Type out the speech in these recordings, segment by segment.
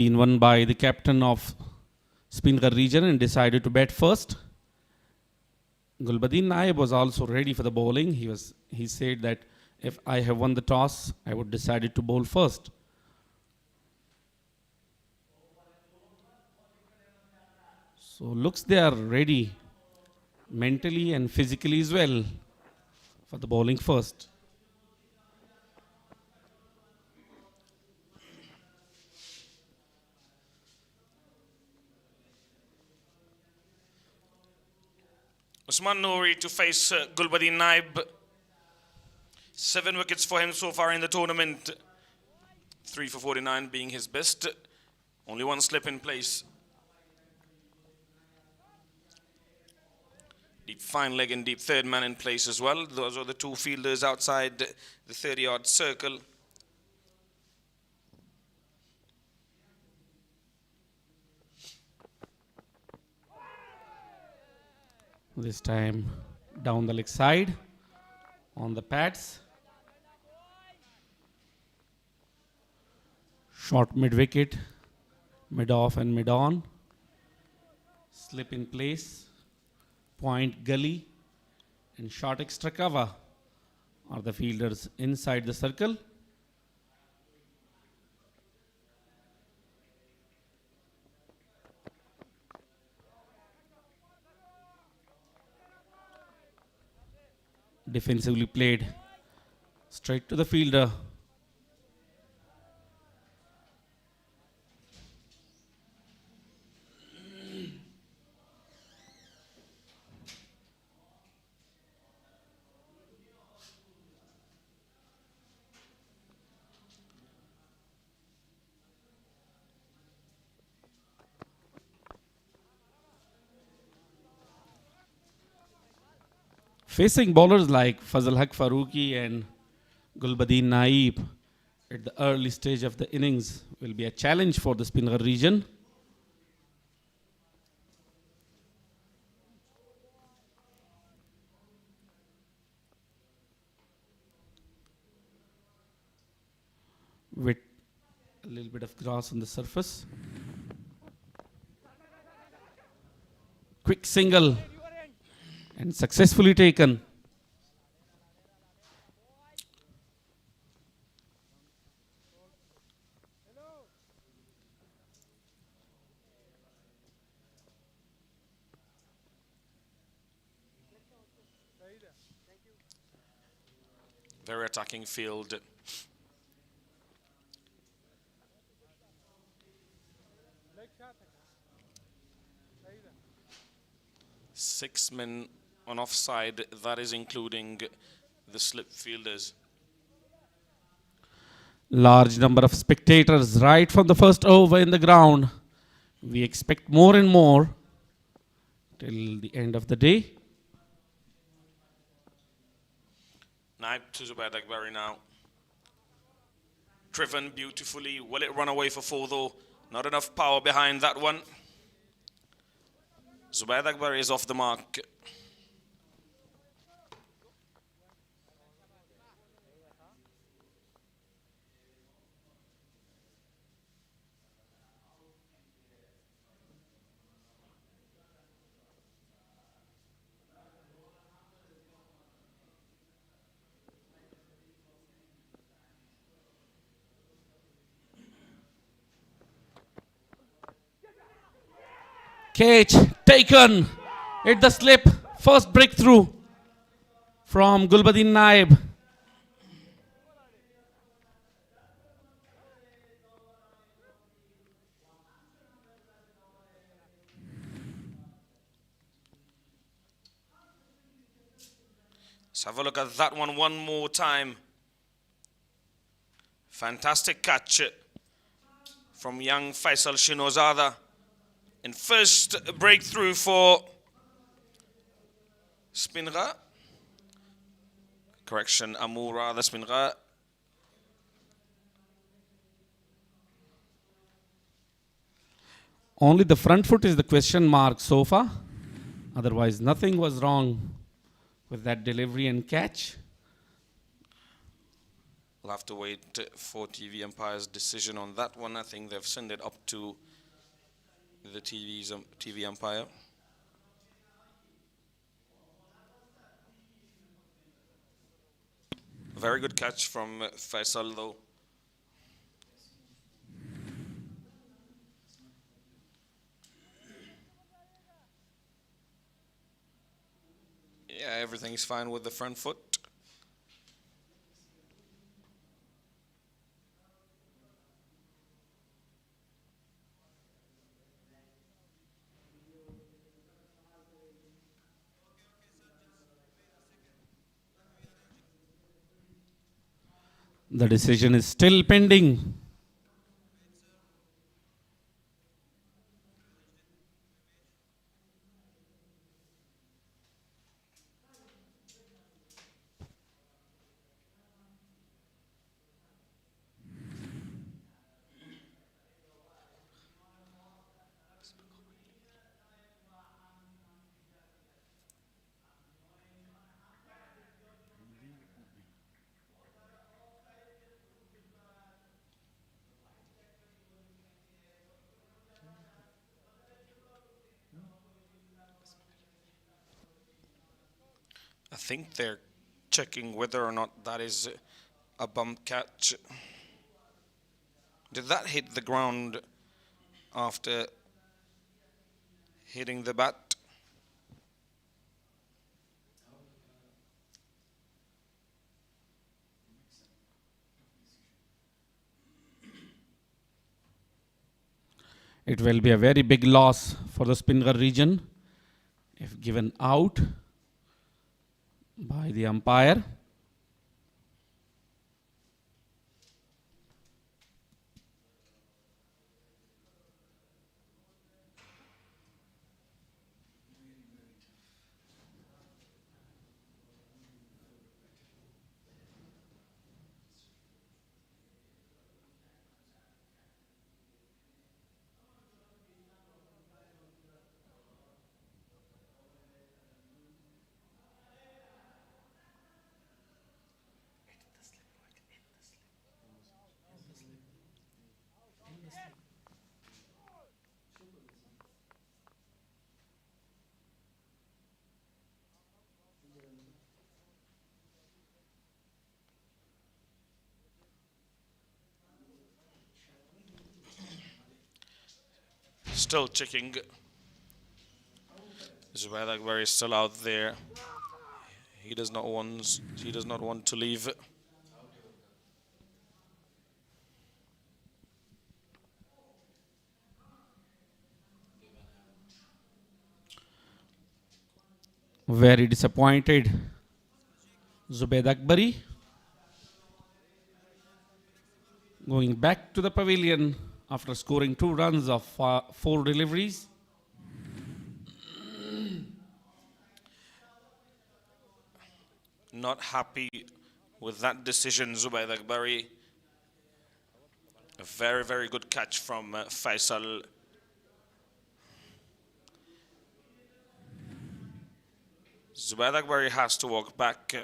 been won by the captain of Speenghar region and decided to bat first. Gulbuddin Naib was also ready for the bowling. He said that if I have won the toss, I would decide to bowl first. So looks they are ready mentally and physically as well for the bowling first. Usman Noori to face Gulbuddin Naib. 7 wickets for him so far in the tournament. 3 for 49 being his best. Only 1 slip in place. Deep fine leg and deep third man in place as well. Those are the 2 fielders outside the 30-yard circle. This time down the leg side on the pads. Short mid wicket, mid off and mid on. Slip in place, point gully and short extra cover are the fielders inside the circle. Defensively played straight to the fielder. Facing bowlers like Fazal Haq Farooqi and Gulbuddin Naib at the early stage of the innings will be a challenge for the Speenghar region. With a little bit of grass on the surface. Quick single. And successfully taken. Very attacking field. Six men on offside, that is including the slip fielders. Large number of spectators right from the first over in the ground. We expect more and more till the end of the day. Naib to Zubair Dagbari now. Driven beautifully. Will it run away for 4 though? Not enough power behind that one. Zubair Dagbari is off the mark. Catch taken at the slip. First breakthrough from Gulbuddin Naib. Let's have a look at that one more time. Fantastic catch from young Faisal Shinozada. And first breakthrough for Speenghar. Correction, Amura, the Speenghar. Only the front foot is the question mark so far. Otherwise, nothing was wrong with that delivery and catch. We'll have to wait for TV umpire's decision on that one. I think they've sent it up to the TV umpire. Very good catch from Faisal though. Yeah, everything's fine with the front foot. The decision is still pending. I think they're checking whether or not that is a bump catch. Did that hit the ground after hitting the bat? It will be a very big loss for the Speenghar region if given out by the umpire. Still checking. Zubair Akbar is still out there. He does not want to leave. Very disappointed Zubair Akbari going back to the pavilion after scoring 2 runs of 4 deliveries. Not happy with that decision, Zubair Akbari. A very, very good catch from Faisal. Zubair Akbari has to walk back.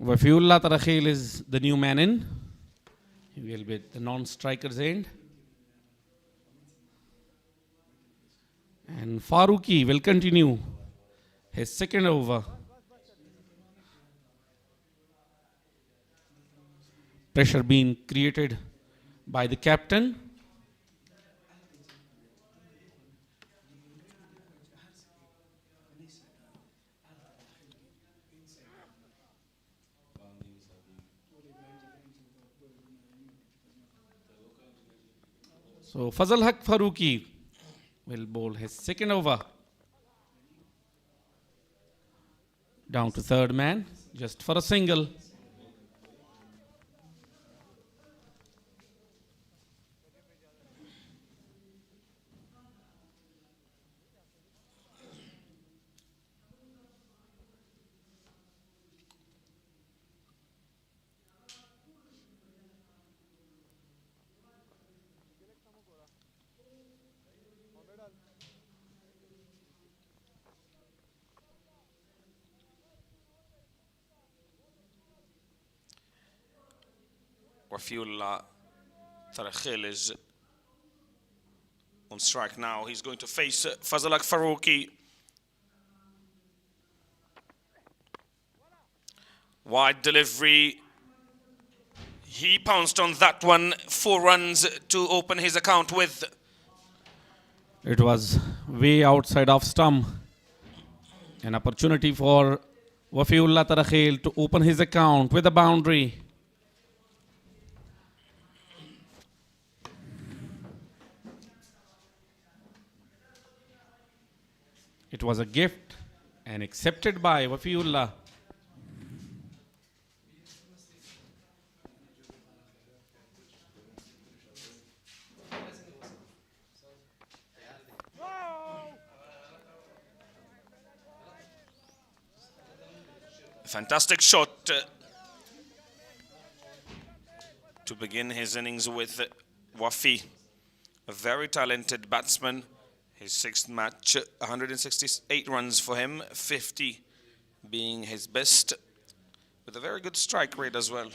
Wafiullah Tarakhil is the new man in. He will be at the non-striker's end. And Farooqi will continue his second over. Pressure being created by the captain. So Fazal Haq Farooqi will bowl his second over. Down to third man, just for a single. Wafiullah Tarakhil is on strike now. He's going to face Fazalak Farouki. Wide delivery. He pounced on that one. 4 runs to open his account with. It was way outside off stump. An opportunity for Wafiullah Tarakhil to open his account with a boundary. It was a gift and accepted by Wafiullah. Fantastic shot to begin his innings with Wafi, a very talented batsman. His 6th match, 168 runs for him, 50 being his best, with a very good strike rate as well.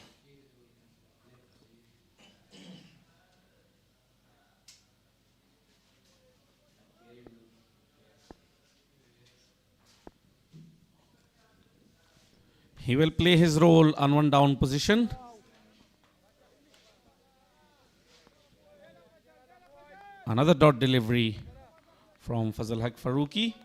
He will play his role on 1 down position. Another dot delivery from Fazal Haq Farouki.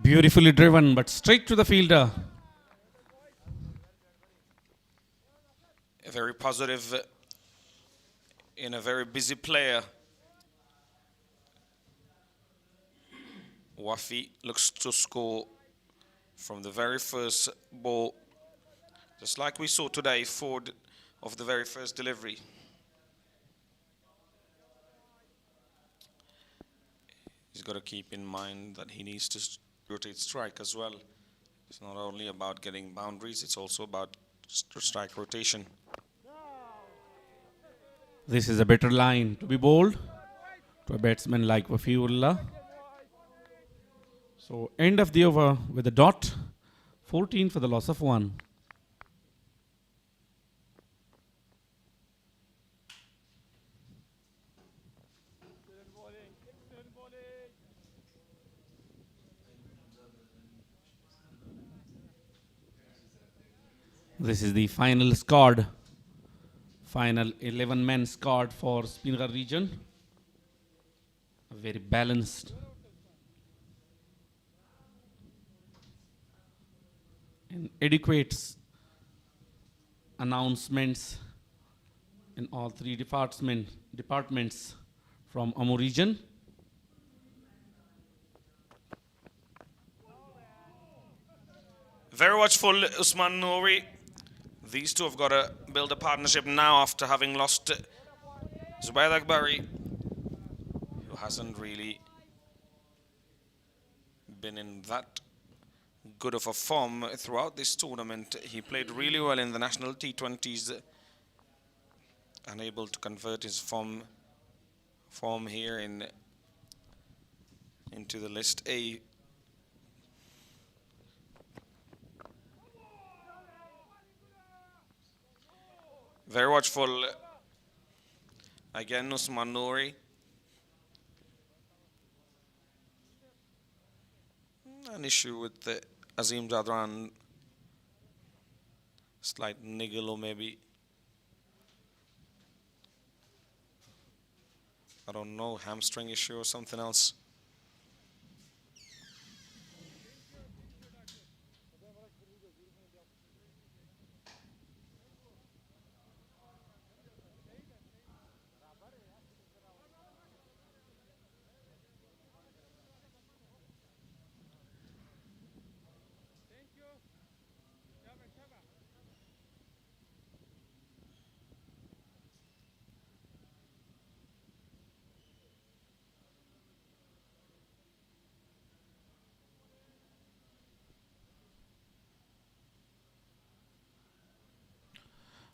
Beautifully driven, but straight to the fielder. Very positive in a very busy player. Wafi looks to score from the very first ball, just like we saw today, 4 of the very first delivery. He's got to keep in mind that he needs to rotate strike as well. It's not only about getting boundaries, it's also about strike rotation. This is a better line to be bowled to a batsman like Wafiullah. So end of the over with a dot, 14 for the loss of 1. This is the final squad, final 11-man squad for Speenghar region. A very balanced and adequate announcements in all 3 departments from Amur region. Very watchful, Usman Nouri. These two have got to build a partnership now after having lost Zubair Akbari, who hasn't really been in that good of a form throughout this tournament. He played really well in the national T20s, unable to convert his form here into the list A. Very watchful again, Usman Nouri. An issue with the Azim Zadran, slight niggle or maybe, I don't know, hamstring issue or something else.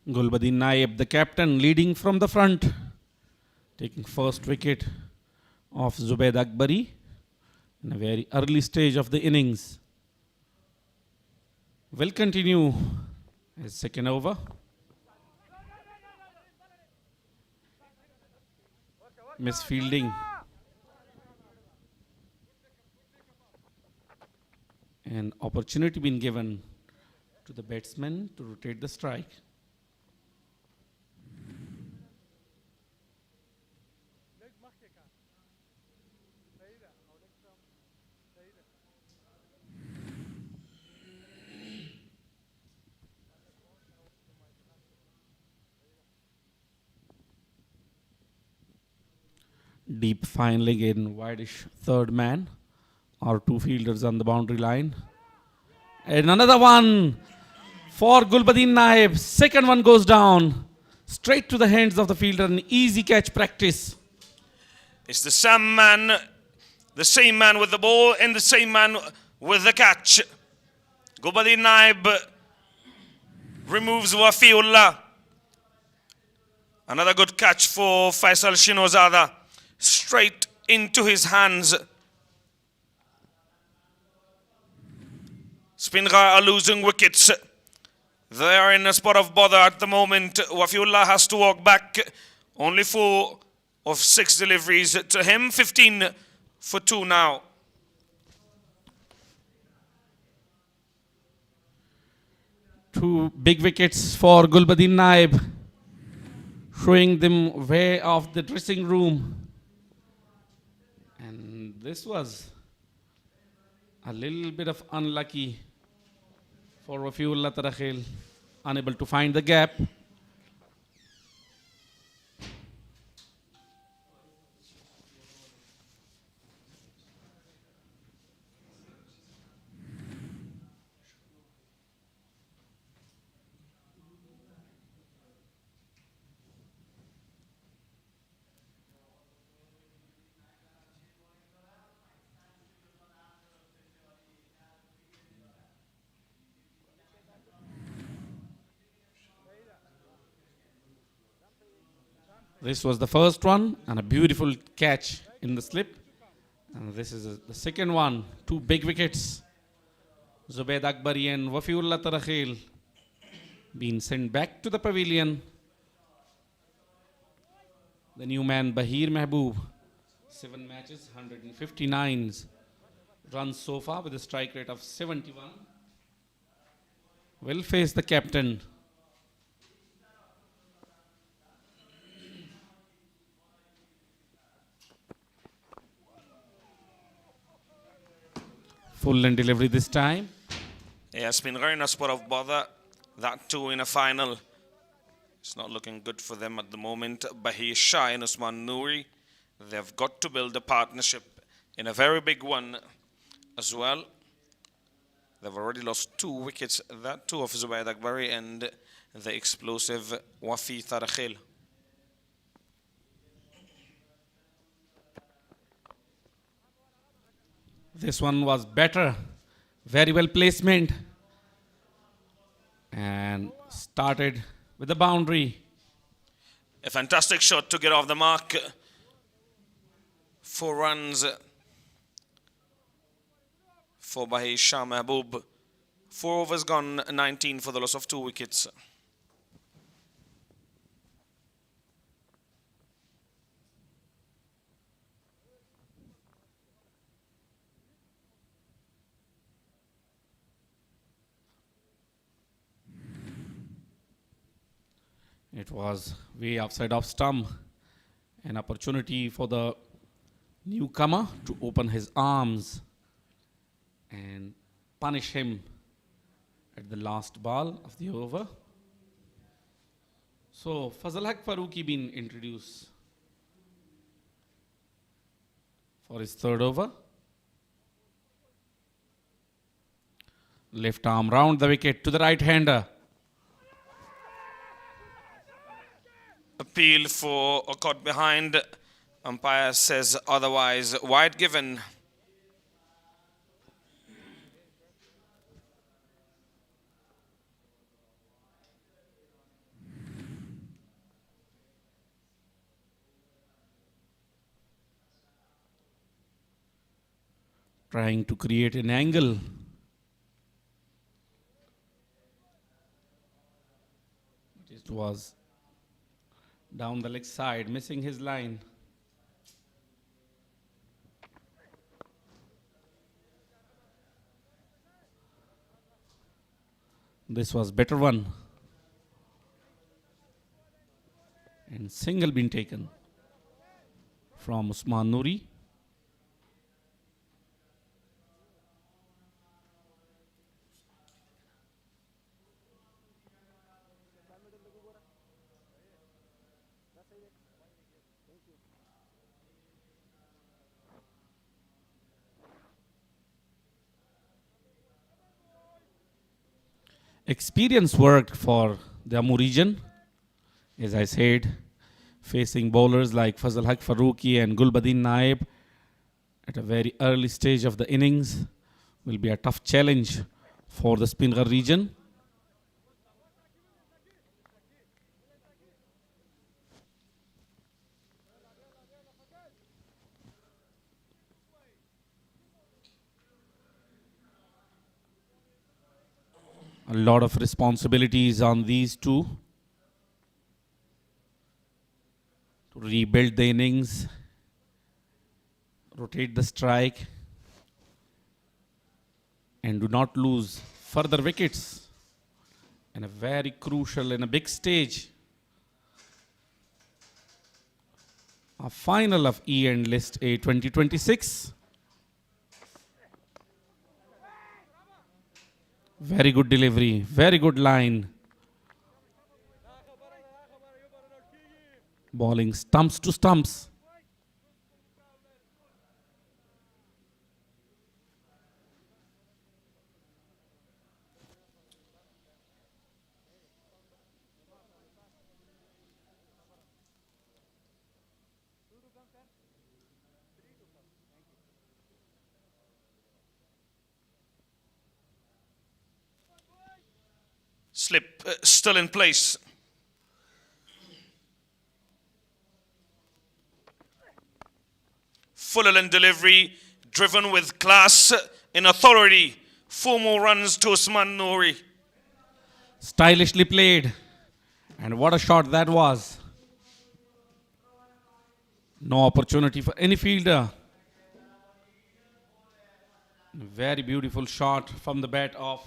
Gulbadin Naib, the captain, leading from the front, taking first wicket of Zubaid Akbari in a very early stage of the innings. Will continue his second over. Misfielding. An opportunity been given to the batsman to rotate the strike. Deep fine leg in wideish third man, or two fielders on the boundary line. And another one for Gulbadin Naib. Second one goes down straight to the hands of the fielder. An easy catch practice. It's the same man with the ball and the same man with the catch. Gulbadin Naib removes Wafiullah. Another good catch for Faisal Shinozada. Straight into his hands. Speenghar are losing wickets. They are in a spot of bother at the moment. Wafiullah has to walk back. Only 4 of 6 deliveries to him. 15 for 2 now. Two big wickets for Gulbadin Naib, showing them way off the dressing room. And this was a little bit of unlucky for Wafiullah Tarakhil, unable to find the gap. This was the first one, and a beautiful catch in the slip. And this is the second one. 2 big wickets. Zubaid Akbari and Wafiullah Tarakhil being sent back to the pavilion. The new man Bahir Mehboob, 7 matches, 159 runs so far with a strike rate of 71. Will face the captain. Full and delivery this time. Yeah, Speenghar in a spot of bother. That too in a final. It's not looking good for them at the moment. Bahir Shah and Usman Noori, they've got to build a partnership in a very big one as well. They've already lost 2 wickets. That too of Zubaid Akbari and the explosive Wafi Tarakhil. This one was better. Very well placement. And started with the boundary. A fantastic shot to get off the mark. 4 runs for Bahir Shah Mehboob. 4 overs gone, 19 for the loss of 2 wickets. It was way outside off stump. An opportunity for the newcomer to open his arms and punish him at the last ball of the over. So Fazal Haq Farooqi been introduced for his third over. Left arm round the wicket to the right hander. Appeal for a caught behind. Umpire says otherwise. Wide given. trying to create an angle. It was down the leg side, missing his line. This was better one. And single been taken from Usman Noori. Experience worked for the Ammu region. As I said, facing bowlers like Fazal Haq Farooqi and Gulbadin Naib at a very early stage of the innings will be a tough challenge for the Speenghar region. A lot of responsibilities on these two to rebuild the innings, rotate the strike, and do not lose further wickets in a very crucial and a big stage. A final of E and List A 2026. Very good delivery, very good line. Bowling stumps to stumps. Slip still in place. Full in delivery, driven with class in authority. 4 more runs to Usman Noori. Stylishly played. And what a shot that was. No opportunity for any fielder. Very beautiful shot from the bat of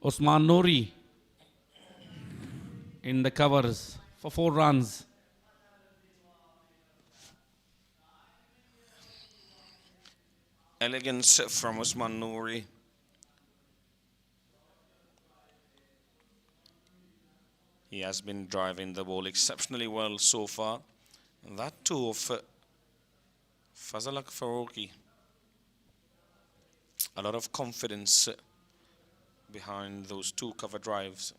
Usman Noori in the covers for 4 runs. Elegance from Usman Noori. He has been driving the ball exceptionally well so far. And that too of Fazal Haq Farooqi. A lot of confidence behind those 2 cover drives.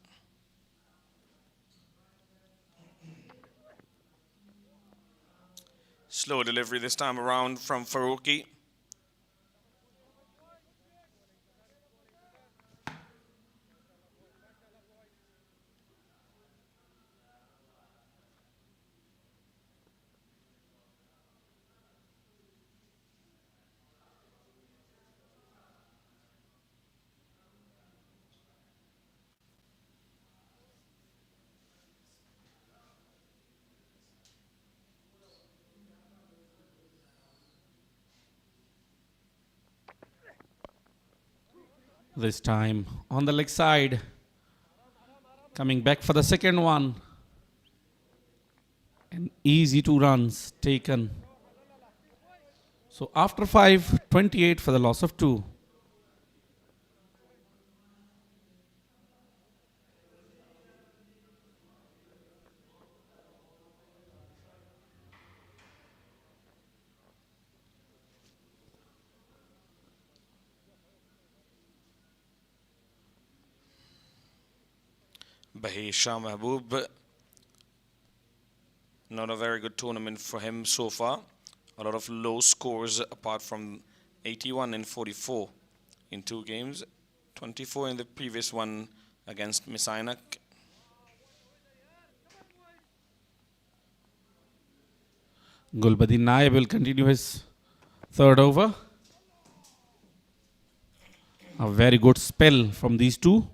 Slow delivery this time around from Farooqi. This time on the leg side. Coming back for the second one. An easy 2 runs taken. So after 5, 28 for the loss of 2. Shah Mahboob. Not a very good tournament for him so far. A lot of low scores apart from 81 and 44 in 2 games. 24 in the previous one against Misainak. Gulbadin Naib will continue his 3rd over. A very good spell from these two.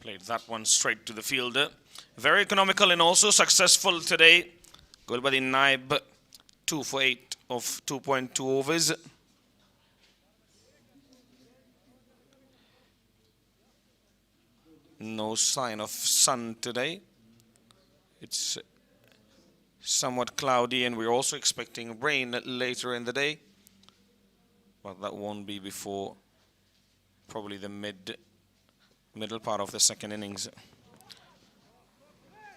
Played that one straight to the fielder. Very economical and also successful today. Gulbadi Naib, 2 for 8 of 2.2 overs. No sign of sun today. It's somewhat cloudy and we're also expecting rain later in the day. But that won't be before probably the middle part of the second innings.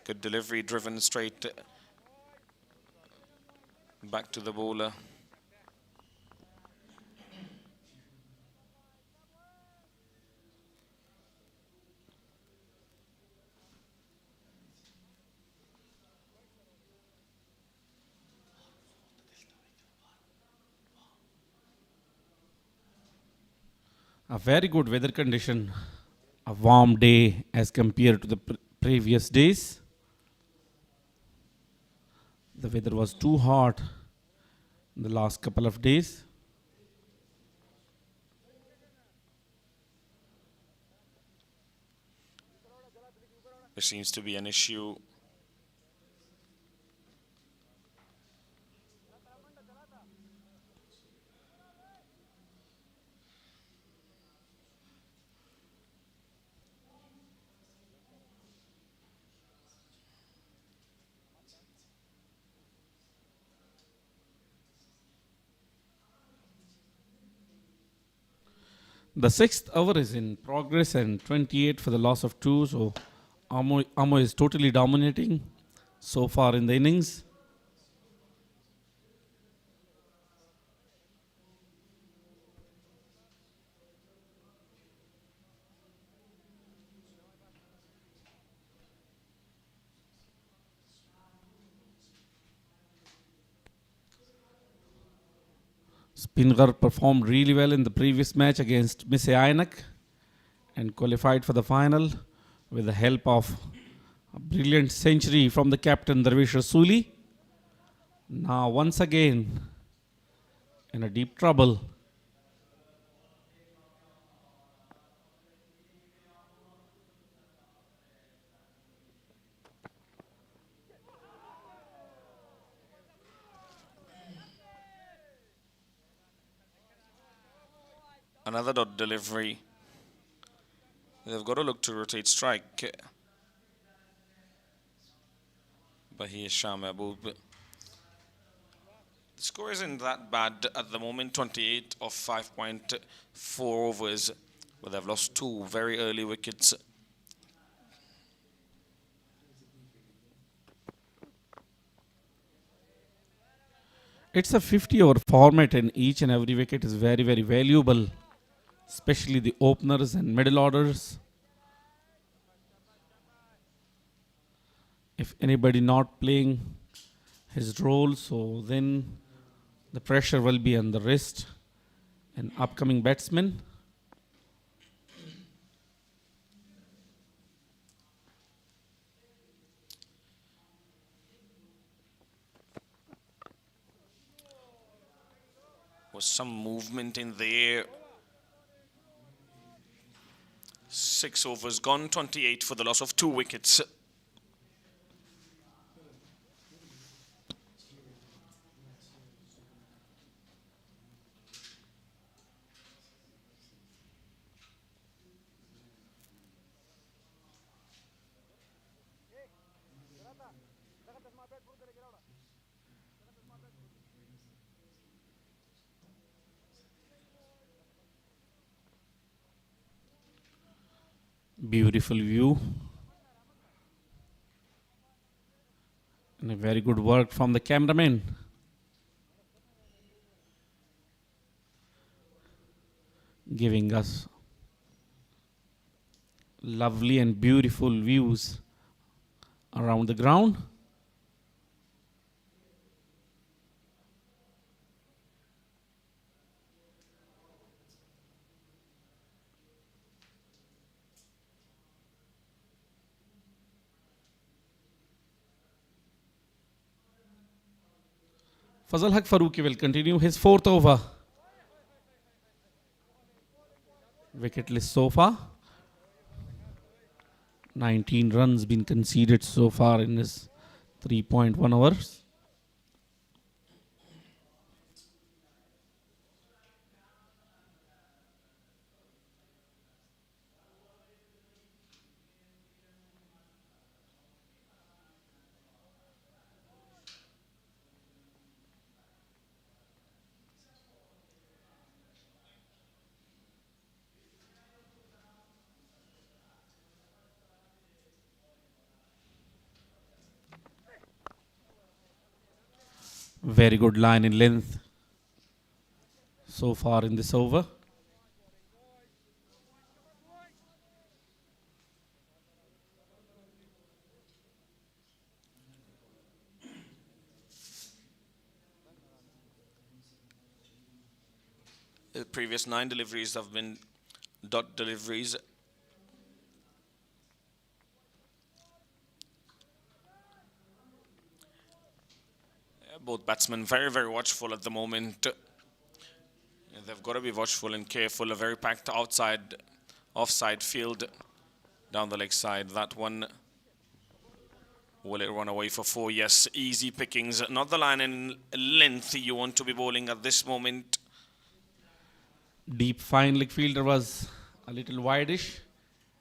Good delivery, driven straight back to the bowler. A very good weather condition. A warm day as compared to the previous days. The weather was too hot in the last couple of days. There seems to be an issue. The sixth over is in progress and 28 for the loss of 2. So Amo is totally dominating so far in the innings. Speenghar performed really well in the previous match against Miss Ainak and qualified for the final with the help of a brilliant century from the captain Darvish Rasuli. Now once again in a deep trouble. Another dot delivery. They've got to look to rotate strike. But he is Shah Mahboob. The score isn't that bad at the moment, 28 of 5.4 overs, but they've lost 2 very early wickets. It's a 50-over format and each and every wicket is very, very valuable, especially the openers and middle orders. If anybody not playing his role, so then the pressure will be on the wrist and upcoming batsmen. Was some movement in there. 6 overs gone, 28 for the loss of 2 wickets. Beautiful view. And a very good work from the cameraman. Giving us Lovely and beautiful views around the ground. Fazal Haq Farooqi will continue his fourth over. Wicketless so far. 19 runs been conceded so far in his 3.1 overs. Very good line in length so far in this over. The previous 9 deliveries have been dot deliveries. Both batsmen very, very watchful at the moment. They've got to be watchful and careful. A very packed offside field down the leg side. That one, will it run away for 4? Yes, easy pickings. Not the line in length you want to be bowling at this moment. Deep fine leg fielder was a little wideish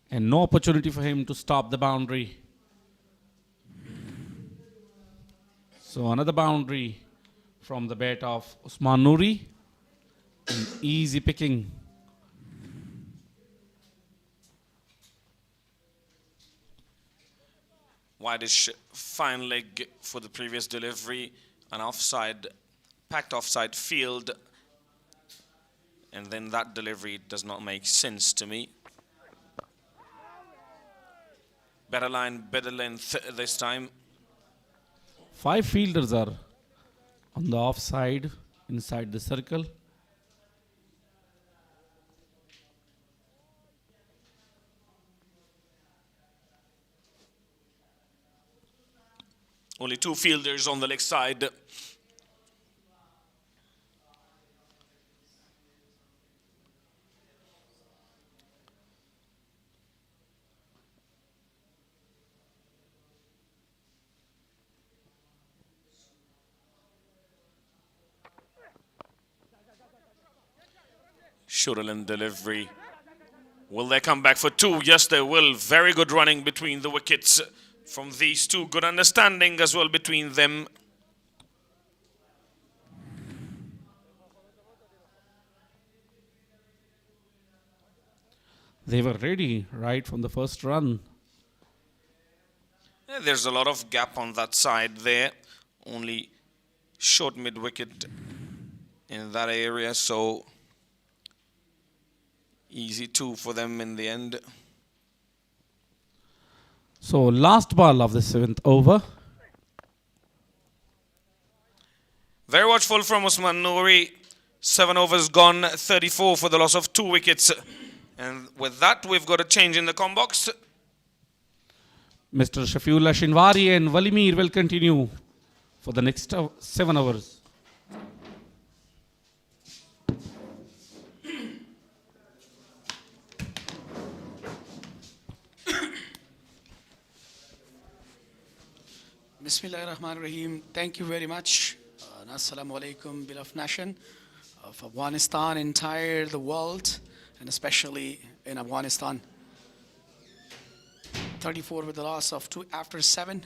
and no opportunity for him to stop the boundary. So another boundary from the bat of Usman Noori. And easy picking. Wideish fine leg for the previous delivery. An packed offside field. And then that delivery does not make sense to me. Better line, better length this time. 5 fielders are on the offside inside the circle. Only 2 fielders on the leg side. Shurland delivery. Will they come back for 2? Yes, they will. Very good running between the wickets from these two. Good understanding as well between them. They were ready right from the first run. Yeah, there's a lot of gap on that side there. Only short mid-wicket in that area, so easy 2 for them in the end. So last ball of the 7th over. Very watchful from Usman Noori. 7 overs gone, 34 for the loss of 2 wickets. And with that, we've got a change in the com box. Mr. Shafiullah Shinwari and Walimir will continue for the next 7 overs. Bismillahirrahmanirrahim. Thank you very much. Assalamu alaikum, beloved nation of Afghanistan, entire the world, and especially in Afghanistan. 34 with the loss of 2 after 7.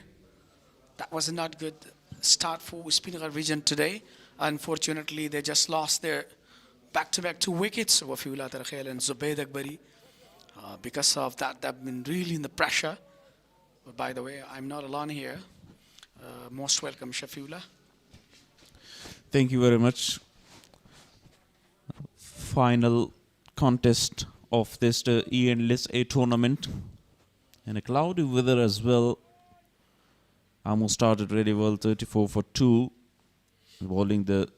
That was a not good start for Speenghar region today. Unfortunately, they just lost their back-to-back 2 wickets, Wafiullah Tarkhail and Zubayd Akbari. Because of that, they've been really in the pressure. But by the way, I'm not alone here. Most welcome, Shafiullah. Thank you very much. Final contest of this endless A tournament. And a cloudy weather as well. Amo started really well, 34 for 2. Bowling the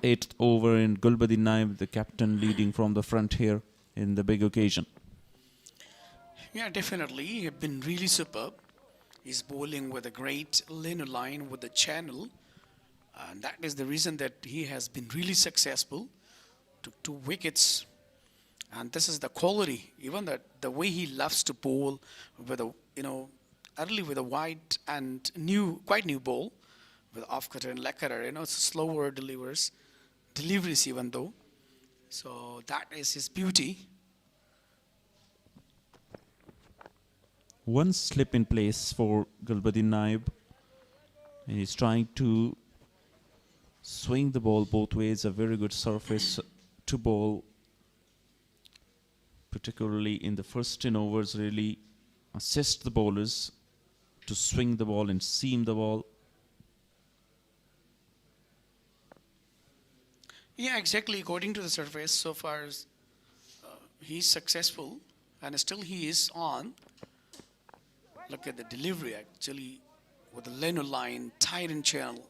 8th over in Gulbadi Naib, the captain leading from the front here in the big occasion. Yeah, definitely. He's been really superb. He's bowling with a great linear line with the channel. And that is the reason that he has been really successful. Took 2 wickets. And this is the quality. Even the way he loves to bowl with a, early with a wide and quite new ball with off cutter and leg cutter. It's slower deliveries even though. So that is his beauty. One slip in place for Gulbadi Naib. And he's trying to swing the ball both ways. A very good surface to bowl. Particularly in the first 10 overs, really assist the bowlers to swing the ball and seam the ball. Yeah, exactly. According to the surface, so far he's successful and still he is on. Look at the delivery actually with the linear line, tight in channel.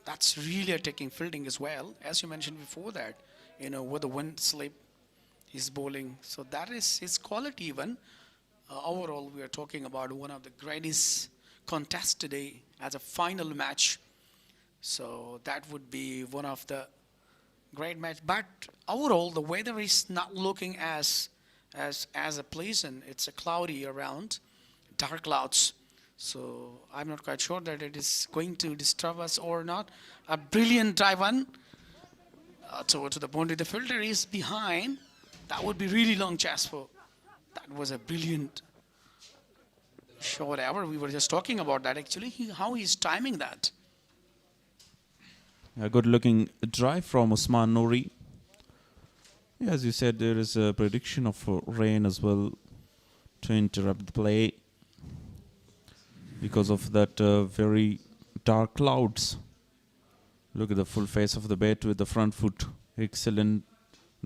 That's really attacking fielding as well. As you mentioned before that, with the wind slip, he's bowling. So that is his quality even. Overall, we are talking about one of the greatest contests today as a final match. So that would be one of the great match. But overall, the weather is not looking as a pleasant. It's a cloudy around, dark clouds. So I'm not quite sure that it is going to disturb us or not. A brilliant drive on to the boundary. The fielder is behind. That would be really long chase for. That was a brilliant shot ever. We were just talking about that actually. How he's timing that. A good looking drive from Usman Nori. Yeah, as you said, there is a prediction of rain as well to interrupt the play because of that very dark clouds. Look at the full face of the bat with the front foot. Excellent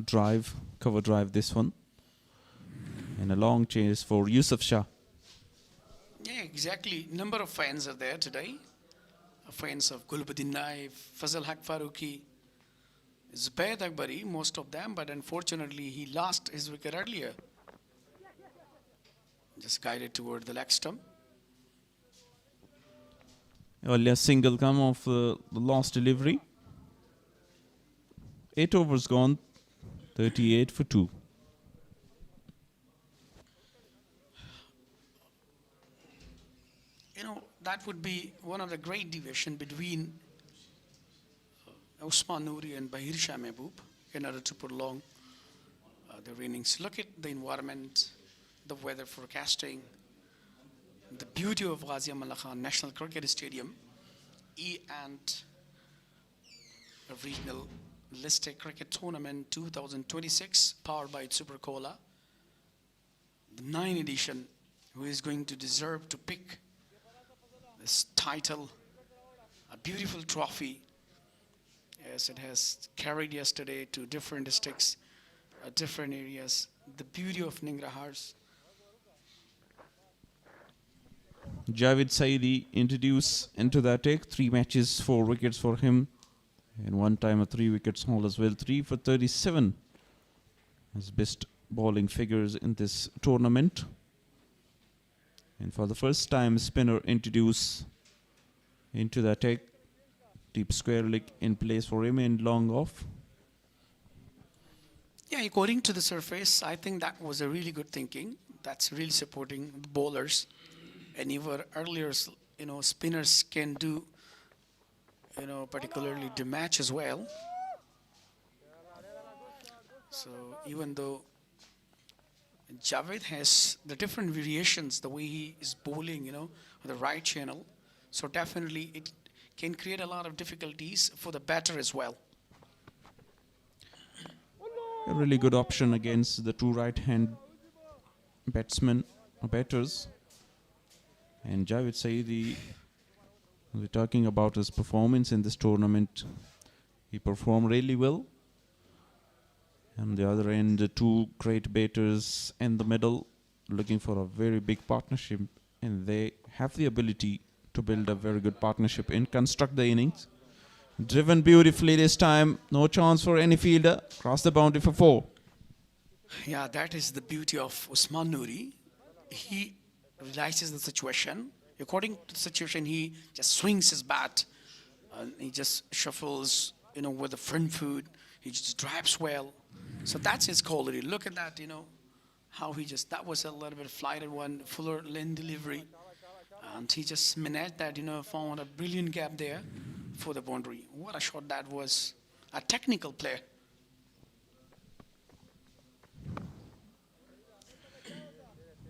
drive, cover drive this one. And a long chase for Yusuf Shah. Yeah, exactly. Number of fans are there today. Fans of Gulbadi Naib, Fazal Haq Farooqi, Zubair Akbari, most of them, but unfortunately he lost his wicket earlier. Just guided toward the leg stump. Only a single come of the last delivery. 8 overs gone, 38 for 2. That would be one of the great division between Usman Nuri and Bahir Shah Mehboob in order to prolong the innings. Look at the environment, the weather forecasting, the beauty of Ghazi Aman Allah Khan National Cricket Stadium, and a regional listed cricket tournament 2026 powered by Super Cola, the 9th edition, who is going to deserve to pick this title, a beautiful trophy, as it has carried yesterday to different districts, different areas. The beauty of Ningrahars. Javed Saidi introduced into the attack. 3 matches, 4 wickets for him. And one time a 3 wickets haul as well. 3 for 37. His best bowling figures in this tournament. And for the first time, spinner introduced into the attack. Deep square leg in place for him and long off. Yeah, according to the surface, I think that was a really good thinking. That's really supporting the bowlers. And even earlier, spinners can do, particularly the match as well. So even though Javed has the different variations, the way he is bowling, on the right channel. So definitely it can create a lot of difficulties for the batter as well. A really good option against the 2 right-hand batsmen or batters. And Javed Saidi, we're talking about his performance in this tournament. He performed really well. On the other end, the two great batters in the middle looking for a very big partnership, and they have the ability to build a very good partnership and construct the innings. Driven beautifully this time, no chance for any fielder. Cross the boundary for 4. Yeah, that is the beauty of Usman Noori. He realizes the situation. According to the situation, he just swings his bat and he just shuffles, with the front foot. He just drives well. So that's his quality. Look at that, how that was a little bit flighted one, fuller lane delivery. And he just managed that, found a brilliant gap there for the boundary. What a shot that was. A technical player.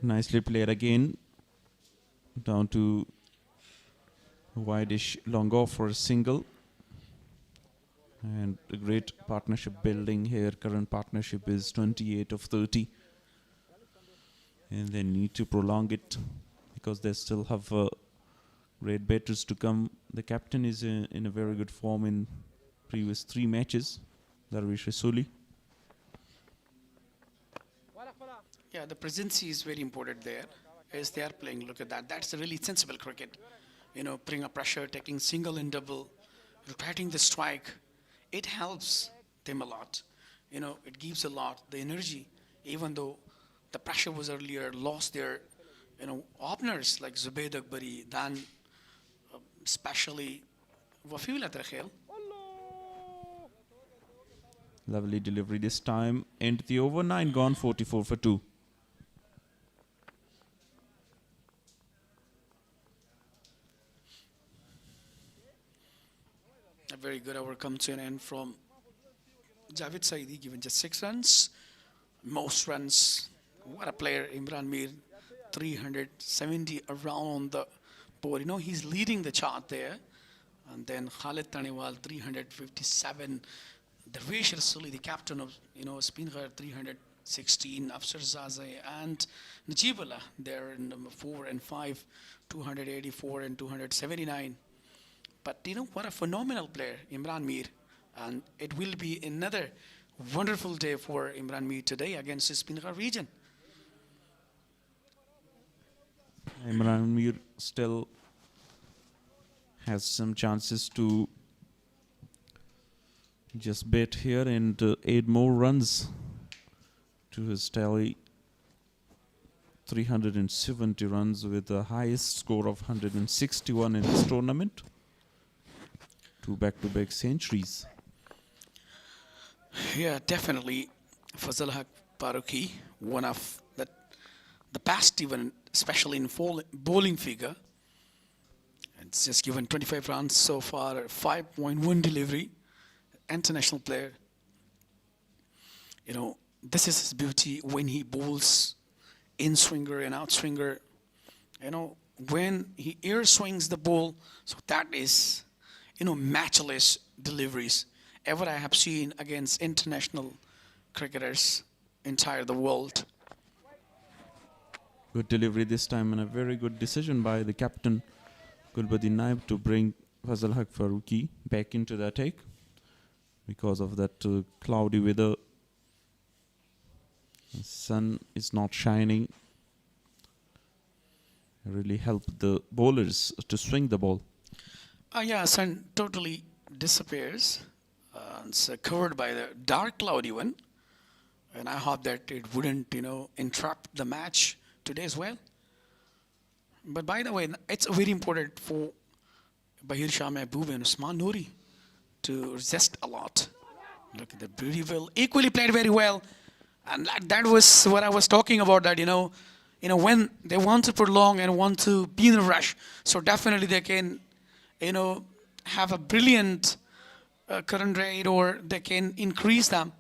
Nicely played again. Down to wide-ish long off for a single. And a great partnership building here. Current partnership is 28 of 30. And they need to prolong it because they still have great batters to come. The captain is in a very good form in previous 3 matches. Darvish Rasuli. Yeah, the presence is very important there as they are playing. Look at that. That's a really sensible cricket. Putting a pressure, taking single and double, rotating the strike. It helps them a lot. It gives a lot. The energy, even though the pressure was earlier, lost their, openers like Zubaid Akbari, then especially Wafil Atrakhel. Lovely delivery this time. End the over. 9 gone, 44 for 2. A very good over comes to an end from Javed Saidi, given just 6 runs. Most runs. What a player, Imran Mir. 370 around the board. He's leading the chart there. And then Khalid Tanewal, 357. Darvish Rasuli, the captain of, Speenghar, 316. Afsar Zaze and Najibullah, they're in number 4 and 5, 284 and 279. But what a phenomenal player, Imran Mir. And it will be another wonderful day for Imran Mir today against the Speenghar region. Imran Mir still has some chances to just bet here and 8 more runs to his tally. 370 runs with the highest score of 161 in this tournament. 2 back-to-back centuries. Yeah, definitely. Fazal Haq Faruqi, one of the best, even especially in bowling figure. It's just given 25 runs so far, 5.1 delivery. International player. This is his beauty when he bowls in swinger and out swinger. When he air swings the ball, so that is, matchless deliveries ever I have seen against international cricketers entire the world. Good delivery this time and a very good decision by the captain Gulbuddin Naib to bring Fazal Haq Faruqi back into the attack because of that cloudy weather. The sun is not shining. It really helped the bowlers to swing the ball. Yeah, sun totally disappears. It's covered by the dark cloud even. And I hope that it wouldn't, interrupt the match today as well. But by the way, it's very important for Bahir Shah Mehboob and Usman Noori to resist a lot. Look at the beautiful, equally played very well. And that was what I was talking about, that, when they want to prolong and want to be in a rush, so definitely they can, have a brilliant current rate, or they can increase them,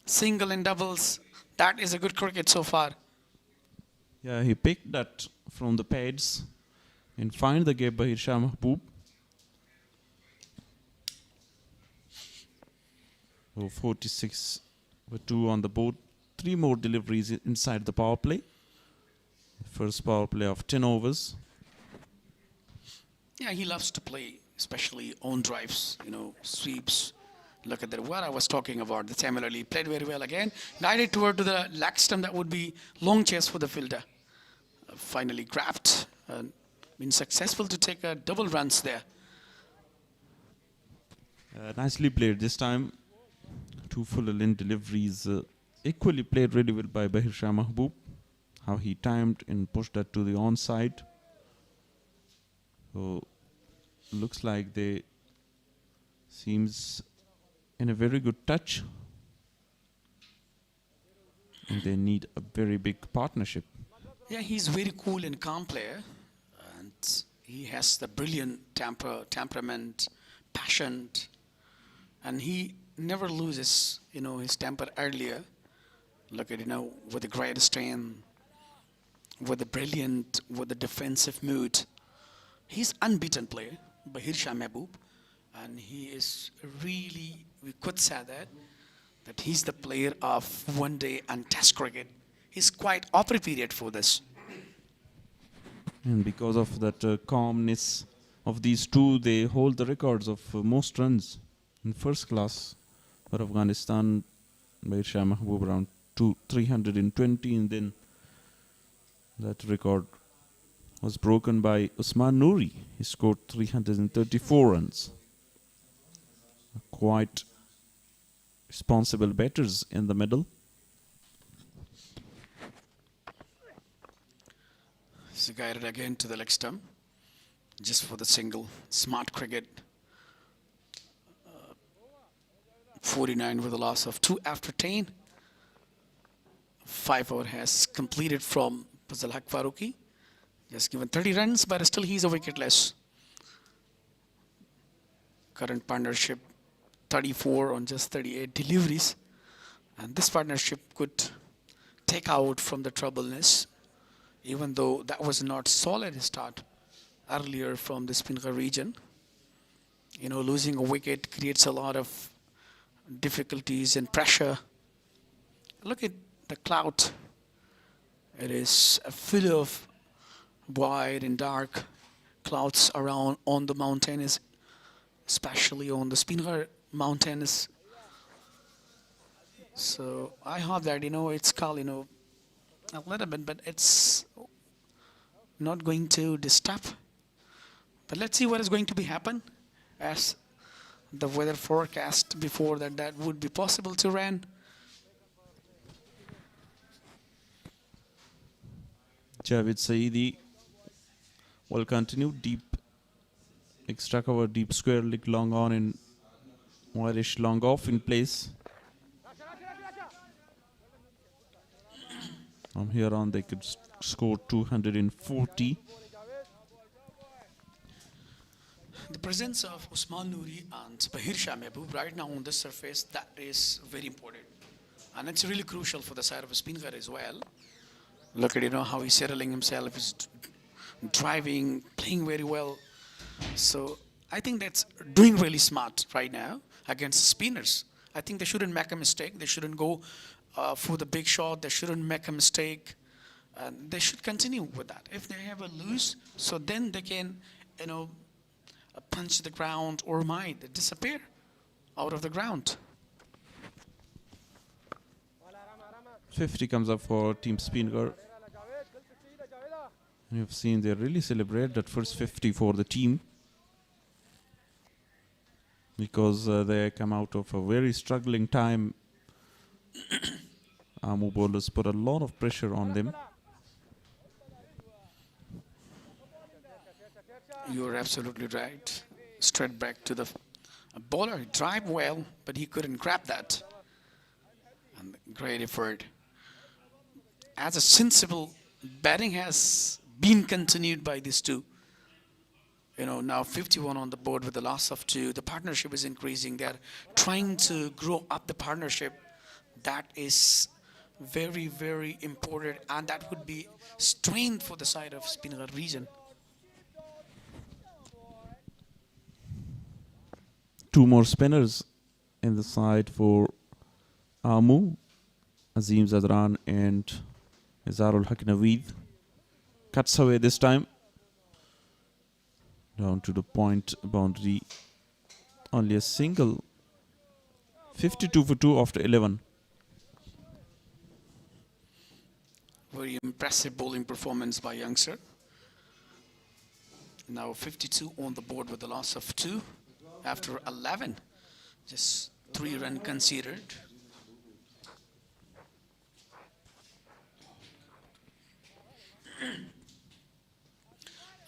single and doubles. That is a good cricket so far. Yeah, he picked that from the pads and find the gap by Shah Mahboob. So 46 with 2 on the board. 3 more deliveries inside the power play. First power play of 10 overs. Yeah, he loves to play, especially on drives, sweeps, Look at that. What I was talking about. The Samuel Ali played very well again. Guided toward to the leg stump. That would be long chase for the fielder. Finally grabbed and been successful to take a double runs there. Nicely played this time. Two full length deliveries. Equally played really well by Bahir Shah Mahboob. How he timed and pushed that to the onside. So looks like they seems in a very good touch. And they need a very big partnership. Yeah, he's very cool and calm player, and he has the brilliant temperament, passion, and he never loses, his temper earlier. Look at, with the great strength, with the brilliant, with the defensive mood. He's unbeaten player, Bahir Shah Mahboob, and he is really, we could say that he's the player of one day and test cricket. He's quite appropriate for this. And because of that calmness of these two, they hold the records of most runs in first class for Afghanistan. Bahir Shah Mahboob around 320, and then that record was broken by Usman Noori. He scored 334 runs. Quite responsible batters in the middle. He's guided again to the leg stump, just for the single. Smart cricket. 49 with a loss of 2 after 10. 5 over has completed from Fazal Haq Farooqi. Just given 30 runs, but still he's a wicketless. Current partnership 34 on just 38 deliveries. And this partnership could take out from the troubleness, even though that was not solid start earlier from the Speenghar region. Losing a wicket creates a lot of difficulties and pressure. Look at the cloud. It is full of wide and dark clouds around on the mountains, especially on the Speenghar mountains. So I hope that, it's called, a little bit, but it's not going to disturb. But let's see what is going to be happen, as the weather forecast before that would be possible to rain. Javed Saeedi will continue. Deep extra cover, deep square leg long on and wirish long off in place. From here on they could score 240. The presence of Usman Noori and Bahir Shah Mahboob right now on this surface, that is very important. And it's really crucial for the side of Speenghar as well. Look at, how he's settling himself, he's driving, playing very well. So I think that's doing really smart right now against spinners. I think they shouldn't make a mistake. They shouldn't go for the big shot. They shouldn't make a mistake. And they should continue with that. If they have a lose, so then they can, punch the ground or might disappear out of the ground. 50 comes up for Team Speenghar. You've seen they really celebrate that first 50 for the team, because they come out of a very struggling time. Amu bowlers put a lot of pressure on them. You're absolutely right. Straight back to the bowler. He drive well, but he couldn't grab that. And great effort. As a sensible batting has been continued by these two. Now 51 on the board with the loss of 2. The partnership is increasing. They're trying to grow up the partnership. That is very, very important, and that would be strength for the side of Speenghar region. 2 more spinners in the side for Amu, Azim Zadran and Izarul Haq Naveed. Cuts away this time. Down to the point boundary. Only a single 52 for 2 after 11. Very impressive bowling performance by youngster. Now 52 on the board with the loss of 2 after 11. Just 3 runs conceded.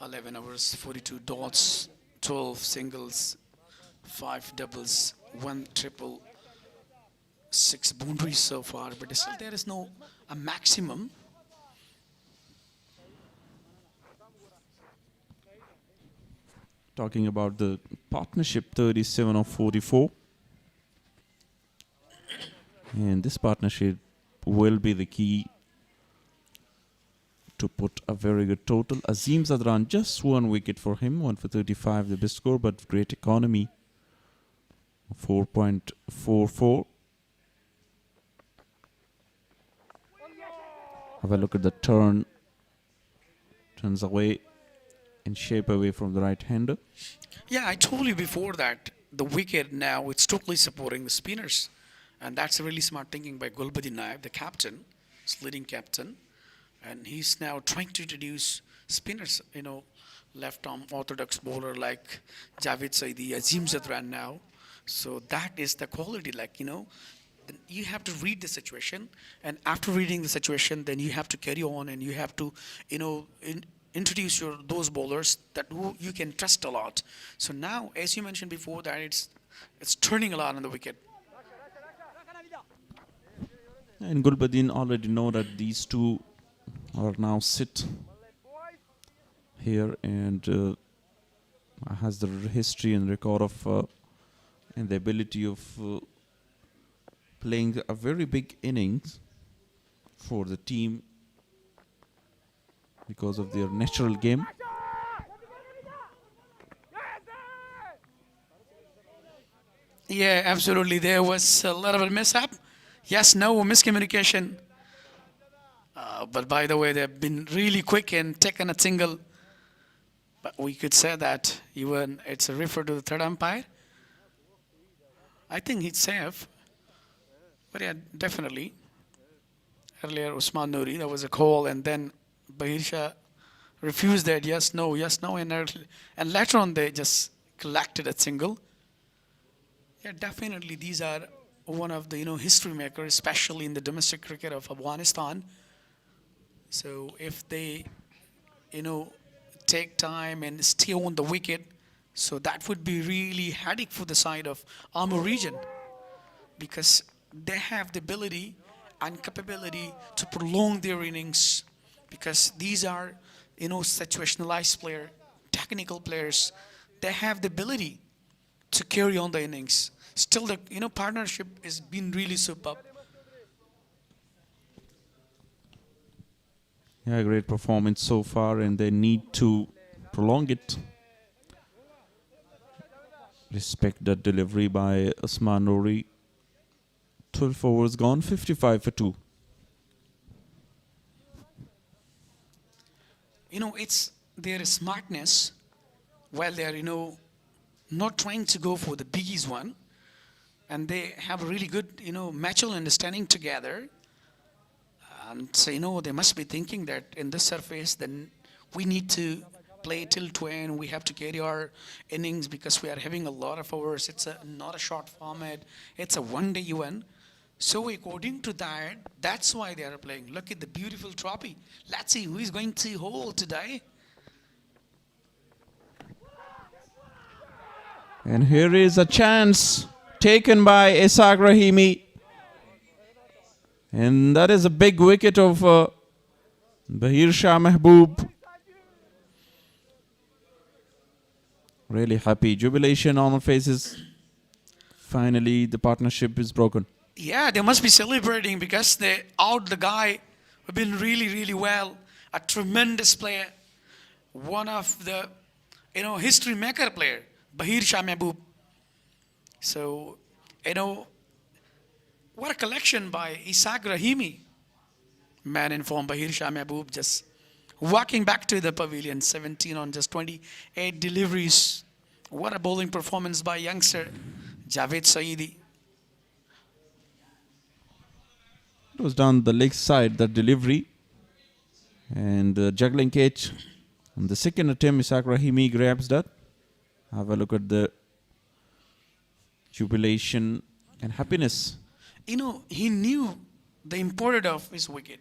(11 overs, 42 dots, 12 singles, 5 doubles, 1 triple, 6 boundaries so far. But still there is no a maximum. Talking about the partnership, 37 of 44. And this partnership will be the key to put a very good total. Azim Zadran, just 1 wicket for him, 1 for 35, the best score, but great economy, 4.44. Have a look at the turn. Turns away and shape away from the right-hander. Yeah, I told you before that the wicket now it's totally supporting the spinners, and that's really smart thinking by Gulbadin Naib, the captain, leading captain, and he's now trying to introduce spinners. Left-arm orthodox bowler like Javed Saidi, Azim Zadran now. So that is the quality, you have to read the situation, and after reading the situation, then you have to carry on, and you have to, introduce those bowlers that who you can trust a lot. So now, as you mentioned before, that it's turning a lot on the wicket. And Gulbadin already know that these two are now sit here and has the history and record of and the ability of playing a very big innings for the team because of their natural game. Yeah, absolutely. There was a little bit of mishap. Yes, no, miscommunication. But by the way, they've been really quick and taken a single. But we could say that even it's a refer to the third umpire. I think he's safe. But yeah, definitely. Earlier, Usman Noori, there was a call, and then Bahir Shah refused that yes, no, and later on they just collected a single. Yeah, definitely these are one of the history makers, especially in the domestic cricket of Afghanistan. So if they take time and stay on the wicket, so that would be really headache for the side of Amur region, because they have the ability and capability to prolong their innings, because these are situationalized players, technical players. They have the ability to carry on the innings. Still, the partnership has been really superb. Yeah, great performance so far, and they need to prolong it. Respect that delivery by Usman Noori. 12 overs gone, 55 for 2. It's their smartness while they're, not trying to go for the biggies one. And they have a really good, mutual understanding together. And so, they must be thinking that in this surface, then we need to play till 20. We have to carry our innings because we are having a lot of overs. It's not a short format. It's a one-day UN. So according to that, that's why they are playing. Look at the beautiful trophy. Let's see who is going to hold today. And here is a chance taken by Ishaq Rahimi. And that is a big wicket of Bahir Shah Mahboob. Really happy. Jubilation on the faces. Finally, the partnership is broken. Yeah, they must be celebrating because they out the guy who've been really, really well. A tremendous player. One of the, history maker player, Bahir Shah Mahboob. So, what a collection by Ishaq Rahimi. Man in form, Bahir Shah Mahboob just walking back to the pavilion, 17 on just 28 deliveries. What a bowling performance by youngster Javed Saidi. It was down the leg side, that delivery. And juggling catch. On the second attempt, Isaac Rahimi grabs that. Have a look at the jubilation and happiness. You know, he knew the importance of his wicket.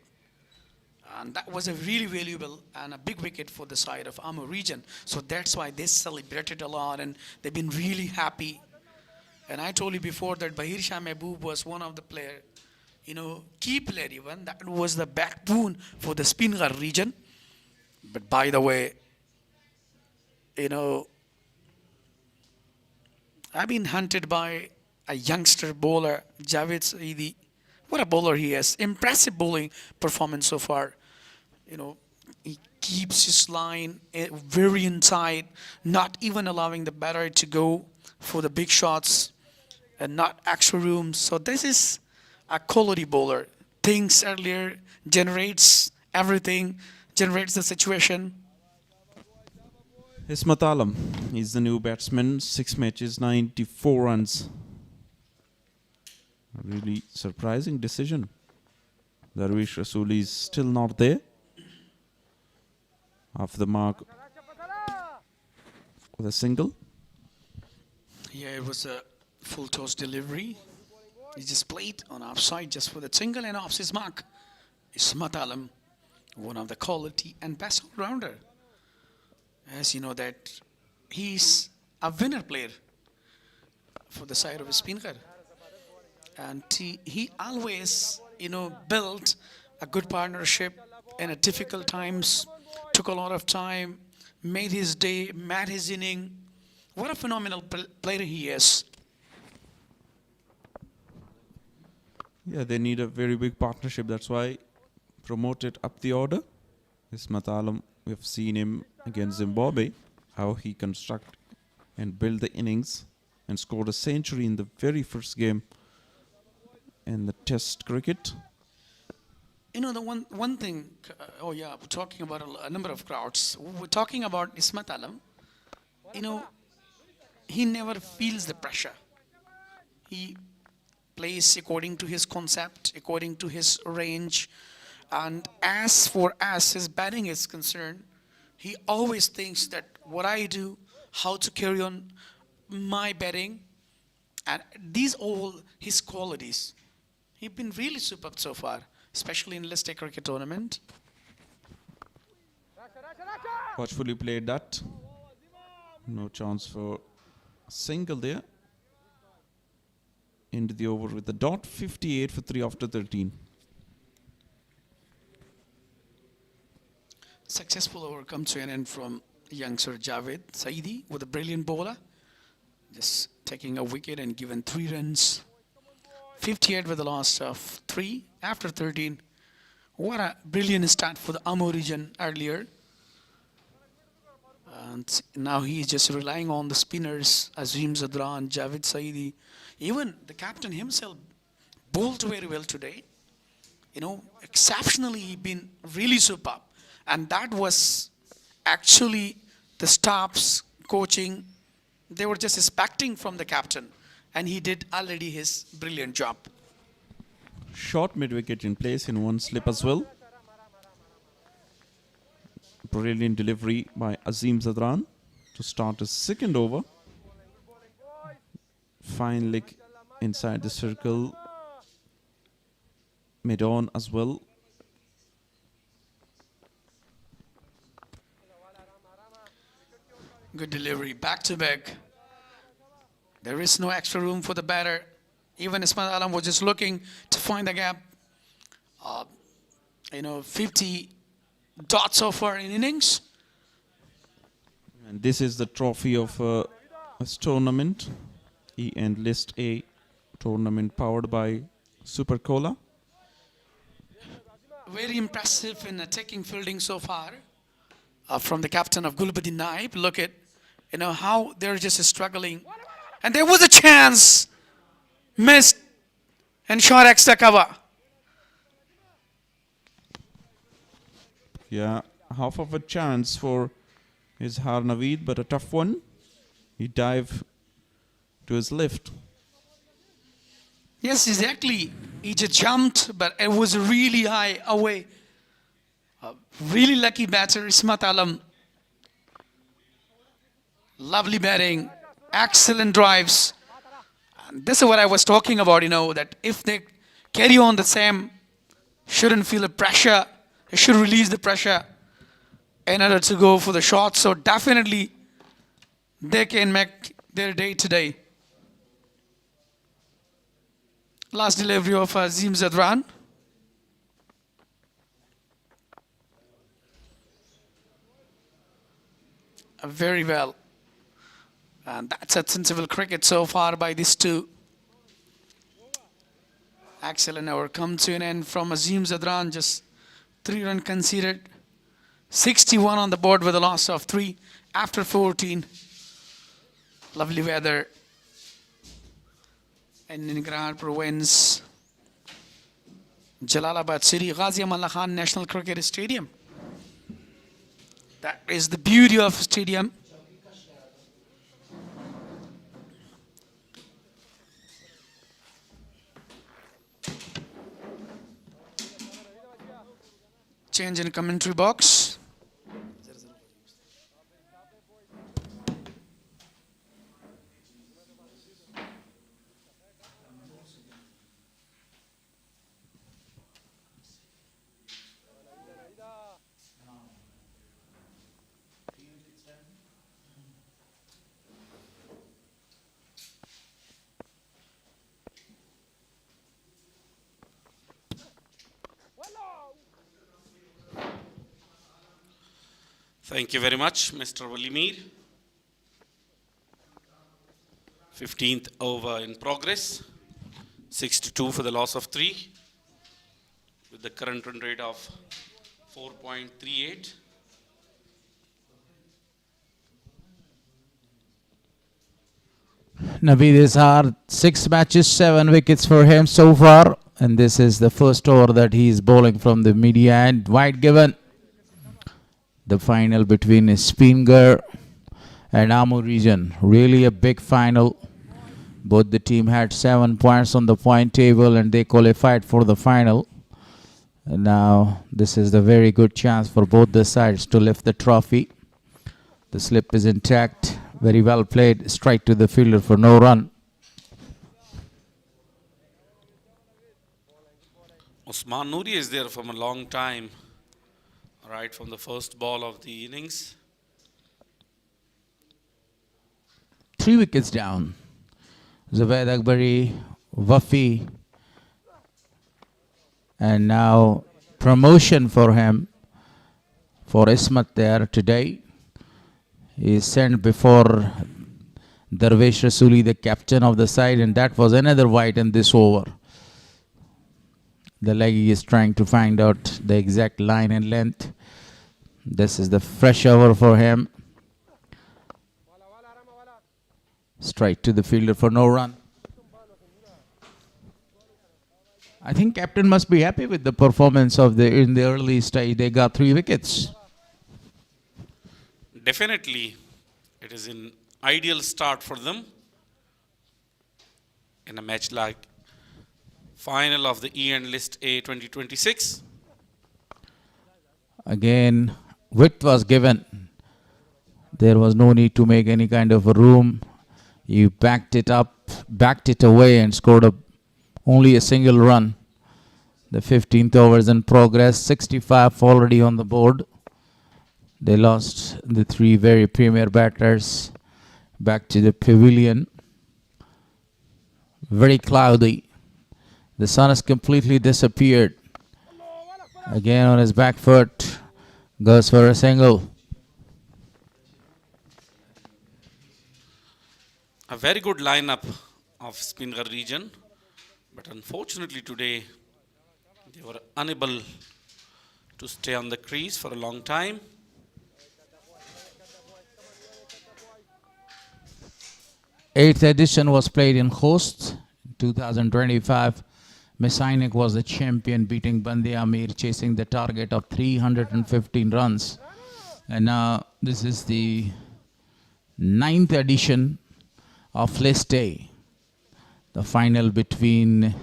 And that was a really valuable and a big wicket for the side of Amur region. So that's why they celebrated a lot and they've been really happy. And I told you before that Bahir Shah Mehboob was one of the players, you know, key player even. That was the backbone for the Speenghar region. But by the way, you know, I've been hunted by a youngster bowler, Javed Saidi. What a bowler he is. Impressive bowling performance so far. You know, he keeps his line very inside, not even allowing the batter to go for the big shots and not extra room. So this is a quality bowler. Thinks earlier, generates everything, generates the situation. Ismat Alam is the new batsman. 6 matches, 94 runs. A really surprising decision. Darwish Rasooli is still not there. Off the mark with a single. Yeah, it was a full toss delivery. He just played on offside just for the single and off his mark. Ismat Alam, one of the quality and best all-rounder. As you know that he's a winner player for the side of Speenghar. And he always, you know, built a good partnership in a difficult times, took a lot of time, made his day, made his inning. What a phenomenal player he is. Yeah, they need a very big partnership. That's why promoted up the order. Ismat Alam, we've seen him against Zimbabwe, how he construct and build the innings and scored a century in the very first game in the Test cricket. You know, the one thing, oh yeah, we're talking about a number of crowds. We're talking about Ismat Alam. You know, he never feels the pressure. He plays according to his concept, according to his range. And as for us, his batting is concerned, he always thinks that what I do, how to carry on my batting, and these all his qualities. He's been really superb so far, especially in List A cricket tournament. Watchfully played that. No chance for a single there. Into the over with the dot. 58 for 3 after 13. Successful over comes to an end from youngster Javed Saidi with a brilliant bowler. Just taking a wicket and given 3 runs. 58 with the loss of 3 after 13. What a brilliant start for the Amur region earlier. And now he is just relying on the spinners, Azim Zadran, Javed Saidi. Even the captain himself bowled very well today. You know, exceptionally, he's been really superb. And that was actually the staff's coaching. They were just expecting from the captain. And he did already his brilliant job. Short mid-wicket in place in one slip as well. Brilliant delivery by Azim Zadran to start his second over. Fine lick inside the circle. Mid-on as well. Good delivery, back to back. There is no extra room for the batter. Even Ismail Alam was just looking to find the gap. 50 dots so far in innings. And this is the trophy of this tournament. And List A tournament powered by Super Cola. Very impressive in attacking fielding so far from the captain of Gulbuddin Naib. Look at how they're just struggling. And there was a chance. Missed. And shot extra cover. Yeah, half of a chance for Izhar Naveed, but a tough one. He dived to his left. Yes, exactly. He just jumped, but it was really high away. Really lucky batter, Ismat Alam. Lovely batting, excellent drives. And this is what I was talking about, that if they carry on the same, shouldn't feel the pressure, they should release the pressure in order to go for the shots. So definitely they can make their day today. Last delivery of Azim Zadran. Very well. And that's a sensible cricket so far by these two. Excellent over comes to an end from Azim Zadran. Just 3 runs conceded. 61 on the board with a loss of 3 after 14. Lovely weather. And Ningarpur wins Jalalabad City Ghazi Amanullah Khan National Cricket Stadium. That is the beauty of stadium. Change in commentary box. Thank you very much, Mr. Walimir. 15th over in progress. 62 for the loss of 3. With the current run rate of 4.38. Naveed Izhar, 6 matches, 7 wickets for him so far. And this is the first over that he is bowling from the media end. Wide given. The final between Speenghar and Amur region. Really a big final. Both the team had 7 points on the point table and they qualified for the final. And now this is the very good chance for both the sides to lift the trophy. The slip is intact. Very well played. Strike to the fielder for no run. Usman Noori is there from a long time. Right from the first ball of the innings. 3 wickets down. Zaved Akbari, Wafi. And now promotion for him, for Ismat there today. He is sent before Darvesh Rasuli, the captain of the side, and that was another wide in this over. The leggy is trying to find out the exact line and length. This is the fresh over for him. Strike to the fielder for no run. I think captain must be happy with the performance of in the early stage. They got 3 wickets. Definitely, it is an ideal start for them in a match like final of the E-End List A 2026. Again, width was given. There was no need to make any kind of a room. You backed it up, backed it away and scored only a single run. The 15th over is in progress. 65 already on the board. They lost the 3 very premier batters back to the pavilion. Very cloudy. The sun has completely disappeared. Again on his back foot. Goes for a single. A very good lineup of Speenghar region. But unfortunately today, they were unable to stay on the crease for a long time. Eighth edition was played in Khost. 2025. Messianic was the champion, beating Bande Amir, chasing the target of 315 runs. And now this is the 9th edition of List A. The final between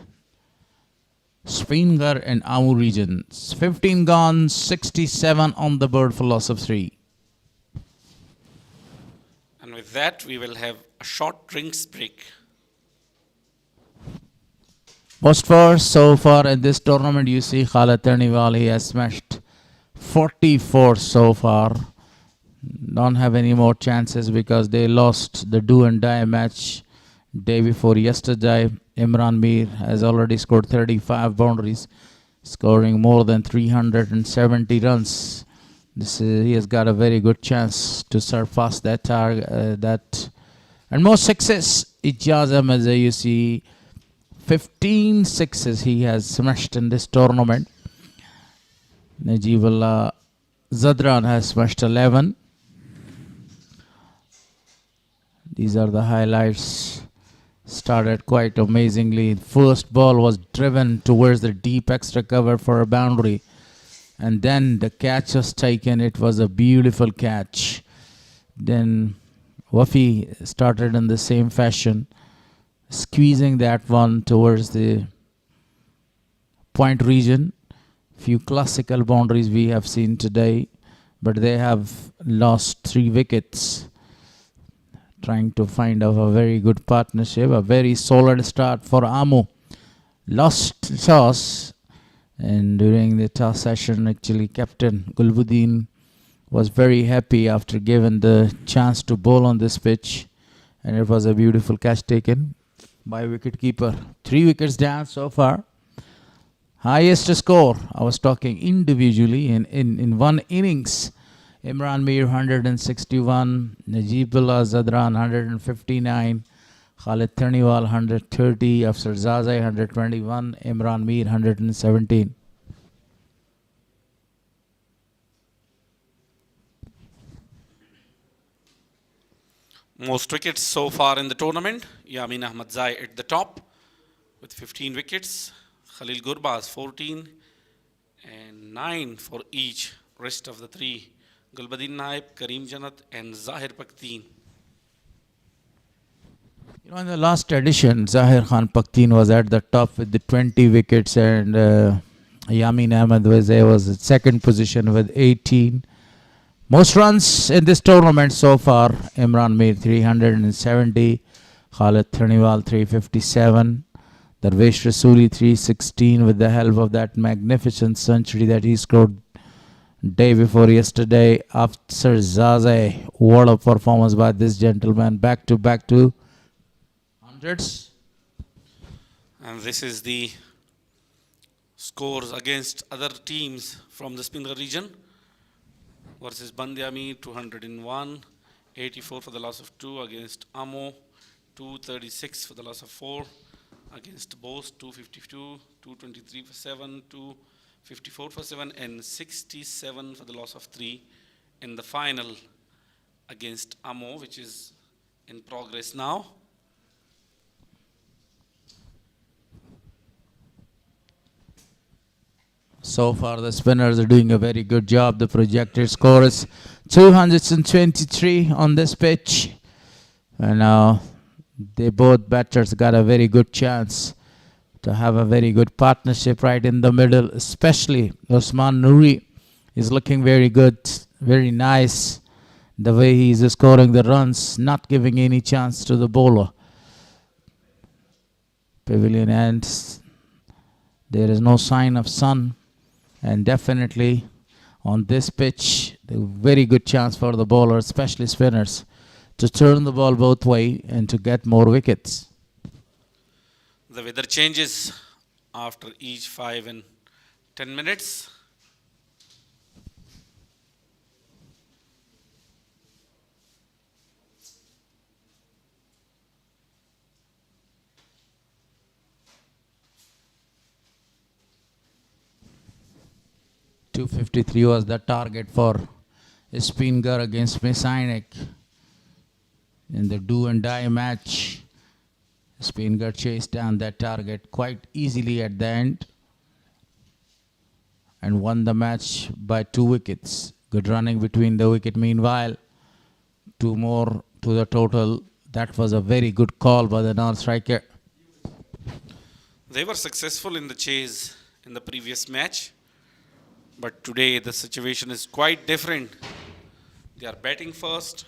Speenghar and Ammu regions. 15 gone, 67 on the board for loss of 3. And with that, we will have a short drinks break. Most for so far in this tournament, you see Khalid Tarniwal, he has smashed 44 so far. Don't have any more chances because they lost the do and die match day before yesterday. Imran Mir has already scored 35 boundaries, scoring more than 370 runs. He has got a very good chance to surpass that target. And more sixes. Ijaz Ahmed, you see 15 sixes he has smashed in this tournament. Najibullah Zadran has smashed 11. These are the highlights. Started quite amazingly. First ball was driven towards the deep extra cover for a boundary. And then the catch was taken. It was a beautiful catch. Then Wafi started in the same fashion, squeezing that one towards the point region. Few classical boundaries we have seen today, but they have lost 3 wickets. Trying to find a very good partnership, a very solid start for Ammu. Lost toss, and during the toss session, actually, Captain Gulbuddin was very happy after given the chance to bowl on this pitch, and it was a beautiful catch taken by wicketkeeper. 3 wickets down so far. Highest score, I was talking individually in one innings. Imran Mir 161, Najibullah Zadran 159, Khalid Tarniwal 130, Afsar Zazai 121, Imran Mir 117. Most wickets so far in the tournament. Yamin Ahmad Zai at the top with 15 wickets. Khalil Gurbaz 14 and 9 for each. Rest of the 3. Gulbuddin Naib, Kareem Janat and Zahir Pakteen. You know, in the last edition, Zahir Khan Pakteen was at the top with the 20 wickets, and Yamin Ahmed was at second position with 18. Most runs in this tournament so far, Imran Mir 370, Khalid Tarniwal 357, Darvesh Rasuli 316 with the help of that magnificent century that he scored day before yesterday. After Zazai, what a performance by this gentleman, back to hundreds. And this is the scores against other teams from the Speenghar region. Versus Bandiami 201, 84 for the loss of 2 against Ammu, 236 for the loss of 4 against Bose, 252, 223 for 7, 254 for 7 and 67 for the loss of 3 in the final against Ammu, which is in progress now. So far, the spinners are doing a very good job. The projected score is 223 on this pitch. And now they both batters got a very good chance to have a very good partnership right in the middle. Especially Osman Noori is looking very good, very nice. The way he is scoring the runs, not giving any chance to the bowler. Pavilion ends. There is no sign of sun. And definitely on this pitch, a very good chance for the bowler, especially spinners, to turn the ball both way and to get more wickets. The weather changes after each 5 and 10 minutes. .253 was the target for Speenghar against Messianic in the do and die match. Speenghar chased down that target quite easily at the end and won the match by 2 wickets. Good running between the wicket. Meanwhile, 2 more to the total. That was a very good call by the non-striker. They were successful in the chase in the previous match, but today the situation is quite different. They are batting first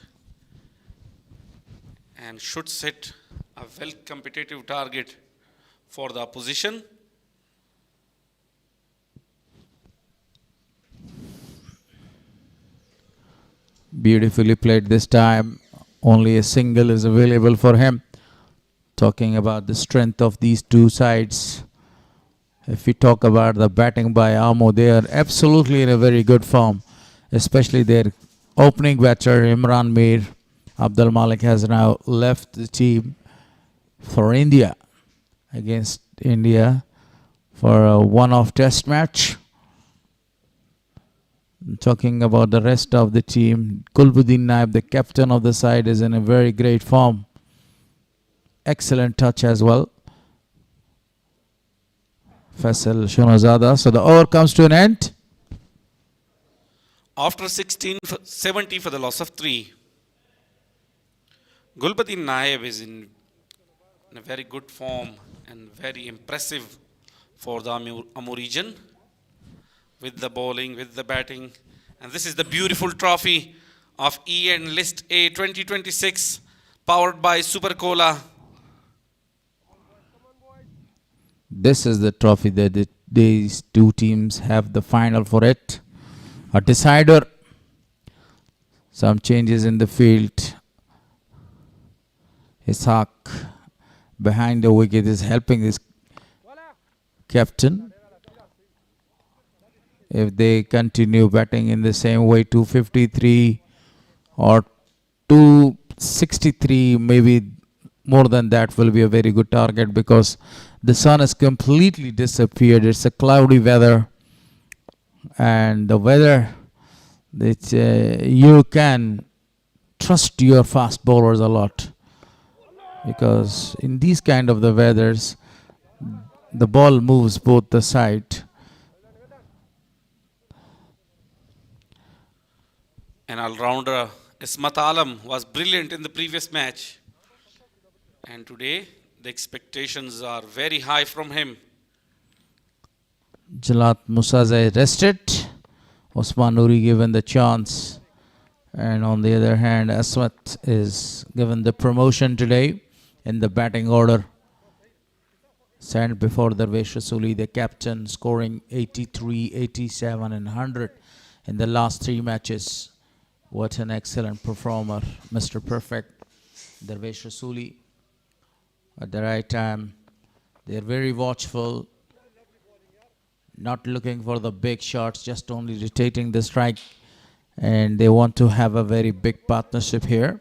and should set a well competitive target for the opposition. Beautifully played this time. Only a single is available for him. Talking about the strength of these two sides. If we talk about the batting by Amo, they are absolutely in a very good form. Especially their opening batter, Imran Mir. Abdul Malik has now left the team for India, against India for a one-off test match. Talking about the rest of the team, Gulbuddin Naib, the captain of the side, is in a very great form. Excellent touch as well. Faisal Shunazada. So the over comes to an end. After 70 for the loss of 3, Gulbuddin Naib is in a very good form and very impressive for the Amur region, with the bowling, with the batting. And this is the beautiful trophy of EN List A 2026, powered by Super Cola. This is the trophy that these two teams have the final for it. A decider. Some changes in the field. Ishaq behind the wicket is helping his captain. If they continue batting in the same way, 253 or 263, maybe more than that will be a very good target, because the sun has completely disappeared. It's a cloudy weather, and the weather that you can trust your fast bowlers a lot, because in these kind of the weathers the ball moves both the side. An all-rounder, Ismat Alam, was brilliant in the previous match. And today, the expectations are very high from him. Jalat Musazai rested. Osman Nuri given the chance. And on the other hand, Asmat is given the promotion today in the batting order. Sent before Darvesh Rasuli, the captain, scoring 83, 87 and 100 in the last 3 matches. What an excellent performer, Mr. Perfect, Darvesh Rasuli. At the right time, they're very watchful, not looking for the big shots, just only rotating the strike, and they want to have a very big partnership here.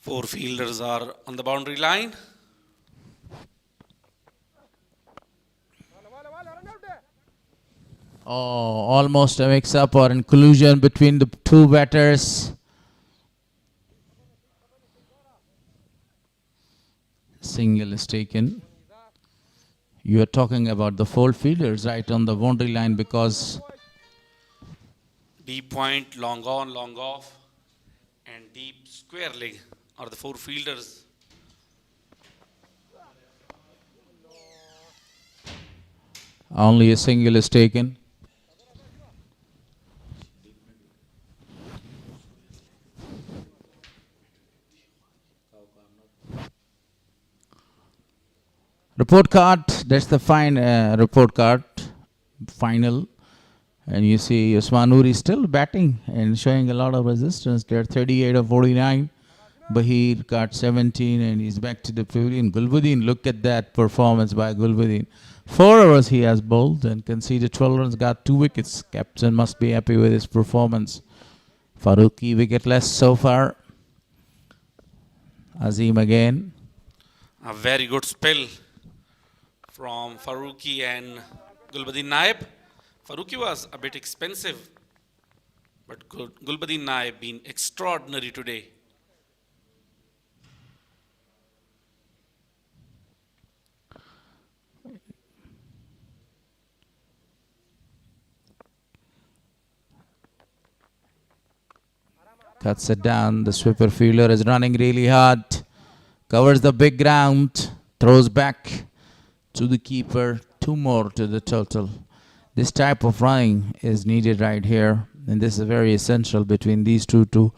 Four fielders are on the boundary line. Oh, almost a mix-up or an collusion between the two batters. Single is taken. You are talking about the 4 fielders right on the boundary line, because Deep point, long on, long off, and deep square leg are the 4 fielders. only a single is taken. Report card, that's the fine report card, final. And you see Usman Nuri still batting and showing a lot of resistance. They're 38 of 49. Bahir got 17 and he's back to the pavilion. Gulbuddin, look at that performance by Gulbuddin. 4 overs he has bowled and conceded 12 runs, got 2 wickets. Captain must be happy with his performance. Farooqi wicketless so far. Azim again. A very good spell from Farooqi and Gulbuddin Naib. Farooqi was a bit expensive, but Gulbuddin Naib been extraordinary today. Cuts it down. The sweeper fielder is running really hard. Covers the big ground. Throws back to the keeper. 2 more to the total. This type of running is needed right here. And this is very essential between these two to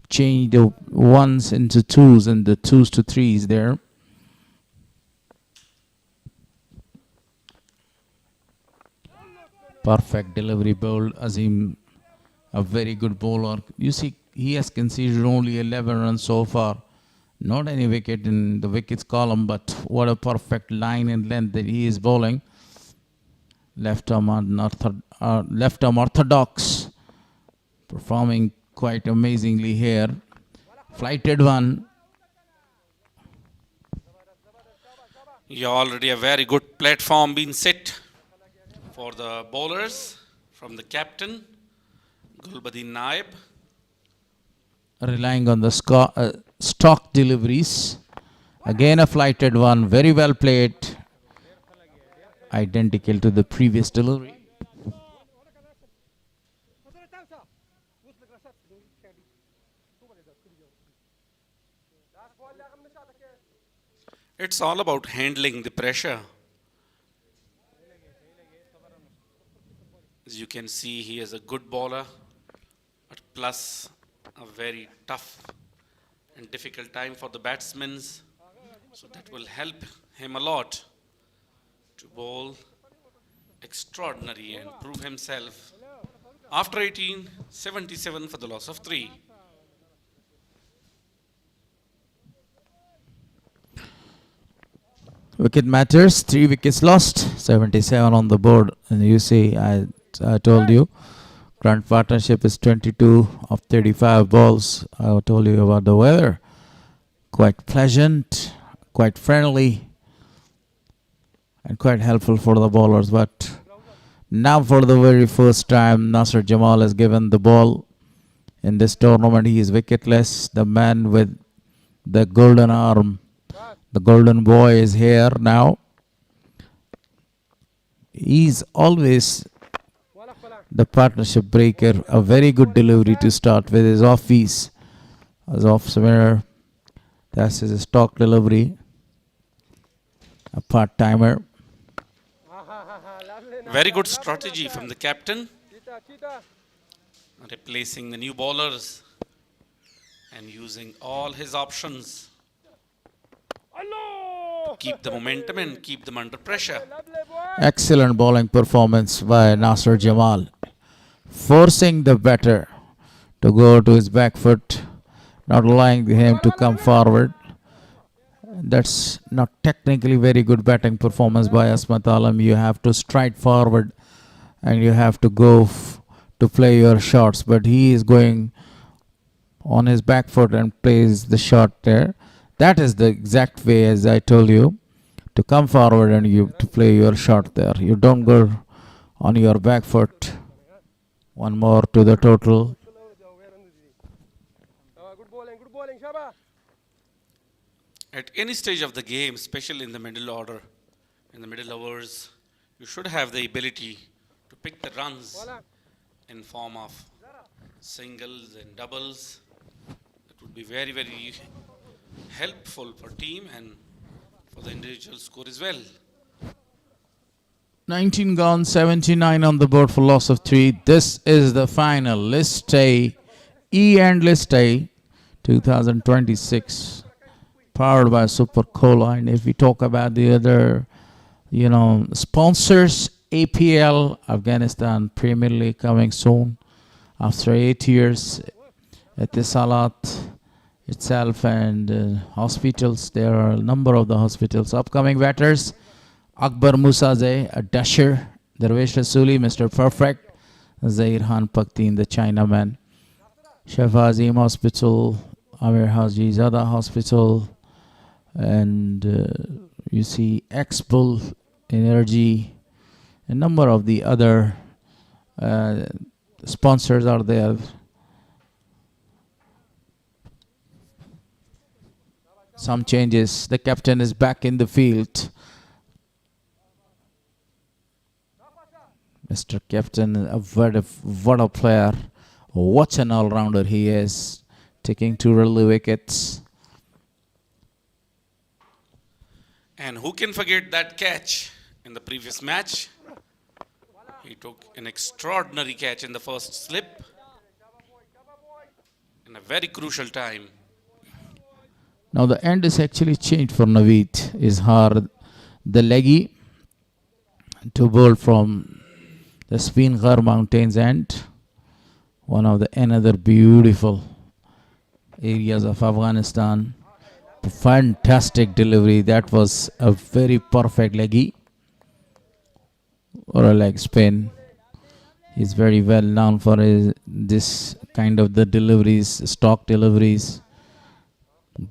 change the 1s into 2s and the 2s to 3s there. Perfect delivery bowled Azim, a very good bowler. You see, he has conceded only 11 runs so far. Not any wicket in the wickets column, but what a perfect line and length that he is bowling. Left arm orthodox, performing quite amazingly here. Flighted one. You already a very good platform being set for the bowlers from the captain, Gulbadin Naib. Relying on the stock deliveries. Again a flighted one, very well played. Identical to the previous delivery. It's all about handling the pressure. As you can see, he is a good bowler, but plus a very tough and difficult time for the batsmen. So that will help him a lot to bowl extraordinary and prove himself. After 18, 77 for the loss of 3. Wicket matters, 3 wickets lost, 77 on the board. And you see, I told you, current partnership is 22 of 35 balls. I told you about the weather. Quite pleasant, quite friendly, and quite helpful for the bowlers. But now for the very first time, Nasir Jamal has given the ball in this tournament. He is wicketless. The man with the golden arm, the golden boy, is here now. He's always the partnership breaker. A very good delivery to start with his offies. As off spinner, that's his stock delivery. A part-timer. Very good strategy from the captain, replacing the new bowlers and using all his options to keep the momentum and keep them under pressure. Excellent bowling performance by Nasir Jamal, forcing the batter to go to his back foot, not allowing him to come forward. That's not technically very good batting performance by Asmat Alam. You have to stride forward and you have to go to play your shots, but he is going on his back foot and plays the shot there. That is the exact way, as I told you, to come forward and you to play your shot there. You don't go on your back foot. 1 more to the total. At any stage of the game, especially in the middle order, in the middle overs, you should have the ability to pick the runs in form of singles and doubles. It would be very, very helpful for team and for the individual score as well. 19 gone, 79 on the board for loss of 3. This is the final list A, E and list A, 2026, powered by Super Cola. And if we talk about the other, sponsors, APL, Afghanistan Premier League coming soon after 8 years. Etisalat itself and hospitals. There are a number of the hospitals. Upcoming batters: Akbar Musazeh, a dasher; Darvesh Rasuli, Mr. Perfect; Zahir Khan Paktin, the Chinaman; Shahfazim Hospital, Amir Haji Zada Hospital, and you see X-Bull Energy. A number of the other sponsors are there. Some changes. The captain is back in the field. Mr. Captain, what a player. What an all-rounder he is. taking 2 early wickets. And who can forget that catch in the previous match? He took an extraordinary catch in the first slip in a very crucial time. Now the end is actually changed for Naveed. Izhar, the leggy, to bowl from the Speenghar Mountains end. One of the another beautiful areas of Afghanistan. Fantastic delivery. That was a very perfect leggy or a leg spin. He's very well known for this kind of the deliveries, stock deliveries,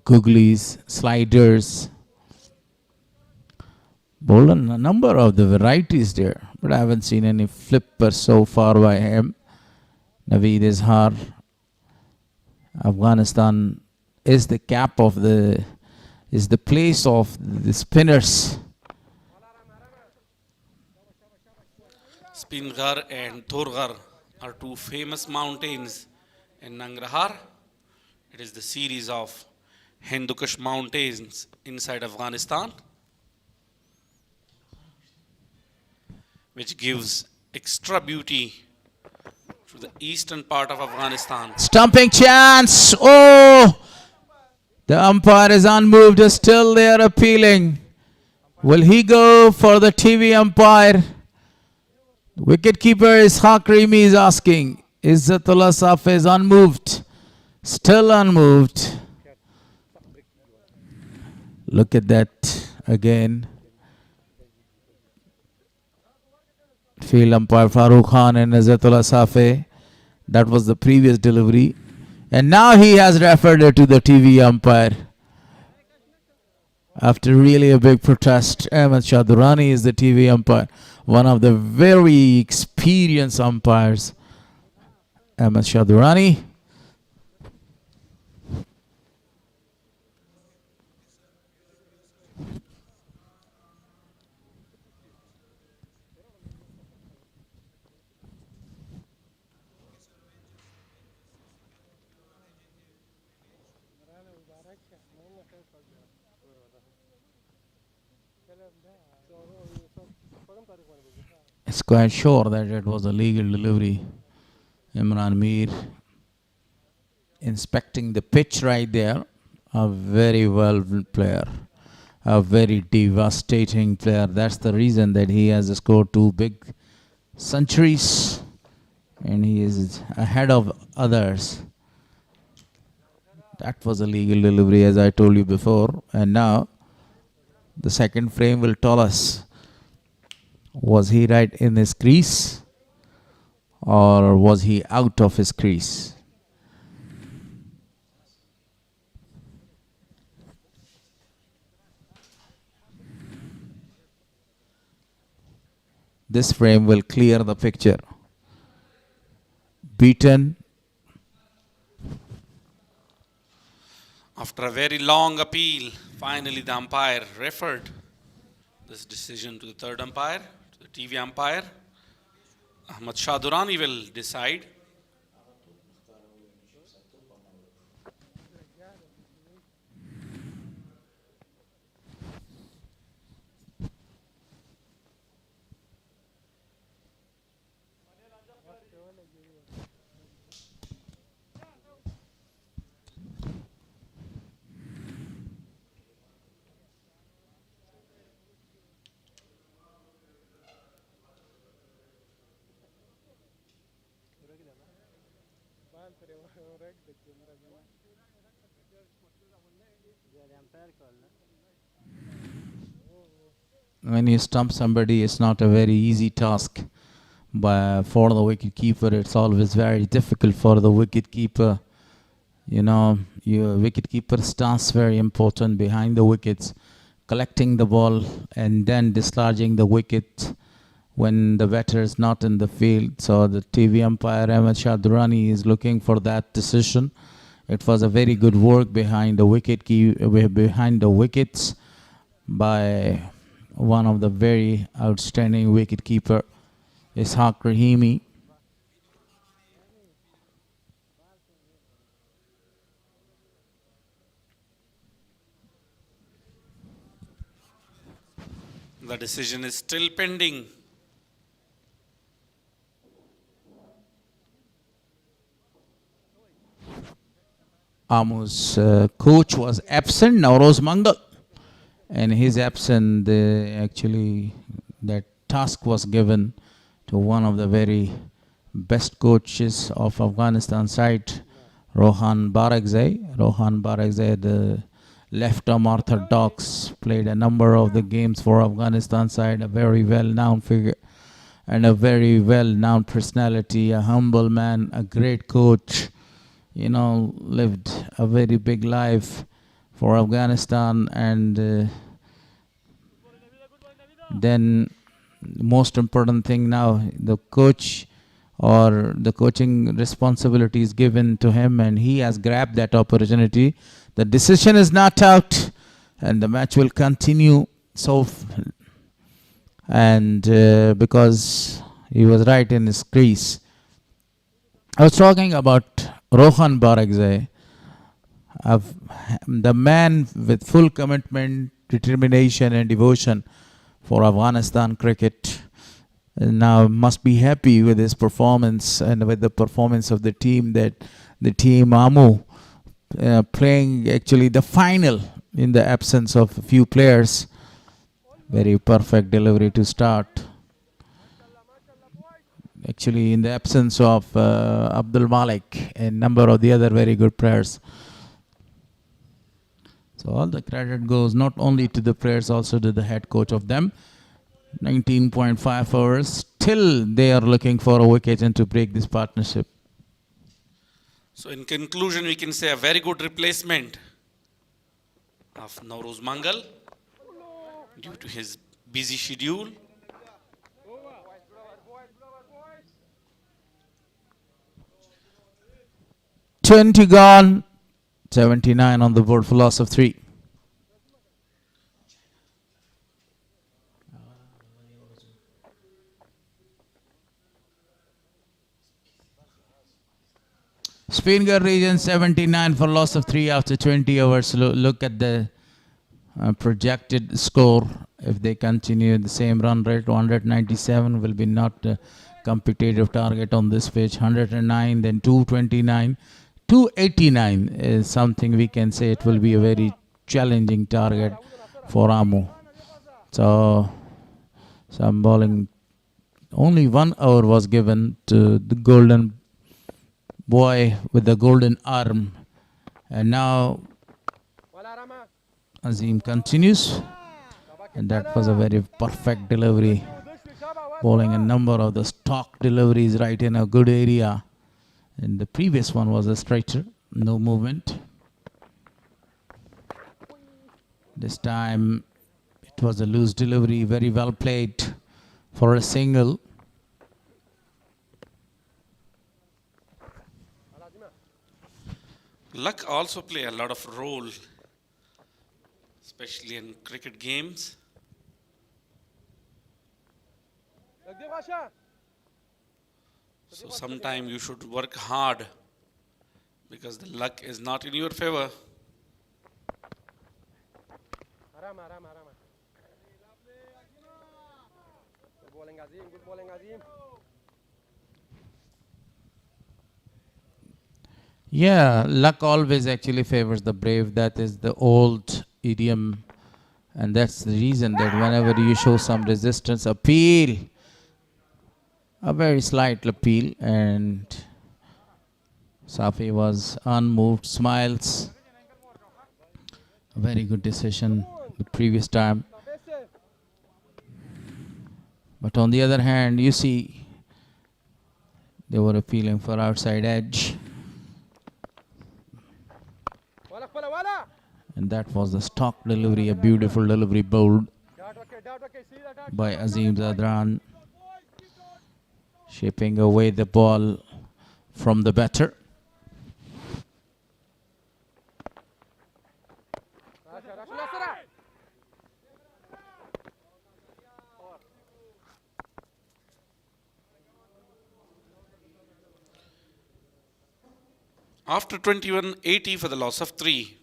googlies, sliders. Bowled a number of the varieties there, but I haven't seen any flipper so far by him. Naveed Izhar. Afghanistan is the cap of the, is the place of the spinners. Speenghar and Thorghar are 2 famous mountains in Nangarhar. It is the series of Hindu Kush mountains inside Afghanistan, which gives extra beauty to the eastern part of Afghanistan. Stumping chance. Oh! The umpire is unmoved. Still they are appealing. Will he go for the TV umpire? Wicketkeeper Ishaq Rimi is asking. Izzatullah Saf is unmoved. Still unmoved. Look at that again. Field umpire Farooq Khan and Izzatullah Safe. That was the previous delivery. And now he has referred it to the TV umpire. After really a big protest, Ahmed Shah Durrani is the TV umpire. One of the very experienced umpires. Ahmed Shah Durrani. It's quite sure that it was a legal delivery. Imran Mir inspecting the pitch right there. A very well player. A very devastating player. That's the reason that he has scored 2 big centuries. And he is ahead of others. That was a legal delivery, as I told you before. And now the second frame will tell us, was he right in his crease or was he out of his crease? This frame will clear the picture. Beaten. After a very long appeal, finally the umpire referred this decision to the third umpire, to the TV umpire. Ahmed Shah Durrani will decide. When you stump somebody, it's not a very easy task. But for the wicket keeper, it's always very difficult for the wicket keeper. You know, your wicket keeper stance very important behind the wickets, collecting the ball and then dislodging the wicket when the batter is not in the field. So the TV umpire Ahmed Shah Durrani is looking for that decision. It was a very good work behind the wickets by one of the very outstanding wicket keeper, Ishaq Rahimi. The decision is still pending. Amu's coach was absent, Nauroz Mangal. And his absence, actually, that task was given to one of the very best coaches of Afghanistan side, Rohan Barakzai. Rohan Barakzai, the left-arm orthodox, played a number of the games for Afghanistan side, a very well-known figure and a very well-known personality, a humble man, a great coach, lived a very big life for Afghanistan. And then most important thing now, the coach or the coaching responsibility is given to him, and he has grabbed that opportunity. The decision is not out, and the match will continue. And because he was right in his crease. I was talking about Rohan Barakzai, the man with full commitment, determination and devotion for Afghanistan cricket. Now must be happy with his performance and with the performance of the team, that the team Amu playing actually the final in the absence of a few players. Very perfect delivery to start. Actually in the absence of Abdul Malik and number of the other very good players. So all the credit goes not only to the players, also to the head coach of them. 19.5 hours. Still they are looking for a wicket and to break this partnership. So in conclusion, we can say a very good replacement of Nauroz Mangal due to his busy schedule. $20 gone, 79 on the board for loss of 3. Speenghar region 79 for loss of 3 after 20 overs. Look at the projected score. If they continue the same run rate, 197 will be not a competitive target on this pitch. 109, then 229. 289 is something we can say it will be a very challenging target for Amu. So some bowling, only 1 hour was given to the golden boy with the golden arm. And now Azim continues, and that was a very perfect delivery, bowling a number of the stock deliveries right in a good area. And the previous one was a straighter, no movement. This time it was a loose delivery, very well played for a single. Luck also play a lot of role, especially in cricket games. So sometimes you should work hard because the luck is not in your favor. Yeah, luck always actually favors the brave. That is the old idiom. And that's the reason that whenever you show some resistance, appeal, a very slight appeal, and Safi was unmoved, smiles. A very good decision the previous time. But on the other hand, you see, they were appealing for outside edge. And that was the stock delivery, a beautiful delivery bowled by Azim Zadran, shaping away the ball from the batter. After 21-80 for the loss of 3.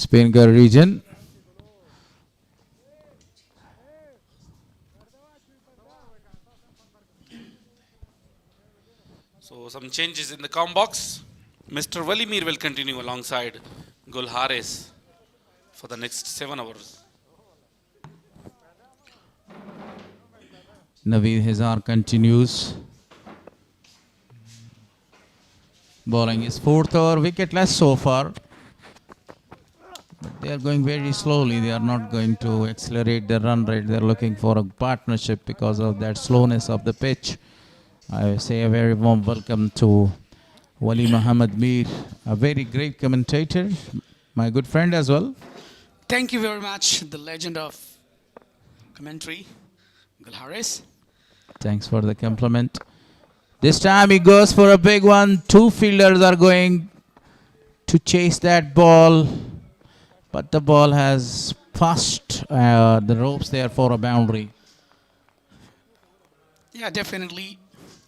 Speenghar region. So some changes in the com box. Mr. Valimir will continue alongside Gulhares for the next 7 hours. Naveed Hizar continues. Bowling his 4th over, wicketless so far. But they are going very slowly. They are not going to accelerate their run rate. They are looking for a partnership because of that slowness of the pitch. I say a very warm welcome to Wali Muhammad Mir, a very great commentator, my good friend as well. Thank you very much, the legend of commentary, Gulhares. Thanks for the compliment. This time he goes for a big one. 2 fielders are going to chase that ball, but the ball has passed the ropes there for a boundary. Yeah, definitely.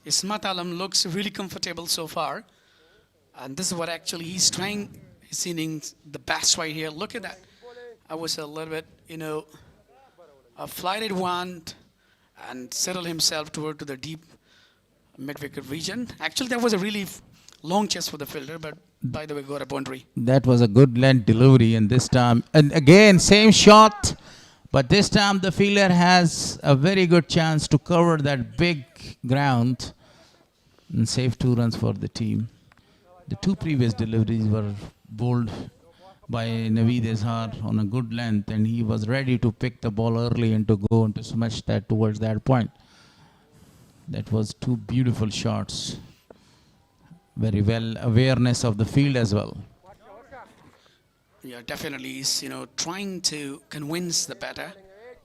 Ismat Alam looks really comfortable so far. And this is what actually he's trying his innings the best right here. Look at that. I was a little bit, a flighted one and settled himself toward to the deep mid-wicket region. Actually, that was a really long chase for the fielder, but by the way, got a boundary. That was a good length delivery, and this time, and again, same shot, but this time the fielder has a very good chance to cover that big ground and save 2 runs for the team. The 2 previous deliveries were bowled by Naveed Izhar on a good length, and he was ready to pick the ball early and to go and to smash that towards that point. That was 2 beautiful shots. Very well awareness of the field as well. Yeah, definitely. He's, trying to convince the batter,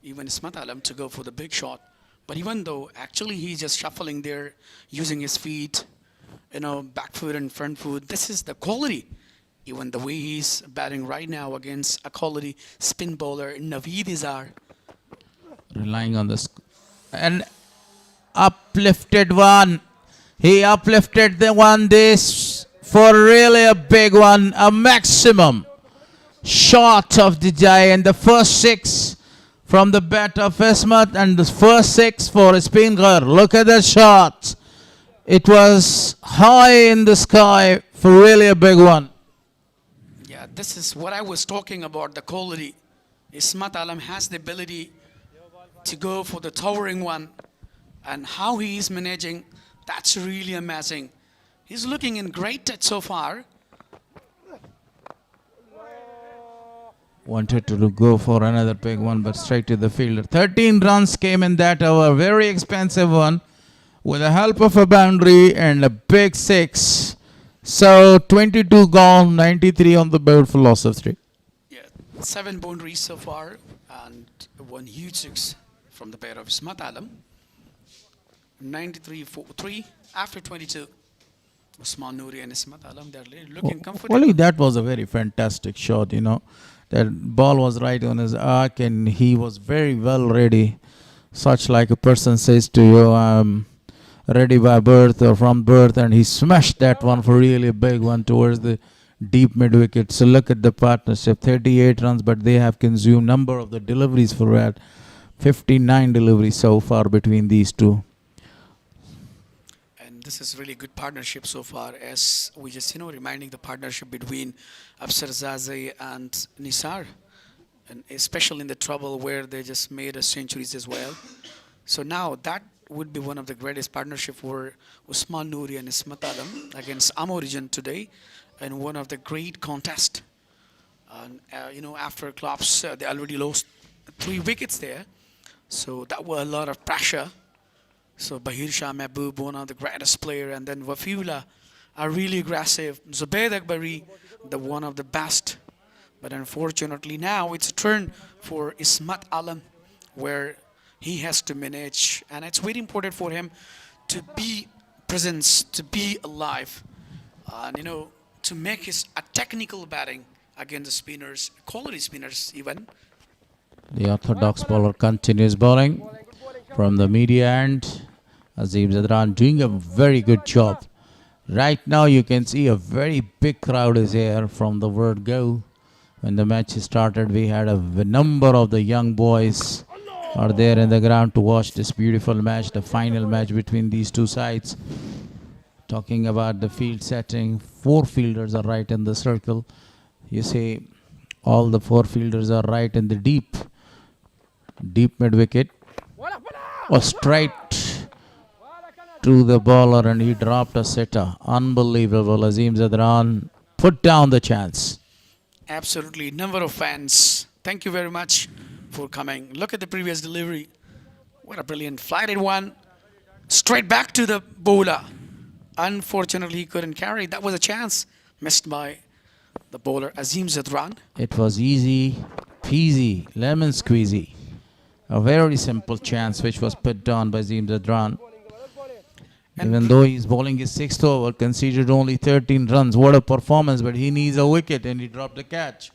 even Ismat Alam, to go for the big shot. But even though actually he's just shuffling there, using his feet, back foot and front foot, this is the quality. Even the way he's batting right now against a quality spin bowler, Naveed Izhar. Relying on the and uplifted one. He uplifted the one this for really a big one, a maximum shot of the day, and the first 6 from the bat of Ismat and the first 6 for Speenghar. Look at the shot. It was high in the sky for really a big one. Yeah, this is what I was talking about, the quality. Ismat Alam has the ability to go for the towering one, and how he is managing, that's really amazing. He's looking in great touch so far. Wanted to go for another big one, but straight to the fielder. 13 runs came in that over, very expensive one, with the help of a boundary and a big 6. So 22 gone, 93 on the board for loss of 3. Yeah, 7 boundaries so far, and 1 huge 6 from the pair of Ismat Alam. 93 for 3 after 22. Usman Noori and Ismat Alam, they're looking comfortable. Well, that was a very fantastic shot, That ball was right on his arc, and he was very well ready. Such like a person says to you, I'm ready by birth or from birth, and he smashed that one for really a big one towards the deep mid-wicket. So look at the partnership, 38 runs, but they have consumed number of the deliveries for that. 59 deliveries so far between these 2. And this is really good partnership so far, as we just, reminding the partnership between Afsar Zaze and Nisar, and especially in the trouble where they just made a centuries as well. So now that would be one of the greatest partnership for Usman Noori and Ismat Alam against Amorigen today, and one of the great contest. And, after Klopp's, they already lost 3 wickets there, so that was a lot of pressure. So Bahir Shah Mahbub, one of the greatest player, and then Wafiullah are really aggressive. Zubair Akbari, the one of the best. But unfortunately now it's a turn for Ismat Alam, where he has to manage, and it's very important for him to be present, to be alive, and to make a technical batting against the spinners, quality spinners even. The orthodox bowler continues bowling from the media end. Azim Zadran doing a very good job. Right now you can see a very big crowd is here from the word go. When the match started, we had a number of the young boys are there in the ground to watch this beautiful match, the final match between these two sides. Talking about the field setting, 4 fielders are right in the circle. You see, all the 4 fielders are right in the deep mid wicket. A straight to the bowler, and he dropped a sitter. Unbelievable. Azim Zadran put down the chance. Absolutely. Number of fans. Thank you very much for coming. Look at the previous delivery. What a brilliant flighted one. Straight back to the bowler. Unfortunately, he couldn't carry. That was a chance missed by the bowler Azim Zadran. It was easy peasy, lemon squeezy. A very simple chance which was put down by Azim Zadran. Even though he's bowling his 6th over, conceded only 13 runs. What a performance, but he needs a wicket and he dropped the catch.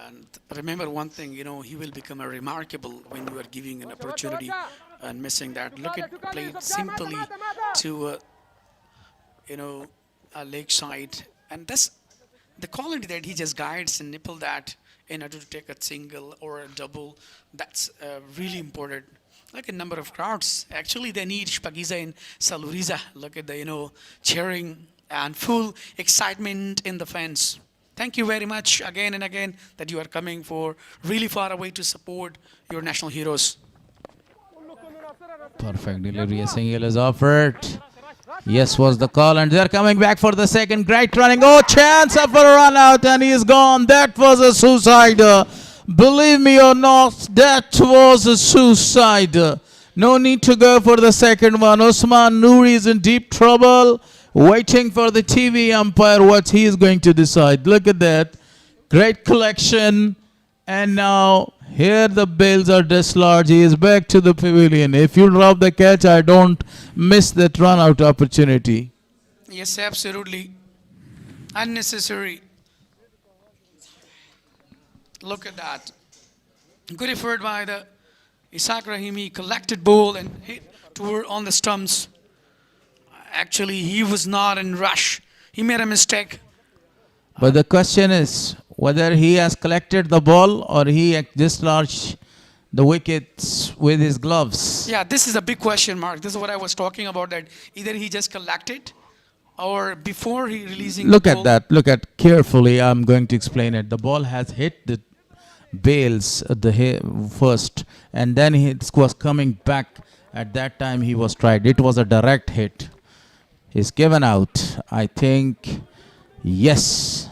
And remember one thing, he will become a remarkable when you are giving an opportunity and missing that. Look at played simply to, a leg side. And that's the quality that he just guides and nipple that in order to take a single or a double. That's really important. Look at number of crowds. Actually, they need Shpagiza in Saluriza. Look at the, cheering and full excitement in the fans. Thank you very much again and again that you are coming for really far away to support your national heroes. Perfect delivery. A single is offered. Yes was the call, and they're coming back for the second. Great running. Oh, chance of a run out, and he's gone. That was a suicide. Believe me or not, that was a suicide. No need to go for the second one. Usman Noori is in deep trouble, waiting for the TV umpire what he is going to decide. Look at that. Great collection. And now here the bails are dislodged. He is back to the pavilion. If you drop the catch, I don't miss that run out opportunity. Yes, absolutely. Unnecessary. Look at that. Good effort by the Ishaq Rahimi. Collected ball and hit toward on the stumps. Actually, he was not in rush. He made a mistake. But the question is whether he has collected the ball or he dislodged the wickets with his gloves. Yeah, this is a big question mark. This is what I was talking about, that either he just collected or before he releasing Look the at ball. that. Look at carefully. I'm going to explain it. The ball has hit the bails at the first, and then it was coming back. At that time, he was tried. It was a direct hit. He's given out. I think, yes,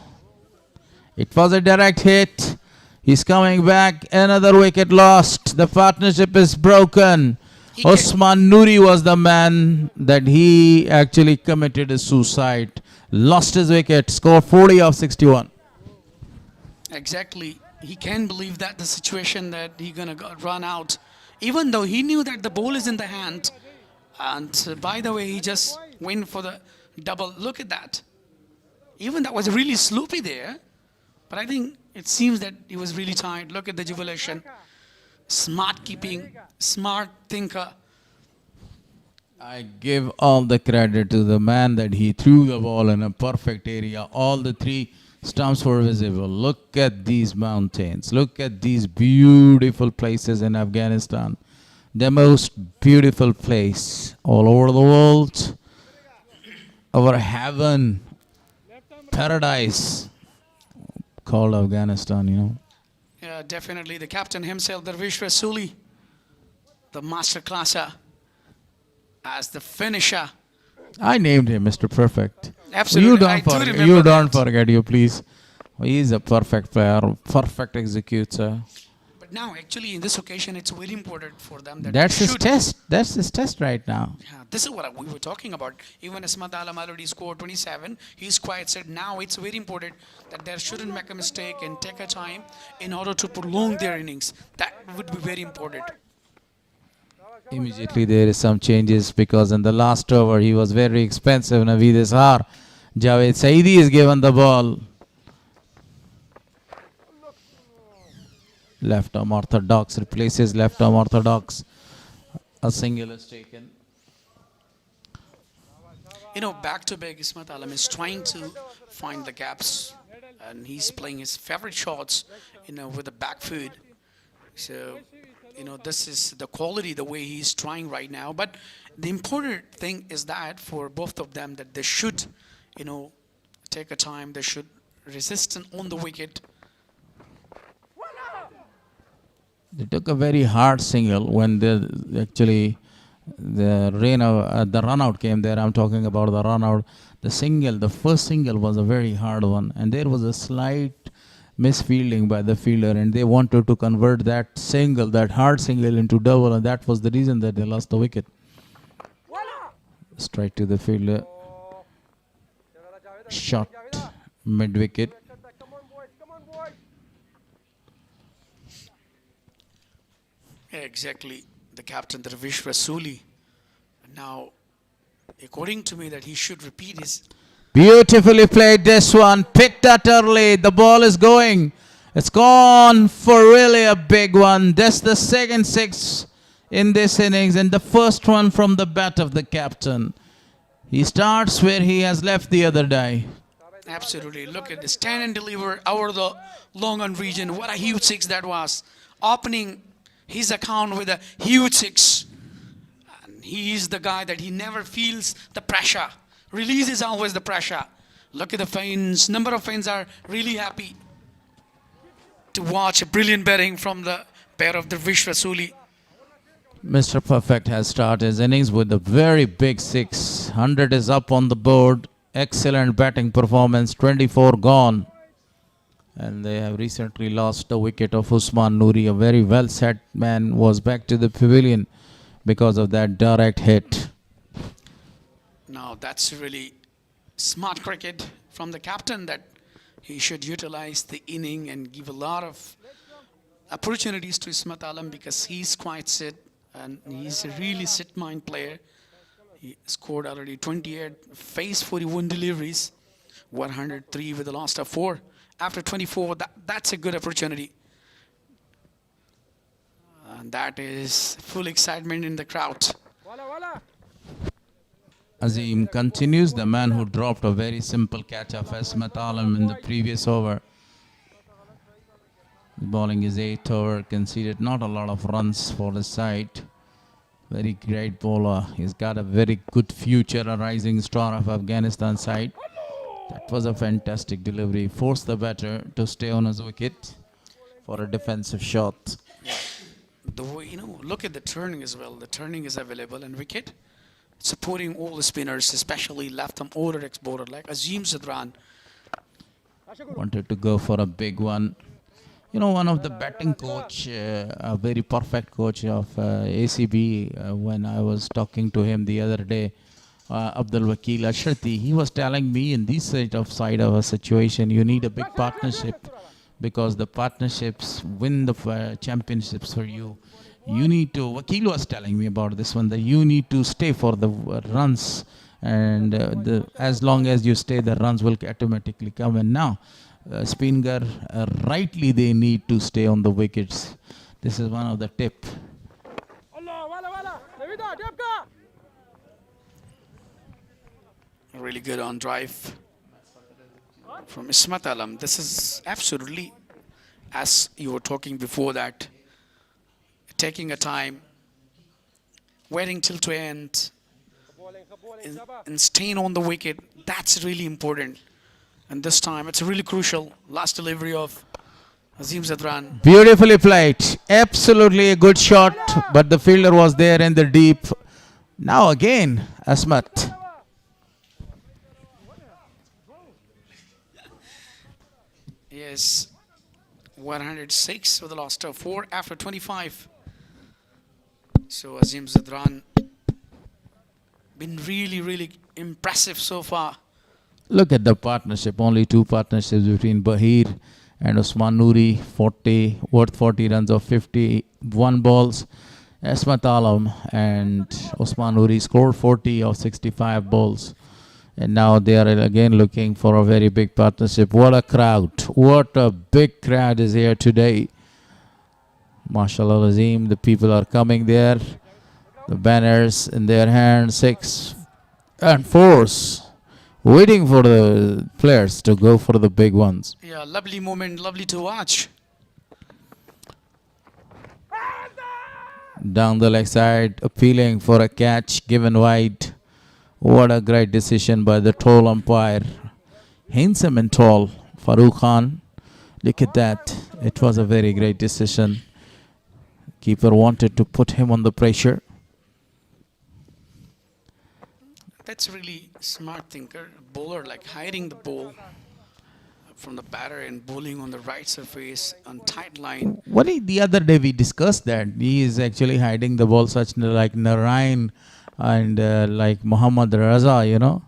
it was a direct hit. He's coming back. Another wicket lost. The partnership is broken. Usman Noori was the man that he actually committed a suicide. Lost his wicket. Scored 40 of 61. Exactly. He can't believe that the situation that he gonna run out, even though he knew that the ball is in the hand. And by the way, he just went for the double. Look at that. Even that was really sloopy there. But I think it seems that he was really tired. Look at the jubilation. Smart keeping, smart thinker. I give all the credit to the man that he threw the ball in a perfect area. All the 3 stumps were visible. Look at these mountains. Look at these beautiful places in Afghanistan. The most beautiful place all over the world. Our heaven, paradise called Afghanistan, Yeah, definitely. The captain himself, Darvish Rasuli, the master classer, as the finisher. I named him Mr. Perfect. Absolutely. You don't I do forget. remember You don't that. forget, you please. He is a perfect player, perfect executor. But now, actually, in this occasion, it's very important for them that That's they his should. test. That's his test right now. Yeah, this is what we were talking about. Even Asmat Alam already scored 27. He's quiet said now it's very important that they shouldn't make a mistake and take a time in order to prolong their innings. That would be very important. Immediately there is some changes because in the last over he was very expensive. Naveed Ishar. Javed Saidi is given the ball. Left arm orthodox replaces left arm orthodox. A single is taken. Back to back, Ismat Alam is trying to find the gaps and he's playing his favorite shots, with the back foot. So, this is the quality, the way he's trying right now. But the important thing is that for both of them, that they should, take a time. They should resist on the wicket. They took a very hard single when the run out came there. I'm talking about the run out. The first single was a very hard one, and there was a slight misfielding by the fielder, and they wanted to convert that hard single into double, and that was the reason that they lost the wicket. Straight to the fielder. Shot mid wicket. Yeah, exactly. The captain, Darvish Rasuli. Now, according to me, that he should repeat his. Beautifully played this one. Picked that early. The ball is going. It's gone for really a big one. That's the second six in this innings and the first one from the bat of the captain. He starts where he has left the other day. Absolutely. Look at this. Stand and deliver over the long on region. What a huge six that was. Opening his account with a huge six. And he is the guy that he never feels the pressure. Release is always the pressure. Look at the fans. Number of fans are really happy to watch a brilliant batting from the pair of Darvish Rasuli. Mr. Perfect has started his innings with a very big six. 100 is up on the board. Excellent batting performance. 24 gone. And they have recently lost the wicket of Usman Noori. A very well set man was back to the pavilion because of that direct hit. Now that's really smart cricket from the captain, that he should utilize the inning and give a lot of opportunities to Ismat Alam, because he's quite set and he's a really set mind player. He scored already 28, faced 41 deliveries, 103 with a loss of 4. After 24, that's a good opportunity. And that is full excitement in the crowd. Azim continues, the man who dropped a very simple catch of Ismat Alam in the previous over. His bowling is 8 over, conceded not a lot of runs for his side. Very great bowler. He's got a very good future, a rising star of Afghanistan side. That was a fantastic delivery. Forced the batter to stay on his wicket for a defensive shot. The way, look at the turning as well. The turning is available and wicket, supporting all the spinners, especially left-arm order ex-bowler like Azim Sadran. Wanted to go for a big one. One of the batting coach, a very perfect coach of ACB, when I was talking to him the other day, Abdul Wakil Ashrati, he was telling me in this side of a situation, you need a big partnership, because the partnerships win the championships for you. You need to, Wakil was telling me about this one, that you need to stay for the runs, and as long as you stay, the runs will automatically come. And now, Speenghar, rightly they need to stay on the wickets. This is one of the tip. Really good on drive from Ismat Alam. This is absolutely, as you were talking before, that taking a time, waiting till to end, and staying on the wicket, that's really important. And this time, it's really crucial. Last delivery of Azim Zadran. Beautifully played. Absolutely a good shot, but the fielder was there in the deep. Now again, Asmat. Yes, 106 with a loss of 4 after 25. So Azim Zadran been really, really impressive so far. Look at the partnership. Only 2 partnerships between Bahir and Usman Noori. Worth 40 runs of 51 balls. Ismat Alam and Usman Noori scored 40 of 65 balls. And now they are again looking for a very big partnership. What a crowd. What a big crowd is here today. MashaAllah Azim. The people are coming there. The banners in their hands. 6 and 4s. waiting for the players to go for the big ones. Yeah, lovely moment, lovely to watch. Down the leg side, appealing for a catch given wide. What a great decision by the tall umpire. Handsome and tall, Farooq Khan. Look at that. It was a very great decision. Keeper wanted to put him on the pressure. That's really smart thinker. Bowler like hiding the ball from the batter and bowling on the right surface on tight line. The other day we discussed that. He is actually hiding the ball such like Narayan and like Muhammad Raza, you know.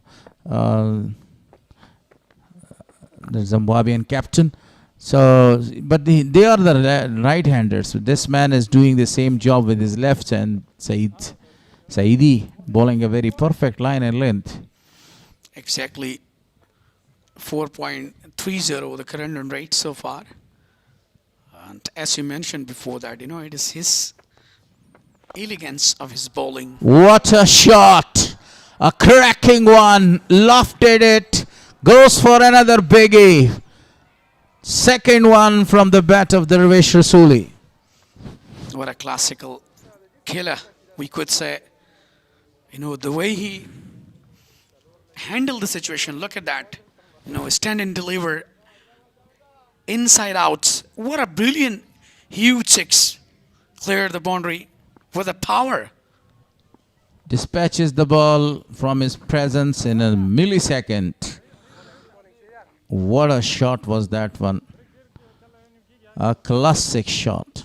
The Zimbabwean captain. So, but they are the right-handers. So this man is doing the same job with his left, and Saidi bowling a very perfect line and length. Exactly 4.30 the current run rate so far. And as you mentioned before that, you know, it is his elegance of his bowling. What a shot! A cracking one, lofted it, goes for another biggie. Second one from the bat of Dervish Rasuli. What a classical killer, we could say. You know, the way he handled the situation, look at that. You know, stand and deliver, inside outs. What a brilliant, huge six. Cleared the boundary with a power. Dispatches the ball from his presence in a millisecond. What a shot was that one. A classic shot.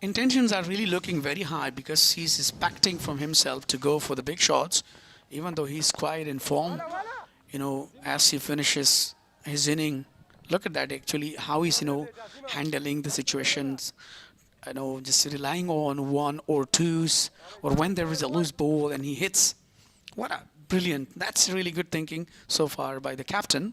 Intentions are really looking very high because he's expecting from himself to go for the big shots, even though he's quite in form. You know, as he finishes his inning, look at that actually, how he's, you know, handling the situations. You know, just relying on one or twos, or when there is a loose ball and he hits. What a brilliant, that's really good thinking so far by the captain.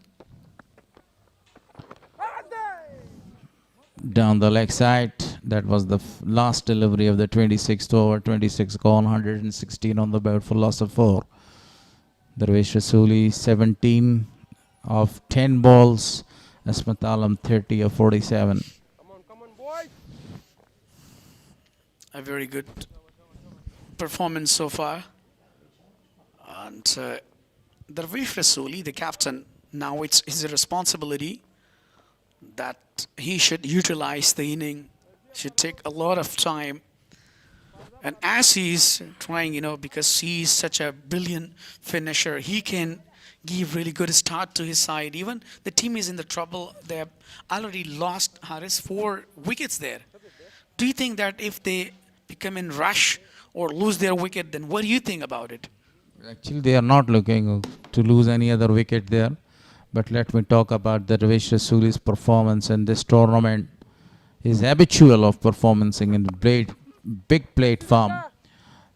Down the leg side, that was the last delivery of the 26th over, 26 gone, 116 on the board for loss of 4. Dervish Rasuli 17 of 10 balls, Asmat Alam 30 of 47. A very good performance so far. And Dervish Rasuli, the captain, now it's his responsibility that he should utilize the inning, should take a lot of time. And as he's trying, you know, because he's such a brilliant finisher, he can give really good start to his side. Even the team is in the trouble. They have already lost Haris 4 wickets there. Do you think that if they become in rush or lose their wicket, then what do you think about it? Actually, they are not looking to lose any other wicket there. But let me talk about the Dervish Rasuli's performance in this tournament. He's habitual of performing in the big platform.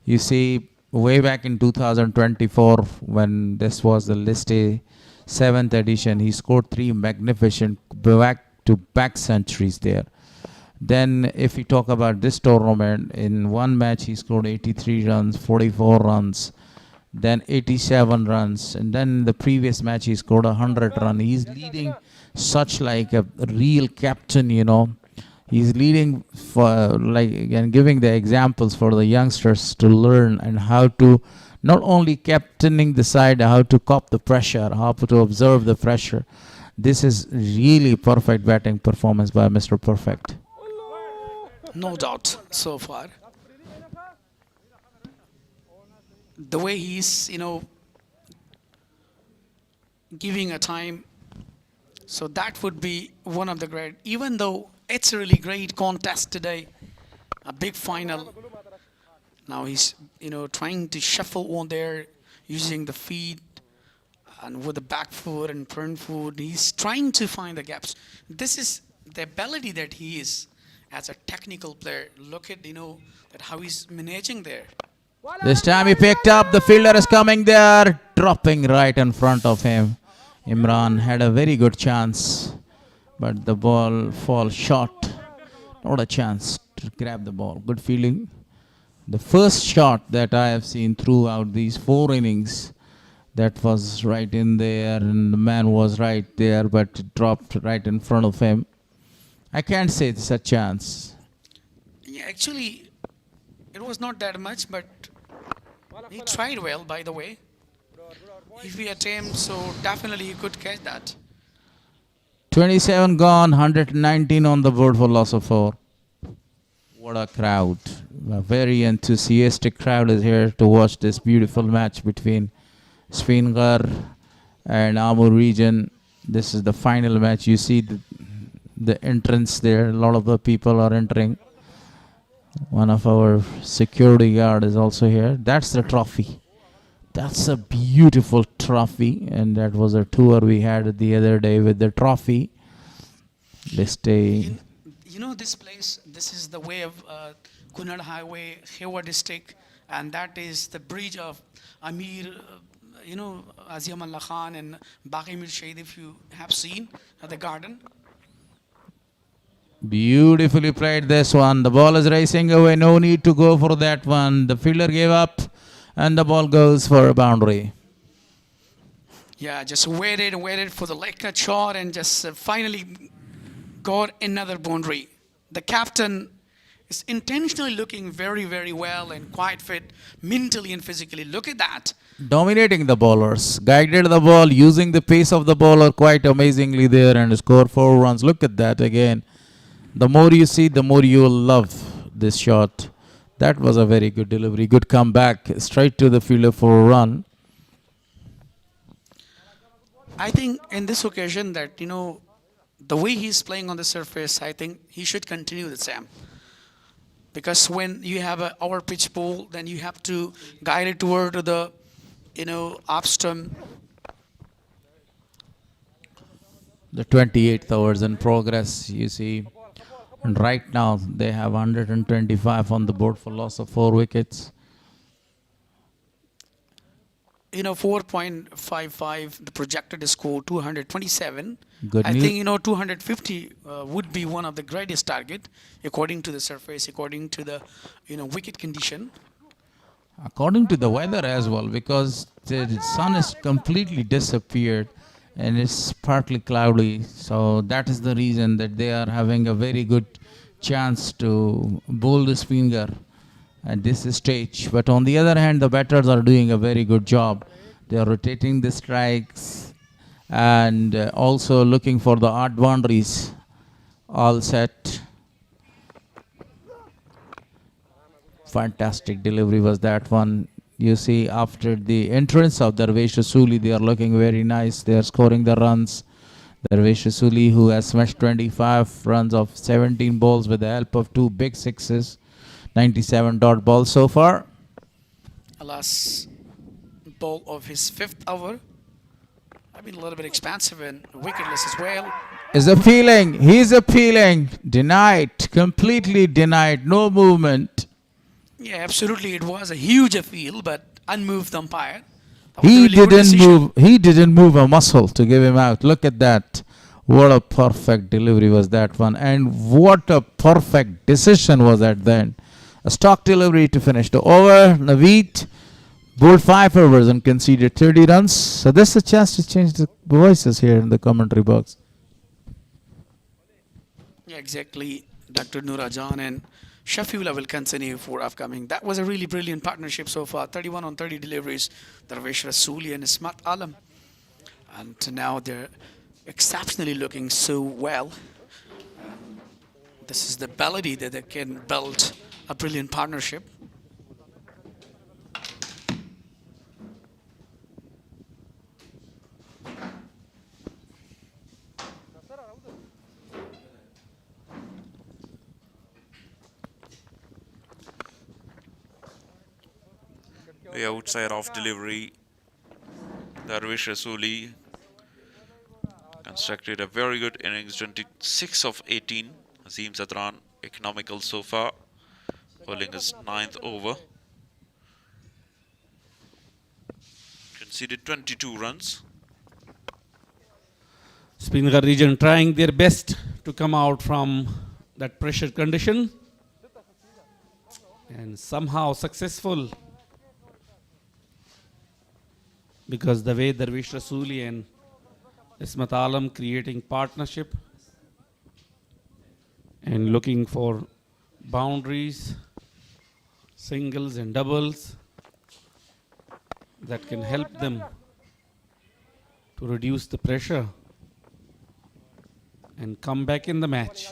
You see, way back in 2024, when this was the List A 7th edition, he scored 3 magnificent back-to-back centuries there. Then, if we talk about this tournament, in one match he scored 83 runs, 44 runs, then 87 runs, and then the previous match he scored 100 runs. He's leading such like a real captain, you know. He's leading for like and giving the examples for the youngsters to learn and how to not only captaining the side, how to cop the pressure, how to observe the pressure. This is really perfect batting performance by Mr. Perfect. No doubt so far. The way he's, you know, giving a time, so that would be one of the great, even though it's a really great contest today, a big final. Now he's, you know, trying to shuffle on there, using the feet and with the back foot and front foot. He's trying to find the gaps. This is the ability that he is as a technical player. Look at, you know, that how he's managing there. This time he picked up, the fielder is coming there, dropping right in front of him. Imran had a very good chance, but the ball falls short. Not a chance to grab the ball. Good feeling. The first shot that I have seen throughout these 4 innings, That was right in there, and the man was right there, but it dropped right in front of him. I can't say it's a chance. Yeah, actually, it was not that much, but he tried well, by the way. If he attempt, so definitely he could catch that. 27 gone, 119 on the board for loss of 4. What a crowd. A very enthusiastic crowd is here to watch this beautiful match between Speenghar and Amur region. This is the final match. You see the entrance there. A lot of the people are entering. One of our security guard is also here. That's the trophy. That's a beautiful trophy, and that was a tour we had the other day with the trophy. They stay. You know this place, this is the way of Cunard Highway, Hewa district, and that is the bridge of Amir, Azim Allah Khan and Baqi Mir Shahid, if you have seen at the garden. Beautifully played this one. The ball is racing away. No need to go for that one. The fielder gave up, and the ball goes for a boundary. Yeah, just waited for the leg cut shot, and just finally got another boundary. The captain is intentionally looking very, very well and quite fit mentally and physically. Look at that. Dominating the bowlers. Guided the ball, using the pace of the bowler quite amazingly there, and scored 4 runs. Look at that again. The more you see, the more you will love this shot. That was a very good delivery. Good comeback. Straight to the fielder for a run. I think in this occasion that, the way he's playing on the surface, I think he should continue the same. Because when you have a over pitch ball, then you have to guide it toward the, off stump. The 28th overs in progress, you see. And right now, they have 125 on the board for loss of 4 wickets. 4.55, the projected score 227. Good I news. think 250 would be one of the greatest target according to the surface, according to the wicket condition. According to the weather as well, because the sun has completely disappeared and it's partly cloudy. So that is the reason that they are having a very good chance to bowl the Speenghar at this stage. But on the other hand, the batters are doing a very good job. They are rotating the strikes and also looking for the odd boundaries. All set. Fantastic delivery was that one. You see, after the entrance of Darvesh Rasuli, they are looking very nice. They are scoring the runs. Darvesh Rasuli, who has smashed 25 runs of 17 balls with the help of 2 big sixes. 97 dot balls so far. Last ball of his 5th over. I mean, a little bit expansive and wicketless as well. Is appealing. He's appealing. Denied. Completely denied. No movement. Yeah, absolutely. It was a huge appeal, but unmoved umpire. That was a He really good didn't decision. move. He didn't move a muscle to give him out. Look at that. What a perfect delivery was that one. And what a perfect decision was that then. A stock delivery to finish the over. Naveed bowled 5 overs and conceded 30 runs. So this is a chance to change the voices here in the commentary box. Yeah, exactly. Dr. Nurajan and Shafiullah will continue for upcoming. That was a really brilliant partnership so far. 31 on 30 deliveries. Darvesh Rasuli and Ismat Alam. And now they're exceptionally looking so well. This is the ability that they can build a brilliant partnership. The outside off delivery. Darvish Rasuli constructed a very good innings, 26 of 18. Azim Zadran, economical so far, bowling his 9th over. Conceded 22 runs. Speenghar region trying their best to come out from that pressure condition and somehow successful. because the way Darvish Rasuli and Ismat Alam creating partnership and looking for boundaries, singles and doubles that can help them to reduce the pressure and come back in the match.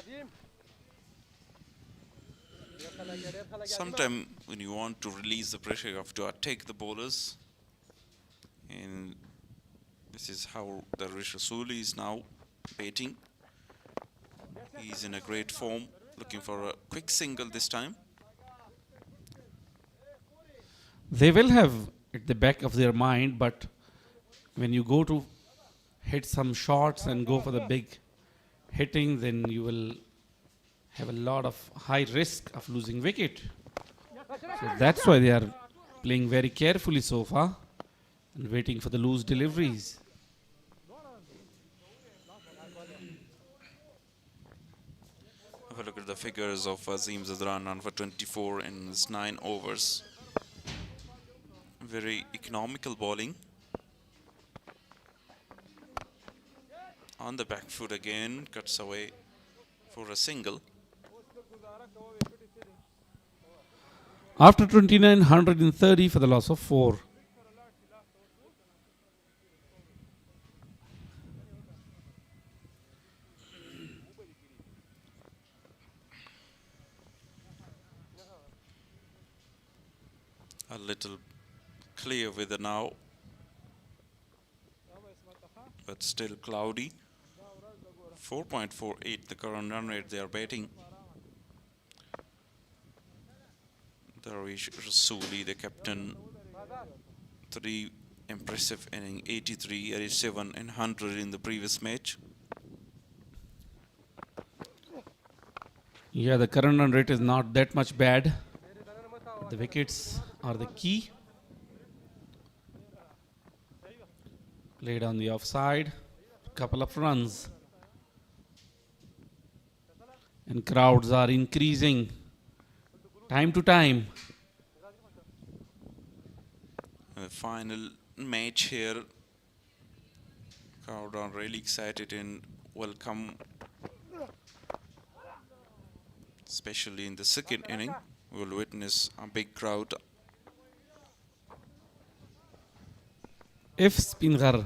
Sometime when you want to release the pressure, you have to attack the bowlers. And this is how Darvish Rasuli is now batting. He's in a great form, looking for a quick single this time. They will have at the back of their mind, but when you go to hit some shots and go for the big hitting, then you will have a lot of high risk of losing wicket. So that's why they are playing very carefully so far and waiting for the loose deliveries. Have a look at the figures of Azim Zadran on for 24 in his 9 overs. Very economical bowling. On the back foot again, cuts away for a single. After 29, 130 for the loss of 4. A little clear weather now, but still cloudy. 4.48 the current run rate they are batting. Darvish Rasuli, the captain, 3 impressive inning, 83, 87 and 100 in the previous match. Yeah, the current run rate is not that much bad. The wickets are the key. Played on the offside, couple of runs. And crowds are increasing time to time. The final match here. Crowd are really excited and welcome, especially in the second inning. We'll witness a big crowd. If Speenghar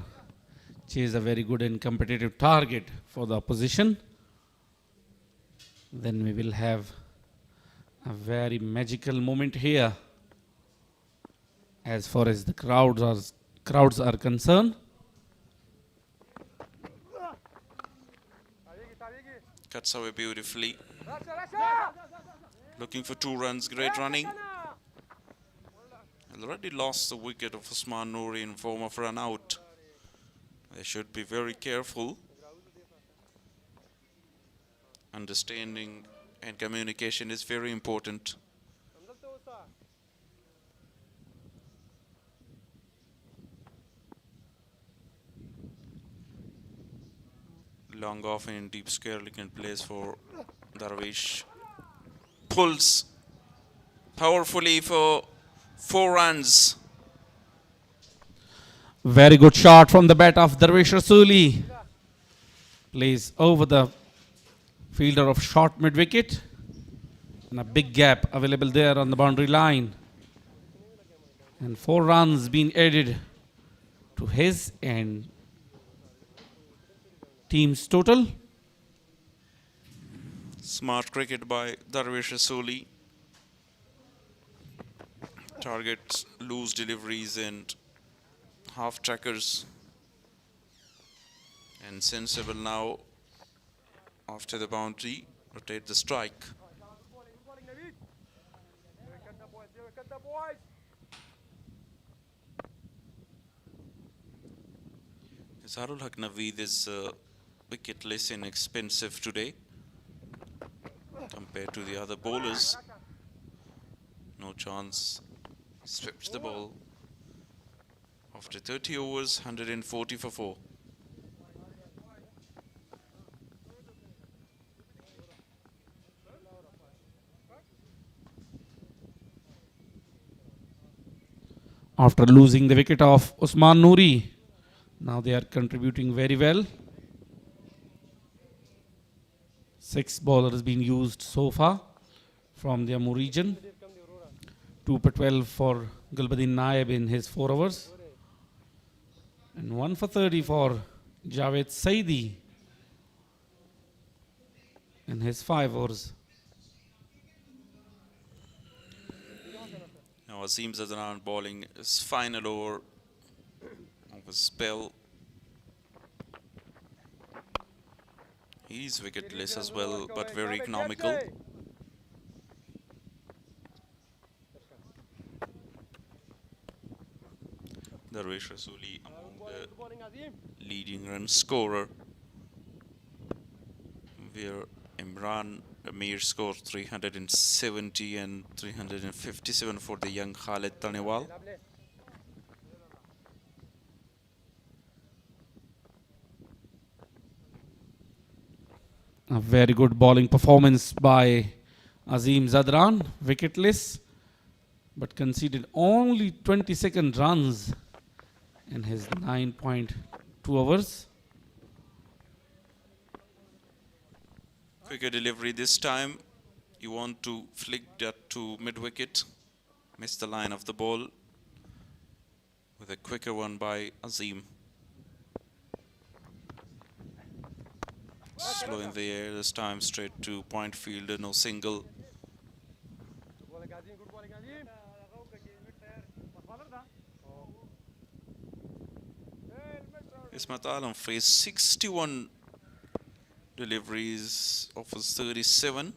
chase a very good and competitive target for the opposition, then we will have a very magical moment here as far as the crowds are concerned. Cuts away beautifully. Looking for 2 runs, great running. Already lost the wicket of Usman Noori in form of run out. They should be very careful. Understanding and communication is very important. Long off in deep square, looking place for Darvish. Pulls powerfully for 4 runs. Very good shot from the bat of Darvish Rasuli. Plays over the fielder of short mid wicket. And a big gap available there on the boundary line. And 4 runs being added to his and team's total. Smart cricket by Darvish Rasuli. Targets loose deliveries and half trackers. And sensible now after the boundary, rotate the strike. Zarul Haq Naveed is wicketless and expensive today compared to the other bowlers. No chance. Swept the ball. After 30 overs, 140 for 4. after losing the wicket of Usman Noori. Now they are contributing very well. 6 bowlers been used so far from the Amur region. 2 for 12 for Gulbuddin Naib in his 4 overs. And 1 for 30 for Javed Saidi in his 5 overs. Now Azim Zadran bowling his final over of a spell. He's wicketless as well, but very economical. Darwish Rasuli among the leading run scorer, where Imran Amir scored 370 and 357 for the young Khalid Tanewal. A very good bowling performance by Azim Zadran, wicketless, but conceded only 22 runs in his 9.2 overs. Quicker delivery this time. You want to flick that to mid-wicket. Missed the line of the ball with a quicker one by Azim. Slow in the air this time, straight to point fielder, no single. Ismat Alam faced 61 deliveries of his 37.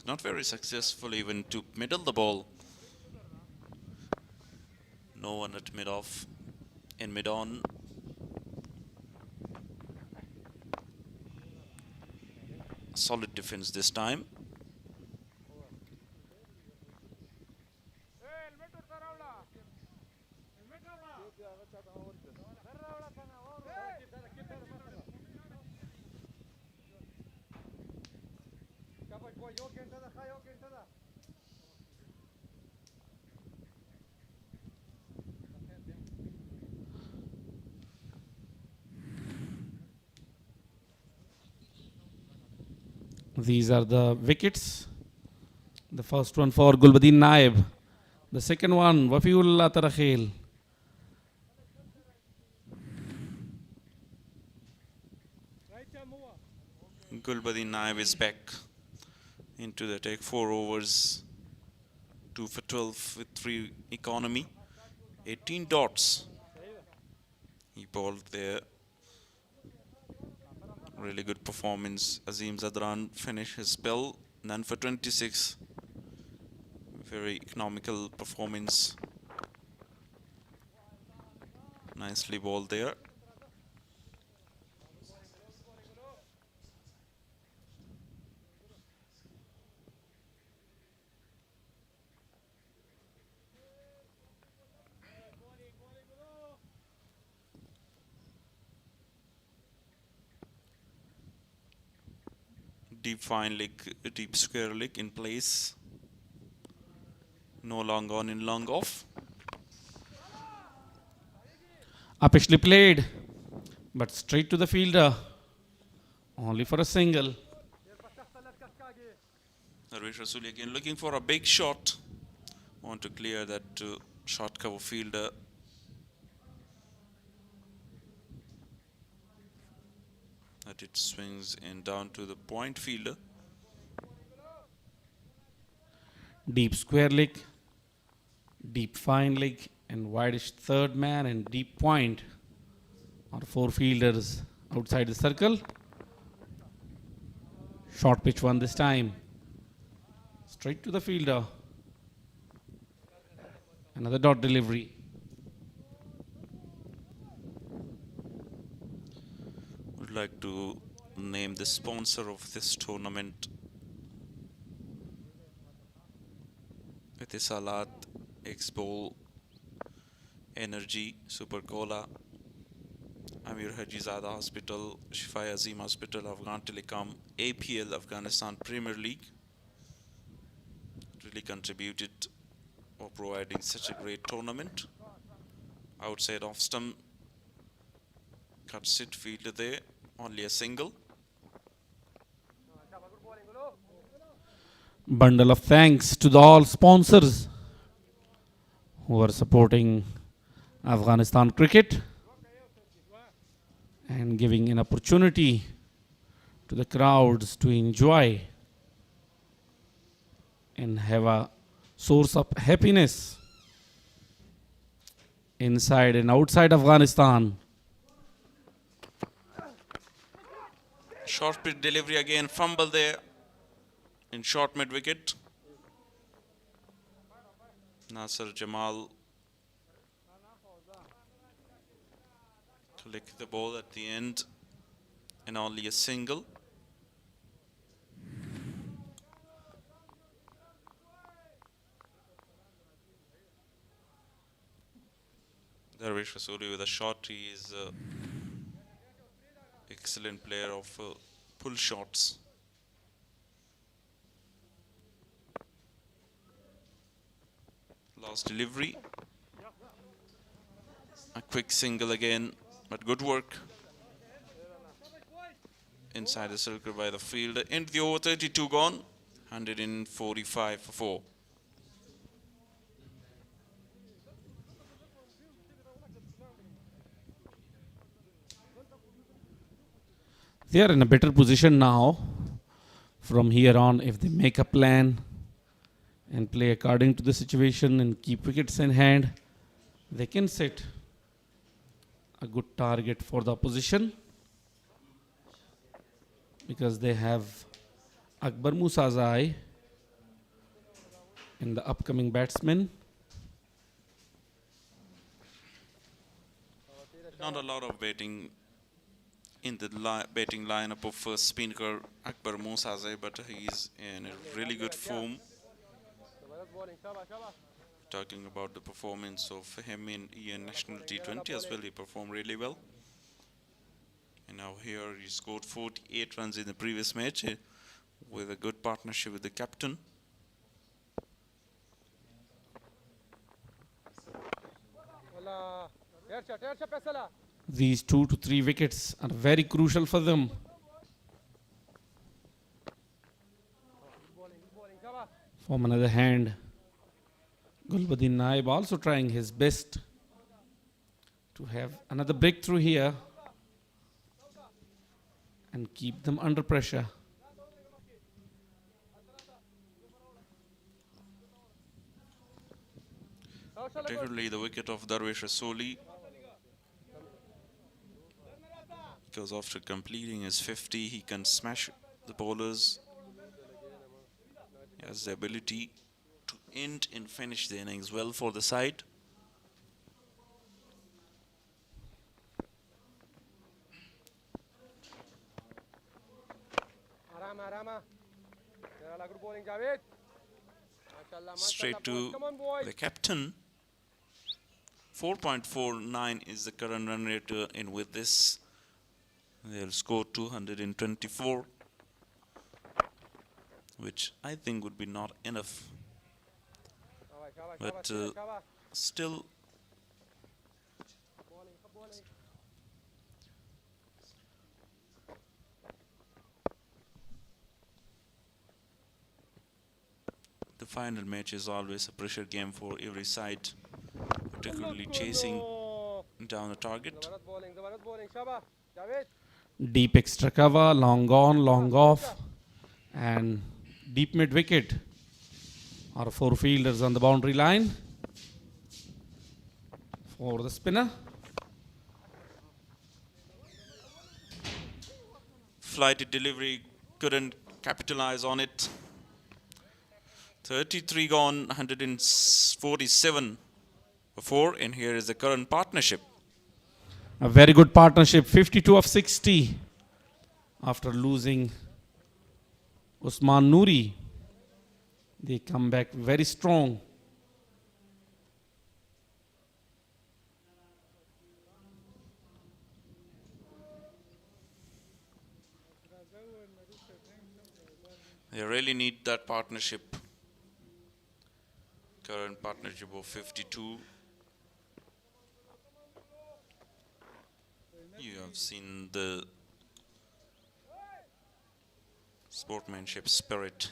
Not very successful even to middle the ball. No one at mid-off. In mid-on. Solid defense this time. These are the wickets. The first one for Gulbuddin Naib. The second one, Wafiullah Tarakhil. Gulbuddin Naib is back into the attack. 4 overs, 2 for 12 with 3 economy. 18 dots. He bowled there. Really good performance. Azim Zadran finished his spell. None for 26. Very economical performance. Nicely bowled there. Deep fine leg, deep square leg in place. No long on in, long off. Uppishly played, but straight to the fielder. Only for a single. Darwish Rasuli again looking for a big shot. Want to clear that short cover fielder. That it swings in down to the point fielder. Deep square leg, deep fine leg, and wideish third man and deep point are 4 fielders outside the circle. Short pitch one this time. Straight to the fielder. Another dot delivery. Would like to name the sponsor of this tournament. Etisalat, X-Bowl, Energy, Super Cola, Amir Hajizada Hospital, Shifai Azim Hospital, Afghan Telecom, APL, Afghanistan Premier League. Really contributed or providing such a great tournament. Outside off stump, cuts it, fielder there, only a single. Bundle of thanks to the all sponsors who are supporting Afghanistan cricket and giving an opportunity to the crowds to enjoy and have a source of happiness inside and outside Afghanistan. Short pitch delivery again, fumble there in short mid wicket. Nasser Jamal collect the ball at the end and only a single. Darvish Rasuli with a shot. He is an excellent player of pull shots. Last delivery. A quick single again, but good work. Inside the circle by the fielder. Into the over, 32 gone. 145 for 4. They are in a better position now. From here on, if they make a plan and play according to the situation and keep wickets in hand, they can set a good target for the opposition, because they have Akbar Musazai in the upcoming batsman. Not a lot of batting in the batting lineup of Speenghar Akbar Musazai, but he's in a really good form. Talking about the performance of him in EN National T20 as well, he performed really well. And now here he scored 48 runs in the previous match with a good partnership with the captain. These 2 to 3 wickets are very crucial for them. From another hand, Gulbuddin Naib also trying his best to have another breakthrough here and keep them under pressure. Particularly the wicket of Darvish Rasoli, because after completing his 50, he can smash the bowlers. He has the ability to end and finish the innings well for the side. Straight to the captain. 4.49 is the current run rate, and with this they'll score 224, which I think would be not enough, but still the final match is always a pressure game for every side, particularly chasing down a target. Deep extra cover, long on, long off, and deep mid wicket. Our 4 fielders on the boundary line for the spinner. Flighted delivery, couldn't capitalize on it. 33 gone, 147 for 4, and here is the current partnership. A very good partnership, 52 of 60 after losing Usman Noori. They come back very strong. They really need that partnership. Current partnership of 52. You have seen the sportsmanship spirit.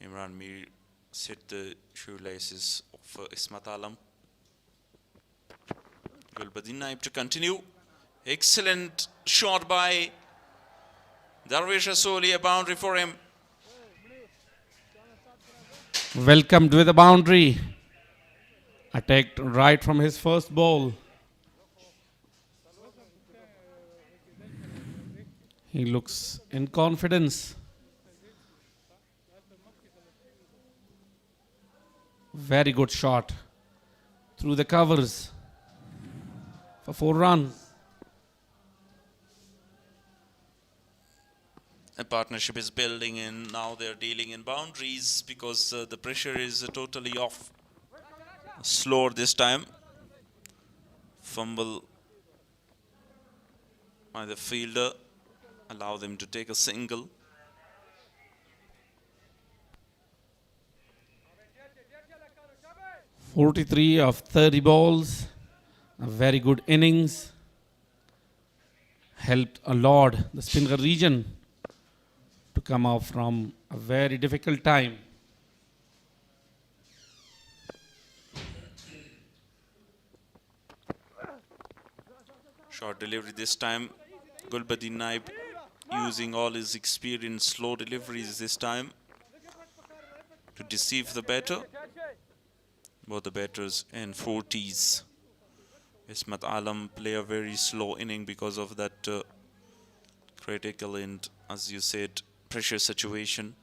Imran Mir set the shoelaces of Ismat Alam. Gulbuddin Naib to continue. Excellent shot by Darwish Asoli, a boundary for him. Welcomed with a boundary. Attacked right from his first ball. He looks in confidence. Very good shot through the covers for 4 runs. A partnership is building, and now they're dealing in boundaries because the pressure is totally off. Slower this time. Fumble by the fielder. Allow them to take a single. "43 of 30 balls. A very good innings. Helped a lot the Speenghar region to come out from a very difficult time. Short delivery this time. Gulbuddin Naib using all his experience, slow deliveries this time to deceive the batter. Both the batters in 40s. Ismat Alam play a very slow inning because of that critical and, as you said, pressure situation.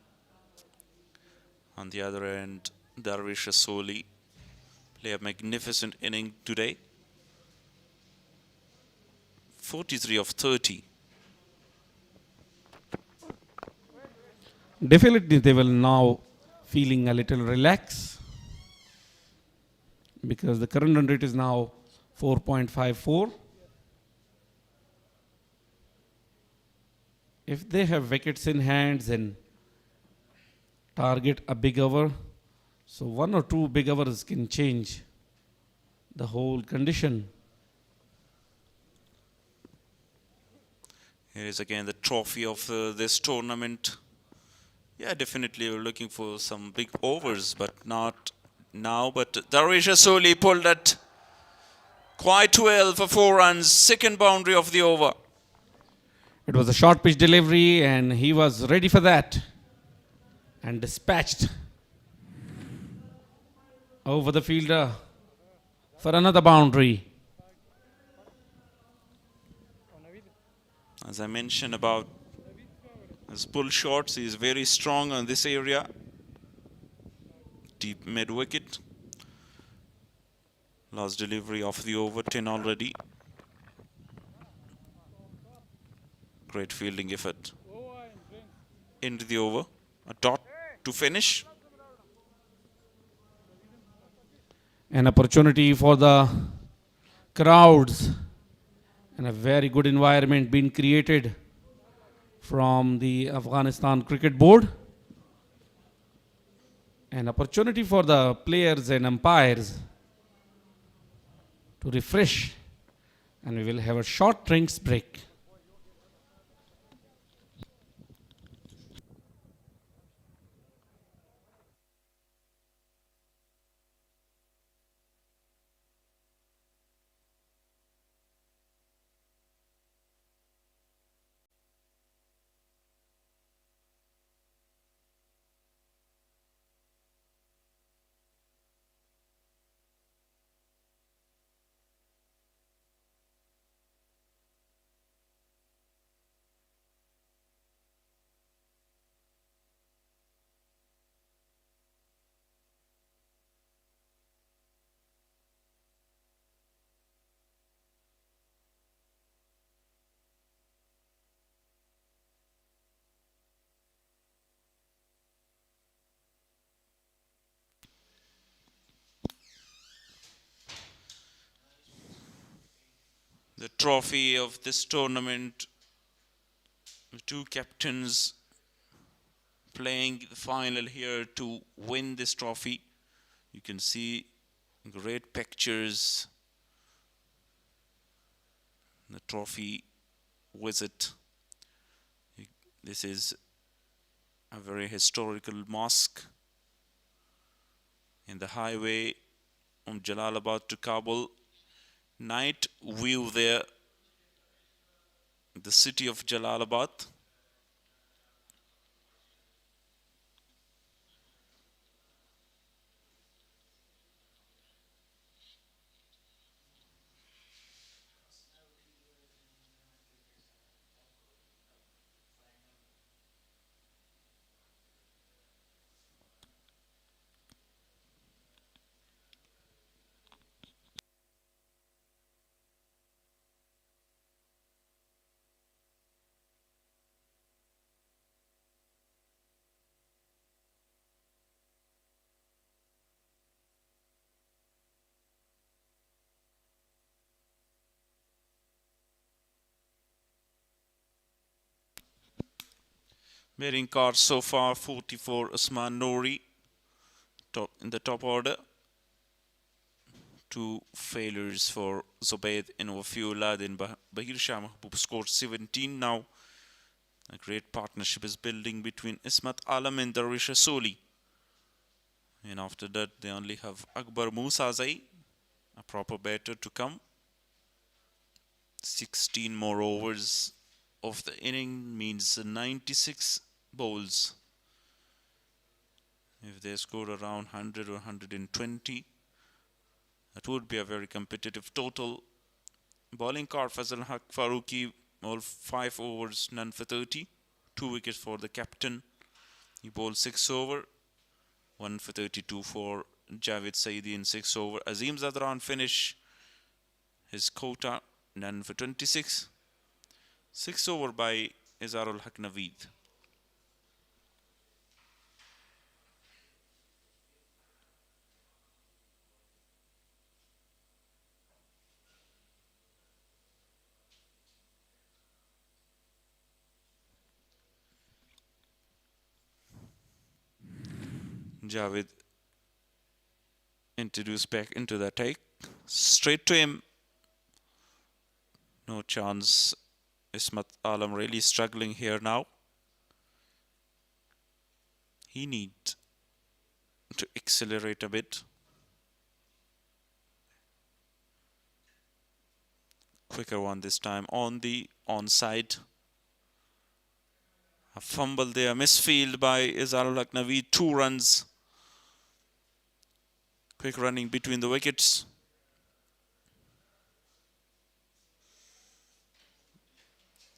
On the other end, Darwish Asoli play a magnificent inning today. 43 of 30. Definitely they will now feeling a little relaxed because the current run rate is now 4.54. If they have wickets in hands and target a big over, so 1 or 2 big overs can change the whole condition. Here is again the trophy of this tournament. Yeah, definitely we're looking for some big overs, but not now. But Darwish Asoli pulled that quite well for 4 runs. Second boundary of the over. It was a short pitch delivery and he was ready for that and dispatched over the fielder for another boundary. As I mentioned about his pull shots, he is very strong on this area. Deep mid wicket. Last delivery of the over, 10 already. Great fielding effort. Into the over. A dot to finish. An opportunity for the crowds and a very good environment being created from the Afghanistan Cricket Board. An opportunity for the players and umpires to refresh, and we will have a short drinks break. The trophy of this tournament. The 2 captains playing the final here to win this trophy. You can see great pictures. The trophy visit. This is a very historical mosque in the highway from Jalalabad to Kabul. Night view there, the city of Jalalabad. Wearing cards so far, 44 Usman Nori in the top order. 2 failures for Zubayd in Wafiullah, then Bahir Shah Mahbub scored 17 now. A great partnership is building between Ismat Alam and Darwish Rasoli. And after that, they only have Akbar Musazai, a proper batter to come. 16 more overs of the inning means 96 bowls. If they scored around 100 or 120, that would be a very competitive total. Bowling card Fazal Haq Faruqi, all 5 overs, none for 30. 2 wickets for the captain. He bowled 6 over, 1 for 32 for Javed Saidi in 6 over. Azim Zadran finish his quota, none for 26. 6 over by Izarul Haq Naveed. Javed introduced back into the take. Straight to him. No chance. Ismat Alam really struggling here now. He needs to accelerate a bit. Quicker one this time on the onside. A fumble there, misfield by Izarul Haq Naveed, 2 runs. Quick running between the wickets.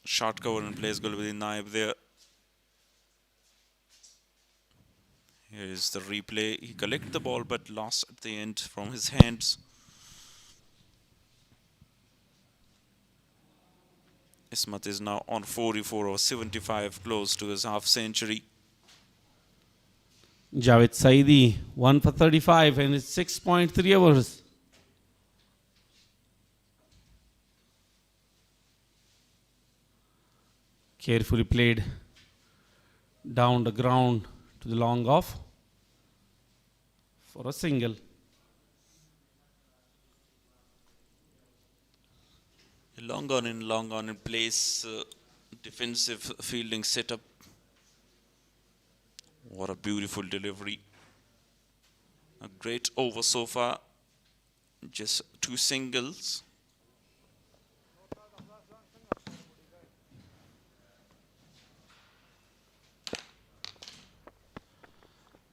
Short cover and plays Gulbuddin Naib there. Here is the replay. He collected the ball but lost at the end from his hands. Ismat is now on 44 or 75, close to his half century. Javed Saidi, 1 for 35 and it's 6.3 overs. Carefully played down the ground to the long off for a single. Long on in place, defensive fielding setup. What a beautiful delivery. A great over so far. Just 2 singles.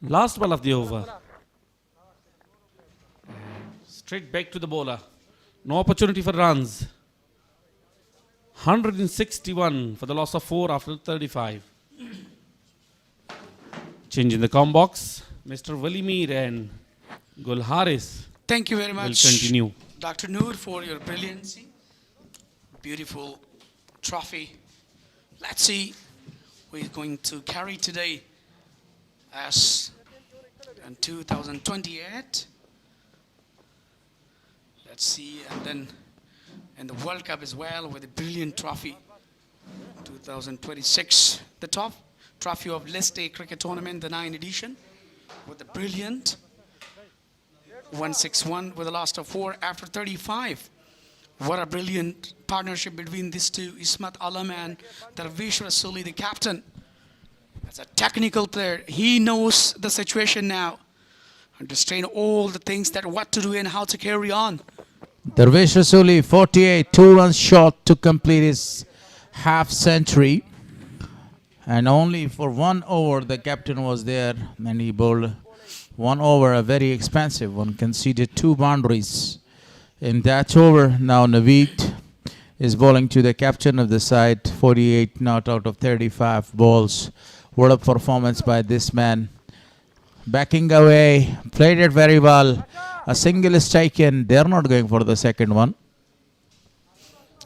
Last ball of the over. Straight back to the bowler. No opportunity for runs. 161 for the loss of 4 after 35. Change in the com box. Mr. Walimir and Gul Haris Thank you very will much, continue. Dr. Noor, for your brilliancy. Beautiful trophy. Let's see who is going to carry today as in 2028. Let's see, and then in the World Cup as well with a brilliant trophy. 2026. The top trophy of List A Cricket Tournament, the 9th edition, with a brilliant 161 with a loss of 4 after 35. What a brilliant partnership between these two, Ismat Alam and Darvish Rasuli, the captain. As a technical player, he knows the situation now, understand all the things that what to do and how to carry on. Darvish Rasuli, 48, 2 runs short to complete his half century. And only for 1 over, the captain was there, and he bowled 1 over, a very expensive one, conceded 2 boundaries. In that over, now Naveed is bowling to the captain of the side, 48 not out of 35 balls. What a performance by this man. Backing away, played it very well. A single is taken. They're not going for the second one.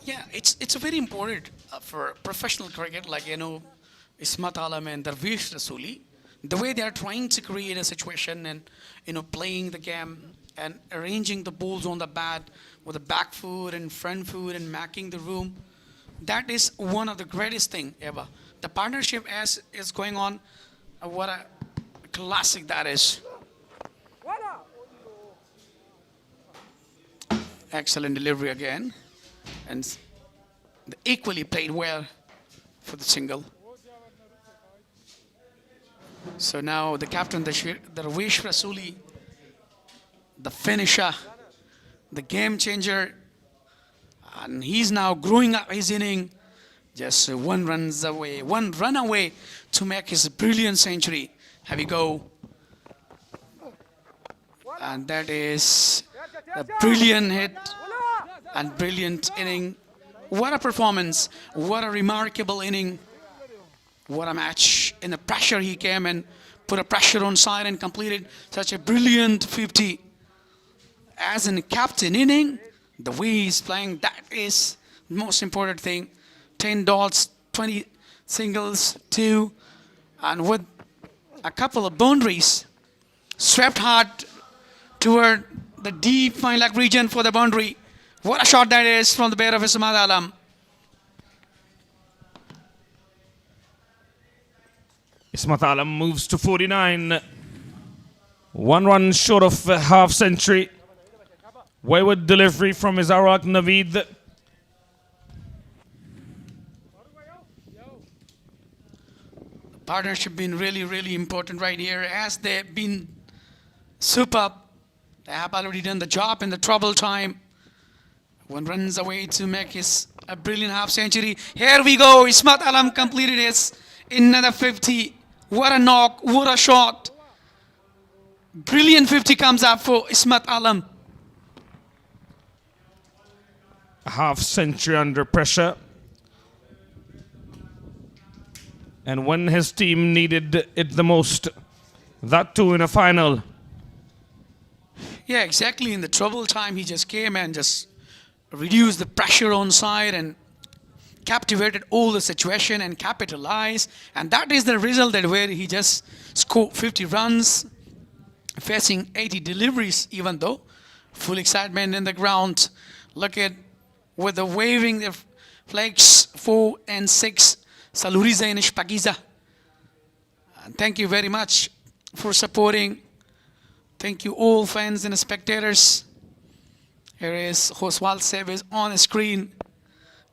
Yeah, it's very important for professional cricket, like, Ismat Alam and Darvish Rasuli, the way they are trying to create a situation and, playing the game and arranging the balls on the bat with the back foot and front foot and marking the room. That is one of the greatest thing ever. The partnership as is going on, what a classic that is. Excellent delivery again, and they equally played well for the single. So now the captain, Darvish Rasuli, the finisher, the game changer, and he's now growing up his inning, just 1 run away to make his brilliant century. Have you go? And that is a brilliant hit and brilliant inning. What a performance, what a remarkable inning. What a match. In the pressure he came and put a pressure on side and completed such a brilliant 50. As a captain inning, the way he's playing, that is the most important thing. 10 dots, 20 singles, 2, and with a couple of boundaries. Swept hard toward the deep fine leg region for the boundary. What a shot that is from the bat of Ismat Alam. Ismat Alam moves to 49. 1 run short of a half century. Wayward delivery from his Arak Naveed. Partnership been really, really important right here, as they've been superb. They have already done the job in the trouble time. 1 runs away to make his a brilliant half century. Here we go. Ismat Alam completed his another 50. What a knock, what a shot. Brilliant 50 comes up for Ismat Alam. A half century under pressure. And when his team needed it the most, that too in a final. Yeah, exactly. In the trouble time, he just came and just reduced the pressure on side and captivated all the situation and capitalized. And that is the result that where he just scored 50 runs, facing 80 deliveries, even though full excitement in the ground. Look at with the waving the flags 4 and 6. Saluriza and Ishpagiza. And thank you very much for supporting. Thank you all fans and spectators. Here is Oswald Seves on the screen.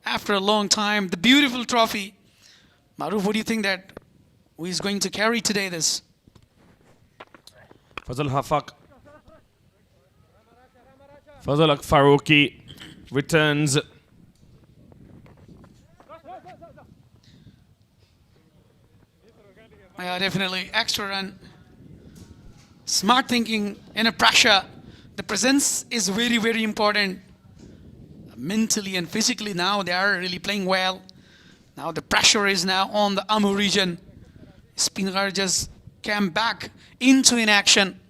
After a long time, the beautiful trophy. Maruf, what do you think that who is going to carry today this? Fazal Hafak. Fazal Farouki returns. Yeah, definitely. Extra run. Smart thinking in a pressure. The presence is very, very important. Mentally and physically now they are really playing well. Now the pressure is now on the Amur region. Speenghar just came back into inaction.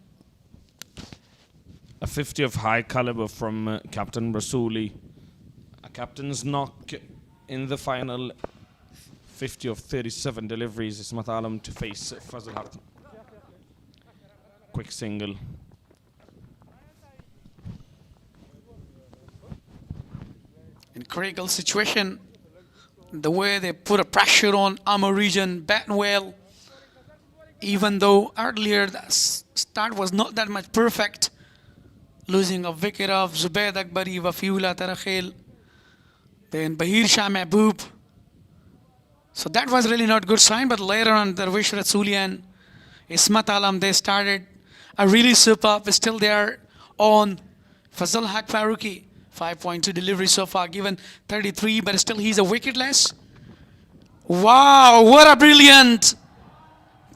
A 50 of high caliber from Captain Rasuli. A captain's knock in the final. 50 of 37 deliveries. Ismat Alam to face Fazal Haq. Quick single. In critical situation, the way they put a pressure on Amur region, bat well. Even though earlier the start was not that much perfect, losing a wicket of Zubayd Akbari, Wafiullah Tarakhil, then Bahir Shah Mahboob. So that was really not good sign, but later on Darvish Rasuli and Ismat Alam, they started a really superb, still there on Fazal Haq Faruqi. 5.2 delivery so far, given 33, but still he's a wicketless. Wow, what a brilliant.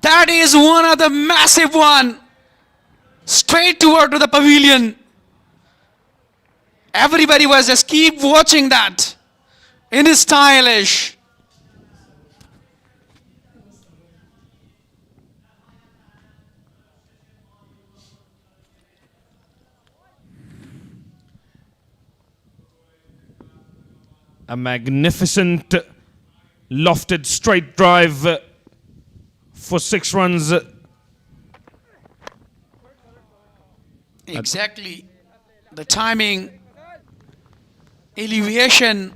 That is one of the massive one. Straight toward to the pavilion. Everybody was just keep watching that. In his stylish. A magnificent lofted straight drive for 6 runs. Exactly. The timing, elevation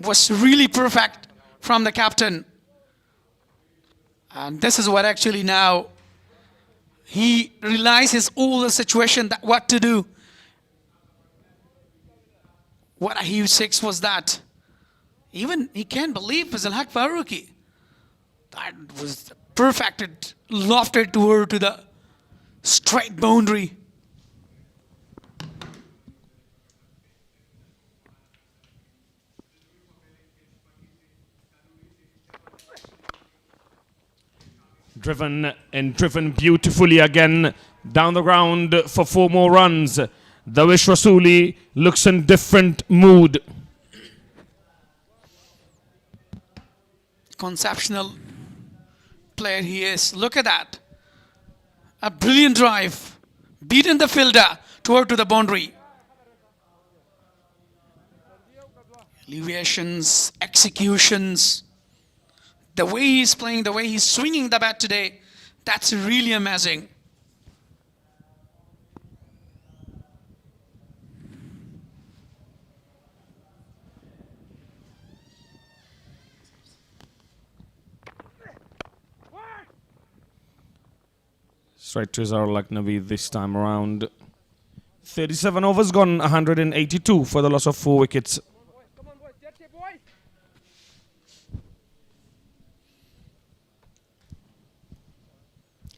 was really perfect from the captain. And this is what actually now he realizes all the situation, that what to do. What a huge 6 was that. Even he can't believe Fazal Haq Faruqi. That was perfected, lofted toward to the straight boundary. Driven beautifully again down the ground for 4 more runs. Darvish Rasuli looks in different mood. Conceptional player he is. Look at that. A brilliant drive. Beaten the fielder toward to the boundary. Elevations, executions. The way he's playing, the way he's swinging the bat today, that's really amazing. Straight to Izhar Lucknowi this time around. 37 overs gone, 182 for the loss of 4 wickets.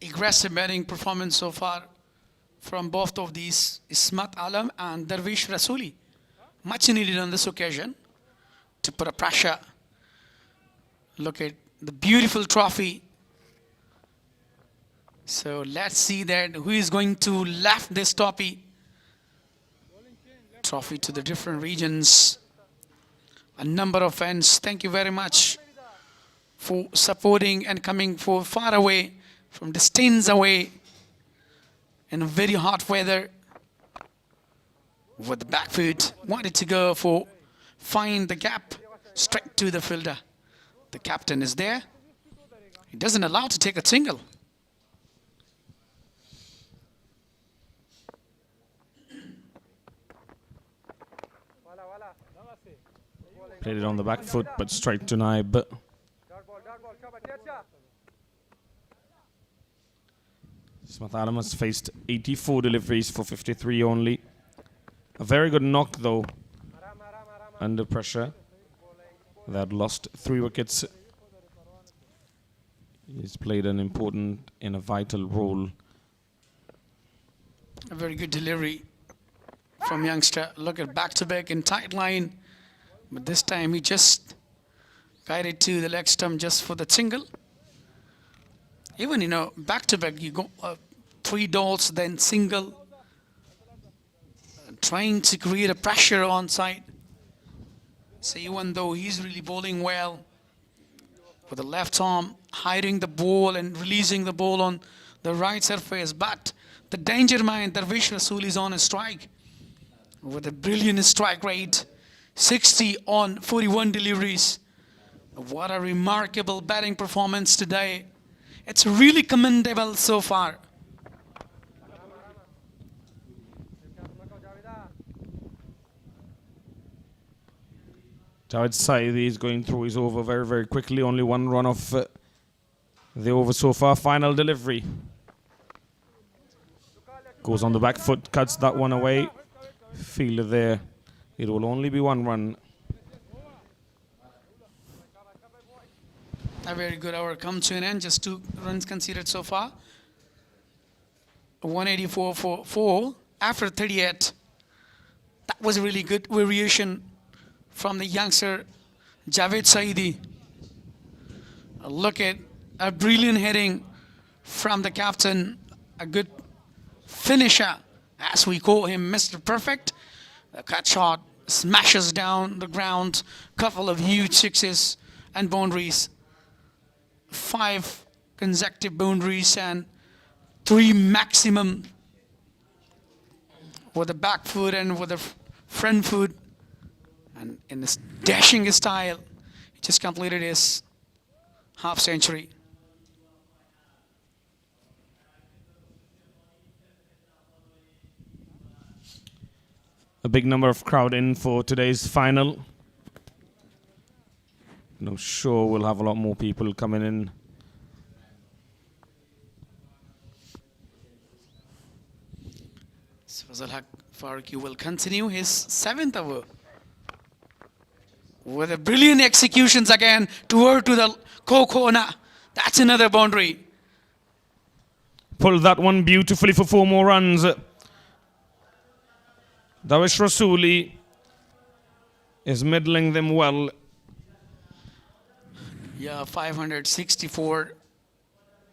Aggressive batting performance so far from both of these, Ismat Alam and Darvish Rasuli. Much needed on this occasion to put a pressure. Look at the beautiful trophy. So let's see that who is going to lift this trophy to the different regions. A number of fans, thank you very much for supporting and coming for far away, from distance away, in very hot weather, with the back foot, wanted to go for find the gap straight to the fielder. The captain is there. He doesn't allow to take a single. Played it on the back foot, but straight to Naib. Ismat Alam has faced 84 deliveries for 53 only. A very good knock, though, under pressure. They had lost 3 wickets. He's played an important and a vital role. A very good delivery from youngster. Look at back-to-back in tight line. But this time he just guided to the leg stump just for the single. Even, back-to-back, you go 3 dots, then single. Trying to create a pressure on side. So even though he's really bowling well, with the left arm, hiding the ball and releasing the ball on the right surface. But the danger man, Darvish Rasuli, is on a strike. With a brilliant strike rate. 60 on 41 deliveries. What a remarkable batting performance today. It's really commendable so far. Javed Saidi is going through his over very, very quickly. Only 1 run off The over so far, final delivery. Goes on the back foot, cuts that one away. Fielder there. It will only be one run. A very good hour come to an end. Just 2 runs conceded so far. 184 for 4 after 38. That was a really good variation from the youngster Javed Saidi. Look at a brilliant heading from the captain. A good finisher, as we call him, Mr. Perfect. The cut shot smashes down the ground. Couple of huge sixes and boundaries. 5 consecutive boundaries and 3 maximum with the back foot and with the front foot. And in this dashing style, he just completed his half century. A big number of crowd in for today's final. I'm sure we'll have a lot more people coming in. Fazal Haq Farooqi will continue his 7th over with a brilliant executions again toward to the corner. That's another boundary. Pulled that one beautifully for 4 more runs. Dawish Rasuli is middling them well. Yeah, 564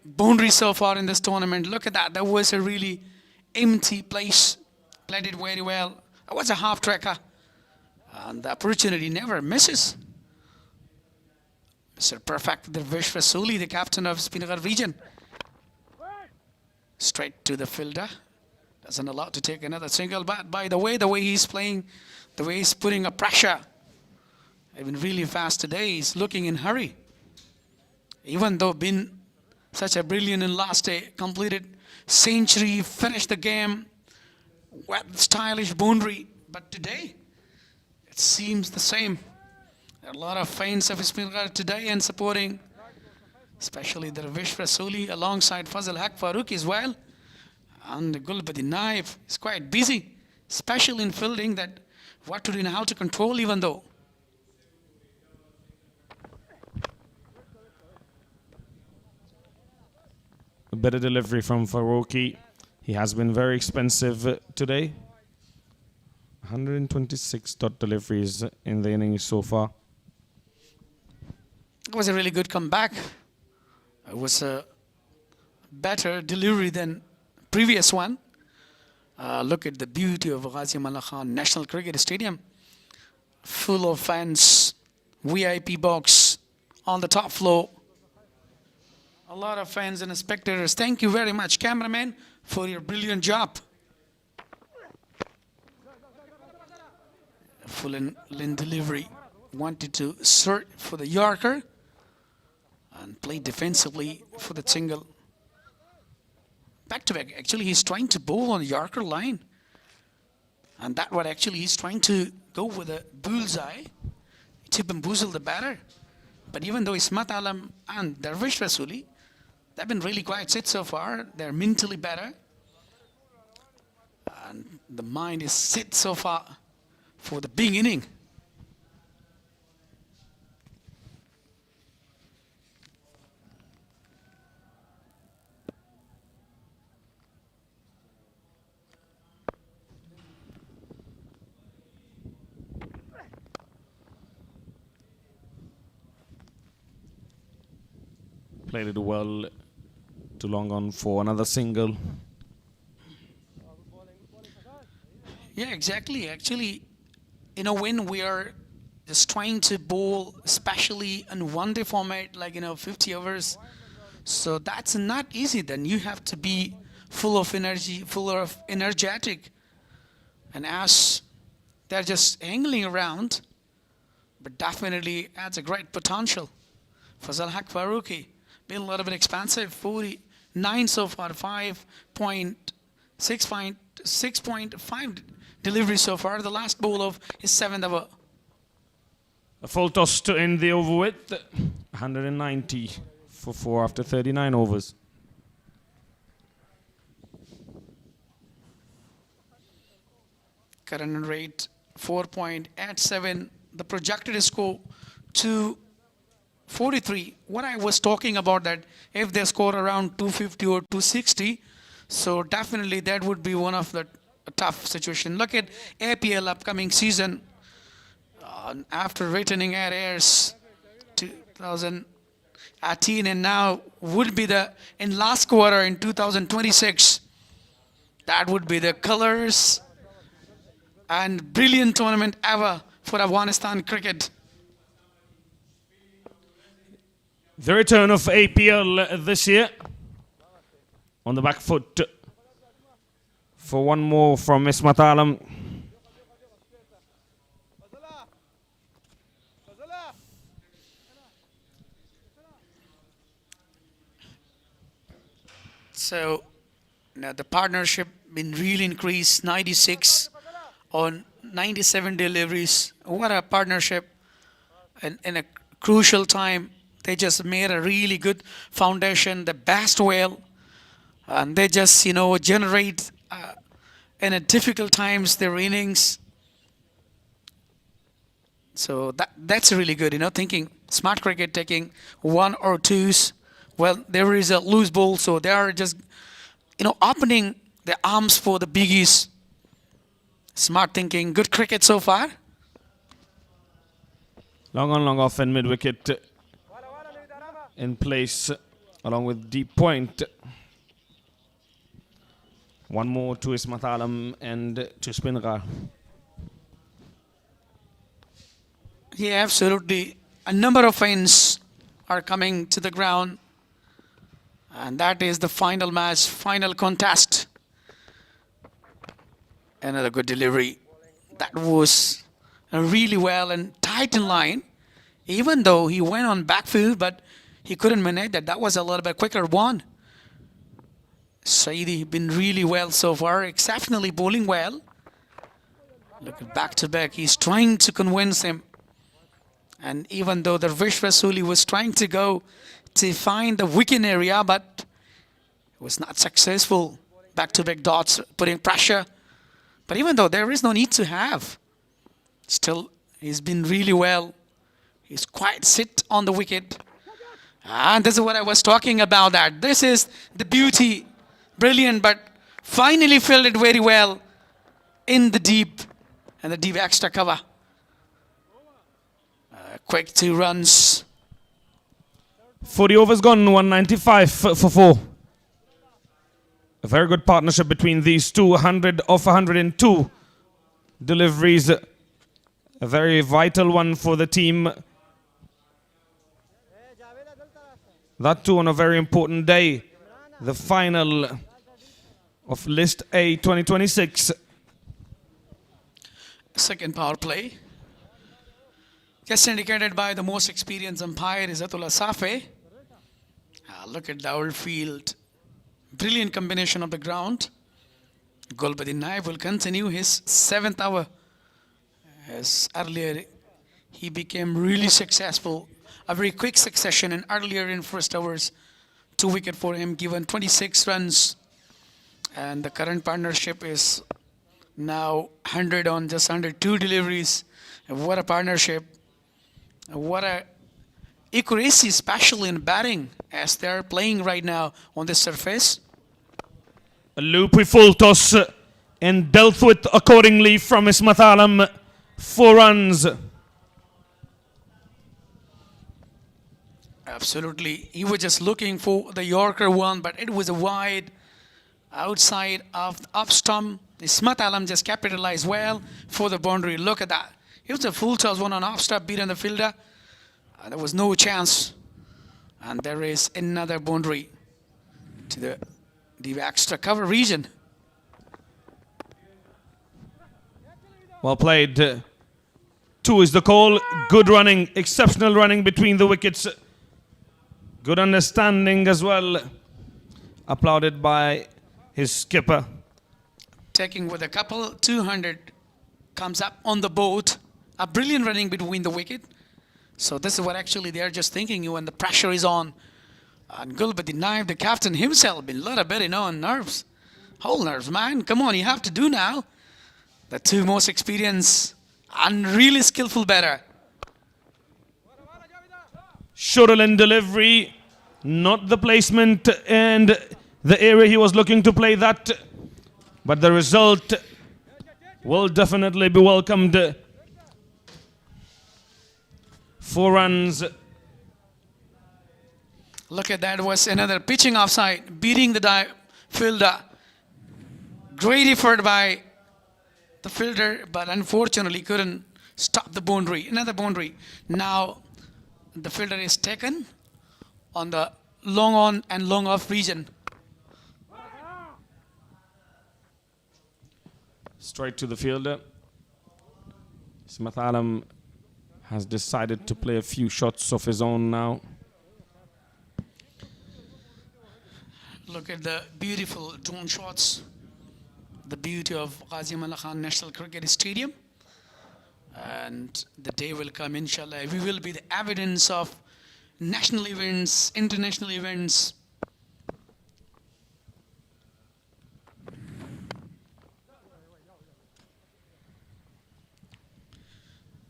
boundaries so far in this tournament. Look at that. That was a really empty place. Played it very well. That was a half tracker. And the opportunity never misses. Mr. Perfect, Darvish Rasuli, the captain of Speenghar region. Straight to the fielder. Doesn't allow to take another single. But by the way he's playing, the way he's putting a pressure, even really fast today, he's looking in hurry. Even though been such a brilliant in last day, completed century, finished the game, with stylish boundary. But today, it seems the same. There are a lot of fans of Speenghar today and supporting, especially Darvish Rasuli alongside Fazal Haq Farooqi as well. And Gulbadi Naib is quite busy, especially in fielding, that what to do and how to control even though. A better delivery from Farooqi. He has been very expensive today. 126 dot deliveries in the innings so far. It was a really good comeback. It was a better delivery than previous one. Look at the beauty of Ghazi Aman Allah Khan National Cricket Stadium. Full of fans, VIP box on the top floor. A lot of fans and spectators. Thank you very much, cameraman, for your brilliant job. Full in delivery. Wanted to search for the Yorker and play defensively for the single. Back to back. Actually, he's trying to bowl on the Yorker line. And that what actually he's trying to go with a bullseye to bamboozle the batter. But even though Ismat Alam and Darvish Rasuli, they've been really quiet set so far. They're mentally better. And the mind is set so far for the big inning. Played it well. Too long on for another single. Yeah, exactly. Actually, when we are just trying to bowl, especially in one-day format, like 50 overs, so that's not easy. Then you have to be full of energy, full of energetic, and as they're just angling around, but definitely adds a great potential. Fazal Haq Farooqi been a little bit expensive, 49 so far, 6.5 delivery so far. The last bowl of his 7th over. A full toss to end the over with. 190 for 4 after 39 overs. Current rate 4.87. The projected score 243. What I was talking about, that if they score around 250 or 260, so definitely that would be one of the tough situation. Look at APL upcoming season. After returning at airs 2018, and now would be the in last quarter in 2026. That would be the colors and brilliant tournament ever for Afghanistan cricket. The return of APL this year on the back foot for one more from Ismat Alam. So now the partnership been really increased, 96 on 97 deliveries. What a partnership. And in a crucial time, they just made a really good foundation, the best well. And they just, generate in a difficult times their innings. So that's really good, thinking smart cricket, taking one or twos. Well, there is a loose ball, so they are just, opening their arms for the biggies. Smart thinking, good cricket so far. Long on, long off, and mid wicket in place, along with deep point. One more to Ismat Alam and to Speenghar. Yeah, absolutely. A number of ends are coming to the ground. And that is the final match, final contest. Another good delivery. That was really well and tight in line. Even though he went on backfield, but he couldn't manage that. That was a little bit quicker one. Saidi been really well so far, exceptionally bowling well. Look at back to back. He's trying to convince him. And even though the Vish Rasuli was trying to go to find the wicket area, but it was not successful. Back-to-back dots, putting pressure. But even though there is no need to have, still he's been really well. He's quite sit on the wicket. And this is what I was talking about, that this is the beauty. Brilliant, but finally filled it very well in the deep, and the deep extra cover. Quick 2 runs. 40 overs gone, 195 for 4. A very good partnership between these two. 100 off 102 deliveries. A very vital one for the team. That too on a very important day. The final of List A 2026. Second power play. Just indicated by the most experienced umpire, Izzatullah Safe. Look at the outfield. Brilliant combination of the ground. Gulbadin Naib will continue his 7th hour. As earlier, he became really successful. A very quick succession, and earlier in first overs, 2 wicket for him, given 26 runs. And the current partnership is now 100 on just under 2 deliveries. And what a partnership. What a accuracy, especially in batting, as they're playing right now on this surface. A loopy full toss and dealt with accordingly from Ismat Alam. 4 runs. Absolutely. He was just looking for the Yorker one, but it was a wide outside of the up stump. Ismat Alam just capitalized well for the boundary. Look at that. It was a full toss one on off stump, beat on the fielder. There was no chance. And there is another boundary to the extra cover region. Well played. 2 is the call. Good running, exceptional running between the wickets. Good understanding as well. Applauded by his skipper. Taking with a couple, 200 comes up on the boat. A brilliant running between the wicket. So this is what actually they're just thinking when the pressure is on. And Gulbadi Naib, the captain himself, been a little bit, on nerves. Whole nerves, man. Come on, you have to do now. The two most experienced and really skillful batter. Shoulder and delivery, not the placement and the area he was looking to play that, but the result will definitely be welcomed. 4 runs. Look at that, was another pitching offside, beating the fielder. Great effort by the fielder, but unfortunately couldn't stop the boundary. Another boundary. Now the fielder is taken on the long on and long off region. Straight to the fielder. Smith Alam has decided to play a few shots of his own now. Look at the beautiful drone shots. The beauty of Ghazi Aman Allah Khan National Cricket Stadium. And the day will come, inshallah. We will be the evidence of national events, international events.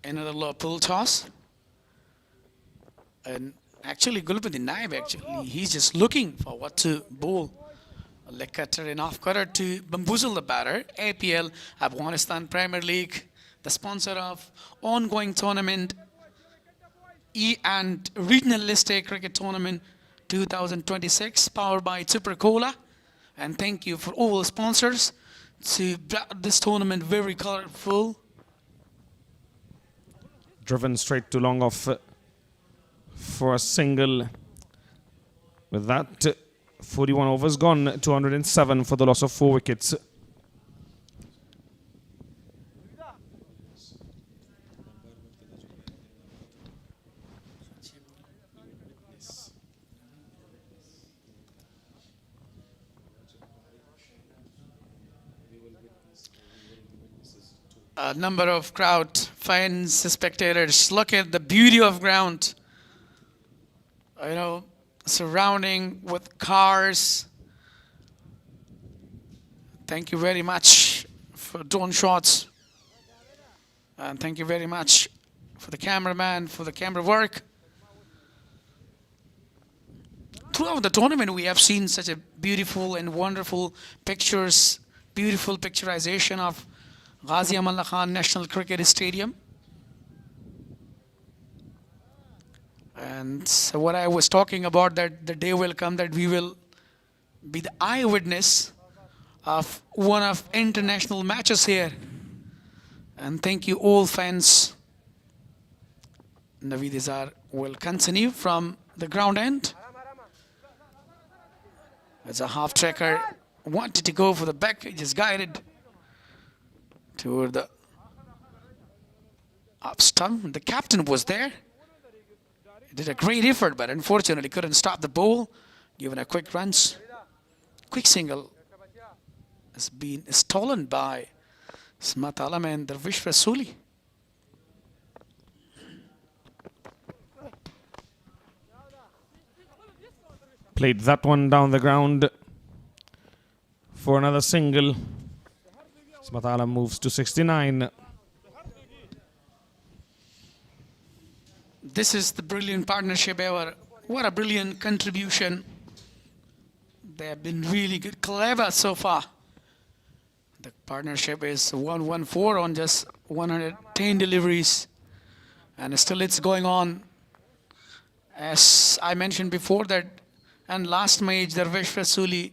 Another low pull toss. And actually, Gulbadi Naib, he's just looking for what to bowl. A leg cutter and off cutter to bamboozle the batter. APL, Afghanistan Premier League, the sponsor of ongoing tournament and regional list A cricket tournament 2026, powered by Super Cola. And thank you for all the sponsors to brought this tournament very colorful. Driven straight to long off for a single. With that, 41 overs gone, 207 for the loss of 4 wickets. A number of crowd, fans, spectators. Look at the beauty of ground. Surrounding with cars. Thank you very much for drone shots. And thank you very much for the cameraman, for the camera work. Throughout the tournament, we have seen such a beautiful and wonderful pictures, beautiful picturization of Ghazi Aman Allah Khan National Cricket Stadium. And so what I was talking about, that the day will come that we will be the eyewitness of one of international matches here. And thank you all fans. Naveed Izar will continue from the ground end. As a half tracker wanted to go for the back, he just guided toward the up stump. The captain was there. He did a great effort, but unfortunately couldn't stop the ball. Given a quick runs. Quick single has been stolen by Smith Alam and Darvish Rasuli. Played that one down the ground for another single. Smith Alam moves to 69. This is the brilliant partnership ever. What a brilliant contribution. They have been really good, clever so far. The partnership is 114 on just 110 deliveries. And still it's going on. As I mentioned before that, and last match, Darvish Rasuli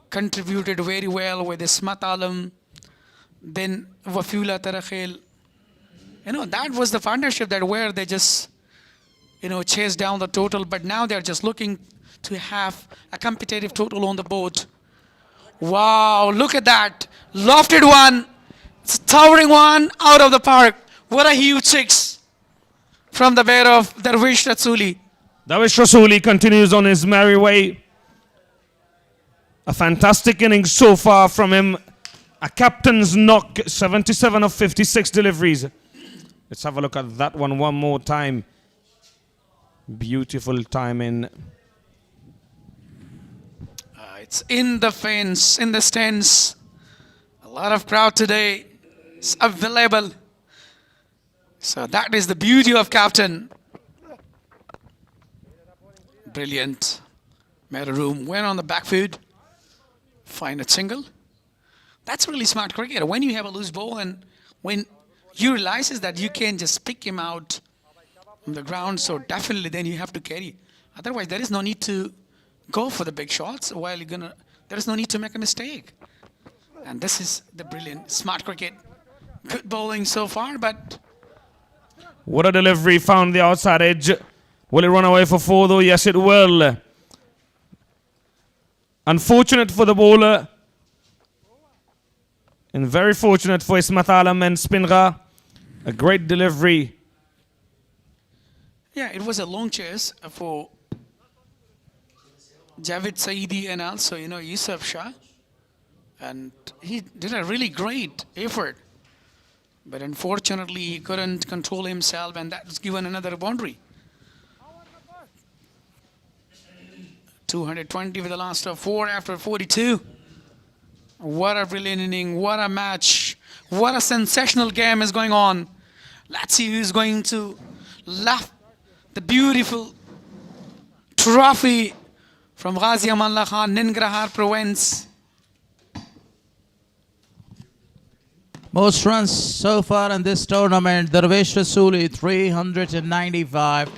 contributed very well with the Smith Alam, then Wafula Tarakhel. That was the partnership that where they just, chased down the total, but now they're just looking to have a competitive total on the board. Wow, look at that. Lofted one. It's a towering one out of the park. What a huge six from the bat of Darvish Rasuli. Darvish Rasuli continues on his merry way. A fantastic innings so far from him. A captain's knock, 77 of 56 deliveries. Let's have a look at that one more time. Beautiful timing. It's in the fence, in the stands. A lot of crowd today is available. So that is the beauty of captain. Brilliant. Made a room, went on the back foot, find a single. That's really smart cricket. When you have a loose ball and when you realize is that you can just pick him out on the ground, so definitely then you have to carry. Otherwise, there is no need to go for the big shots while there is no need to make a mistake. And this is the brilliant, smart cricket. Good bowling so far, but What a delivery, found the outside edge. Will it run away for 4 though? Yes, it will. Unfortunate for the bowler. And very fortunate for Ismat Alam and Speenghar. A great delivery. yeah, it was a long chase for Javed Saidi and also, Yusuf Shah. And he did a really great effort. But unfortunately, he couldn't control himself, and that was given another boundary. 220 for the last of 4 after 42. What a brilliant inning, what a match, what a sensational game is going on. Let's see who's going to lift the beautiful trophy from Ghazi Amanullah Khan, Ningrahar province. Most runs so far in this tournament. Darvesh Rasuli 395.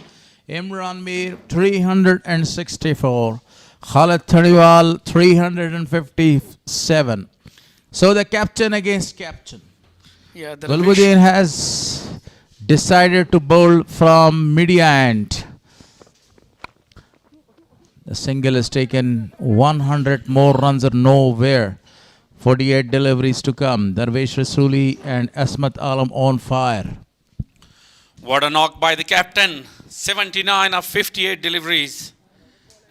Imran Mir 364. Khalid Taniwal 357. So the captain against captain. Yeah, the Gulbuddin has decided to bowl from media end. The single is taken. 100 more runs are nowhere. 48 deliveries to come. Darvesh Rasuli and Asmat Alam on fire. What a knock by the captain. 79 of 58 deliveries.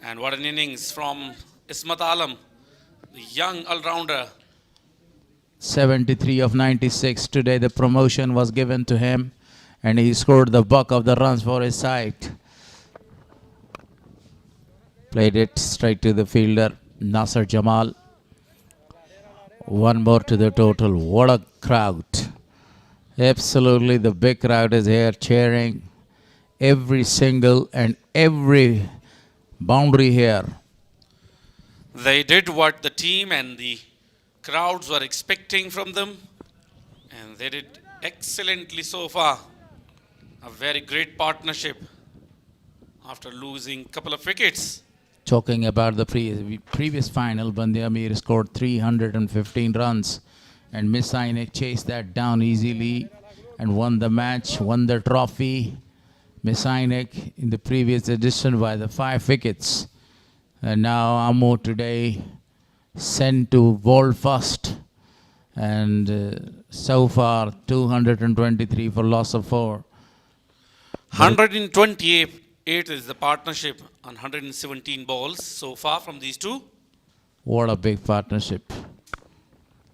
And what an innings from Ismat Alam, the young all-rounder. 73 of 96. Today the promotion was given to him and he scored the bulk of the runs for his side. Played it straight to the fielder, Nasser Jamal. One more to the total. What a crowd. Absolutely, the big crowd is here cheering every single and every boundary here. They did what the team and the crowds were expecting from them. And they did excellently so far. A very great partnership after losing a couple of wickets. Talking about the previous final, Bande Amir scored 315 runs and Miss Ainek chased that down easily and won the match, won the trophy. Miss Ainek in the previous edition by the 5 wickets. And now Amo today sent to bowl first. And so far 223 for loss of 4. 128 is the partnership on 117 balls so far from these two. What a big partnership.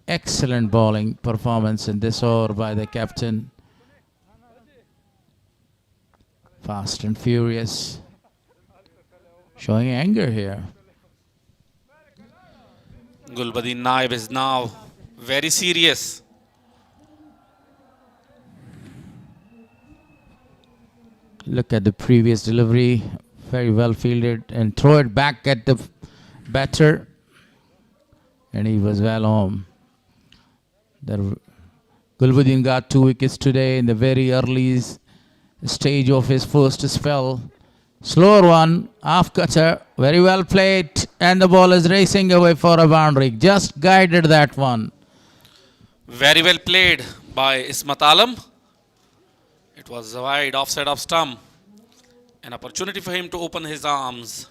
Excellent bowling performance in this over by the captain. Fast and furious. Showing anger here. Gulbuddin Naib is now very serious. Look at the previous delivery. Very well fielded and throw it back at the batter. And he was well home. Gulbuddin got 2 wickets today in the very early stage of his first spell. Slower one, half cutter, very well played, and the ball is racing away for a boundary. Just guided that one. Very well played by Ismat Alam. It was a wide offside of stump. An opportunity for him to open his arms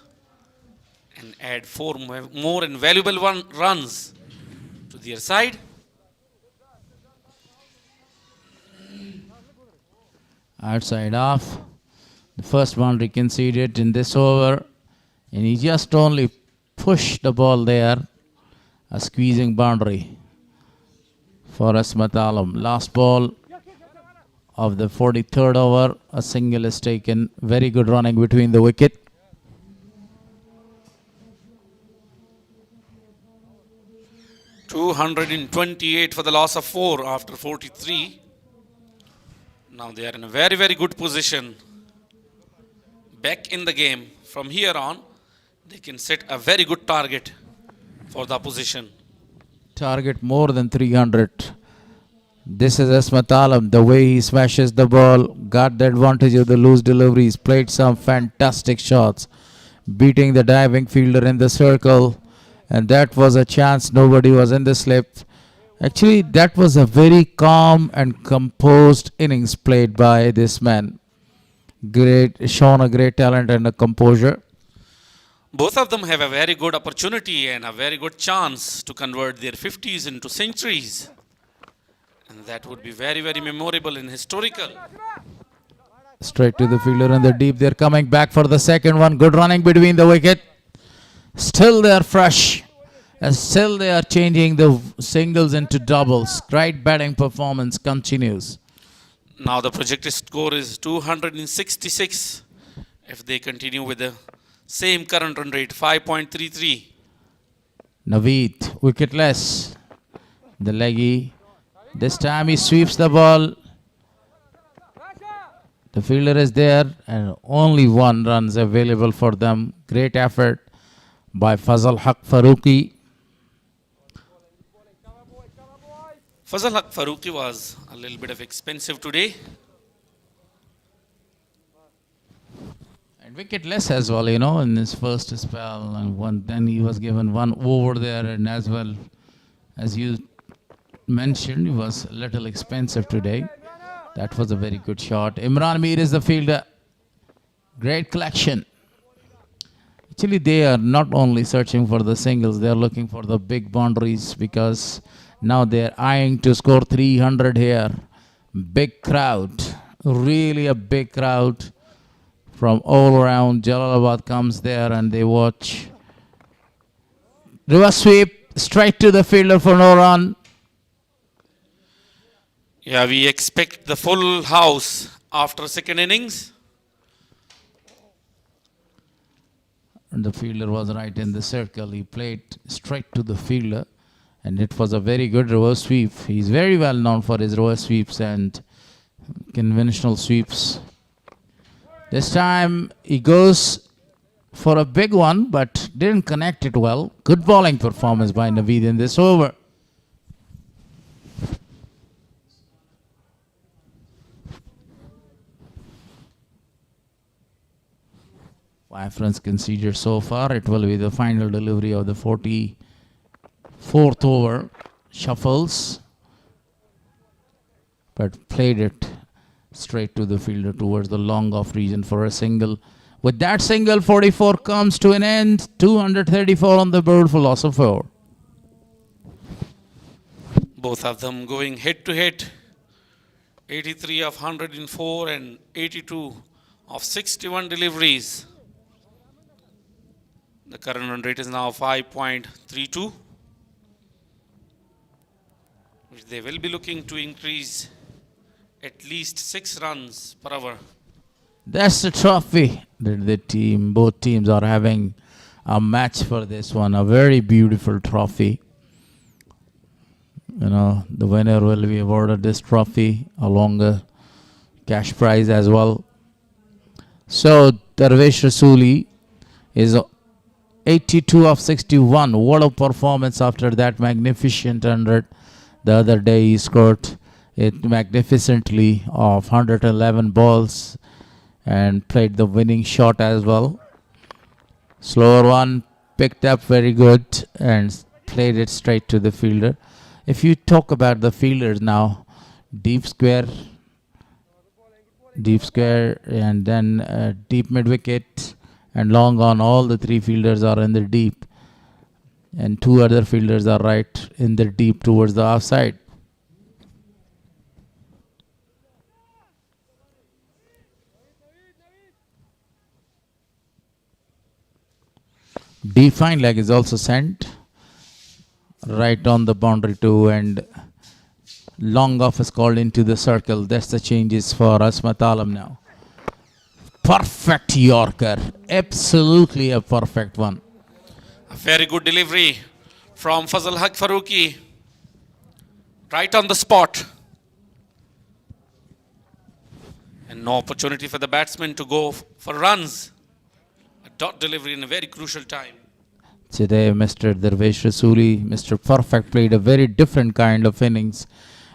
and add 4 more invaluable runs to their side. Outside off. The first boundary conceded in this over. And he just only pushed the ball there. A squeezing boundary for Asmat Alam. Last ball of the 43rd over. A single is taken. Very good running between the wicket. 228 for the loss of 4 after 43. Now they are in a very, very good position. Back in the game. From here on, they can set a very good target for the opposition. Target more than 300. This is Asmat Alam. The way he smashes the ball, got the advantage of the loose deliveries, played some fantastic shots, beating the diving fielder in the circle. And that was a chance. Nobody was in the slip. Actually, that was a very calm and composed innings played by this man. Shown a great talent and a composure. Both of them have a very good opportunity and a very good chance to convert their 50s into centuries. And that would be very, very memorable and historical. Straight to the fielder in the deep. They're coming back for the second one. Good running between the wicket. Still they are fresh. And still they are changing the singles into doubles. Great batting performance continues. Now the projected score is 266 if they continue with the same current run rate, 5.33. Naveed, wicketless. The leggy. This time he sweeps the ball. The fielder is there and only one runs available for them. Great effort by Fazal Haq Farooqi. Fazal Haq Farooqi was a little bit of expensive today. And wicketless as well, in his first spell. And then he was given one over there, and as well as you mentioned, he was a little expensive today. That was a very good shot. Imran Mir is the fielder. Great collection. Actually, they are not only searching for the singles, they are looking for the big boundaries, because now they are eyeing to score 300 here. Big crowd. Really a big crowd from all around. Jalalabad comes there and they watch. Reverse sweep straight to the fielder for no run. Yeah, we expect the full house after second innings. And the fielder was right in the circle. He played straight to the fielder. And it was a very good reverse sweep. He's very well known for his reverse sweeps and conventional sweeps. This time he goes for a big one, but didn't connect it well. Good bowling performance by Naveed in this over. Five runs conceded so far. It will be the final delivery of the 44th over. Shuffles, but played it straight to the fielder towards the long off region for a single. With that single, 44 comes to an end. 234 on the board for loss of 4. Both of them going head to head. 83 of 104 and 82 of 61 deliveries. The current run rate is now 5.32, which they will be looking to increase at least 6 runs per hour. That's the trophy that both teams are having a match for this one. A very beautiful trophy. The winner will be awarded this trophy along a cash prize as well. So Darvesh Rasuli is 82 of 61. What a performance after that magnificent 100. The other day he scored it magnificently of 111 balls and played the winning shot as well. Slower one picked up very good and played it straight to the fielder. If you talk about the fielders now, deep square and then deep mid wicket and long on, all the 3 fielders are in the deep and 2 other fielders are right in the deep towards the offside. Deep fine leg is also sent right on the boundary too, and long off is called into the circle. That's the changes for Asmat Alam now. Perfect Yorker. Absolutely a perfect one. A very good delivery from Fazal Haq Farooqi. right on the spot. And no opportunity for the batsman to go for runs. A dot delivery in a very crucial time. Today, Mr. Darvesh Rasuli, Mr. Perfect, played a very different kind of innings.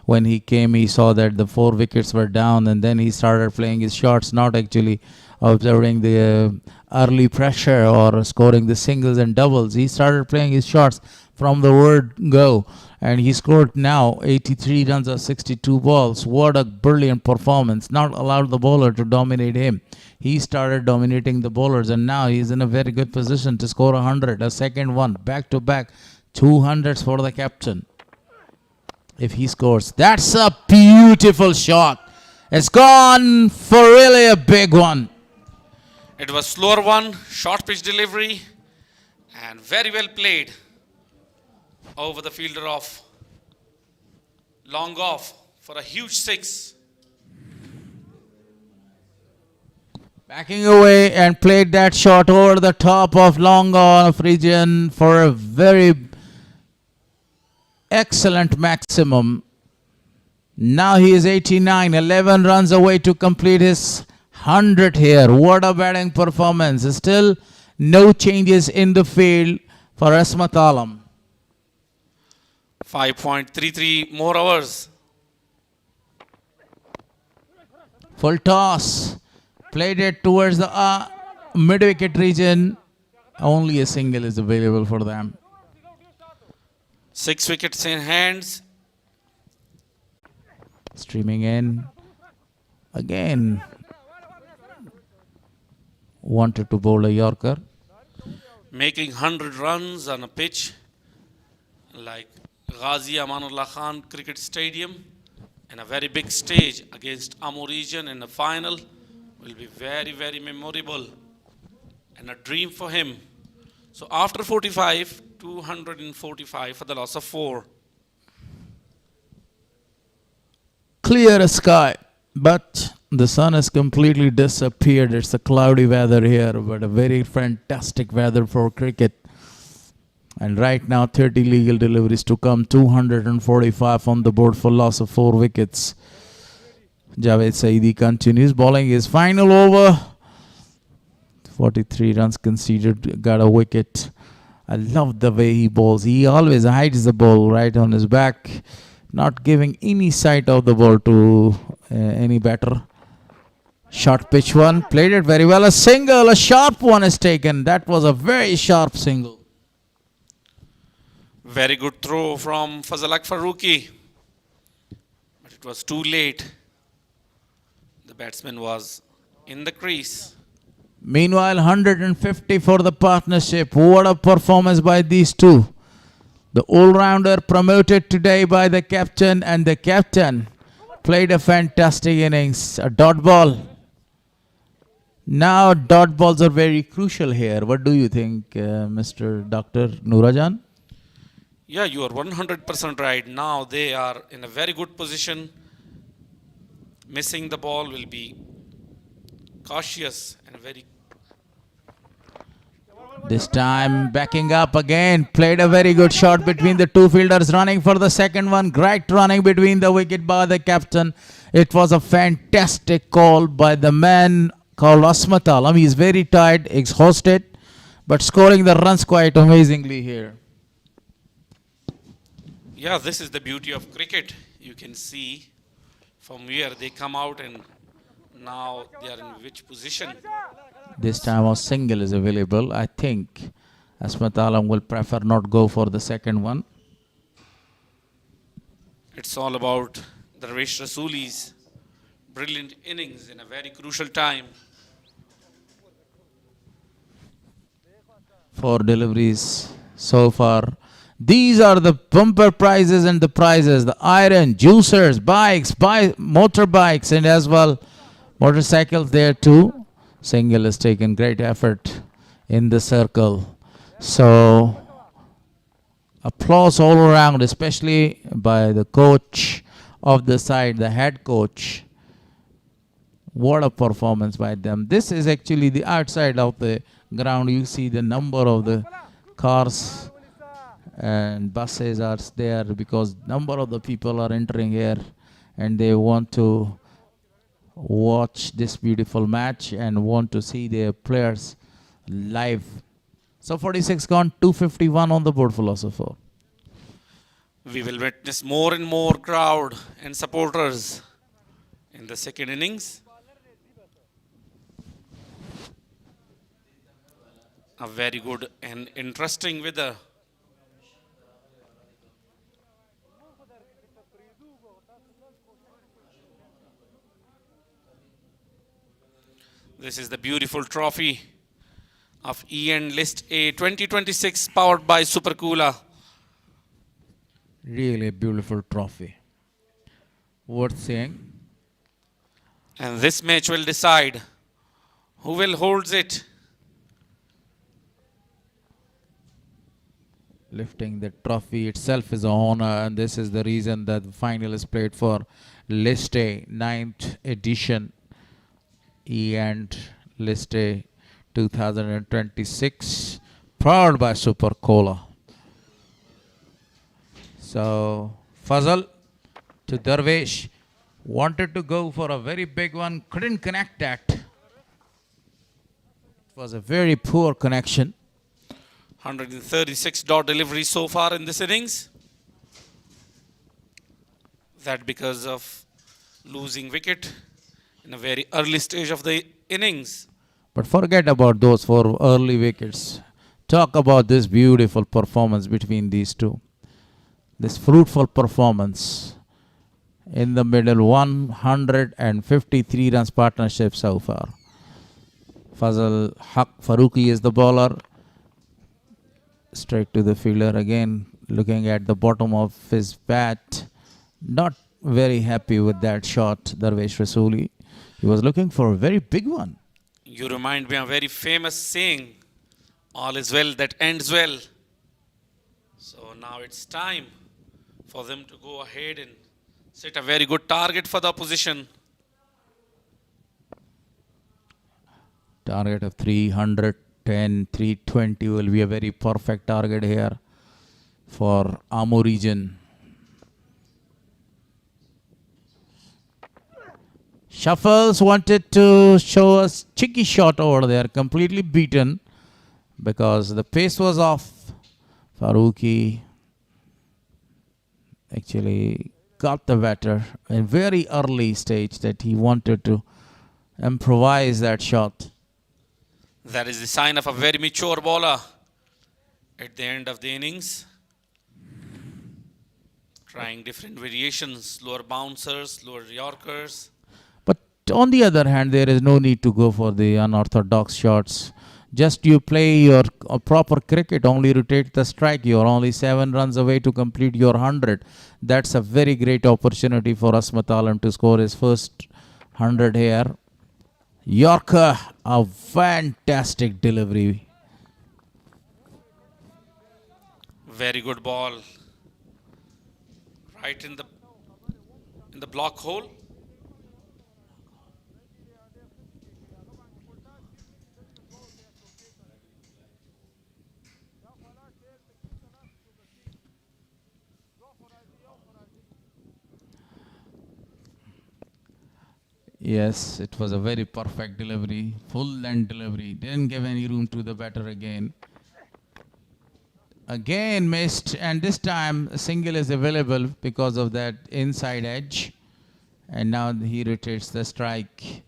When he came, he saw that the 4 wickets were down, and then he started playing his shots, not actually observing the early pressure or scoring the singles and doubles. He started playing his shots from the word go, and he scored now 83 runs of 62 balls. What a brilliant performance. Not allowed the bowler to dominate him. He started dominating the bowlers, and now he's in a very good position to score 100, a second one, back-to-back, 200s for the captain. If he scores, that's a beautiful shot. It's gone for really a big one. It was slower one, short pitch delivery, and very well played over the fielder off. Long off for a huge 6. Backing away and played that shot over the top of long off region for a very excellent maximum. Now he is 89, 11 runs away to complete his 100 here. What a batting performance. Still no changes in the field for Asmat Alam. 5.33 more hours. Full toss. Played it towards the mid-wicket region. Only a single is available for them. 6 wickets in hands. Streaming in. Again. Wanted to bowl a Yorker. Making 100 runs on a pitch like Ghazi Amanullah Khan Cricket Stadium and a very big stage against Amur region in the final will be very, very memorable and a dream for him. So after 45, 245 for the loss of 4. Clear sky, but the sun has completely disappeared. It's a cloudy weather here, but a very fantastic weather for cricket. And right now 30 legal deliveries to come, 245 on the board for loss of 4 wickets. Javed Saidi continues bowling his final over. 43 runs conceded, got a wicket. I love the way he bowls. He always hides the ball right on his back, not giving any sight of the ball to any batter. Short pitch one, played it very well. A single, a sharp one is taken. That was a very sharp single. Very good throw from Fazalak Farooqi, but it was too late. The batsman was in the crease. Meanwhile, 150 for the partnership. What a performance by these two. The all-rounder promoted today by the captain, and the captain played a fantastic innings. A dot ball. Now dot balls are very crucial here. What do you think, Mr. Dr. Nourajan? Yeah, you are 100% right. Now they are in a very good position. Missing the ball will be cautious and very. This time backing up again. Played a very good shot between the two fielders. Running for the second one. Great running between the wicket by the captain. It was a fantastic call by the man called Asmat Alam. He is very tired, exhausted, but scoring the runs quite amazingly here. Yeah, this is the beauty of cricket. You can see from where they come out and now they are in which position. This time a single is available. I think Asmat Alam will prefer not go for the second one. It's all about Darvesh Rasuli's brilliant innings in a very crucial time. 4 deliveries so far. These are the bumper prizes and the prizes. The iron, juicers, bikes, motorbikes, and as well motorcycles there too. Single has taken great effort in the circle. So applause all around, especially by the coach of the side, the head coach. What a performance by them. This is actually the outside of the ground. You see the number of the cars and buses are there because number of the people are entering here and they want to watch this beautiful match and want to see their players live. So 46 gone, 251 on the board, philosopher. We will witness more and more crowd and supporters in the second innings. A very good and interesting weather. This is the beautiful trophy of E&, List A 2026 powered by Super Cooler. Really a beautiful trophy. Worth seeing. And this match will decide who will holds it. Lifting the trophy itself is an honor, and this is the reason that the final is played for List A 9th edition. E&, List A 2026 powered by Super Cola. So Fazal to Darvesh, wanted to go for a very big one, couldn't connect that. It was a very poor connection. 136 dot delivery so far in this innings. That because of losing wicket in a very early stage of the innings. But forget about those 4 early wickets. Talk about this beautiful performance between these two. This fruitful performance in the middle, 153 runs partnership so far. Fazal Haq Farooqi is the bowler. Straight to the fielder again, looking at the bottom of his bat. Not very happy with that shot, Darvesh Rasuli. He was looking for a very big one. You remind me of a very famous saying, all is well that ends well. So now it's time for them to go ahead and set a very good target for the opposition. Target of 310, 320 will be a very perfect target here for Ammo region. Shuffles wanted to show us cheeky shot over there, completely beaten because the pace was off. Farooqi actually got the better in very early stage that he wanted to improvise that shot. That is the sign of a very mature bowler at the end of the innings. Trying different variations, slower bouncers, slower yorkers. But on the other hand, there is no need to go for the unorthodox shots. Just you play your proper cricket, only rotate the strike. You're only 7 runs away to complete your 100. That's a very great opportunity for Asmat Alam to score his first 100 here. Yorker, a fantastic delivery. Very good ball. Right in the block hole. Yes, it was a very perfect delivery, full length delivery. Didn't give any room to the batter again. Again missed, and this time a single is available because of that inside edge. And now he rotates the strike.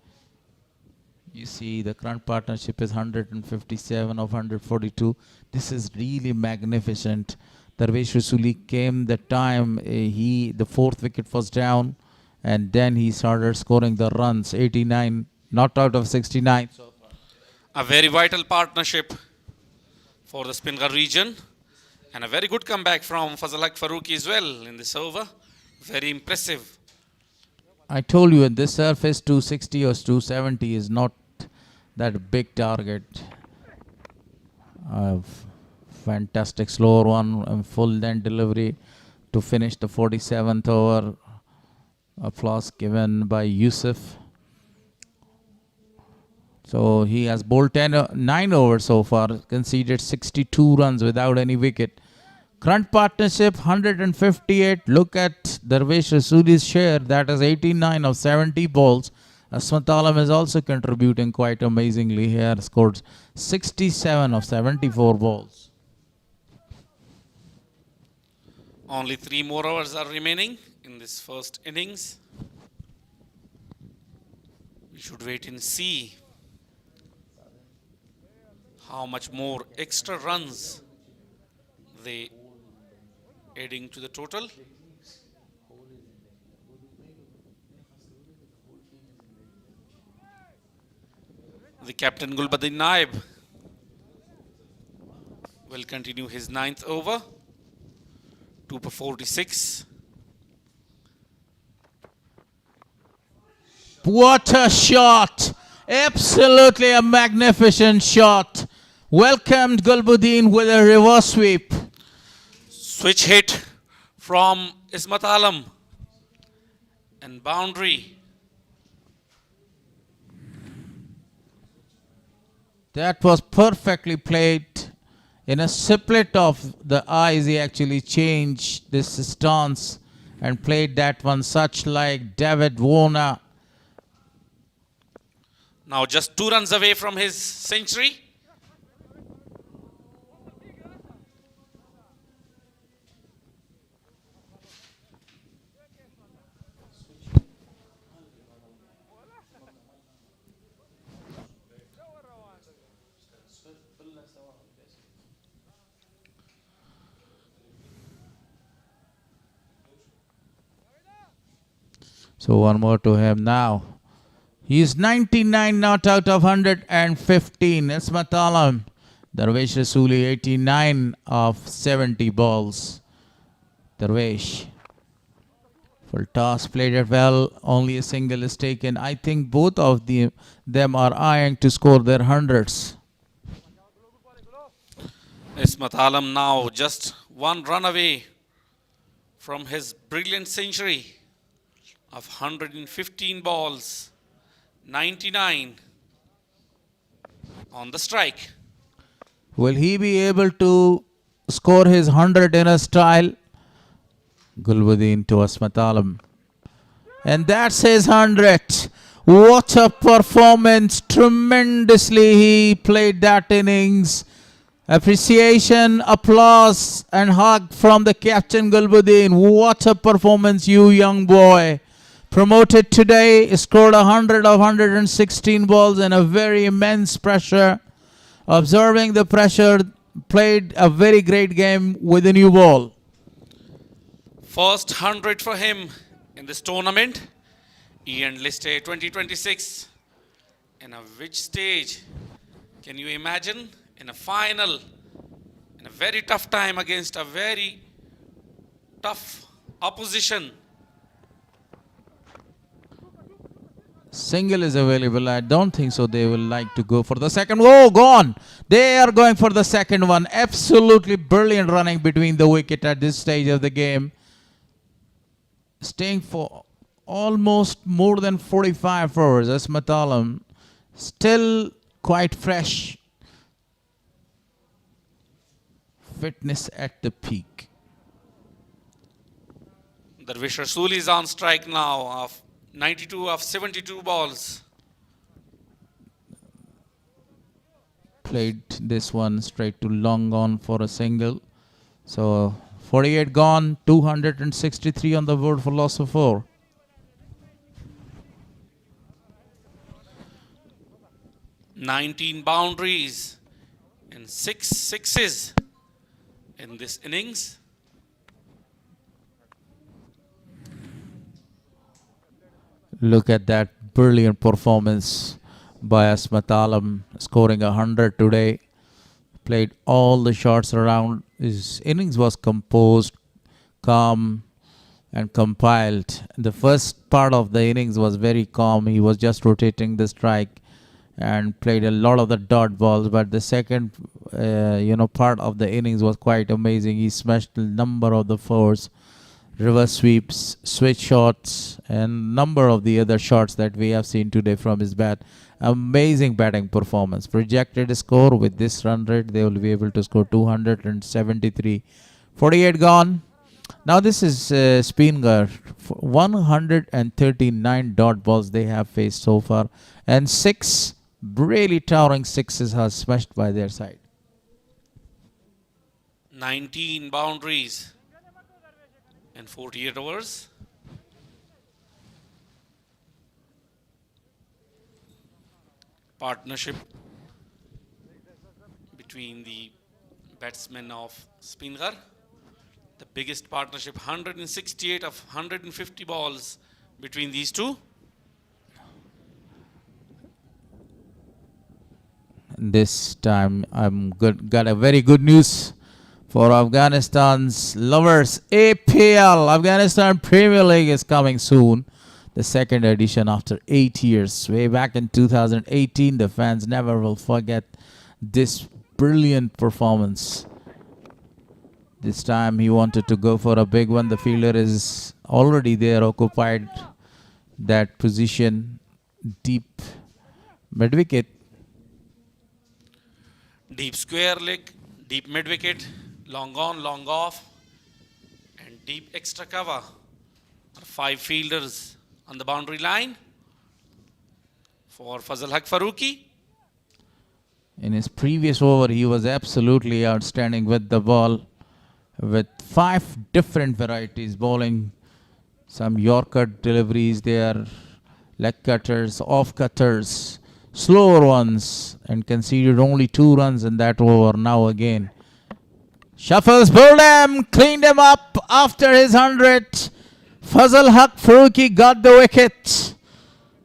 You see the current partnership is 157 of 142. This is really magnificent. Darvesh Rasuli came the time the 4th wicket was down. And then he started scoring the runs, 89, not out of 69. So far. A very vital partnership for the Speenghar region. And a very good comeback from Fazal Farooqi as well in this over. Very impressive. I told you, this surface 260 or 270 is not that big target. Fantastic slower one, and full length delivery to finish the 47th over. Applause given by Yusuf. So he has bowled 9 overs so far, conceded 62 runs without any wicket. Current partnership 158. Look at Darvesh Rasuli's share. That is 89 of 70 balls. Asmat Alam is also contributing quite amazingly here. Scored 67 of 74 balls. Only 3 more overs are remaining in this first innings. We should wait and see how much more extra runs they adding to the total. The captain Gulbuddin Naib will continue his 9th over. 2 for 46. What a shot! Absolutely a magnificent shot. Welcomed Gulbuddin with a reverse sweep. Switch hit from Ismat Alam and boundary. That was perfectly played. In a split of the eyes, he actually changed this stance and played that one such like David Warner. Now just 2 runs away from his century. So one more to him now. He is 99 not out of 115. Ismat Alam. Darvesh Rasuli 89 of 70 balls. Darvesh. Full toss, played it well. Only a single is taken. I think both of them are eyeing to score their hundreds. Ismat Alam now just 1 run away from his brilliant century of 115 balls, 99 on the strike. Will he be able to score his 100 in a style? Gulbuddin to Ismat Alam. And that's his 100. What a performance. Tremendously he played that innings. Appreciation, applause and hug from the captain Gulbuddin. What a performance, you young boy. Promoted today, scored 100 of 116 balls in a very immense pressure. Observing the pressure, played a very great game with a new ball. First 100 for him in this tournament. Ian Liste 2026. And at which stage can you imagine? In a final, in a very tough time against a very tough opposition. Single is available. I don't think so. They will like to go for the second. Oh, gone. They are going for the second one. Absolutely brilliant running between the wicket at this stage of the game. Staying for almost more than 45 overs. Ismat Alam still quite fresh. Fitness at the peak. Darvesh Rasuli is on strike now of 92 of 72 balls. Played this one straight to long on for a single. So 48 gone, 263 on the board for loss of 4. "19 boundaries and 6 sixes in this innings. Look at that brilliant performance by Ismat Alam, scoring 100 today. Played all the shots around. His innings was composed, calm and compiled. The first part of the innings was very calm. He was just rotating the strike and played a lot of the dot balls. But the second part of the innings was quite amazing. He smashed a number of the fours, reverse sweeps, switch shots, and number of the other shots that we have seen today from his bat. Amazing batting performance. Projected score with this run rate, they will be able to score 273. 48 gone. Now this is Speenghar. 139 dot balls they have faced so far, and 6 really towering sixes are smashed by their side. 19 boundaries in 48 overs. Partnership between the batsmen of Speenghar. The biggest partnership, 168 of 150 balls between these two. This time got a very good news for Afghanistan's lovers. APL, Afghanistan Premier League, is coming soon. The second edition after 8 years. Way back in 2018, the fans never will forget this brilliant performance. This time he wanted to go for a big one. The fielder is already there, occupied that position, deep mid wicket. Deep square leg, deep mid wicket, long on, long off, and deep extra cover. 5 fielders on the boundary line for Fazal Haq Farooqi. In his previous over, he was absolutely outstanding with the ball, with 5 different varieties, bowling some Yorker deliveries there, leg cutters, off cutters, slower ones, and conceded only 2 runs in that over. Now again, shuffles, bowled him, cleaned him up after his 100. Fazal Haq Farooqi got the wicket.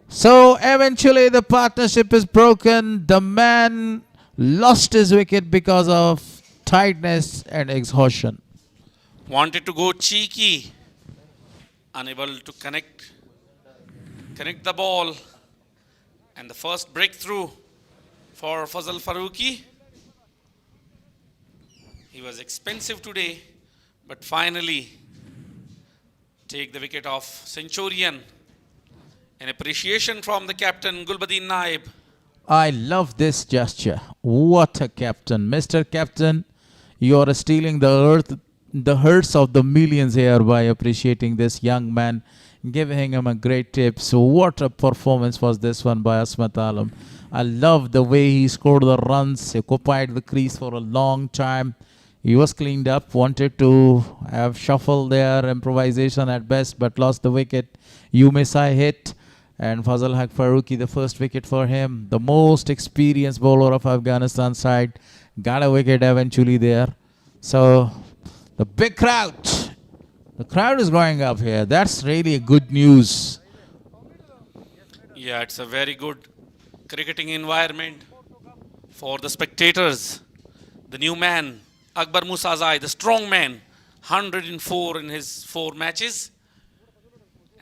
So eventually the partnership is broken. The man lost his wicket because of tiredness and exhaustion. Wanted to go cheeky, unable to connect the ball, and the first breakthrough for Fazal Farooqi. He was expensive today, but finally take the wicket of Centurion. An appreciation from the captain Gulbadin Naib. I love this gesture. What a captain. Mr. Captain, you are stealing the hearts of the millions here by appreciating this young man, giving him a great tip. So what a performance was this one by Asmat Alam. I love the way he scored the runs, occupied the crease for a long time. He was cleaned up, wanted to have shuffle there, improvisation at best, but lost the wicket. Umisai hit, and Fazal Haq Farooqi, the first wicket for him, the most experienced bowler of Afghanistan side, got a wicket eventually there. So the big crowd, the crowd is going up here. That's really good news. Yeah, it's a very good cricketing environment for the spectators. The new man, Akbar Musazai, the strong man, 104 in his 4 matches.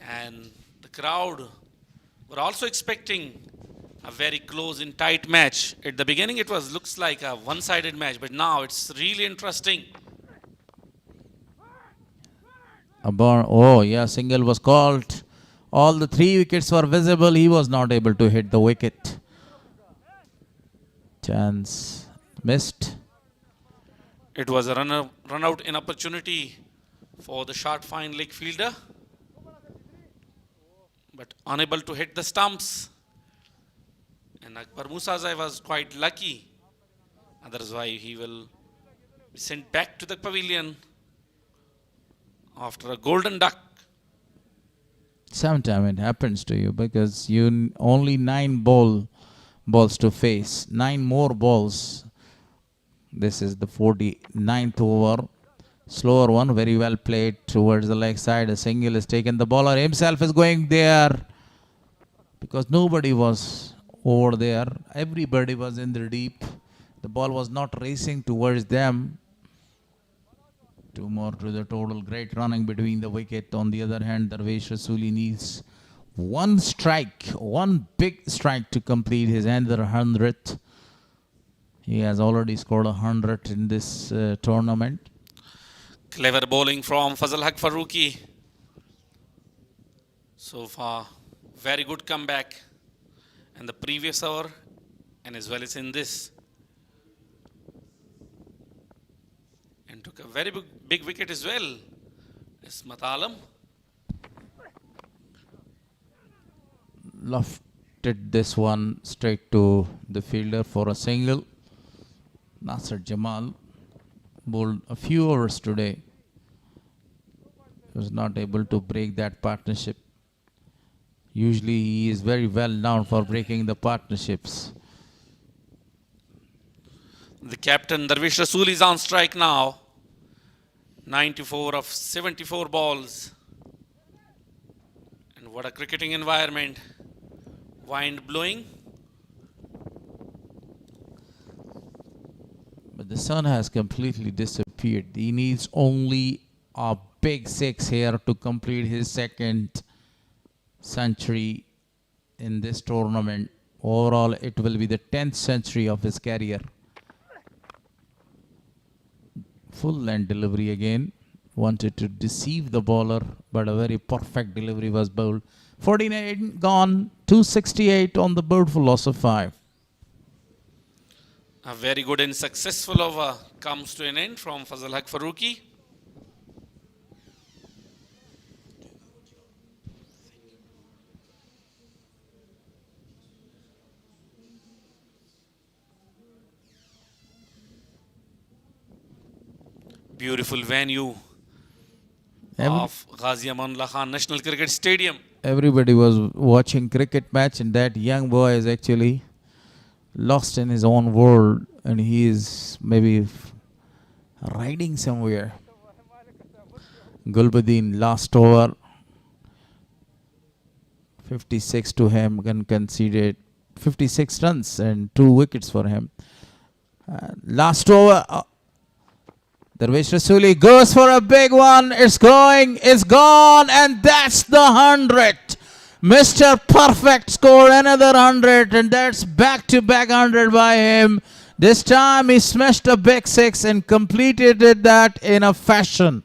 And the crowd were also expecting a very close and tight match. At the beginning it looks like a one-sided match, but now it's really interesting. Oh yeah, single was called. All the 3 wickets were visible. He was not able to hit the wicket. Chance missed. It was a run out in opportunity for the short fine leg fielder, but unable to hit the stumps. And Akbar Musazai was quite lucky. Otherwise, he will be sent back to the pavilion after a golden duck. Sometimes it happens to you because you only 9 balls to face. 9 more balls. This is the 49th over. Slower one, very well played towards the leg side. A single is taken. The bowler himself is going there because nobody was over there. Everybody was in the deep. The ball was not racing towards them. 2 more to the total. Great running between the wicket. On the other hand, Darvesh Rasuli needs 1 strike, 1 big strike to complete his 100th. He has already scored 100 in this tournament. Clever bowling from Fazal Haq Farooqi. So far, very good comeback in the previous over and as well as in this. And took a very big wicket as well. Ismat Alam. Lofted this one straight to the fielder for a single. Nasser Jamal bowled a few overs today. He was not able to break that partnership. Usually he is very well known for breaking the partnerships. The captain Darvish Rasool is on strike now. 94 of 74 balls. And what a cricketing environment. Wind blowing. But the sun has completely disappeared. He needs only a big six here to complete his second century in this tournament. Overall, it will be the 10th century of his career. Full length delivery again. Wanted to deceive the bowler, but a very perfect delivery was bowled. 49 gone, 268 on the board for loss of 5. A very good and successful over comes to an end from Fazal Haq Farooqi. Beautiful venue of Ghazi Amanullah Khan National Cricket Stadium. Everybody was watching cricket match, and that young boy is actually lost in his own world, and he is maybe riding somewhere. Gulbuddin last over, 56 to him, and conceded 56 runs and 2 wickets for him. Last over, Darvish Rasooli goes for a big one. It's going, it's gone, and that's the 100. Mr. Perfect scored another 100, and that's back-to-back 100 by him. This time he smashed a big six and completed that in a fashion.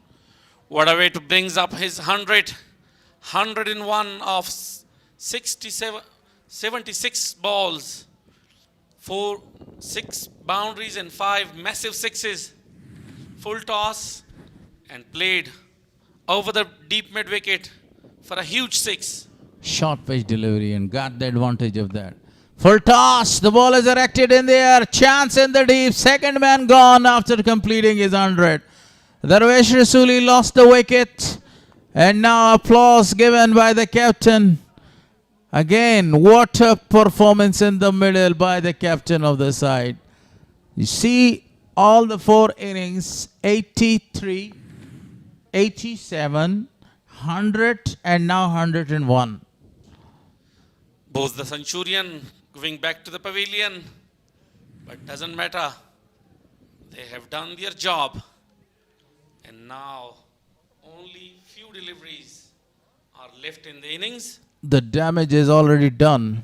What a way to brings up his 100. 101 of 76 balls. 6 boundaries and 5 massive sixes. Full toss and played over the deep mid wicket for a huge 6. Short pitch delivery and got the advantage of that. Full toss, the ball is erected in the air, chance in the deep, second man gone after completing his 100. Darvish Rasooli lost the wicket, and now applause given by the captain. Again, what a performance in the middle by the captain of the side. You see all the 4 innings, 83, 87, 100 and now 101. Both the Centurion going back to the pavilion, but doesn't matter. They have done their job, and now only few deliveries are left in the innings. The damage is already done.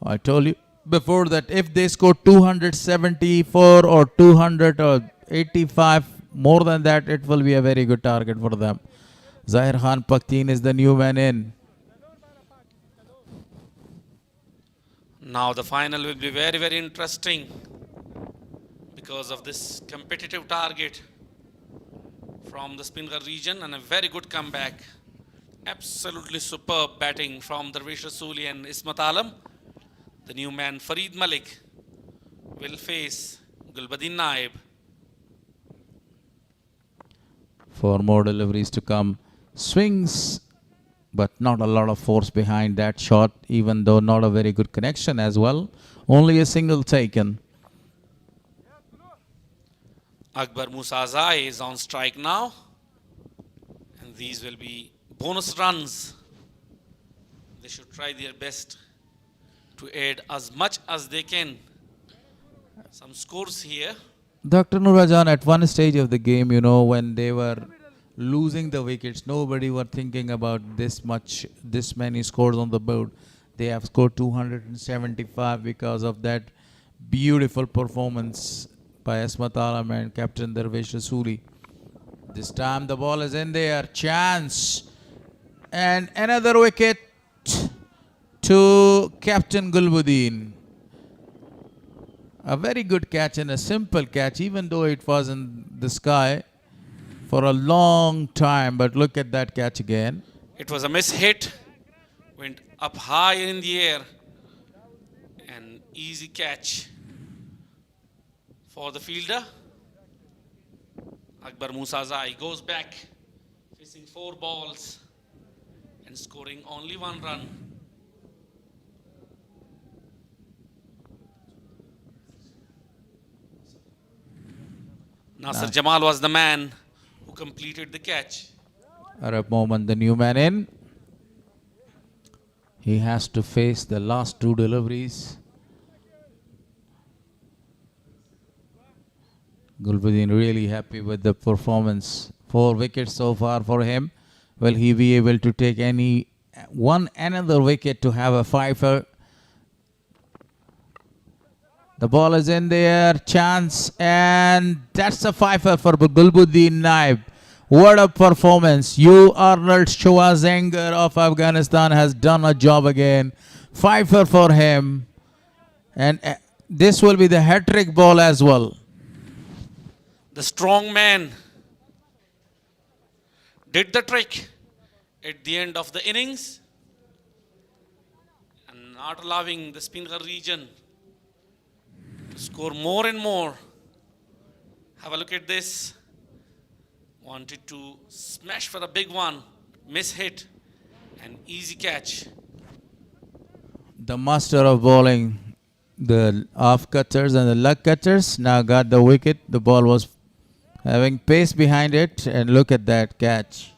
I told you before that if they score 274 or 200 or 85, more than that, it will be a very good target for them. Zahir Khan Pakhtien is the new man in. Now the final will be very, very interesting because of this competitive target from the Speenghar region and a very good comeback. Absolutely superb batting from Darvish Rasooli and Ismat Alam. The new man Farid Malik will face Gulbuddin Naib. 4 more deliveries to come. Swings, but not a lot of force behind that shot, even though not a very good connection as well. Only a single taken. Akbar Musazai is on strike now. And these will be bonus runs. They should try their best to add as much as they can. Some scores here. Dr. Nurajan, at one stage of the game, you know, when they were losing the wickets, nobody were thinking about this many scores on the board. They have scored 275 because of that beautiful performance by Ismat Alam and Captain Darvish Rasooli. This time the ball is in there, chance, and another wicket to Captain Gulbuddin. A very good catch and a simple catch, even though it was in the sky. for a long time. But look at that catch again. It was a miss hit, went up high in the air. An easy catch for the fielder. Akbar Musazai goes back, facing 4 balls and scoring only 1 run. Nasser Jamal was the man who completed the catch. Arab Mohammed, the new man in. He has to face the last 2 deliveries. Gulbuddin really happy with the performance. 4 wickets so far for him. Will he be able to take another wicket to have a fifer? The ball is in there, chance, and that's a fifer for Gulbuddin Naib. What a performance. You Arnold Schwarzenegger of Afghanistan has done a job again. Fifer for him. And this will be the hat-trick ball as well. The strong man did the trick at the end of the innings and not allowing the Speenghar region to score more and more. Have a look at this. Wanted to smash for a big one, miss hit, an easy catch. The master of bowling, the off cutters and the leg cutters, now got the wicket. The ball was having pace behind it, and look at that catch.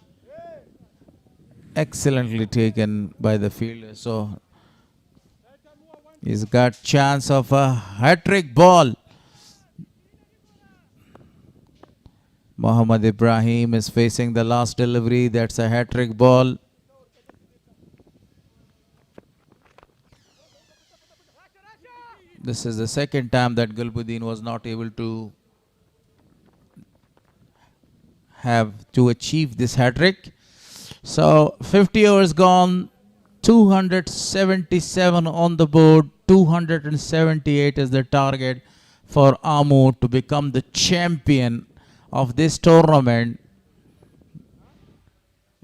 Excellently taken by the fielder. So he's got chance of a hat-trick ball. Mohammad Ibrahim is facing the last delivery. That's a hat-trick ball. This is the second time that Gulbuddin was not able to achieve this hat-trick. So 50 overs gone, 277 on the board, 278 is the target for Amu to become the champion of this tournament.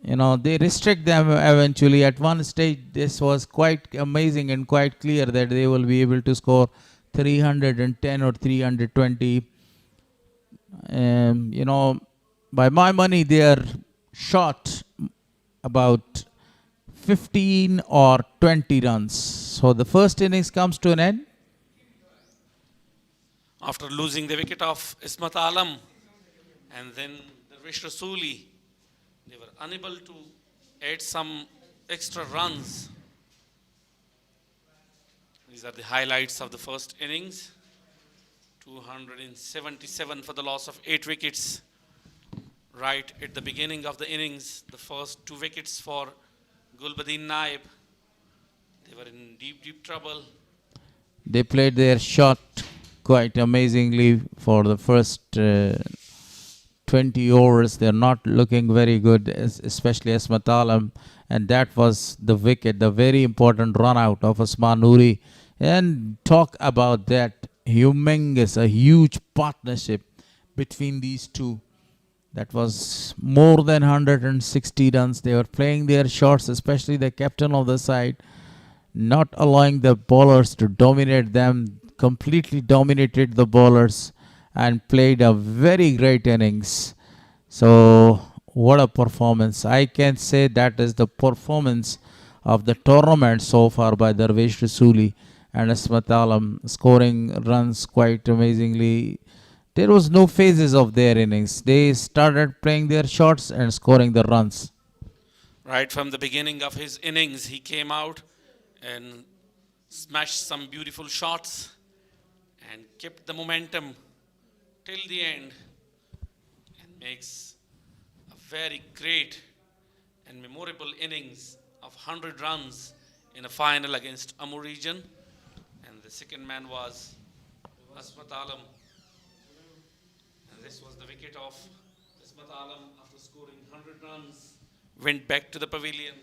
You know, they restrict them eventually. At one stage, this was quite amazing and quite clear that they will be able to score 310 or 320. You know, by my money, they are short about 15 or 20 runs. So the first innings comes to an end. After losing the wicket of Ismat Alam and then Darvish Rasuli, they were unable to add some extra runs. These are the highlights of the first innings. 277 for the loss of 8 wickets. Right at the beginning of the innings, the first 2 wickets for Gulbuddin Naib. They were in deep, deep trouble. They played their shot quite amazingly for the first 20 overs. They're not looking very good, especially Asmat Alam. And that was the wicket, the very important run out of Osman Noori. And talk about that humongous, a huge partnership between these two. That was more than 160 runs. They were playing their shots, especially the captain of the side, not allowing the bowlers to dominate them, completely dominated the bowlers and played a very great innings. So what a performance. I can say that is the performance of the tournament so far by Darvish Rasuli and Asmat Alam, scoring runs quite amazingly. There was no phases of their innings. They started playing their shots and scoring the runs. Right from the beginning of his innings, he came out and smashed some beautiful shots and kept the momentum till the end and makes a very great and memorable innings of 100 runs in a final against Amur region. And the second man was Asmat Alam. And this was the wicket of Asmat Alam after scoring 100 runs. Went back to the pavilion.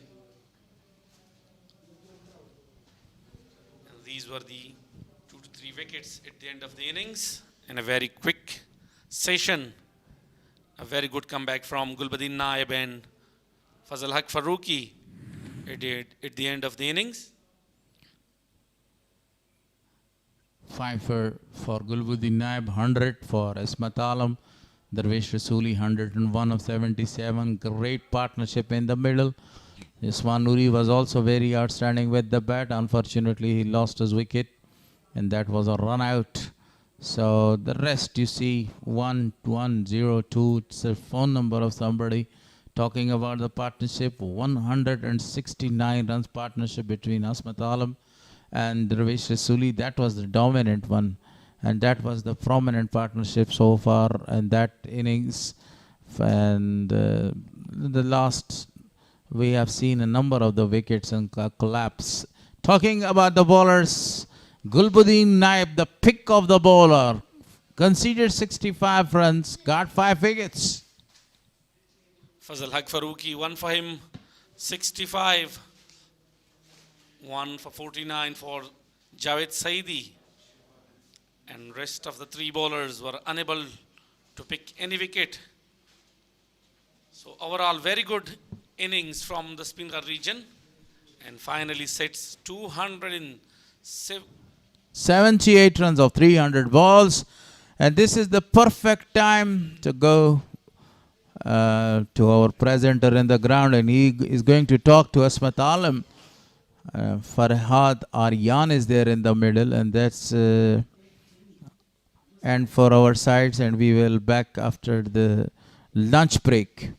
And these were the 2 to 3 wickets at the end of the innings in a very quick session. A very good comeback from Gulbuddin Naib and Fazal Haq Farooqi at the end of the innings. 5 for Gulbuddin Naib, 100 for Ismat Alam. Darvesh Rasuli 101 of 77. Great partnership in the middle. Usman Nuri was also very outstanding with the bat. Unfortunately, he lost his wicket, and that was a run out. So the rest you see 1102. It's a phone number of somebody talking about the partnership. 169 runs partnership between Ismat Alam and Darvesh Rasuli. That was the dominant one, and that was the prominent partnership so far in that innings. And the last, we have seen a number of the wickets and collapse. Talking about the bowlers, Gulbuddin Naib, the pick of the bowler, conceded 65 runs, got 5 wickets. Fazal Haq Farooqi, one for him, 65. One for 49 for Javed Saidi. And rest of the 3 bowlers were unable to pick any wicket. So overall, very good innings from the Speenghar region. And finally sets 78 runs of 300 balls. And this is the perfect time to go to our presenter in the ground. And he is going to talk to Ismat Alam. Farhad Aryan is there in the middle, and that's and for our sides, and we will back after the lunch break.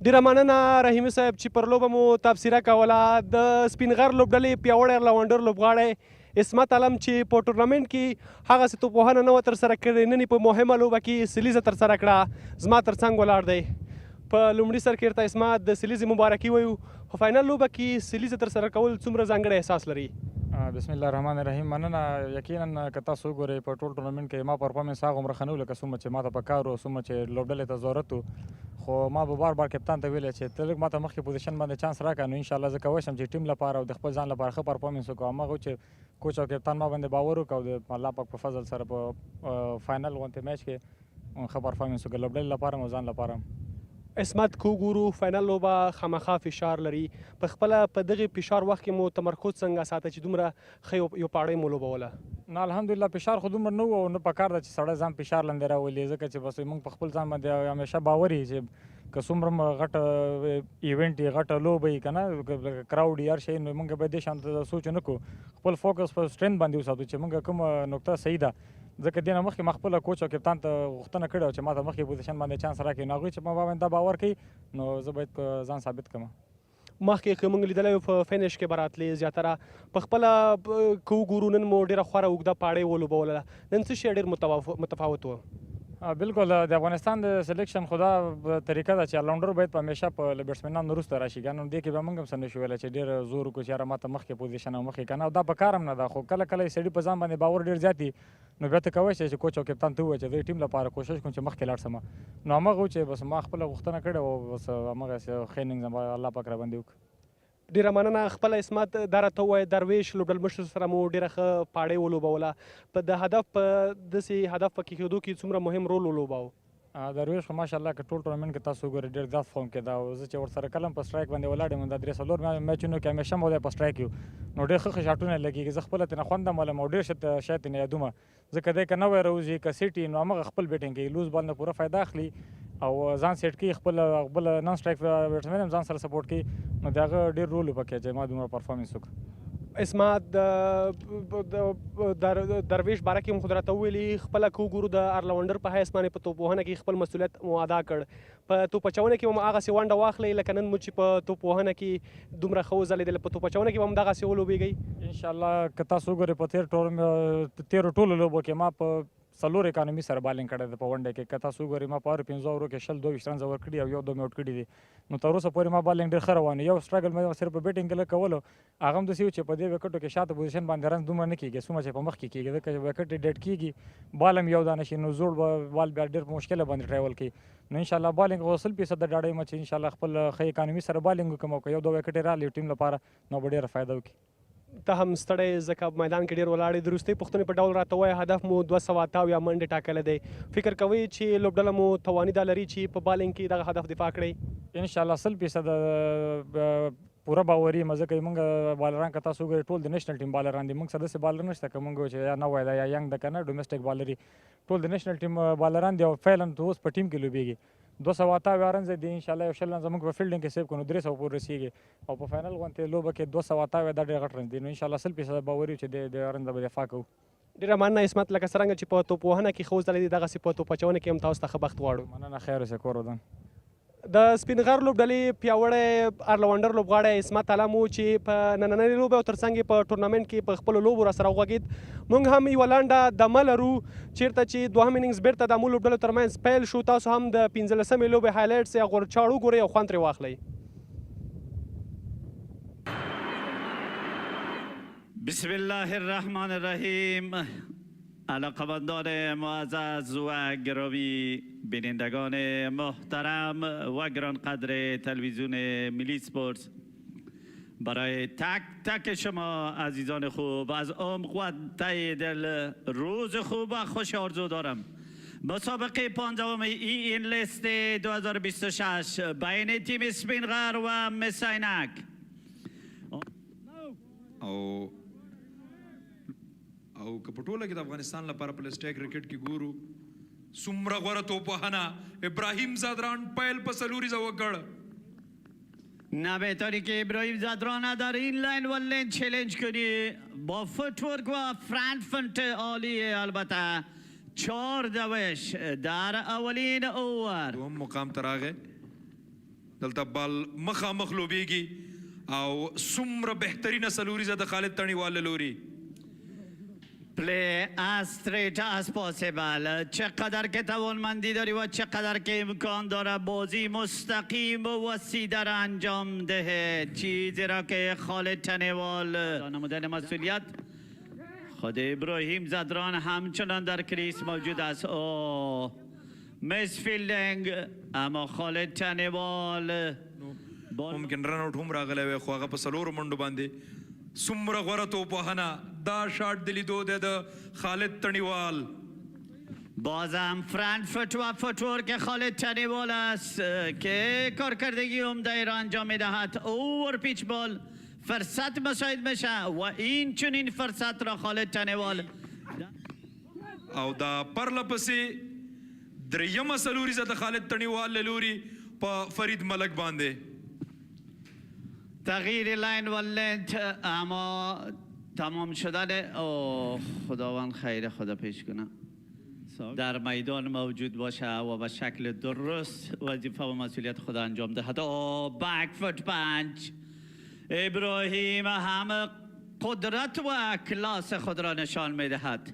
ډیره مننه رحیمي صاحب چې پر لوبه مو تبصره کوله. د سپینغر لوبډلې پیاوړی راونډر لوبغاړی اسمت علم چې په ټورنمنټ کې هغسې توپوهنه نه وه ترسره کړې، نن یې په مهمه لوبه کې سلیزه ترسره کړه. زما تر څنګ ولاړ دی. په لومړي سر کې ورته اسمت د سلیزې مبارکي وایو، په فاینل لوبه کې سلیزه ترسره کول څومره ځانګړی احساس لري؟ بسم الله الرحمن الرحیم. مننه. یقینا که تاسو وګورئ په ټول ټورنمنټ کې ما پرفارمنس هغومره ښه نه و لکه څومره چې ما ته پکار و، څومره چې لوبډلې ته ضرورت و. خو ما به بار بار کپتان ته ویلی چې ته لږ ما ته مخکې پوزیشن باندې چانس راکړه، نو انشاءالله زه کولی شم چې ټیم لپاره او د خپل ځان لپاره ښه پرفارمنس وکړم. هماغه چې کوچ او کپتان ما باندې باور وکړ او د الله پاک په فضل سره په فاینل غونتې میچ کې ښه پرفارمنس وکړ، لوبډلې لپاره او ځان لپاره. اسمت که وګورو فاینل لوبه خامخا فشار لري، په خپله په دغې فشار وخت کې مو تمرکز څنګه ساته چې دومره ښه یو پاړۍ مو لوبوله؟ نه الحمدلله فشار خو دومره نه و او نه پکار ده چې سړی ځان فشار لاندې راولي، ځکه چې بس موږ په خپل ځان باندې همیشه باور یي چې که څومره غټه ایونټ یي، غټه لوبه یي که نه کراوډ یي، هر شی، نو موږ باید دې شان ته سوچ ونه کړو، خپل فوکس په سټرینث باندې وساتو چې موږ کومه نقطه صحیح ده. ځکه دې نه مخکې ما خپله کوچ او کپتان ته غوښتنه کړې وه چې ما ته مخکې پوزیشن باندې چانس راکړي، نو هغوی چې ما باندې دا باور کوي نو زه باید ځان ثابت کړم. مخکې که موږ لیدلی په فینش کې به راتلې زیاتره، په خپله که وګورو نن مو ډېره خوره اوږده پاړۍ ولوبوله، نن څه شی ډېر متفاوت و؟ بالکل د افغانستان د سلیکشن خو دا طریقه ده چې الراونډر باید په همیشه په له بیټسمینانو وروسته راشي، که نه دې کې به موږ هم څه نشو ویلی چې ډېر زور وکړو چې یاره ما ته مخکې پوزیشن او مخکې که نه، او دا په کار هم نه ده. خو کله کله یې سړي په ځان باندې باور ډېر زیات وي، نو بیا ته کولی شې چې کوچ او کپتان ته ووایې چې زه ټیم لپاره کوشش کوم چې مخکې لاړ شم، نو همغه و چې بس ما خپله غوښتنه کړې وه او بس همغسې ښه اننګز الله پاک راباندې وکړي. ډیره مننه. خپله اسمت دا راته ووایه درویش لوبډل مشر سره مو ډېره ښه پاړۍ ولوبوله، په د هدف په داسې هدف په کېښودو کې څومره مهم رول ولوباوه؟ درویش خو ماشاءالله که ټول ټورنمنټ کې تاسو ګورئ ډېر زیات فارم کې دا او زه چې ورسره کله هم په سټرایک باندې ولاړ یم دا 3 میچونو کې همیشه مو دی په سټرایک یو نو ډېر ښه شاټونه لګېږي زه خپله ترېنه خوند هم ولم او ډېر شاید ترېنه یادومه ځکه دی که نوی راوځي که سیټي نو همغه خپل بیټینګ کوي لوز بال نه پوره فایده اخلي او ځان سیټ کوي خپل نن سټرایک بیټسمین هم ځان سره سپورټ کوي نو د هغه ډېر رول وپکې چې ما دومره پرفارمنس وکړ اسمت درویش باره کې هم خو درته وویلي خپله که وګورو د ارلونډر په حیث باندې په توپوهنه کې خپل مسؤلیت مو ادا کړ په توپ اچونه کې هم هغسې ونډه واخلئ لکه نن مو چې په توپوهنه کې دومره ښه وځلېدل په توپ اچونه کې به هم دغسې ولوبېږئ انشاءالله که تاسو وګورئ په تېرو ټولو لوبو کې ما په 4 اکانومي سره بالینګ کړی دی په ونډه کې که تاسو وګورئ ما په هرو 5 اورو کې 22 رنزه ورکړي او 1-2 مې آوټ کړي دي نو تر اوسه پورې ما بالینګ ډېر ښه روان یو سټرګل مې صرف په بیټینګ کې لږ کولو هغه هم داسې و چې په دې وکټو کې شاته پوزیشن باندې رنز دومره نه کېږي څومره چې په مخ کې کېږي ځکه وکټ یې ډیډ کېږي بال هم یو دانه شي نو زوړ بال بیا ډېر په مشکله باندې ټریول کوي نو انشاءالله بالینګ خو 100% ډاډه یم چې انشاءالله خپل ښه اکانومي سره بالینګ وکړم او که 1-2 وکټ یې راغلي ټیم لپاره نو به ډېره فایده وکړي ته هم ستړی ځکه میدان کې ډېر ولاړې د وروستۍ پوښتنې په ډول راته وایه هدف مو 278 منډې ټاکلی دی فکر کوئ چې لوبډله مو تواني دا لري چې په بالینګ کې دغه هدف دفاع کړئ انشاءالله 100% پوره باوري یم ځکه موږ بالران که تاسو وګورئ ټول د نیشنل ټیم بالران دي موږ سره داسې بالر نشته که موږ چې یا نوی دی یا ینګ ده که نه ډومestic بالري ټول د نیشنل ټیم بالران دي او فعلا اوس په ټیم کې لوبېږي 278 رنزه دي انشاءالله یو 20 رنزه موږ په فیلډینګ کې سیو کړو 300 پورې رسېږي او په فاینل غونډې لوبه کې 278 دا ډېر غټ رنز دي نو انشاءالله 100% باوري چې د رنزه به دفاع کوو ډېره مننه اسمت لکه څرنګه چې په توپوهنه کې ښه وځلېدې دغسې په توپ اچونه کې هم تاسو ته ښه بخت غواړو مننه خیر اوسې کور ودان د سپینغر لوبډلې پیاوړی ارلونډر لوبغاړی اسمت علم و چې په نننۍ لوبې او ترڅنګ یې په ټورنمنټ کې په خپلو لوبو راسره وغږېد موږ هم یوه لنډه دمه لرو چېرته چې دوهم اننګز بېرته د امو لوبډلو ترمنځ پیل شو تاسو هم د 15مې لوبې هایلایټس یا غورچاړ وګورئ او خوند ترې واخلئ بسم الله الرحمن الرحیم علاقمندان معزز و گرامی بینندگان محترم و گرانقدر تلویزیون ملی سپورت برای تک تک شما عزیزان خوب از عمق و ته دل روز خوب و خوش آرزو دارم مسابقه 15 این لیست 2026 بین تیم سپینغر و مساینک او که په ټوله کې د افغانستان لپاره په لسټای کرکټ کې ګورو څومره غوره توپوهنه ابراهیم زادران پیل په سلوریزه وکړ نه بهتری که ابراهیم زادران در این لاین و لین چلنج کنی با فوتورک و فرانت فنت عالیه البته 4 دوش در اولین اوور دوم مقام ته راغی دلته بال مخامخ لوبیږي او څومره بهترینه سلوریزه د خالد تڼیوال له لوري play as straight as possible چقدر که توانمندی داری و چقدر که امکان داره بازی مستقیم و سیده را انجام ده چیزی را که خالد تنیوال نمودن مسئولیت خود ابراهیم زادران همچنان در کریس موجود است مس فیلدینگ اما خالد تنیوال ممکن رن آوټ هم راغلی وی خو هغه په څلورو منډو باندې څومره غوره توپوهنه دا شاټ د لیدو دی د خالد تڼیوال بازم فرانکفورت و فوتورک خالد تنیوال است که کارکردگی عمده را انجام میدهد اوور پیچ بال فرصت مساعد میشه و این چنین فرصت را خالد تنیوال او دا پرله پسې دریمه سلوریزه د خالد تڼیوال له لوري په فرید ملک باندې تغییر لاین و لنت اما تمام شدن خداوند خیر خدا پیش کنه در میدان موجود باشه و به شکل درست وظیفه و مسئولیت خود انجام دهد بک فوت پنچ ابراهیم هم قدرت و کلاس خود را نشان میدهد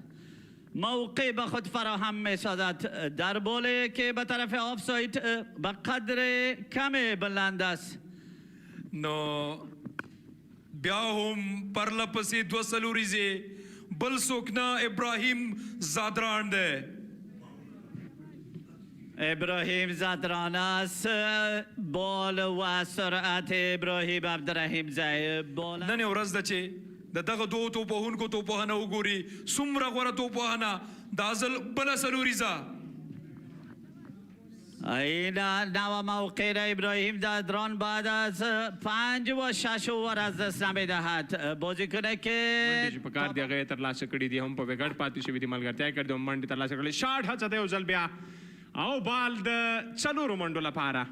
موقع به خود فراهم میسازد در باله که به طرف آفساید به قدر کم بلند است نو بیا هم پرله پسې 2 سلوریزې بل څوک نه ابراهیم زادران دی ابراهیم زادران است بال و سرعت ابراهیم عبدالرحیم زای بال نن ورځ ده چې د دغه دوو توپوهونکو توپوهنه وګوري څومره غوره توپوهنه دا ځل بله سلوریزه این نو موقع را ابراهیم زدران بعد از 5 و 6 اوور از دست نمیدهد. بازیکن که منډې چې په کار دی هغه یې ترلاسه کړي دي هم په وکټ پاتې شوي دي ملګرتیا یې کړې ده منډې ترلاسه کړلې شاټ هڅه دی یو ځل بیا او بال د 4 منډو لپاره.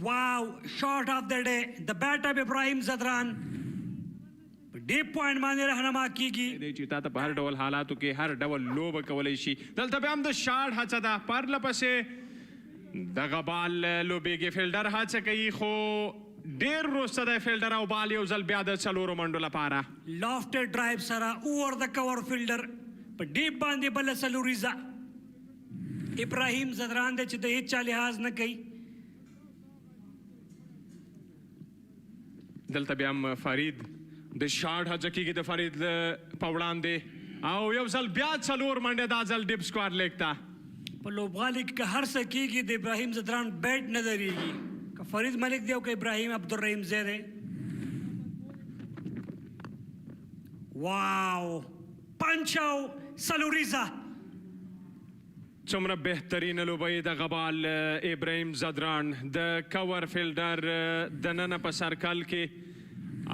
Wow, shot of the day. The bat of Ibrahim Zadran. Deep point باندې رهنما کیږي. دی چې تا ته په هر ډول حالاتو کې هر ډول لوبه کولی شي. دلته بیا هم د شاټ هڅه ده پرله پسې دغه بال لوبېږي فیلډر هڅه کوي خو ډېر وروسته دی فیلډر او بال یو ځل بیا د 4 منډو لپاره. Lofted drive سره اوور د کور فیلډر په ډیپ باندې بل سلوریزا. ابراهیم زدران دی چې د هیڅ چا لحاظ نه کوي. دلته بیا هم فرید د شاټ هڅه کېږي د فرید په وړاندې او یو ځل بیا 4 منډې دا ځل ډیپ سکوار لیګ ته. په لوبغالي کې هر څه کېږي د ابراهیم زدران بیټ نه درېږي که فرید ملک دی او که ابراهیم عبدالرحیم زی دی. واو پنچ او سلوریزا څومره بهترینه لوبه یې دغه بال ابراهیم زدران د کور فیلډر دننه په سرکل کې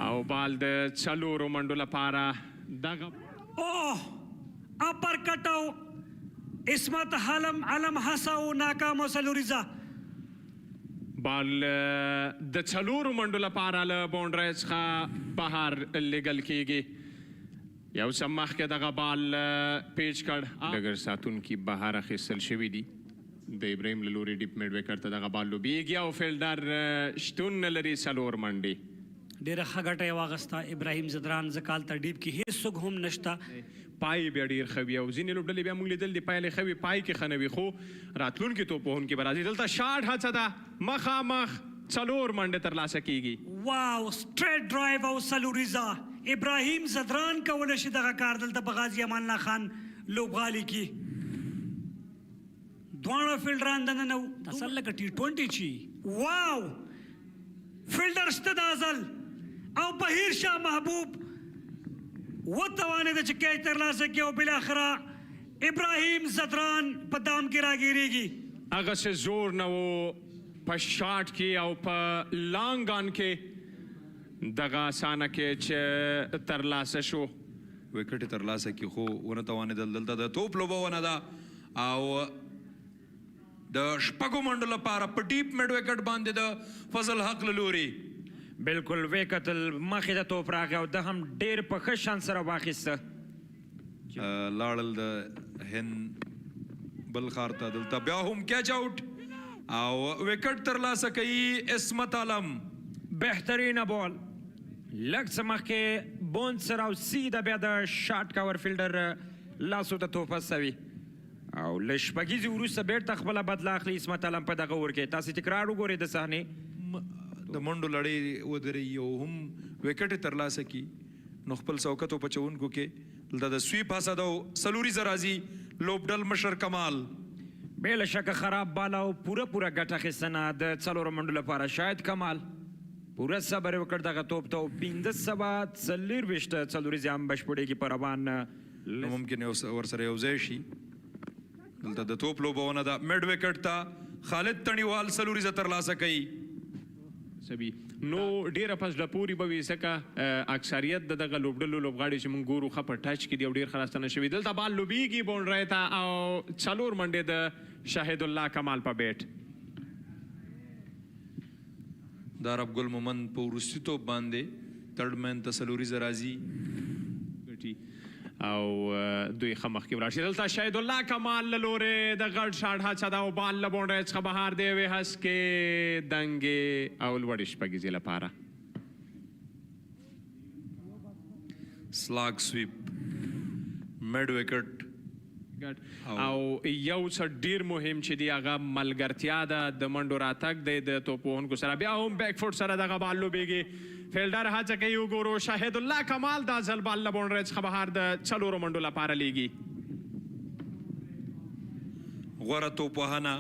او بال د 4 منډو لپاره دغه اوه اپر کټاو اسمت علم حساو ناکام سلوریزا. بال د 4 منډو لپاره له باونډرۍ څخه بهر لیږل کېږي. یو څه مخکې دغه بال پیچ کړ ډګر ساتونکي بهر اخیستل شوي دي. د ابراهیم له لوري ډیپ میډ وکټ ته دغه بال لوبیږي او فیلډر شتون نه لري 4 منډې. ډېره ښه ګټه یې واخیسته ابراهیم زدران ځکه هلته ډیپ کې هېڅ څوک هم نشته. پای بیا ډېر ښه وي او ځینې لوبډلې بیا موږ لیدل دي پایلې ښه وي پای کې ښه نه وي خو راتلونکي توپوهونکي به راځي. دلته شاټ هڅه ده مخامخ 4 منډې ترلاسه کېږي. واو سټریټ ډرایو او سلوریزا. ابراهیم زدران کولی شي دغه کار دلته په غازي امان الله خان لوبغالي کې. دواړه فیلډران دننه وو اصل لکه T20 چې واو فیلډر شته دا ځل او بهیر شاه محبوب وتوانېده چې کیچ ترلاسه کړي او بالاخره ابراهیم زدران په دام کې راګیرېږي. هغسې زور نه و په شاټ کې او په لانګ آن کې دغه اسانه کې چې ترلاسه شو. وکټ یې ترلاسه کړي خو ونه توانېدل. دلته د توپ لوبه ونه ده او د 6 منډو لپاره په ډیپ میډ وکټ باندې د فضل حق له لوري بالکل وکتل مخې ته توپ راغی او ده هم ډېر په ښه شان سره واخیسته. لاړل د هند بل ښار ته. دلته بیا هم کیچ آوټ او وکټ ترلاسه کوي اسمت عالم. بهترینه بال لږ څه مخکې بونډ سره او سیده بیا د شاټ کور فیلډر لاسو ته توپ هڅوي او له شپږیزې وروسته بیرته خپله بدله اخلي اسمت عالم په دغه اور کې. تاسې تکرار وګورئ د صحنې د منډو لړۍ ودرېږي او هم وکټ یې ترلاسه کړي نو خپل څوکتو په چونکو کې دلته د سویپ هڅه ده او سلوریزه راځي لوبډل مشر کمال. بې له شکه خراب بال او پوره ګټه اخیستنه د 4 منډو لپاره. شاید کمال پوره صبر یې وکړ دغه توپ ته او 15 څلورویشت څلوریزې هم بشپړېږي په روان نو ممکن ورسره یو ځای شي. دلته د توپ لوبه ونه ده میډ وکټ ته خالد تڼیوال سلوریزه ترلاسه کوي. سبي نو ډیره پس ډپوري به وي ځکه اکثریت د دغه لوبډلو لوبغاړي چې موږ ګورو ښه په ټچ کې دي او ډېر ښه راستنه شوي. دلته بال لوبیږي باونډرۍ ته او 4 منډې د شاهد الله کمال په بیټ. د عرب ګل مومند په وروستي توپ باندې ترډ مین ته سلوریزه راځي او دوی ښه مخکې ولاړ شي. دلته شاهد الله کمال له لورې د غټ شاټ هڅه ده او بال له باونډرۍ څخه بهر دی یوې هسکې دنګې او لوړې شپږیزې لپاره. سلاګ سویپ میډ وکټ او یو څه ډیر مهم چې دی هغه ملګرتیا ده د منډو راتګ دی د توپوهونکو سره. بیا هم بیک فوټ سره دغه بال لوبیږي. فیلډر هڅه کوي وګورو شاهد الله کمال دا ځل بال له باونډرۍ څخه بهر د 4 منډو لپاره لیږي. غوره توپوهنه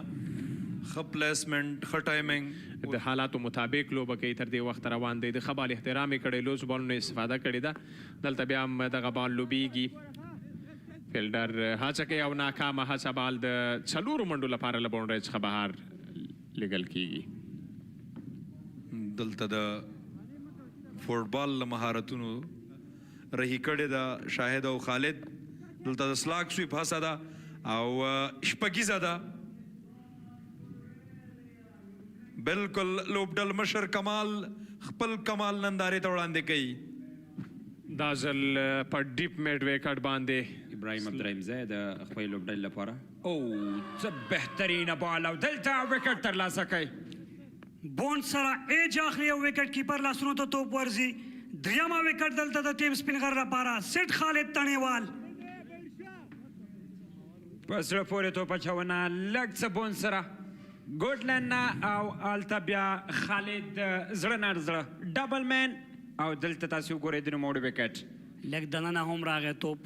ښه پلیسمنټ ښه ټایمنګ د حالاتو مطابق لوبه کوي. تر دې وخت روان دی د ښه بال احترام یې کړی لوز بالونو استفاده کړې ده. دلته بیا هم دغه بال لوبیږي. فیلډر هڅه کوي او ناکامه هڅه بال د 4 منډو لپاره له باونډرۍ څخه بهر لیږل کیږي. دلته د فوټبال له مهارتونو رهي کړې ده شاهد او خالد. دلته د سلاک سویپ هڅه ده او شپږیزه ده. بالکل لوبډل مشر کمال خپل کمال نندارې ته وړاندې کوي. دا ځل په ډیپ میډ ویکټ باندې ابراهیم عبدالرحیم د خپل لوبډلې لپاره او څه بهترینه بال او دلته ویکټ ترلاسه کوي. بونډ سره ایج اخلي او وکټ کیپر لاسونو ته توپ ورځي. دریمه وکټ دلته د ټیم سپینغر لپاره سیټ خالد تڼیوال. په زړه پورې توپ اچونه لږ څه بونډ سره ګوډلین نه او هلته بیا خالد زړه نه زړه ډبل مین او دلته تاسو وګورئ د نوموړي وکټ لږ دننه هم راغی توپ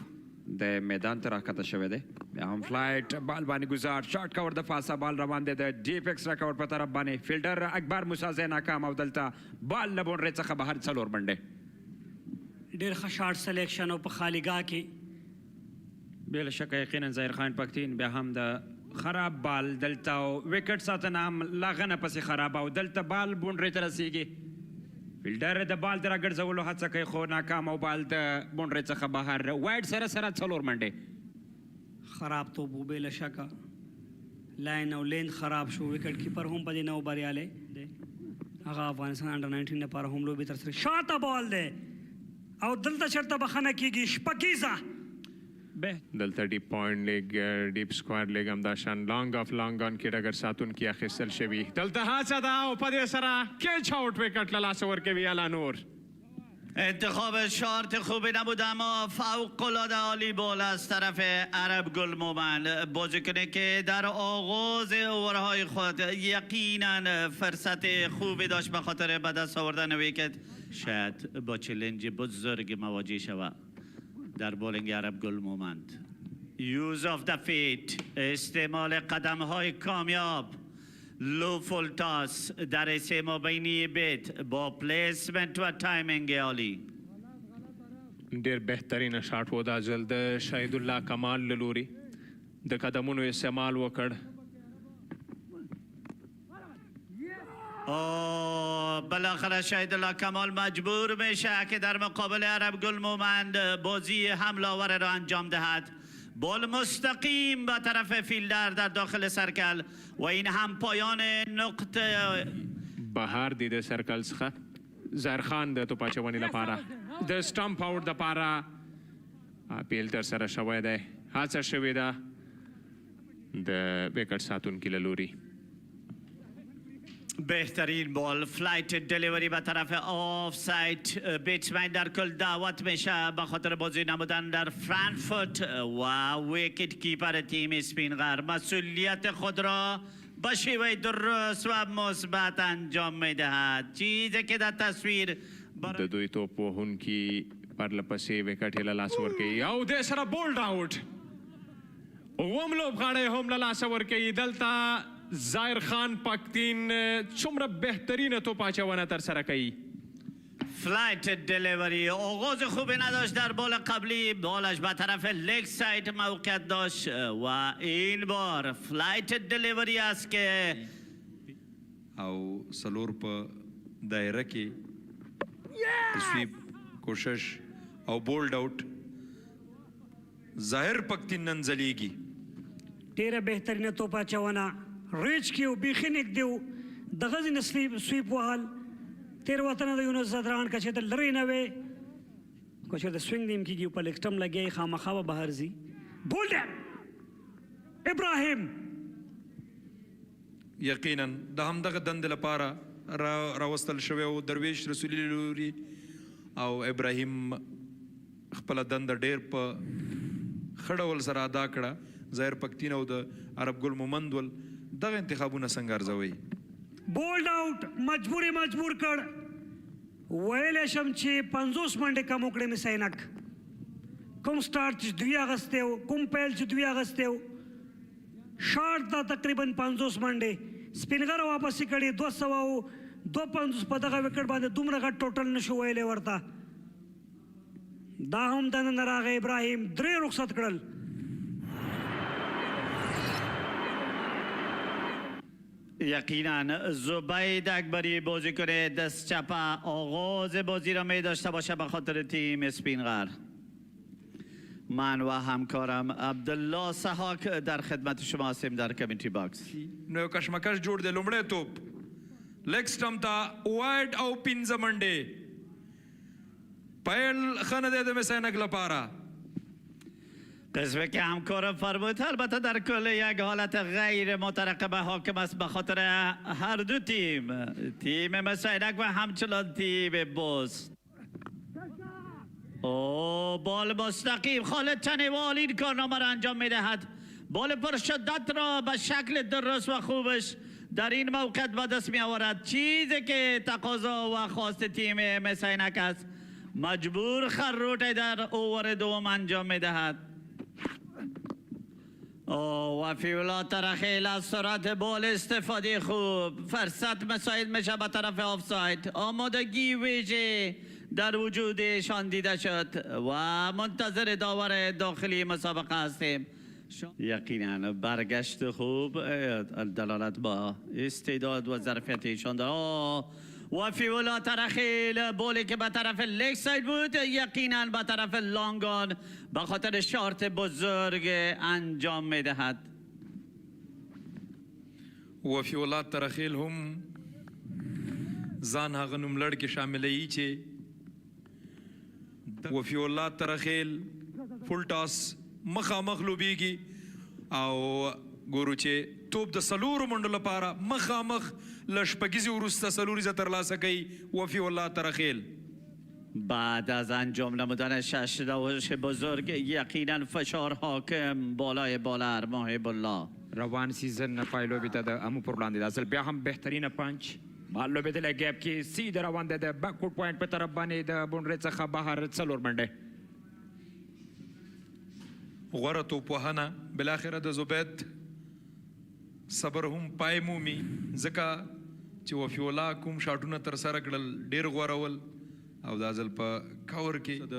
د میدان ته راښکته شوی دی. بیا هم فلایټ بال باندې گزار شاټ کور د پاسه بال روان دی د ډیپ ایکسټرا کور په طرف باندې فیلډر اکبر موسی ناکام او دلته بال له بونډرې څخه بهر څلور منډې. ډېر ښه شاټ سلیکشن او په خالیګاه کې بې له شکه یقینا ظاهر خان پښتین بیا هم د خراب بال دلته او وکټ ساتنه هم لاغنه پسې خراب او دلته بال بونډرې ته رسیږي. فیلډر د بال د راګرځولو هڅه کوي خو ناکام او بال د بونډرې څخه بهر وایډ سره سره څلور منډې. خراب توپ و بې له شکه لاین او لین خراب شو. وکټ کیپر هم په دې نه بریالی دی. هغه افغانستان انډر 19 لپاره هم لوبې ترسره شاته بال دی او دلته چېرته بخښنه کېږي شپږیزه. دلته ډیپ پوینټ لیګ ډیپ سکوار لیګ همداشان لانګ اف لانګ آن کې ډګر ساتونکي اخیستل شوي. دلته هڅه ده او په دې سره کیچ آوټ وکټ له لاسه ورکوي الا نور. انتخاب شارت خوبی نبود اما فوق‌العاده عالی بال از طرف عرب گل مومند. بازیکنی که در آغاز اوورهای خود یقینا فرصت خوبی داشت به خاطر به دست آوردن ویکت. شاید با چلنج بزرگ مواجه شود در بولینگ عرب گل مومند. یوز آف د فیت استعمال قدم های کامیاب لو فول تاس در سه مابینی بیت با پلیسمنت و تایمینگ عالی. ډیر بهترینه شاټ و دا ځل د شهید الله کمال له لوري د قدمونو استعمال وکړ. بالاخره شهید الله کمال مجبور میشه که در مقابل عرب گل مومند بازی حمله آور را انجام دهد. بال مستقیم به طرف فیلدر در داخل سرکل و این هم پایان نقطه بهر دی د سرکل څخه ظاهر خان د توپ اچونې لپاره د سټمپ آوټ دپاره اپیل ترسره شوی دی. هڅه شوې ده د وکټ ساتونکي له لوري. بهترین بال فلایت دلیوری به طرف آف سایت. بیتسمن در کل دعوت میشه به خاطر بازی نمودن در فرانکفورت و ویکت کیپر تیم اسپینغر مسئولیت خود را به شیوه درست و مثبت انجام میدهد. چیزی که در تصویر د دوی توپ وهونکي پرلپسې وکټ یې له لاسه ورکوي او دې سره بولډ آوټ. اووم لوبغاړی هم له لاسه ورکوي. دلته ظاهر خان پښتین څومره بهترینه توپ اچونه ترسره کوي. فلایت دلیوری آغاز خوبی نداشت در بال قبلی. بالش به طرف لیگ سایت موقعیت داشت و این بار فلایت دلیوری است که او سلور په دایره کې سویپ کوشش او بولډ آوټ ظاهر پښتین نن ځلیږي. ډېره بهترینه توپ اچونه ریچ کې و بیخي نږدې و د غزې نه سویپ وهل. تېروتنه د یونس زدران که چېرته لرې نه وې که چېرته سوینګ دې هم کېږي په لیګ سټم لګیا خامخا به بهر ځي. بولډ ابراهیم یقینا د همدغه دندې لپاره راوستل شوی و درویش رسولي لوري او ابراهیم خپله دنده ډېر په ښه ډول سره ادا کړه. ظاهر پښتین او د عرب ګل مومند ول دغه انتخابونه څنګه ارزوئ؟ بولډ آوټ مجبور کړ. ویلی شم چې 50 منډې کم وکړې مې سینک. کوم سټارټ چې دوی اخیستی و کوم پیل چې دوی اخیستی و شاټ دا تقریبا 50 منډې سپینغر واپسې کړې 252 په دغه وکټ باندې دومره غټ ټوټل نشو ویلی ورته. دا هم دننه راغی ابراهیم 3 رخصت کړل. یقینا زبید اکبری بازیکن دست چپ آغاز بازی را می داشته باشه به خاطر تیم اسپینغر. من و همکارم عبدالله سحاک در خدمت شما هستیم در کمیونټي باکس. نو یو کشمکش جوړ دی. لومړی توپ لیګ سټمپ ته وایډ او پنځه منډې. پیل ښه نه دی د مسینک لپاره. قسمه که همکارم فرمود البته در کل یک حالت غیر مترقبه حاکم است به خاطر هر دو تیم مسینک و همچنان تیم بوس. بال مستقیم خالد تنیوال این کارنامه را انجام میدهد. بال پرشدت را به شکل درست و خوبش در این موقع به دست می آورد. چیزی که تقاضا و خواست تیم مسینک است. مجبور خروٹ در اوور دوم انجام میدهد. و فیولا ترخیل از سرعت بال استفاده خوب. فرصت مساعد میشه به طرف آفساید. آمادگی ویژه در وجودشان دیده شد و منتظر داور داخلی مسابقه هستیم. یقینا برگشت خوب دلالت با استعداد و ظرفیت ایشان داره. و فیولا ترخیل بولی که به طرف لیگ ساید بود یقینا به طرف لانگان به خاطر شارت بزرگ انجام میدهد. و فیولا ترخیل هم ځان هغه نوملړ کې شاملوي چې وفیولا ترخیل فول ټاس مخامخ لوبیږي او ګورو چې توپ د څلورو منډو لپاره مخامخ له شپږیزې وروسته څلوریزه ترلاسه کوي وفیولا ترخیل. بعد از انجام نمودن 6 روش بزرگ یقینا فشار حاکم بالای بالر محب الله. روان سیزن پایلوبې ته د امو پر وړاندې د اصل بیا هم بهترینه پنچ بال لوبېدلی ګیپ کې سیده روان دی د بیکورډ پوینټ په طرف باندې د بونډرۍ څخه بهر 4 منډې. غوره توپوهنه بالاخره د زبید صبر هم پای مومي ځکه چې وفیولا کوم شاټونه ترسره کړل ډېر غوره ول او دا ځل په کور کې د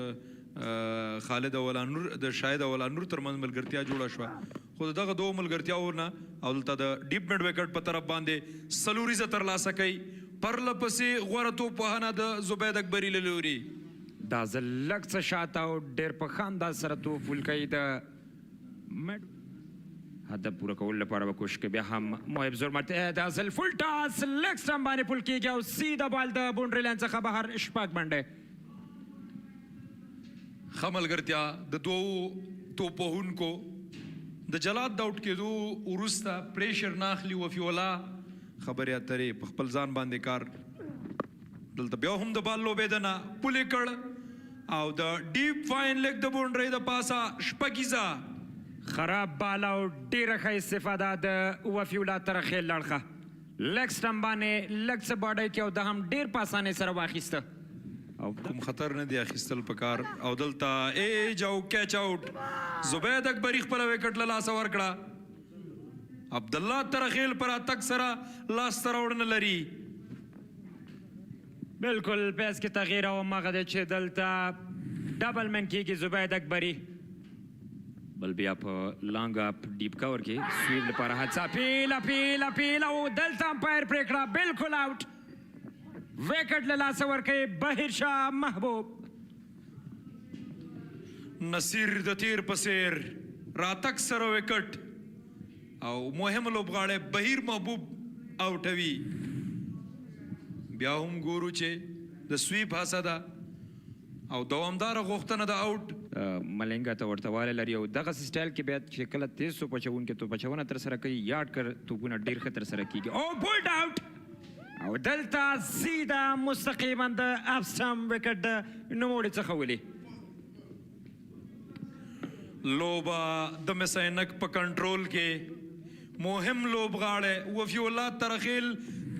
خالد اولانور د شاهد اولانور ترمنځ ملګرتیا جوړه شوه خو دغه دوه ملګرتیاو نه او دلته د ډیپ میډ وکټ په طرف باندې څلوریزه ترلاسه کوي. پرله پسې غوره توپوهنه د زبید اکبري له لوري. دا ځل لږ څه شاته او ډېر په ښه انداز سره توپ ول کوي د هدف پوره کولو لپاره به کوشش کوي. بیا هم محب زرمت دا ځل فول ټاس لیګ سټمپ باندې پول کېږي او سیده بال د بونډرۍ لاین څخه بهر 6 منډې. ښه ملګرتیا د دوو توپوهونکو د جلات د آوټ کېدو وروسته پریشر نه اخلي وفیولا خبرې اترې په خپل ځان باندې کار. دلته بیا هم د بال لوبېده نه پولې کړ او د ډیپ فاین لیګ د بونډرۍ د پاسه شپږیزه خراب بال او ډېره ښه استفاده د وفیولا ترخیل لړخه لیګ سټمپ باندې لږ څه باډۍ کې او د هم ډېر په اسانۍ سره واخیسته او کوم خطر نه دی اخیستل پکار او دلته ایج او کیچ آوټ زبید اکبري خپله وکټ له لاسه ورکړه. عبدالله ترخیل پر اتک سره لاسته راوړنه لري. بالکل پیس کې تغییر او هماغه دی چې دلته ډبل من کېږي زبید اکبري. بل بیا په لانګ اپ ډیپ کور کې سویپ لپاره هڅه پیل او دلته امپایر پرېکړه بالکل آوټ. وکټ له لاسه ورکوي بهیر شاه محبوب. نصیر د تیر په څیر راتک سره وکټ او مهم لوبغاړی بهیر محبوب آوټوي. بیا هم ګورو چې د سویپ هڅه ده او دوامداره غوښتنه د آوټ. ملنګا ته ورته والی لري او دغسې سټایل کې بیا چې کله تیز توپ اچوونکي توپ اچونه ترسره کوي یاډ کر توپونه ډېر ښه ترسره کېږي. او بولډ آوټ او دلته سیده مستقیما د افسټم وکټ د نوموړي څخه ولي. لوبه د مسینک په کنټرول کې مهم لوبغاړی وفیولا ترخیل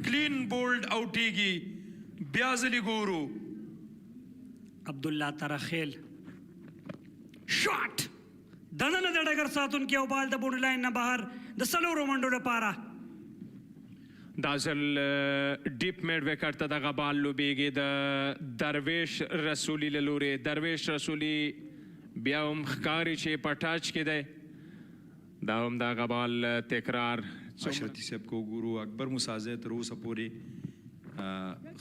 کلین بولډ آوټیږي. بیا ځلې ګورو عبدالله ترخیل شاټ دننه د ډګر ساتونکي او بال د بونډرۍ لاین نه بهر د 4 منډو لپاره. دا ځل ډیپ میډ وکټ ته دغه بال لوبیږي د درویش رسولي له لورې. درویش رسولي بیا هم ښکاري چې په ټاچ کې دی. دا هم دغه بال تکرار اشرتي صاحب کو ګورو اکبر مسازه تر اوسه پورې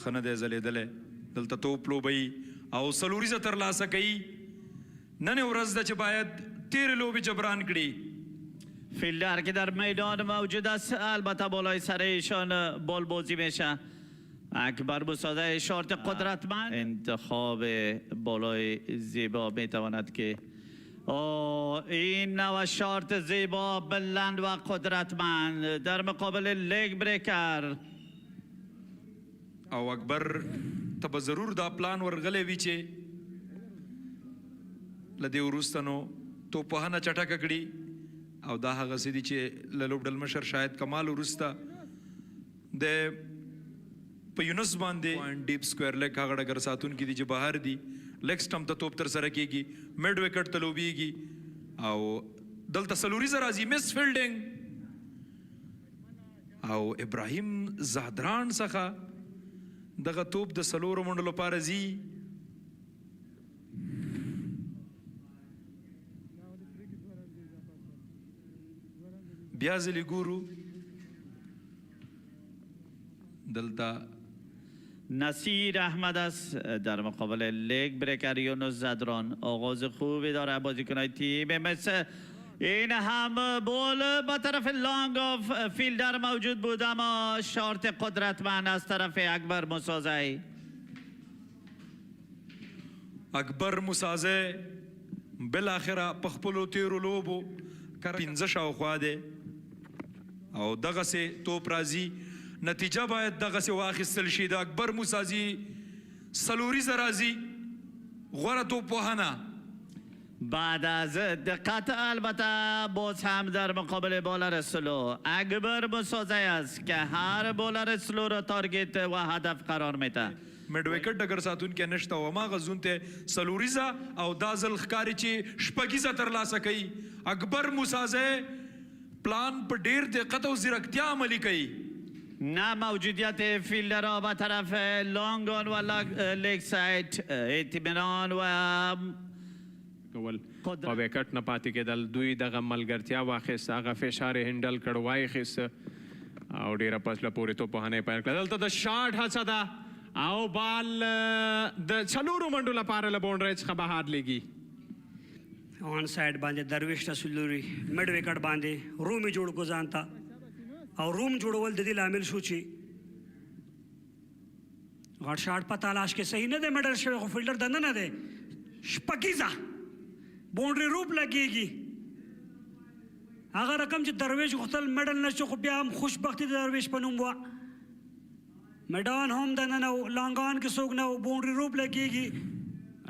خنه د زلیدلې دلته توپ لوبي او سلوریزه تر لاسه کوي نن ورځ د چې باید تیر لوبي جبران کړي فیلدر که در میدان موجود است البته بالای سر ایشان بال بازی میشه اکبر مسازه شارت قدرتمند انتخاب بالای زیبا میتواند که این نوع شارت زیبا بلند و قدرتمند در مقابل لیگ بریکر او اکبر ته به ضرور دا پلان ورغلی وي چې له دې وروسته نو توپوهنه چټکه کړي او دا هغه څه دي چې له لوبډل مشر شاید کمال وروسته د په یونس باندې ډیپ سکویر لیګ هغه ډګر ساتونکي دي چې بهر دي لیګ سټمپ ته توپ تر سره کېږي میډ وکټ ته لوبېږي او دلته سلوریزه راځي مس فیلډینګ او ابراهیم زهدران څخه دغه توپ د سلورو منډو لپاره ځي بیا ځلې ګورو دلته نصیر احمد است در مقابل لیگ بریکر یونس زدران آغاز خوبی داره بازیکن‌های تیم مثل این هم بول با طرف لانگ آف فیلدر موجود بود اما شارت قدرتمند از طرف اکبر مسازه اکبر مسازه بالاخره په خپلو تیرو لوبو پنځه شاوخوا دی او دغسې توپ راځي نتیجه باید دغسې واخیستل شي د اکبر موسازي سلوریزه راځي غوره توپوهنه بعد از دقت البته باز هم در مقابل بالر سلو اکبر مسازه است که هر بالر سلو را تارگت و هدف قرار میده میډ وکټ ډګر ساتونکی نشته او هماغه زون ته سلوریزه او دا ځل ښکاري چې شپږیزه ترلاسه کوي اکبر مسازه پلان په ډیر دقت او ځیرکتیا عملي کوي نه موجودیت فیلدرها به طرف لانگان و لیگ سایت اطمینان و کول او وکټ نه پاتې کېدل دوی دغه ملګرتیا واخیسته هغه فشار یې هینډل کړ وایخیسته او ډېره پسله پورې توپوهنه یې پیل کړه دلته د شاټ هڅه ده او بال د څلورو منډو لپاره له باونډرۍ څخه بهر لګي آن سایډ باندې درویش رسولوري مډ وکټ باندې روم جوړ کو ځانتا او روم جوړول د دې لامل شو چې غټ شاټ په تلاش کې صحیح نه دی مډر شوی خو فیلډر دنه نه دی شپږیزه باونډري روپ لګېږي هغه رقم چې درویش غوښتل مډل نشو خو بیا هم خوشبختي د درویش په نوم وه میدان هم دننه و لانګان کې څوک نه و باونډري روپ لګېږي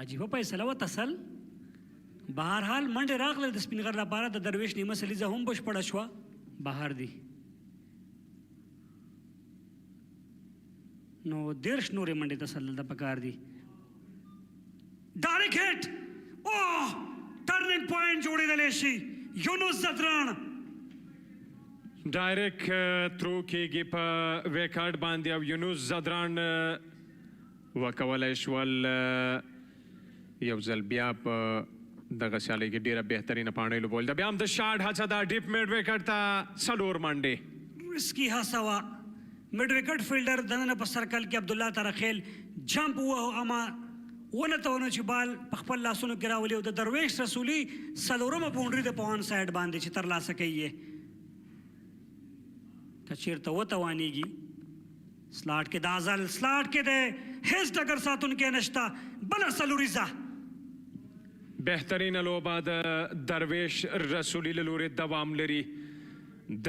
عجیبه فیصله وه تسل بهرحال منډې راغلل د سپینغر لپاره د درویش نیمه سلیزه هم بشپړه شوه بهر دی نو دیرش نورې منډې ته سل دلته پکار دي ډایرکټ هټ اوه ټرنینګ پوینټ جوړېدلی شي یونس زدران ډایرکټ ترو کېږي په وکټ باندې او یونس زدران وکولی شول یو ځل بیا په دغه سیالۍ کې ډېره بهترینه پاڼۍ لوبول ده بیا هم د شاټ هڅه ده ډیپ میډ وکټ ته څلور منډې رسکي هڅه وه میډ وکټ فیلډر دننه په سرکل کې عبدالله ترخیل جمپ ووهو اما ونه تونه چې بال په خپل لاسونو کې راولي او د درویش رسولي څلورمه باونډري د په آن سایډ باندې چې ترلاسه کوي یې که چېرته وتوانېږي سلاټ کې دا ځل سلاټ کې دی هیڅ ډګر ساتونکی نشته بله څلوریزه بهترینه لوبه د درویش رسولي له لورې دوام لري د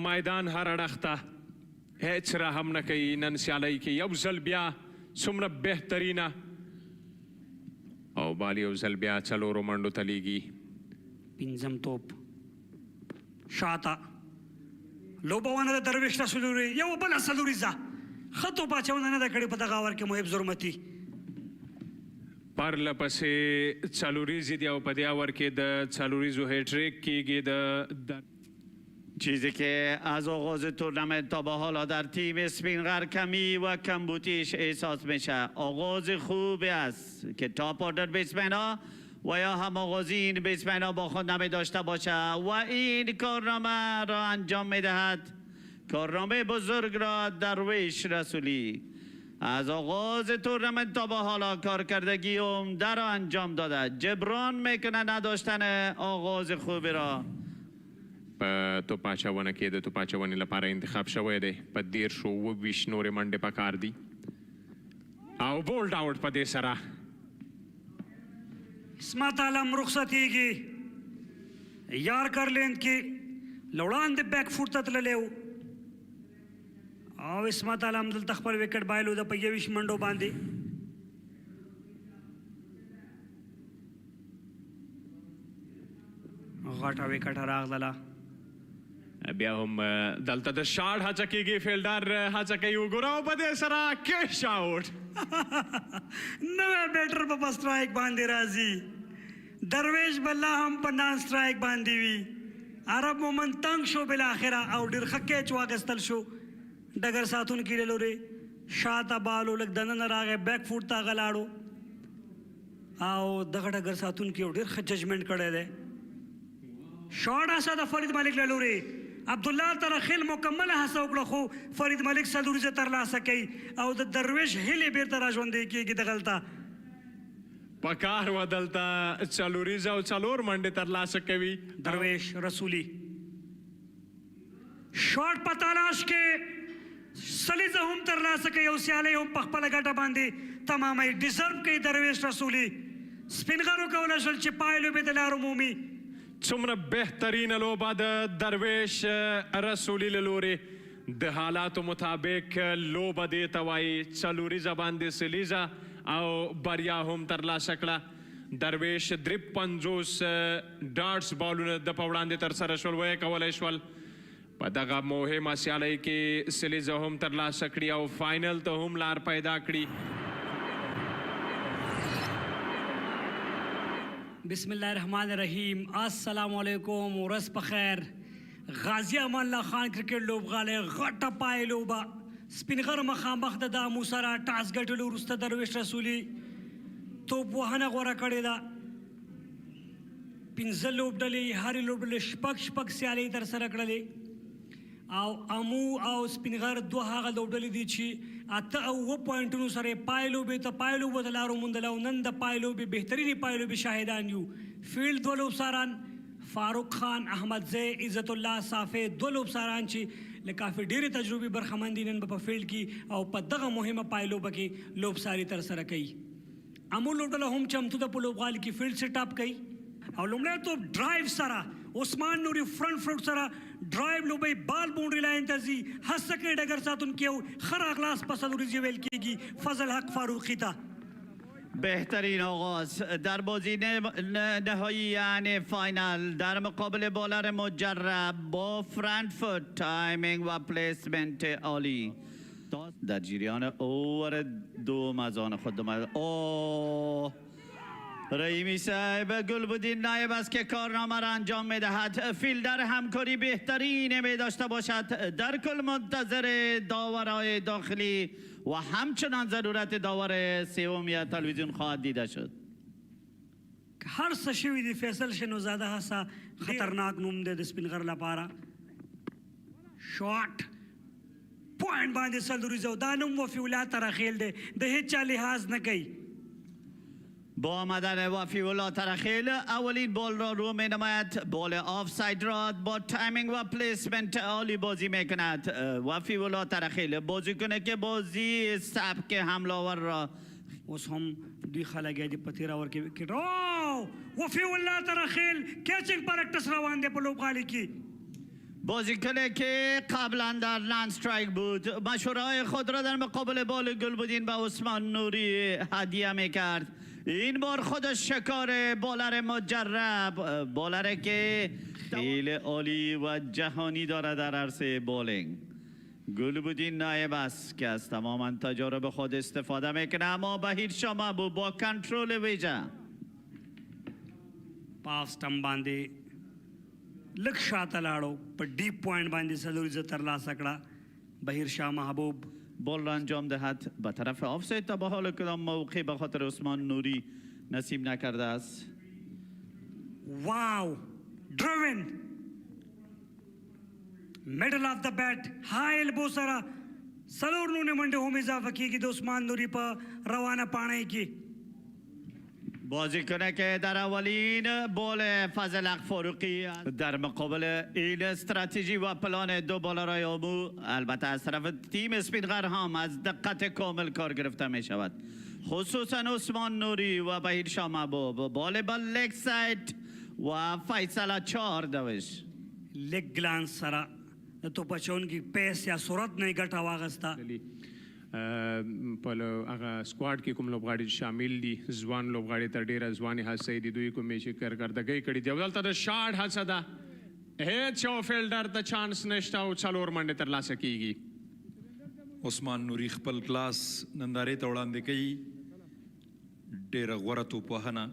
میدان هر اړخ ته هیڅ رحم نه کوي نن سیالۍ کې یو ځل بیا څومره بهترینه او بال یو ځل بیا څلورو منډو ته لیږي پنځم توپ شاته لوبونه د درویش رسولي یو بله څلوریزه ښه توپ اچونه نه ده کړې په دغه اور کې محب زرمتي پرله پسې څلوریزې دي او په دې اور کې د څلوریزو هیټریک کېږي د چیزی که از آغاز تورنمنت تا به حالا در تیم اسپینغر کمی و کمبودیش احساس میشه آغاز خوبی است که تاپ آردر بیتسمن ها و یا هم آغازین به اطمینان با خود نمی داشته باشه و این کارنامه را انجام می دهد. کارنامه بزرگ را درویش رسولی از آغاز تورنمنت تا به حالا کارکردگی عمده را انجام داده. جبران میکنه نداشتن آغاز خوبی را. په توپ اچونه کې د توپ اچونې لپاره انتخاب شوی دی. په 13 و 20 نورې منډې پکار دي او بولډ آوټ په دې سره اسمت عالم رخصتیږي یار کرلند کې لوړاندې بیک فوټ ته تللی و او اسمت عالم دلته خپل وکټ بایلو د په 21 منډو باندې غټه وکټ راغله. بیا هم دلته د شاټ هڅه کېږي. فیلډر هڅه کوي وګوره او په دې سره کیش آوټ. نوی بیټر په سټرایک باندې راځي. درویش بله هم په نان سټرایک باندې وي. عرب مومن تنګ شو بالاخره او ډېر ښه کیچ واخیستل شو. ډګر ساتونکي له لورې شاته بالو لږ دننه راغی بیک فوټ ته هغه لاړو او دغه ډګر ساتونکي یو ډېر ښه ججمنټ کړی دی. شاټ هڅه د فرید ملک له لورې عبدالله ترخیل مکمله هڅه وکړه خو فرید ملک څلوریزه ترلاسه کوي او د درویش هیلې بیرته راژوندۍ کېږي دغلته. پکار و دلته څلوریزه او څلور منډې ترلاسه کوي درویش رسولی. شاټ په تلاش کې سلیزه هم ترلاسه کوي او سیالۍ هم په خپله ګټه باندې تماموي. ډیزرو کوي درویش رسولی. سپینغر وکولی شول چې پای لوبې ته لار ومومي. څومره بهترینه لوبه د درویش رسولي له لورې د حالاتو مطابق لوبه دې ته وایي. څلوریزه باندې سلیزه او بریا هم ترلاسه کړه. درویش 53 ډاټس بالونه د په وړاندې ترسره شول ویې کولی شول. په دغه مهمه سیالۍ کې سلیزه هم ترلاسه کړي او فاینل ته هم لار پیدا کړي. بسم الله الرحمن الرحیم. السلام علیکم ورځ په خیر. غازی امان الله خان کرکټ لوبغالی غټه پای لوبه. سپینغر مخامخ د دامو سره ټاس ګټلو وروسته درویش رسولي توپ وهنه غوره کړې ده. 15 لوبډلې هرې لوبډلې شپږ سیالۍ ترسره کړلې او امو او سپینغر دوه هغه لوبډلې دي چې 8 او 9 پوینټونو سره پای لوبې ته لارو موندله او نن د پای لوبې بهترینې پای لوبې شاهدان یو. فیلډ دوه لوبساران فاروق خان احمدزی عزت الله صافی دوه لوبساران چې له کافي ډېرې تجربې برخمن دي نن به په فیلډ کې او په دغه مهمه پای لوبه کې لوبساري ترسره کوي. امو لوبډله هم چمتو ده په لوبغالي کې فیلډ سیټ اپ کوي او لومړی توپ ډرایو سره عثمان نوري فرنٹ فوټ سره ډرایو لوبۍ بال باونډري لاین ته ځي. هڅه کوي ډګر ساتونکي او ښه راغلاس په څلوریزې ویل کېږي فضل حق فاروقي ته. بهترین آغاز در بازی نهایی یعنی فاینال در مقابل بالر مجرب با فرنٹ فوت تایمینگ و پلیسمنت عالی در جریان اوور دوم از آن خود رحیمی صاحب گلبدین نایب است که کارنامه را انجام میدهد. فیلدر همکاری بهترین می داشته باشد. در کل منتظر داورای داخلی و همچنان ضرورت داور سوم یا تلویزیون خواهد دیده شد. هر څه شوي دي فیصل شنوزاده هڅه خطرناک نوم دی د سپینغر لپاره. شاټ پوینټ باندې څلوریزه او دا نوم وفي الله ترخیل دی د هیچ چا لحاظ نه کوي. با آمدن وفی الله ترخیل اولین بال را رو می نماید. بال آف ساید را با تایمینگ و پلیسمنت عالی بازی می کند. وفی الله ترخیل بازی کنه که بازی سبک حملاور را اوس هم دوی خلک دی په تیر اور کې وکټ او وفي الله ترخیل کیچینګ پریکټس روان دی په لوبغالي کې. بازیکن که قبلا در نان استرایک بود مشوره‌های خود را در مقابل بال گلبدین و عثمان نوری هدیه می کرد. این بار خودش شکار بالر مجرب، بالر که خیلی عالی و جهانی داره در عرصه بالینگ. گلبدین نایب است که از تماما تجارب خود استفاده میکنه اما بهیر شاه محبوب با کنترل ویژه پاستم باندې لک شاته لاړو په ډیپ پوینټ باندې څلوریزه ترلاسه کړه. بهیر شاه محبوب بال را انجام دهد به طرف آفساید تا به حال کدام موقع به خاطر عثمان نوری نصیب نکرده است. Wow, driven. Middle of the bat, high elbow sara. Salur nune mande home izafa ki the Usman Nuri pa rawana pane ki. بازیکن که در اولین بال فضل فاروقی در مقابل این استراتژی و پلان دو بالارای آمو البته از طرف تیم اسپینغر هم از دقت کامل کار گرفته می شود خصوصا عثمان نوری و بهیر شاه محبوب بال با لگ ساید و فیصله 4 دوش Leg glance sara. تو پچون کی پیس یا صورت نہیں گټا واغستا. په هغه سکواډ کې کوم لوبغاړي شامل دي ځوان لوبغاړي تر ډیره ځواني هڅه دي دوی کومې چې کارکردګي کړې دي دلته د شاټ هڅه ده هیڅ یو فیلډر ته چانس نشته او څلور منډې ترلاسه کیږي عثمان نوري خپل کلاس نندارې ته وړاندې کوي ډېره غوره توپوهنه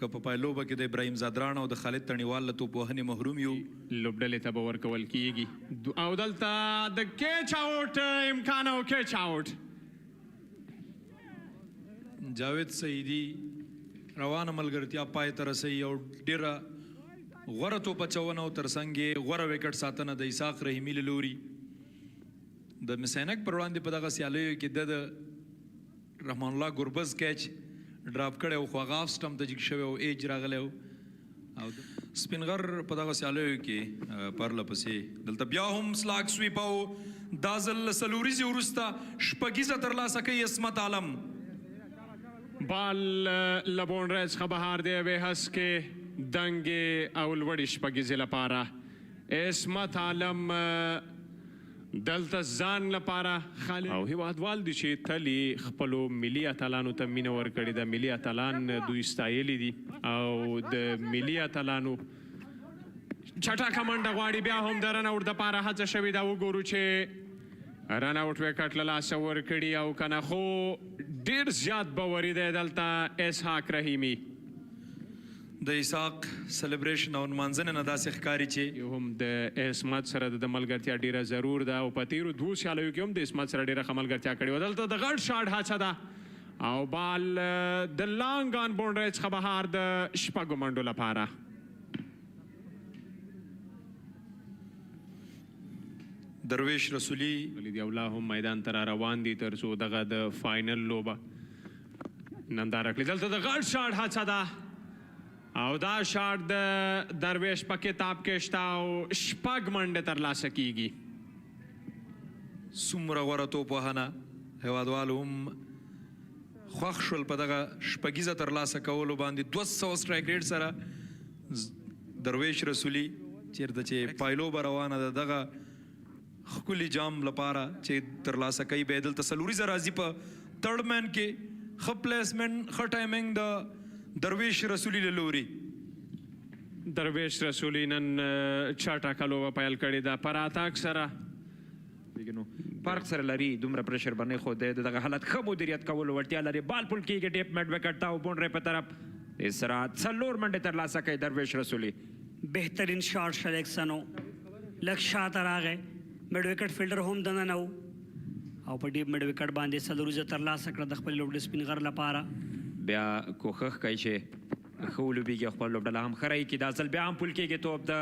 که په پایلوبه کې د ابراهیم زادران او د خالد تڼیوال له توپوهنې محروم یو لوبډلې ته به ورکول کیږي او دلته د کیچ آوټ امکان او کیچ آوټ جاوید سعیدي روانه ملګرتیا پای ته رسوي او ډېره غوره توپچونه او ترڅنګ یې غوره وکټ ساتنه د اسحاق رحیمي له لوري د مسینک پر وړاندې په دغه سیالیو کې د رحمان الله ګربز کیچ ډراپ کړی او خو هغه آف سټمپ ته جګ شوی او ایج راغلی او سپینغر په دغه سیالیو کې پرله پسې دلته بیا هم سلاک سویپ او دا ځل له څلوریزې وروسته شپږیزه ترلاسه کوي عصمت عالم بال له بونډرۍ څخه بهر دی یوې هسکې دنګې او لوړې شپږیزې لپاره عصمت عالم دلته ځان لپاره او هیوادوال دي چې تل خپلو ملي اتلانو ته مینه ورکړې ده ملي اتلان دوی ستایلي دي او د ملي اتلانو چټکه منډه غواړي بیا هم د رن آوټ دپاره هڅه شوې ده وګورو چې رن آوټ وکټ له لاسه ورکړي او که نه خو ډېر زیات باوري دی دلته اسحاق رحیمي د اسحاق سلیبریشن او نمانځنې نه داسې ښکاري چې یو هم د عصمت سره د ملګرتیا ډیره ضرور ده او په تیرو دوو سیالیو کې هم د عصمت سره ډیره ښه ملګرتیا کړې وه دلته د غټ شاټ هڅه ده او بال د لانګ آن بونډرۍ څخه بهر د شپږو منډو لپاره درویش رسولي ولید الله هم میدان ته را روان دي تر څو دغه د فاینل لوبه ننداره کړي دلته د غټ شاټ هڅه ده او دا شاټ د درویش په کتاب کې شته او شپږ منډې ترلاسه کیږي څومره غوره توپوهنه هیوادوالو هم خوښ شول په دغه شپږیزه ترلاسه کولو باندې 200 سټرایک ریټ سره درویش رسولي چېرته چې پایلوبه روانه ده دغه ښکلي جام لپاره چې ترلاسه کوي بیا یې دلته څلوریزه راځي په تھرډ مین کې ښه پلیسمنټ ښه ټایمنګ د درویش رسولي له لوري درویش رسولي نن چټکه لوبه پیل کړې ده پر اتاک سره فرق سره لري دومره پریشر باندې خو دغه حالت ښه مدیریت کولو وړتیا لري بال پل کېږي ډیپ میډ وکټ ته او بونډرۍ په طرف اس سره څلور منډې ترلاسه کوي درویش رسولي بهترین شاټ سلیکشن و لږ شاته راغی میډ وکټ فیلډر هم دننه و او په ډیپ میډ وکټ باندې څلوریزه ترلاسه کړه د خپل لوبډلې سپینغر لپاره بیا کوښښ کوي چې ښه ولوبېږي خپل لوبډله هم ښه رایي کړي دا ځل بیا هم پول کېږي توپ د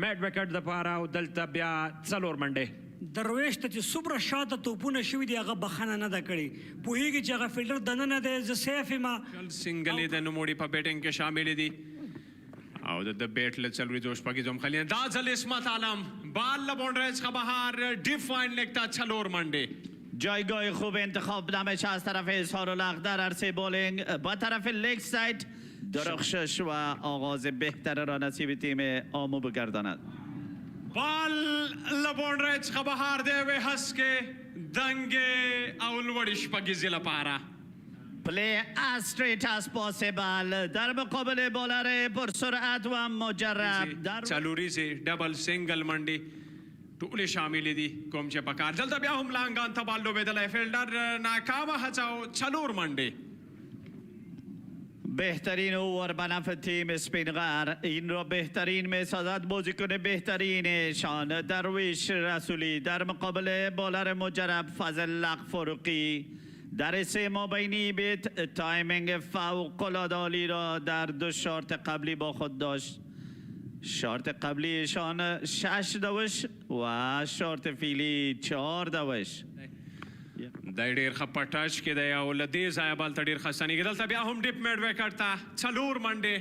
میډ وکټ دپاره او دلته بیا څلور منډې درویش ته چې څومره شاته توپونه شوي دي هغه بخښنه نه ده کړې پوهېږي چې هغه فیلډر دننه دی زه سیف یم سنګل یې د نوموړي په بیټینګ کې شامل دي او د بیټ له څلوریزو شپږیزو هم خالي دا ځل عصمت عالم بال له بونډرۍ څخه بهر ډیفاین لیگ ته څلور منډې جایگاه خوب انتخاب نمیشه از طرف اظهار الاخ در عرصه بولینگ با طرف لیگ ساید درخشش و آغاز بهتر را نصیب تیم آمو بگرداند بال لبونډرۍ څخه بهر دی وې هسکې دنګې او لوړې شپږیزې لپاره پلی as straight as possible در مقابل بولر پرسرعت و مجرب څلوریزې ډبل سنګل منډې ټولې شاملې دي کوم چې پکار دلته بیا هم لانګان ته بال لوبېدلی فیلډر ناکامه هڅه او څلور منډې بهترین اوور به نفع تیم اسپینغر این را بهترین میسازد بازیکن بهترینشان درویش رسولی در مقابل بالر مجرب فضل فاروقی در سه مابینی بیت تایمینگ فوق‌العاده عالی را در دو شارت قبلی با خود داشت. شارت قبلیشان 6 دوش و شارت فیلی 4 دوش. د ډیر ښه په ټچ کې دی او له دې ځایه بال ته ډېر ښه ستنېږي. دلته بیا هم ډیپ میډ وکټ ته 4 منډې.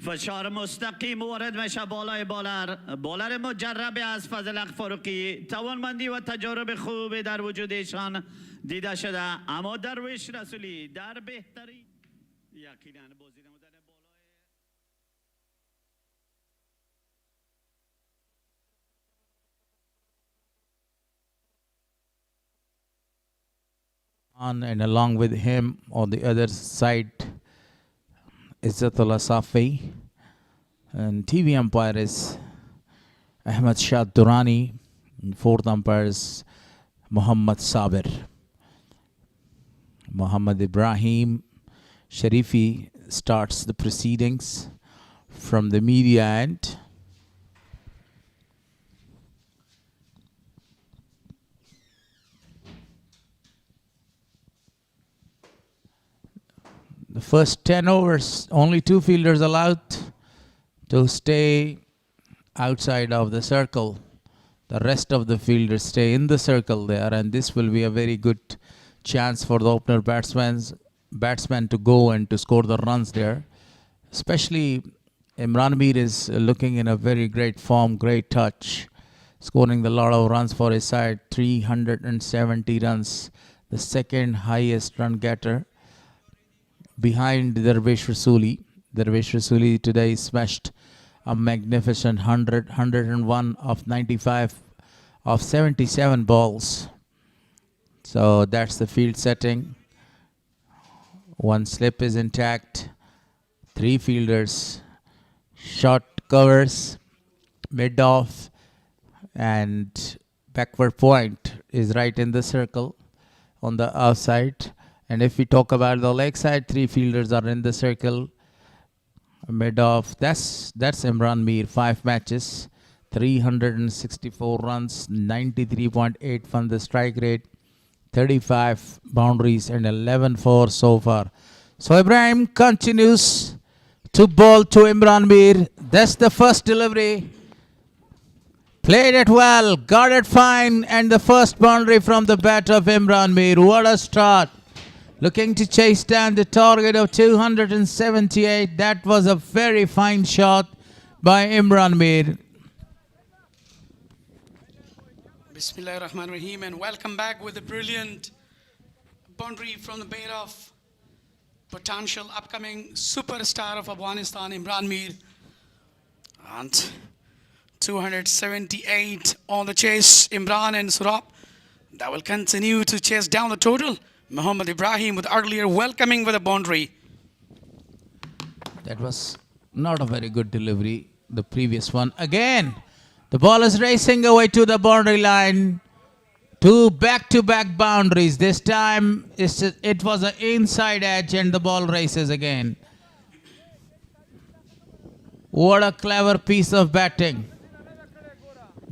فشار مستقیم وارد میشه بالای بالر مجرب از فضل فاروقی. توانمندی و تجارب خوبی در وجودشان دیده شده، اما درویش رسولی در بهترین یقینا بازی نمودن And along with him on the other side, Izzatullah Safi, and TV umpire is Ahmed Shah Durrani, and fourth umpire is Muhammad Sabir. Muhammad Ibrahim Sharifi starts the proceedings from the media end. The first 10 overs, only 2 fielders allowed to stay outside of the circle. The rest of the fielders stay in the circle there, and this will be a very good chance for the opener batsman to go and to score the runs there. Especially Imran Mir is looking in a very great form, great touch, scoring a lot of runs for his side, 370 runs, the second highest run getter behind Darvish Rasuli. Darvish Rasuli today smashed a magnificent 101 of 95 of 77 balls. So that's the field setting. One slip is intact. 3 fielders, short covers, mid off, and backward point is right in the circle on the outside. And if we talk about the leg side, 3 fielders are in the circle. Mid off, that's Imran Mir, 5 matches, 364 runs, 93.8 from the strike rate, 35 boundaries and 11 for so far. So Ibrahim continues to bowl to Imran Mir. That's the first delivery. Played it well, got it fine, and the first boundary from the bat of Imran Mir. What a start. Looking to chase down the target of 278. That was a very fine shot by Imran Mir. Bismillahir Rahmanir Rahim, and welcome back with a brilliant boundary from the bat of potential upcoming superstar of Afghanistan, Imran Mir. And 278 on the chase, Imran and Surab. That will continue to chase down the total. Muhammad Ibrahim with earlier welcoming with a boundary. That was not a very good delivery, the previous one. Again, the ball is racing away to the boundary line. 2 back-to-back boundaries. This time it was an inside edge and the ball races again. What a clever piece of batting.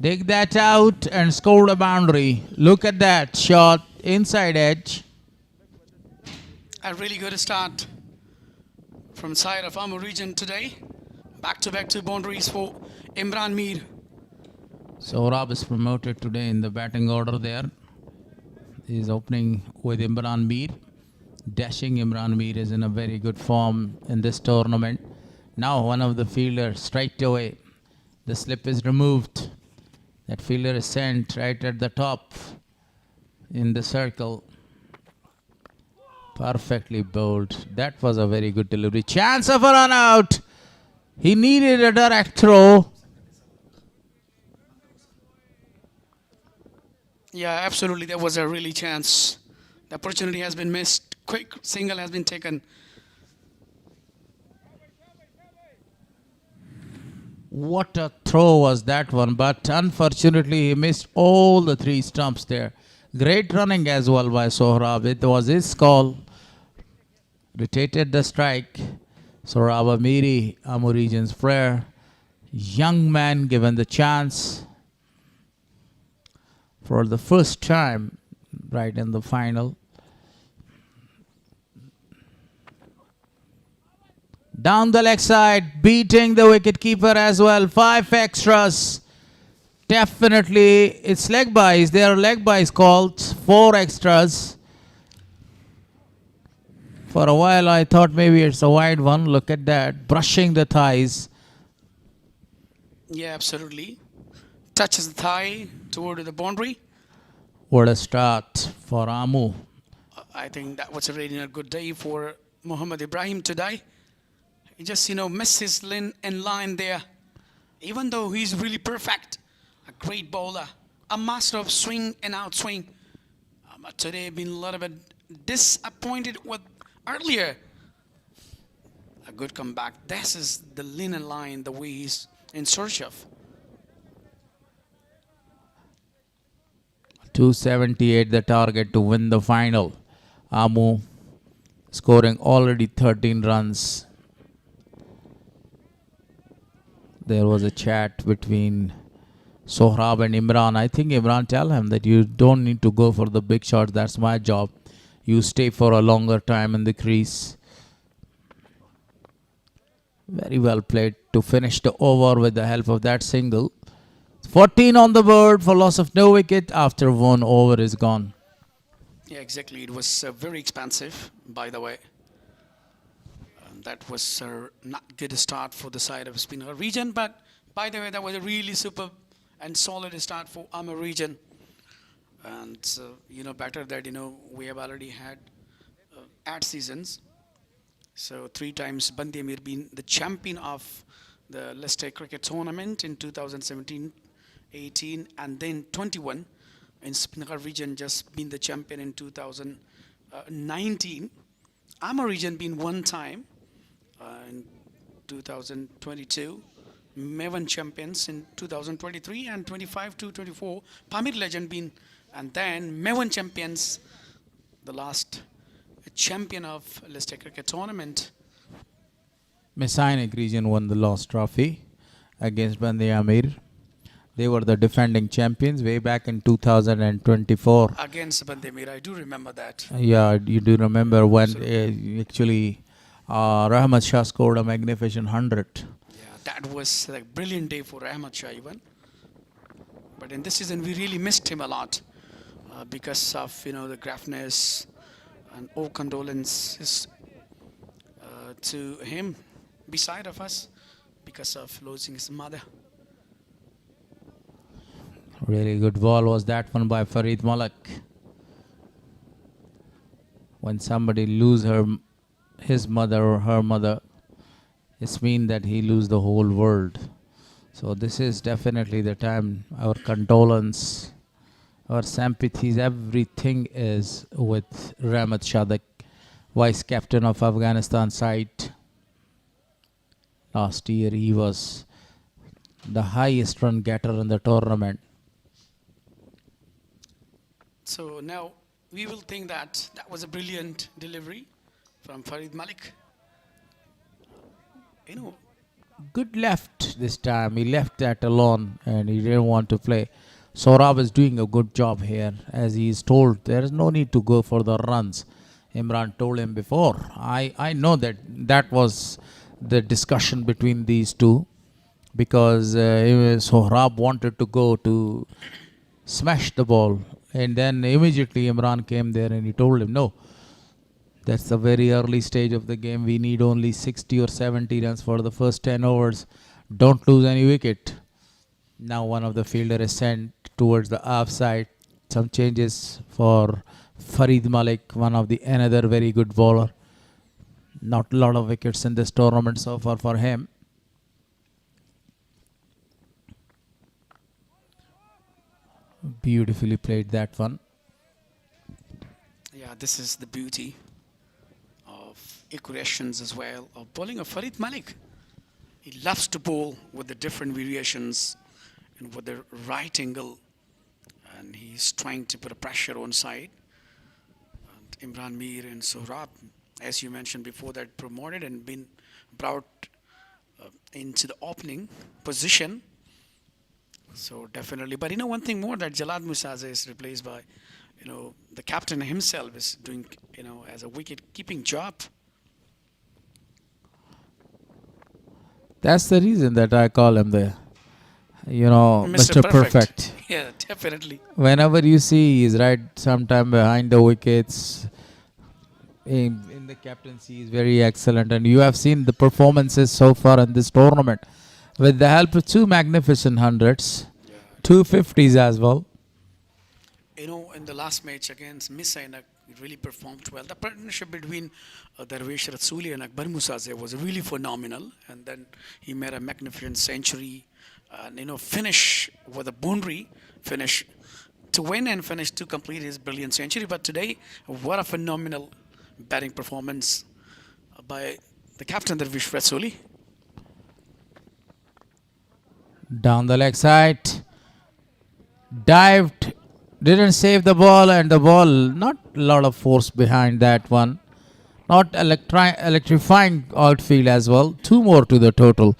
Dig that out and scored a boundary. Look at that shot, inside edge. A really good start from side of Amur region today. Back-to-back 2 boundaries for Imran Mir. Sohrab is promoted today in the batting order there. He is opening with Imran Mir. Dashing Imran Mir is in a very good form in this tournament. Now one of the fielders straight away. The slip is removed. That fielder is sent right at the top in the circle. Perfectly bowled. That was a very good delivery. Chance of a run out. He needed a direct throw. Yeah, absolutely. There was a really chance. The opportunity has been missed. Quick single has been taken. What a throw was that one, but unfortunately he missed all the 3 stumps there. Great running as well by Sohrab. It was his call. Rotated the strike. Sohrab Amiri, Amur region's player. Young man given the chance. For the first time, right in the final. Down the leg side, beating the wicketkeeper as well. 5 extras. Definitely, it's leg byes. There are leg byes called. 4 extras. For a while, I thought maybe it's a wide one. Look at that. Brushing the thighs. Yeah, absolutely. Touches the thigh toward the boundary. What a start for Amu. I think that was a really not good day for Muhammad Ibrahim today. He just, missed his line there. Even though he's really perfect, a great bowler, a master of swing and outswing. But today been a little bit disappointed with earlier. A good comeback. This is the linen line, the way he's in search of. 278 the target to win the final. Amu scoring already 13 runs. There was a chat between Sohrab and Imran. I think Imran tell him that you don't need to go for the big shots. That's my job. You stay for a longer time in the crease. Very well played to finish the over with the help of that single. 14 on the board for loss of no wicket after 1 over is gone. Yeah, exactly. It was very expensive, by the way. That was not good start for the side of Speenghar region, but by the way, that was a really superb and solid start for Amur region. And better that we have already had 8 seasons. So 3 times Bandi Amir been the champion of the Leicester Cricket Tournament in 2017, 18, and then 21. In Speenghar region, just been the champion in 2019. Amur region been 1 time in 2022. Mevan champions in 2023 and 25 to 24. Pamir legend been, and then Mevan champions, the last champion of Leicester Cricket Tournament. Messianic region won the lost trophy against Bandi Amir. They were the defending champions way back in 2024. Against Bandi Amir, I do remember that. Yeah, you do remember when actually Rahmat Shah scored a magnificent 100. That was a brilliant day for Rahmat Shah even. But in this season, we really missed him a lot because of the gruffness, and all condolences to him beside of us because of losing his mother. Really good ball was that one by Farid Malik. When somebody lose his mother or her mother, it's mean that he lose the whole world. So this is definitely the time. Our condolence, our sympathies, everything is with Rahmat Shah, the vice captain of Afghanistan side. Last year he was the highest run getter in the tournament. So now we will think that that was a brilliant delivery from Farid Malik. Good left this time. He left that alone and he didn't want to play. Sohrab is doing a good job here. As he is told, there is no need to go for the runs. Imran told him before. I know that was the discussion between these two, because Sohrab wanted to go to smash the ball, and then immediately Imran came there and he told him, no, that's the very early stage of the game. We need only 60 or 70 runs for the first 10 overs. Don't lose any wicket. Now one of the fielder is sent towards the off side. Some changes for Farid Malik, another very good bowler. Not a lot of wickets in this tournament so far for him. Beautifully played that one. Yeah, this is the beauty of equations as well of bowling of Farid Malik. He loves to bowl with the different variations and with the right angle, and he's trying to put a pressure on side. And Imran Mir and Sohrab, as you mentioned before, that promoted and been brought into the opening position. So definitely, but one thing more, that Jalad Musaza is replaced by the captain himself is doing, as a wicket-keeping job. That's the reason that I call him the, Mr. Perfect. Yeah, definitely. Whenever you see he's right sometime behind the wickets, in the captaincy is very excellent, and you have seen the performances so far in this tournament with the help of 2 magnificent hundreds, 2 50s as well. In the last match against Miss Sainak, it really performed well. The partnership between Darvesh Rasooli and Akbar Musaze was really phenomenal, and then he made a magnificent century and finish with a boundary finish to win and finish to complete his brilliant century. But today, what a phenomenal batting performance by the captain Darvesh Rasooli. Down the leg side, dived, didn't save the ball, and the ball, not a lot of force behind that one. Not electrifying outfield as well. 2 more to the total.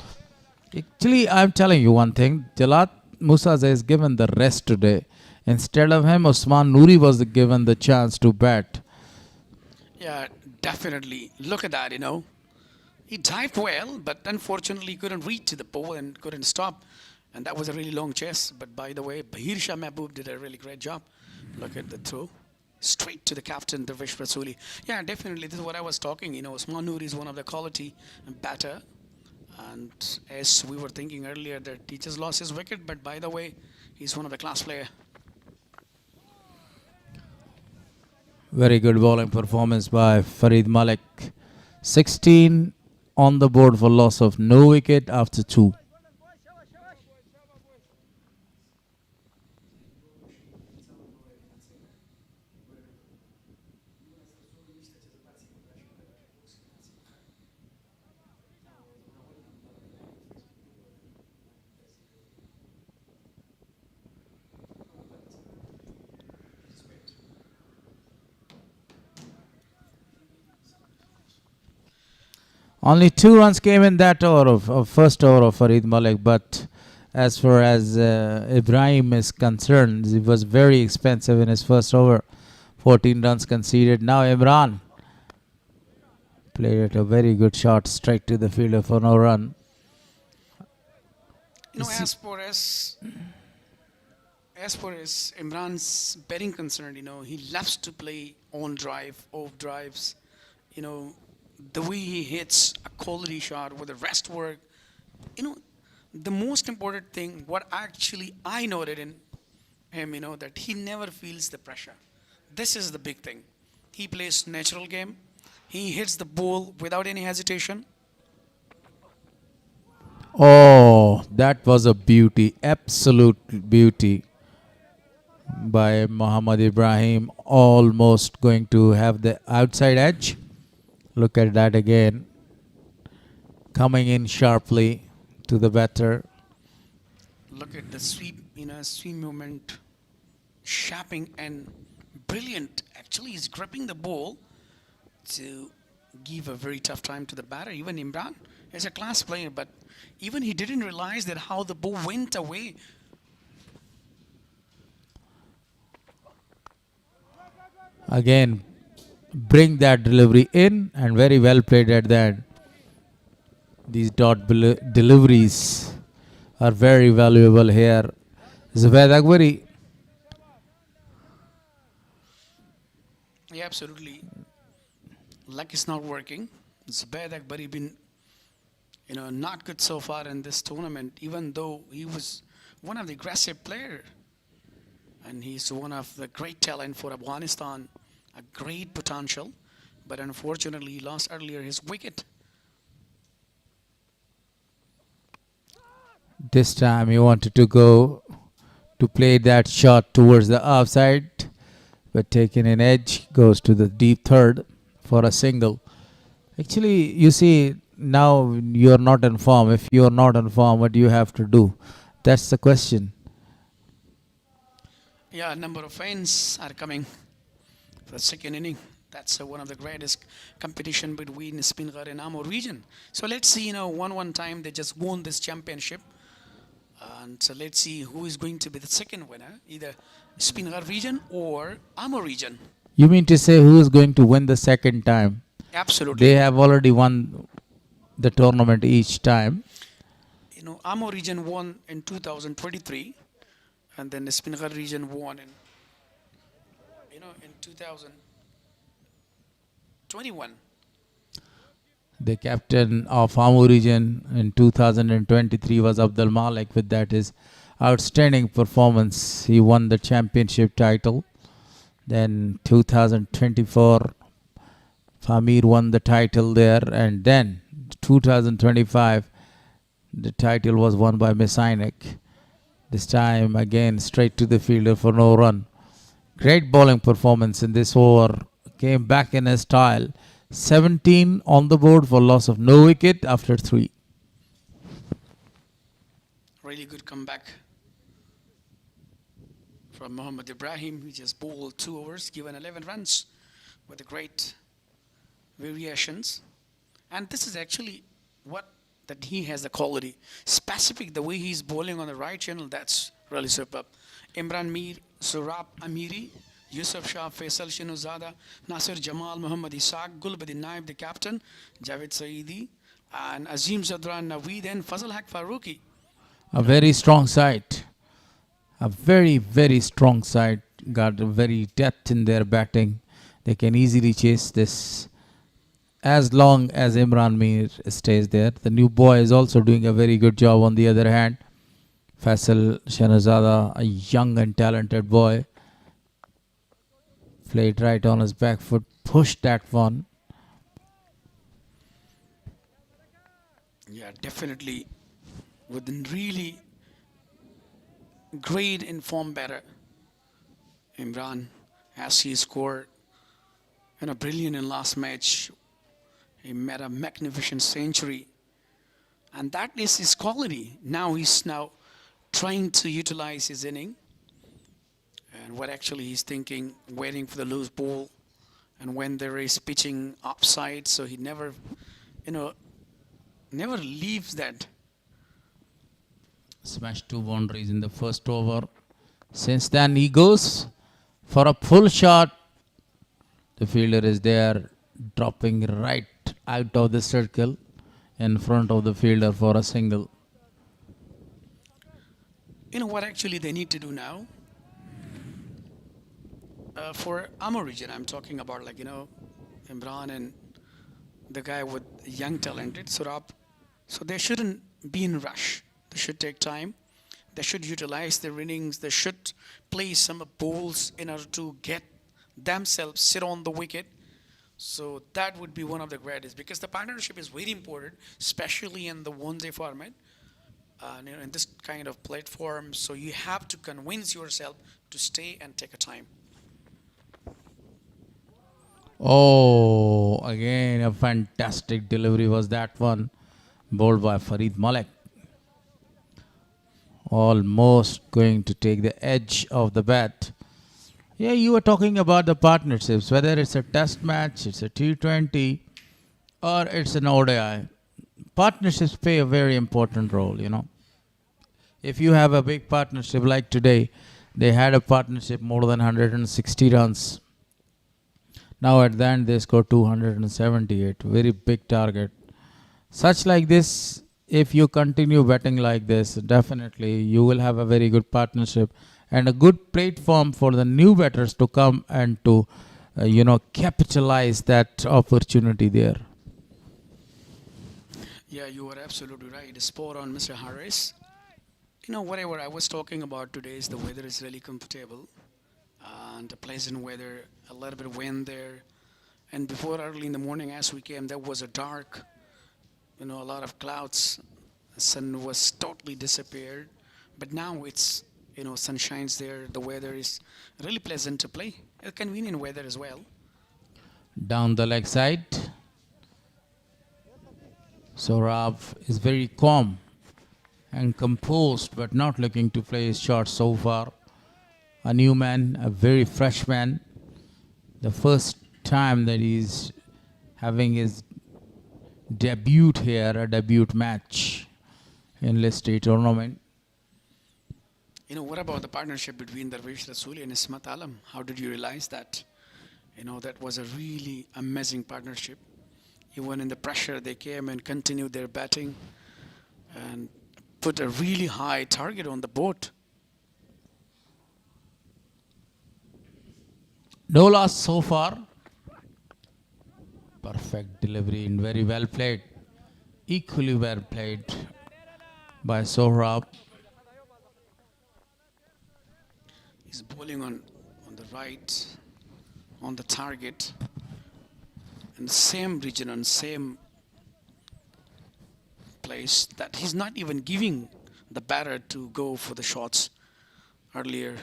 Actually, I'm telling you one thing. Jalat Musaze is given the rest today. Instead of him, Usman Noori was given the chance to bat. Yeah, definitely. Look at that, He dived well, but unfortunately couldn't reach to the pole and couldn't stop. And that was a really long chase. But by the way, Bahir Shah Mahboob did a really great job. Look at the throw. Straight to the captain, Darvesh Rasooli. Yeah, definitely. This is what I was talking. Usman Noori is one of the quality batter. And as we were thinking earlier that he just lost his wicket. But by the way, he's one of the class player. Very good bowling performance by Farid Malik. 16 on the board for loss of no wicket after 2. Only 2 runs came in that over of first over of Farid Malik, but as far as Ibrahim is concerned, he was very expensive in his first over. 14 runs conceded. Now Imran played it a very good shot straight to the fielder for no run. As far as Imran's batting concerned, he loves to play on drive, off drives, the way he hits a quality shot with the rest work. The most important thing, what actually I noted in him, that he never feels the pressure. This is the big thing. He plays natural game. He hits the ball without any hesitation. Oh, that was a beauty, absolute beauty by Muhammad Ibrahim, almost going to have the outside edge. Look at that again, coming in sharply to the batter. Look at the sweep, sweep movement, sharping and brilliant. Actually, he's gripping the ball to give a very tough time to the batter. Even Imran is a class player, but even he didn't realize that how the ball went away. Again, bring that delivery in, and very well played at that. These dot deliveries are very valuable here. Zubaid Akbari. Yeah, absolutely. Luck is not working. Zubaid Akbari been, not good so far in this tournament, even though he was one of the aggressive player. And he's one of the great talent for Afghanistan. A great potential, but unfortunately he lost earlier his wicket. This time he wanted to go to play that shot towards the offside, but taking an edge, goes to the deep third for a single. Actually, you see, now you're not in form. If you're not in form, what do you have to do? That's the question. Yeah, a number of fans are coming for the second inning. That's one of the greatest competition between Speenghar and Amur region. So let's see, one time they just won this championship. And so let's see who is going to be the second winner, either Speenghar region or Amur region. You mean to say who is going to win the second time? Absolutely. They have already won the tournament each time. You know, Amur region won in 2023, and then the Speenghar region won in 2021. The captain of Amur region in 2023 was Abdul Malik. With that, his outstanding performance, he won the championship title. Then 2024, Famir won the title there, and then 2025, the title was won by Messianic. This time again straight to the fielder for no run. Great bowling performance in this over. Came back in his style. 17 on the board for loss of no wicket after 3. Really good comeback from Mohammad Ibrahim. He just bowled 2 overs, given 11 runs with the great variations. And this is actually what that he has the quality. Specific, the way he's bowling on the right channel, that's really superb. Imran Mir, Surab Amiri, Yusuf Shah, Faisal Shinuzada, Nasir Jamal, Muhammad Isaac, Gulbuddin Naib, the captain, Javed Saeedi, and Azim Zadran Naveed, and Fazal Haq Faruqi. A very strong side. A very, very strong side. Got a very depth in their batting. They can easily chase this as long as Imran Mir stays there. The new boy is also doing a very good job on the other hand. Faisal Shanazada, a young and talented boy. Played right on his back foot, pushed that one. Yeah, definitely with a really great informed batter. Imran, as he scored brilliant in last match. He made a magnificent century. And that is his quality. Now he's trying to utilize his inning. And what actually he's thinking, waiting for the loose ball. And when there is pitching upside, so he never leaves that. Smashed 2 boundaries in the first over. Since then he goes for a pull shot. The fielder is there, dropping right out of the circle in front of the fielder for a single. You know what actually they need to do now? For Amur region, I'm talking about Imran and the guy with young talented Surab. So they shouldn't be in rush. They should take time. They should utilize their innings. They should play some bowls in order to get themselves sit on the wicket. So that would be one of the greatest, because the partnership is very important, especially in the one-day format, in this kind of platform. So you have to convince yourself to stay and take a time. Oh, again a fantastic delivery was that one, bowled by Farid Malik. Almost going to take the edge of the bat. Yeah, you were talking about the partnerships, whether it's a test match, it's a T20, or it's an ODI. Partnerships play a very important role, If you have a big partnership like today, they had a partnership more than 160 runs. Now at the end they scored 278, very big target. Such like this, if you continue betting like this, definitely you will have a very good partnership and a good platform for the new batters to come and to, capitalize that opportunity there. Yeah, you are absolutely right. Spot on, Mr. Harris. Whatever I was talking about today is the weather is really comfortable and a pleasant weather, a little bit of wind there. And before early in the morning as we came, there was a dark, a lot of clouds. The sun was totally disappeared. But now it's, sun shines there. The weather is really pleasant to play. A convenient weather as well. Down the leg side. Saurabh is very calm and composed, but not looking to play his shot so far. A new man, a very fresh man. The first time that he's having his debut here, a debut match in List A tournament. What about the partnership between Darvish Rasooli and Ismat Alam? How did you realize that? That was a really amazing partnership. Even in the pressure, they came and continued their batting and put a really high target on the board. No loss so far. Perfect delivery and very well played. Equally well played by Sohrab. He's bowling on the right, on the target, in the same region, on same place, that he's not even giving the batter to go for the shots earlier.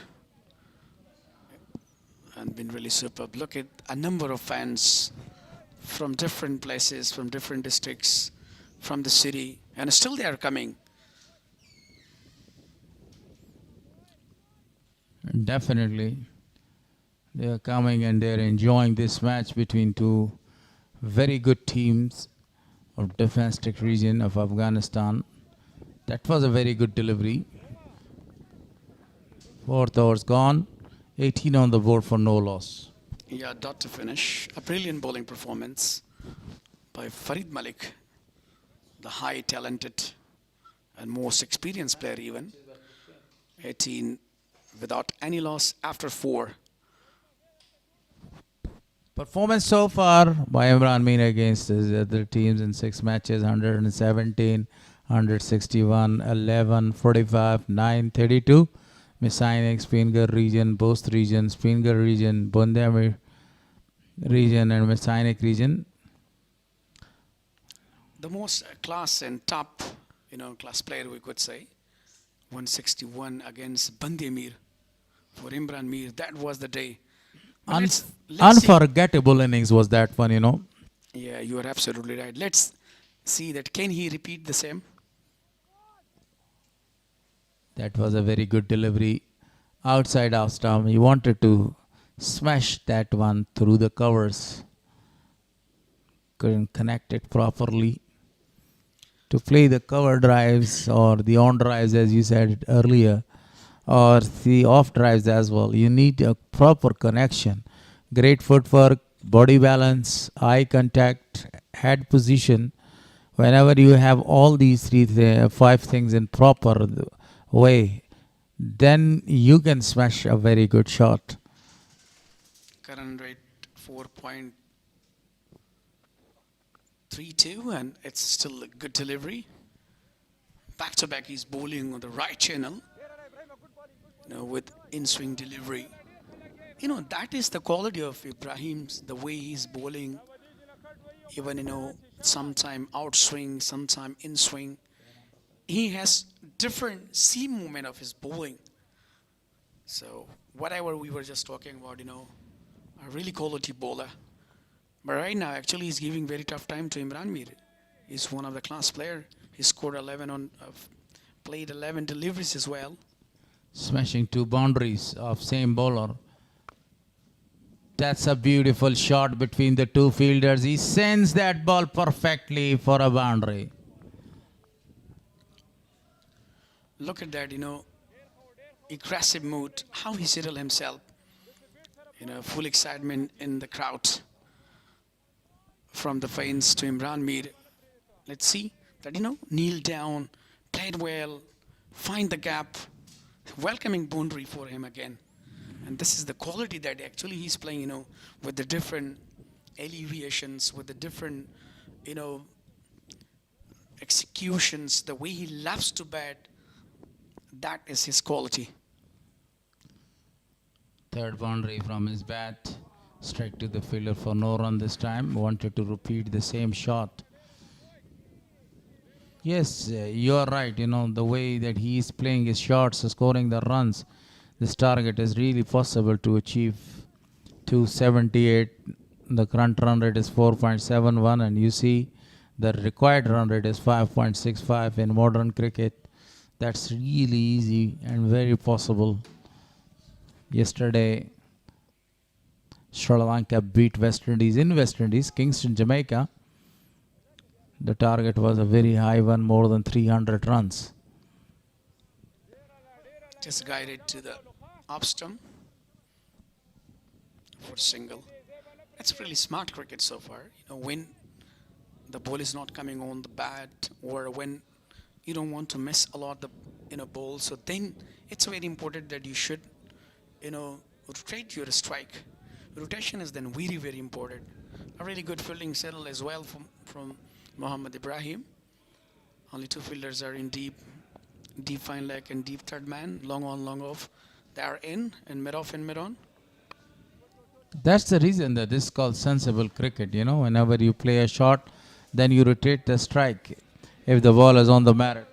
And been really superb. Look at a number of fans from different places, from different districts, from the city, and still they are coming. Definitely. They are coming and they are enjoying this match between two very good teams of defensive region of Afghanistan. That was a very good delivery. Fourth over's gone. 18 on the board for no loss. Yeah, dot to finish. A brilliant bowling performance by Farid Malik, the high talented and most experienced player even. 18 without any loss after 4. Performance so far by Imran Mir against the other teams in 6 matches: 117, 161, 11, 45, 9, 32. Messianic, Speenghar region, Bost region, Speenghar region, Bundamir region and Messianic region. The most class and top, class player we could say. 161 against Bandemir for Imran Mir. That was the day. Let's Unforgettable innings was that one, Yeah, you are absolutely right. Let's see that. Can he repeat the same? That was a very good delivery. Outside off stump. He wanted to smash that one through the covers. Couldn't connect it properly. To play the cover drives or the on drives, as you said earlier, or the off drives as well, you need a proper connection. Great footwork, body balance, eye contact, head position. Whenever you have all these 5 things in proper way, then you can smash a very good shot. Current rate 4.32, and it's still a good delivery. Back to back, he's bowling on the right channel, with in-swing delivery. That is the quality of Ibrahim's, the way he's bowling. Even, sometime outswing, sometime in-swing. He has different seam movement of his bowling. So whatever we were just talking about, a really quality bowler. But right now, actually, he's giving very tough time to Imran Mir. He's one of the class player. He scored 11 played 11 deliveries as well. Smashing 2 boundaries of same bowler. That's a beautiful shot between the 2 fielders. He sends that ball perfectly for a boundary. Look at that, aggressive mood, how he settled himself. Full excitement in the crowd. From the fans to Imran Mir. Let's see that, kneel down, played well, find the gap, welcoming boundary for him again. And this is the quality that actually he's playing, with the different alleviations, with the different, executions, the way he loves to bat. That is his quality. 3rd boundary from his bat. Straight to the fielder for no run this time. Wanted to repeat the same shot. Yes, you are right. The way that he is playing his shots, scoring the runs, this target is really possible to achieve 278. The current run rate is 4.71, and you see the required run rate is 5.65 in modern cricket. That's really easy and very possible. Yesterday, Sri Lanka beat West Indies in West Indies, Kingston, Jamaica. The target was a very high one, more than 300 runs. Just guided to the off stump for single. It's really smart cricket so far. When the ball is not coming on the bat, or when you don't want to miss a lot the ball, so then it's very important that you should rotate your strike. Rotation is then very, very important. A really good fielding settle as well from Mohammad Ibrahim. Only two fielders are in deep fine leg and deep third man, long on, long off. They are in and mid off and mid on. That's the reason that this is called sensible cricket. Whenever you play a shot, then you rotate the strike if the ball is on the merit.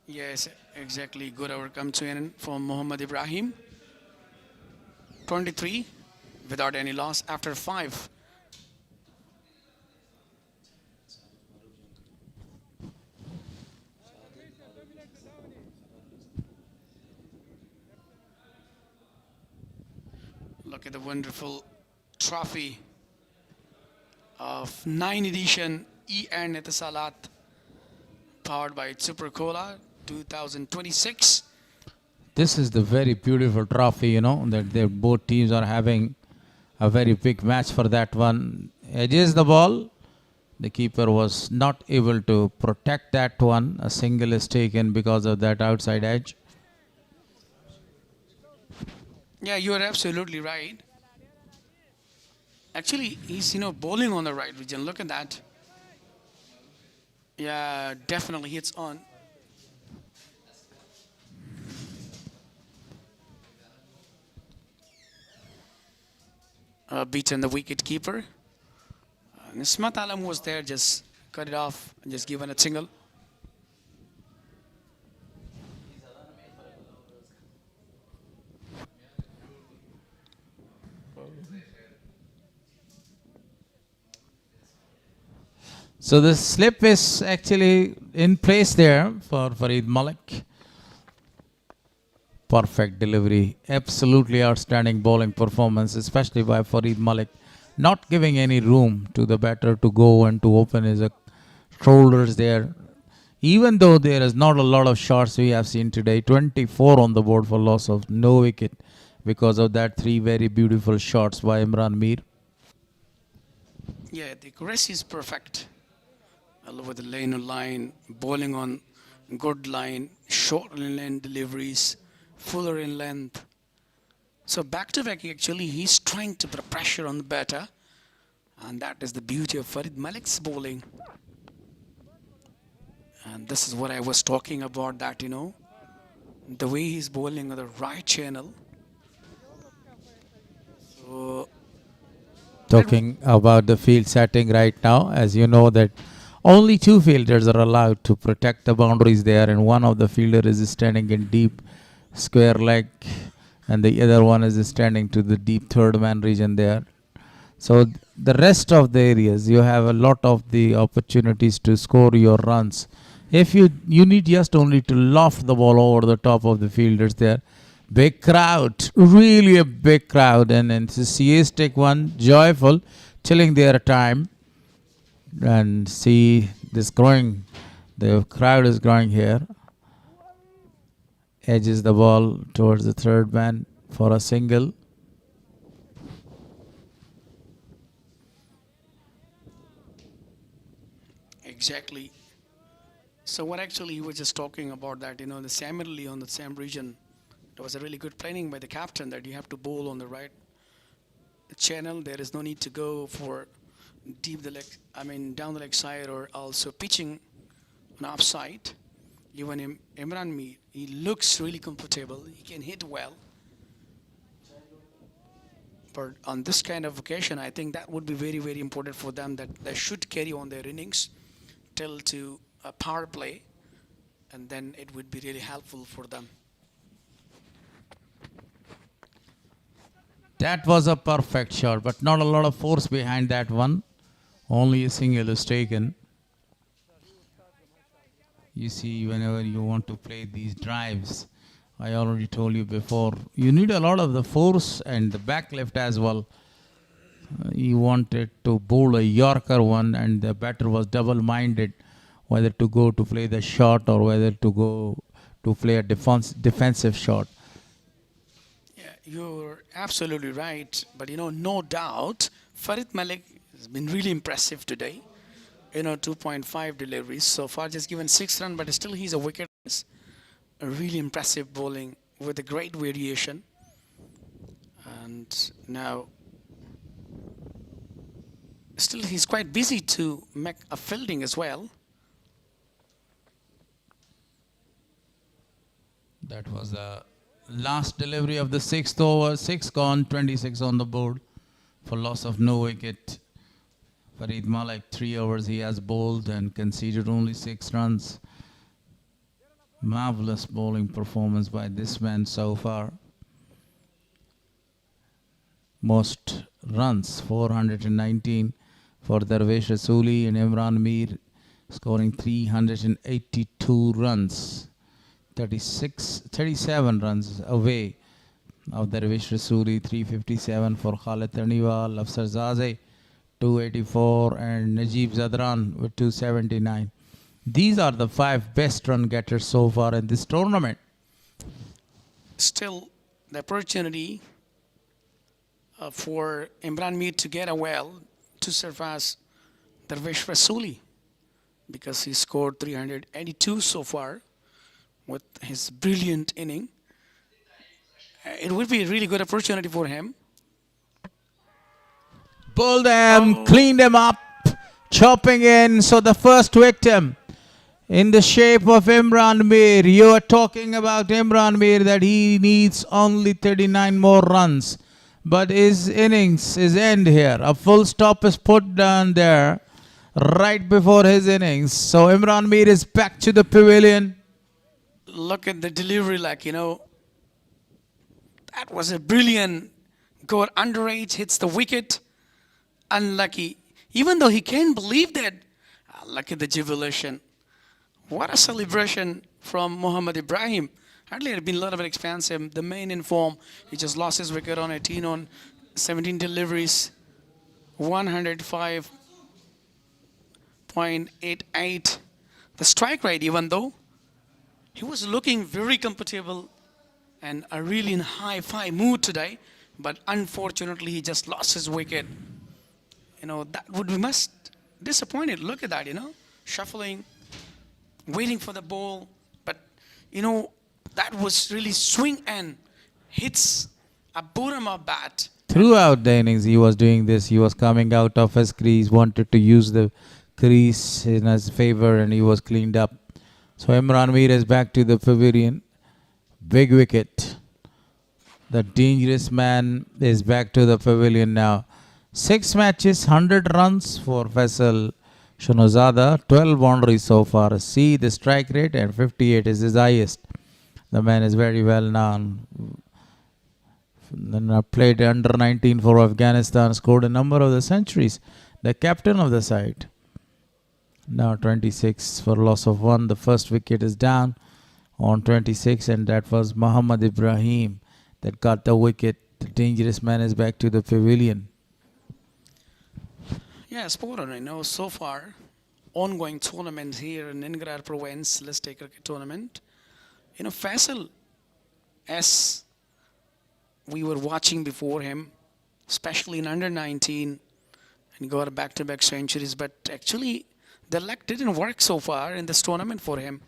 Yes, exactly. Good over come to an end from Mohammad Ibrahim. 23 without any loss after 5. Look at the wonderful trophy of 9 edition E&N Etisalat powered by Super Cola 2026. This is the very beautiful trophy, that both teams are having a very big match for that one. Edges the ball. The keeper was not able to protect that one. A single is taken because of that outside edge. Yeah, you are absolutely right. Actually, he's bowling on the right region. Look at that. Yeah, definitely hits on. Beaten the wicket keeper. Nismat Alam was there, just cut it off and just given a single. So the slip is actually in place there for Farid Malik. Perfect delivery. Absolutely outstanding bowling performance, especially by Farid Malik. Not giving any room to the batter to go and to open his shoulders there. Even though there is not a lot of shots we have seen today, 24 on the board for loss of no wicket because of that 3 very beautiful shots by Imran Mir. Yeah, the accuracy is perfect. All over the lane on line, bowling on good line, short in length deliveries, fuller in length. So back to back, actually, he's trying to put pressure on the batter. And that is the beauty of Farid Malik's bowling. And this is what I was talking about, that, the way he's bowling on the right channel. So, talking about the field setting right now, as you know that only 2 fielders are allowed to protect the boundaries there, and one of the fielder is standing in deep square leg and the other one is standing to the deep third man region there. So the rest of the areas you have a lot of the opportunities to score your runs. If you need just only to loft the ball over the top of the fielders there. Big crowd, really a big crowd, and enthusiastic one, joyful, chilling their time. And see this growing, the crowd is growing here. Edges the ball towards the third man for a single. Exactly. So what actually he was just talking about that, the similarly on the same region, it was a really good planning by the captain that you have to bowl on the right channel. There is no need to go for deep the leg, down the leg side, or also pitching on offside. Even Imran Mir, he looks really comfortable. He can hit well. But on this kind of occasion, I think that would be very, very important for them, that they should carry on their innings till to a power play, and then it would be really helpful for them. That was a perfect shot, but not a lot of force behind that one. Only a single is taken. You see, whenever you want to play these drives, I already told you before, you need a lot of the force and the back lift as well. He wanted to bowl a Yorker one, and the batter was double-minded whether to go to play the shot or whether to go to play a defensive shot. Yeah, you're absolutely right. But, no doubt, Farid Malik has been really impressive today. 2.5 deliveries so far, just given 6 runs, but still he's a wicket. A really impressive bowling with a great variation. And now, still he's quite busy to make a fielding as well. That was the last delivery of the 6th over. 6 gone, 26 on the board for loss of no wicket. Farid Malik, 3 overs he has bowled and conceded only 6 runs. Marvelous bowling performance by this man so far. Most runs, 419 for Darvesh Rasuli, and Imran Mir scoring 382 runs. 37 runs away of Darvesh Rasuli, 357 for Khalid Tarniwal, Afsar Zaze 284, and Najib Zadran with 279. These are the 5 best run getters so far in this tournament. Still, the opportunity for Imran Mir to get a well to surpass Darvesh Rasuli, because he scored 382 so far with his brilliant inning. It would be a really good opportunity for him. Pulled them, cleaned them up, chopping in. So the first victim in the shape of Imran Mir. You are talking about Imran Mir that he needs only 39 more runs. But his innings is end here. A full stop is put down there right before his innings. So Imran Mir is back to the pavilion. Look at the delivery, that was a brilliant goal. Underage hits the wicket. Unlucky. Even though he can't believe that. Look at the jubilation. What a celebration from Mohammad Ibrahim. Hardly had been a little bit expansive. The main in form, he just lost his wicket on 18 on 17 deliveries. 105.88. The strike rate, even though he was looking very comfortable and a really in high-fi mood today, but unfortunately he just lost his wicket. That would be much disappointed. Look at that, shuffling, waiting for the ball, but that was really swing and hits a bottom of bat. Throughout the innings he was doing this. He was coming out of his crease, wanted to use the crease in his favor, and he was cleaned up. So Imran Mir is back to the pavilion. Big wicket. The dangerous man is back to the pavilion now. 6 matches, 100 runs for Faisal Shunozada. 12 boundaries so far. See the strike rate, and 58 is his highest. The man is very well known. Then played under 19 for Afghanistan. Scored a number of the centuries. The captain of the side. Now 26 for loss of 1. The first wicket is down on 26, and that was Muhammad Ibrahim that got the wicket. The dangerous man is back to the pavilion. Yeah, sport on. So far, ongoing tournament here in Ingrar Province, let's take cricket tournament. Faisal, as we were watching before him, especially in under 19, and got back-to-back centuries, but actually the luck didn't work so far in this tournament for him.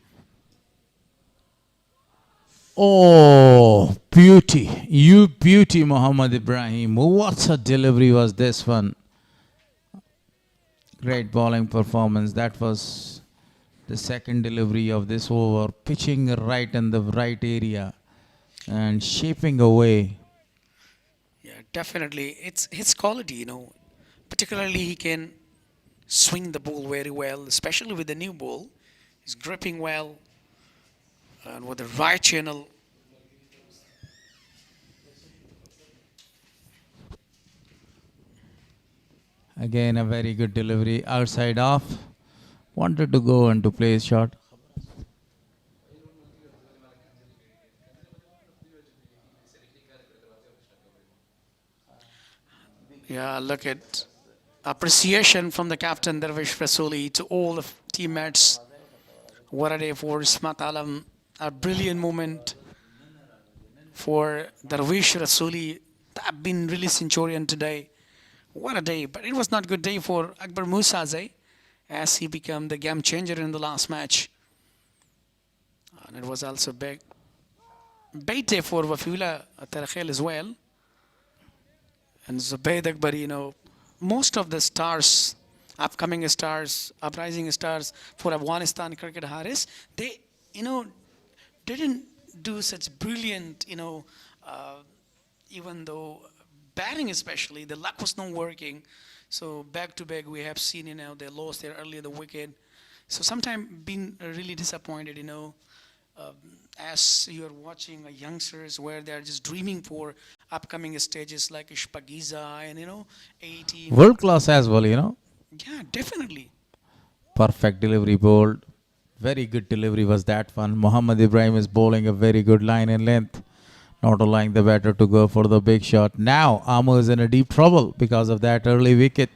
Oh, beauty. You beauty, Muhammad Ibrahim. What a delivery was this one. Great bowling performance. That was the second delivery of this over. Pitching right in the right area and shaping away. Yeah, definitely. It's his quality, Particularly he can swing the ball very well, especially with the new ball. He's gripping well and with the right channel. Again, a very good delivery. Outside off. Wanted to go and to play his shot. Yeah, look at appreciation from the captain Darvish Rasuli to all the teammates. What a day for Ismat Alam. A brilliant moment for Darvish Rasuli. That been really centurion today. What a day. But it was not a good day for Akbar Musaze as he became the game changer in the last match. And it was also big day for Wafula Tarakhel as well. And Zubayd Akbar, you know, most of the stars, upcoming stars, uprising stars for Afghanistan cricket Haris, they, you know, didn't do such brilliant, you know, even though batting especially, the luck was not working. So back to back we have seen, you know, they lost their earlier the wicket. So sometimes been really disappointed, you know, as you're watching youngsters where they're just dreaming for upcoming stages like Ishpagiza and, you know, 18. World class as well, you know. Yeah, definitely. Perfect delivery bowled. Very good delivery was that one. Mohammad Ibrahim is bowling a very good line and length, not allowing the batter to go for the big shot. Now Amar is in a deep trouble because of that early wicket.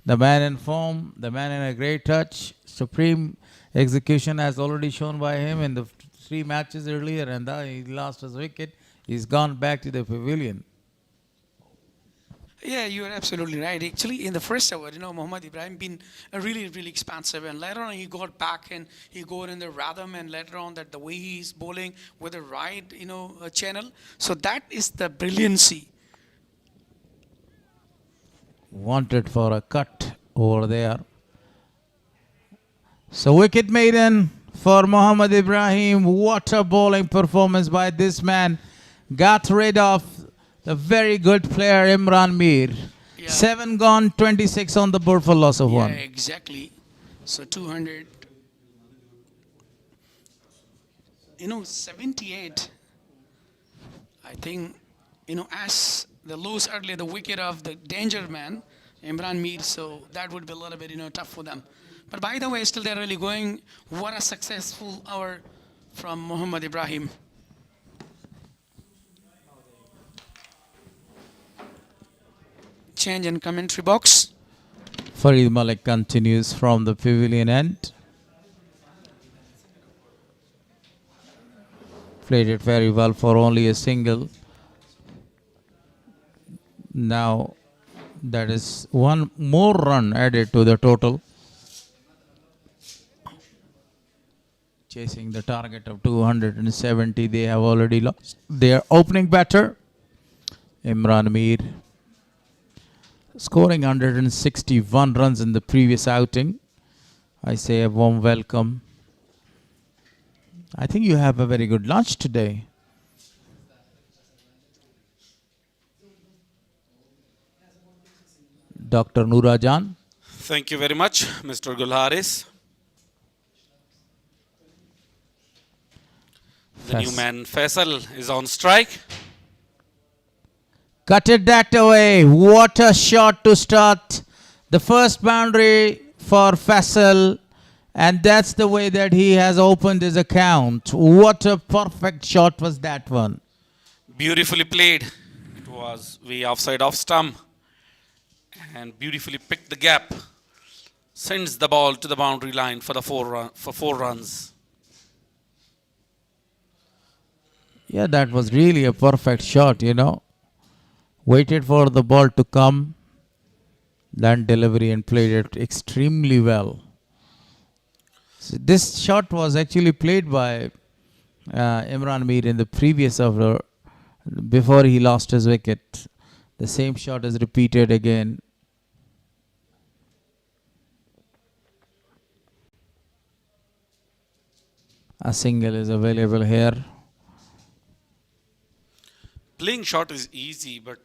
The man in form, the man in a great touch, supreme execution as already shown by him in the 3 matches earlier, and he lost his wicket. He's gone back to the pavilion. Yeah, you are absolutely right. Actually, in the first hour, you know, Mohammad Ibrahim been really, really expansive, and later on he got back and he got in the rhythm, and later on that the way he's bowling with the right, you know, channel. So that is the brilliancy. Wanted for a cut over there. So wicket maiden for Mohammad Ibrahim. What a bowling performance by this man. Got rid of the very good player Imran Mir. Yeah. 7 gone, 26 on the board for loss of 1. Yeah, exactly. So 200. You know, 78. I think, you know, as the lose earlier the wicket of the danger man, Imran Mir, so that would be a little bit, you know, tough for them. But by the way, still they're really going. What a successful hour from Mohammad Ibrahim. Change in commentary box. Farid Malik continues from the pavilion end. Played it very well for only a single. Now that is 1 more run added to the total. Chasing the target of 270, they have already lost. Their opening batter, Imran Mir, scoring 161 runs in the previous outing. I say a warm welcome. I think you have a very good lunch today. Dr. Noora Jan. Thank you very much, Mr. Gulharis. The new man Faisal is on strike. Cut it that away. What a shot to start the first boundary for Faisal. And that's the way that he has opened his account. What a perfect shot was that one. Beautifully played. It was way offside off stump. And beautifully picked the gap. Sends the ball to the boundary line for the 4 runs. Yeah, that was really a perfect shot, you know. Waited for the ball to come. Land delivery and played it extremely well. So this shot was actually played by Imran Mir in the previous over before he lost his wicket. The same shot is repeated again. A single is available here. Playing shot is easy, but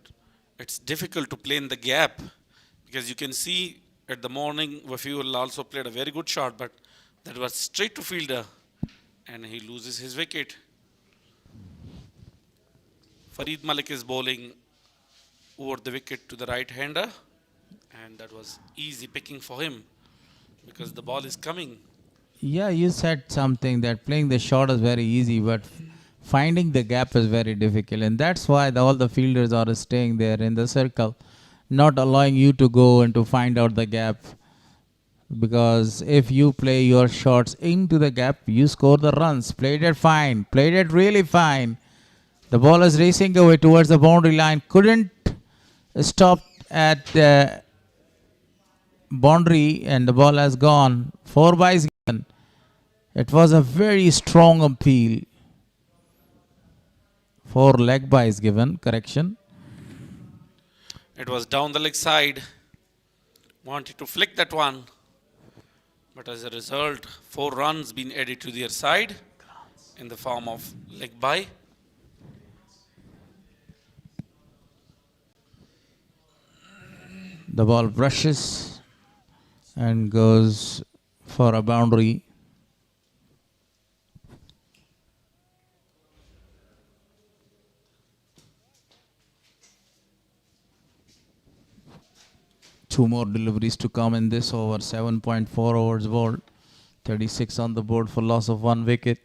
it's difficult to play in the gap because you can see at the morning Wafiul also played a very good shot, but that was straight to fielder and he loses his wicket. Farid Malik is bowling over the wicket to the right hander, and that was easy picking for him because the ball is coming. Yeah, you said something that playing the shot is very easy, but finding the gap is very difficult, and that's why all the fielders are staying there in the circle. not allowing you to go and to find out the gap. Because if you play your shots into the gap, you score the runs. Played it fine. Played it really fine. The ball is racing away towards the boundary line. Couldn't stop at the boundary and the ball has gone. 4 byes given. It was a very strong appeal. 4 leg byes given. Correction. It was down the leg side. Wanted to flick that one. But as a result, 4 runs been added to their side in the form of leg by. The ball brushes and goes for a boundary. Two more deliveries to come in this over. 7.4 overs bowled. 36 on the board for loss of 1 wicket.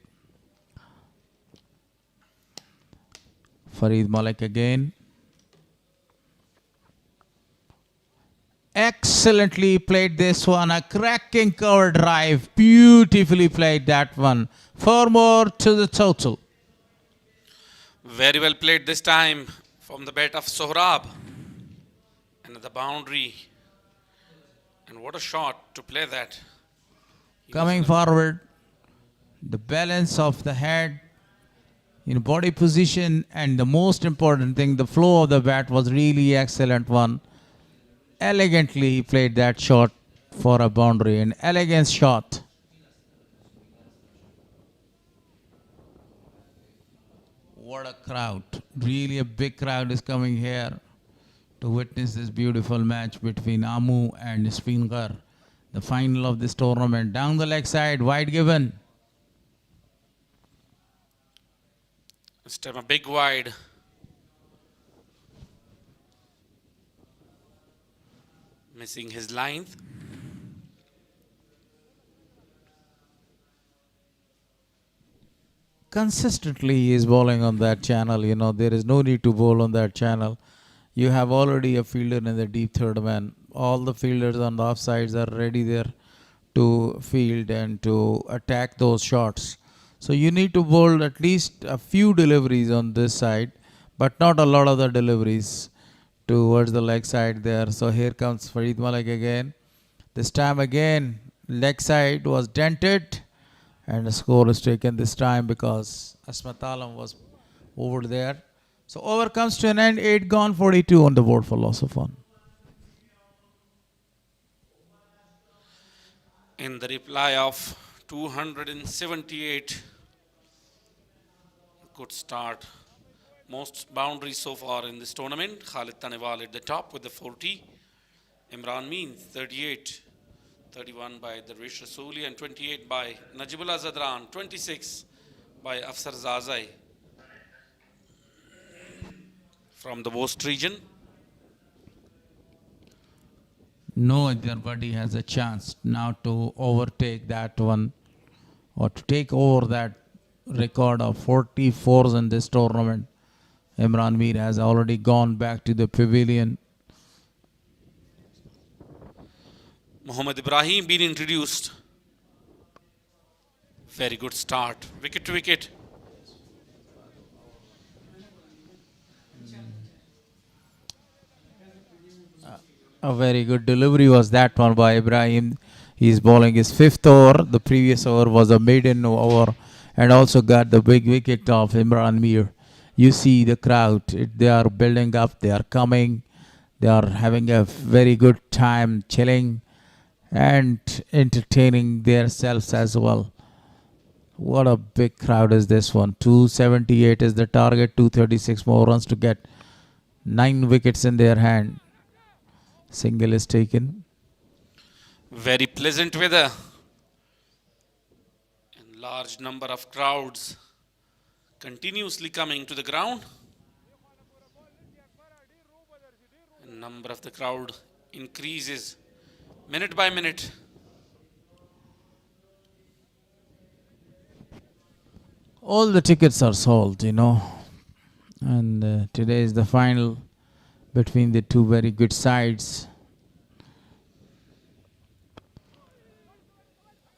Farid Malik again. Excellently played this one. A cracking cover drive. Beautifully played that one. 4 more to the total. Very well played this time from the bat of Sohrab. And the boundary. And what a shot to play that. Coming forward, the balance of the head in body position, and the most important thing, the flow of the bat was really excellent one. Elegantly he played that shot for a boundary, an elegant shot. What a crowd. Really a big crowd is coming here to witness this beautiful match between Amu and Speenghar. The final of this tournament. Down the leg side, wide given. This time a big wide. Missing his length. Consistently he is bowling on that channel. You know, there is no need to bowl on that channel. You have already a fielder in the deep third man. All the fielders on the offsides are ready there to field and to attack those shots. So you need to bowl at least a few deliveries on this side, but not a lot of the deliveries towards the leg side there. So here comes Farid Malik again. This time again, leg side was dented and a score is taken this time because Asmat Alam was over there. So over comes to an end, 8 gone, 42 on the board for loss of 1. In the reply of 278, good start. Most boundaries so far in this tournament. Khalid Tanewal at the top with the 40. Imran Meen 38. 31 by Darwish Rasooli and 28 by Najibullah Zadran. 26 by Afsar Zazai from the West region. No other body has a chance now to overtake that one or to take over that record of 44s in this tournament. Imran Mir has already gone back to the pavilion. Mohammad Ibrahim being introduced. Very good start. Wicket to wicket. A very good delivery was that one by Ibrahim. He's bowling his 5th over. The previous over was a maiden over and also got the big wicket of Imran Mir. You see the crowd. They are building up. They are coming. They are having a very good time chilling and entertaining themselves as well. What a big crowd is this one. 278 is the target. 236 more runs to get. 9 wickets in their hand. Single is taken. Very pleasant weather. And large number of crowds continuously coming to the ground. And number of the crowd increases minute by minute. All the tickets are sold, you know. And today is the final between the two very good sides.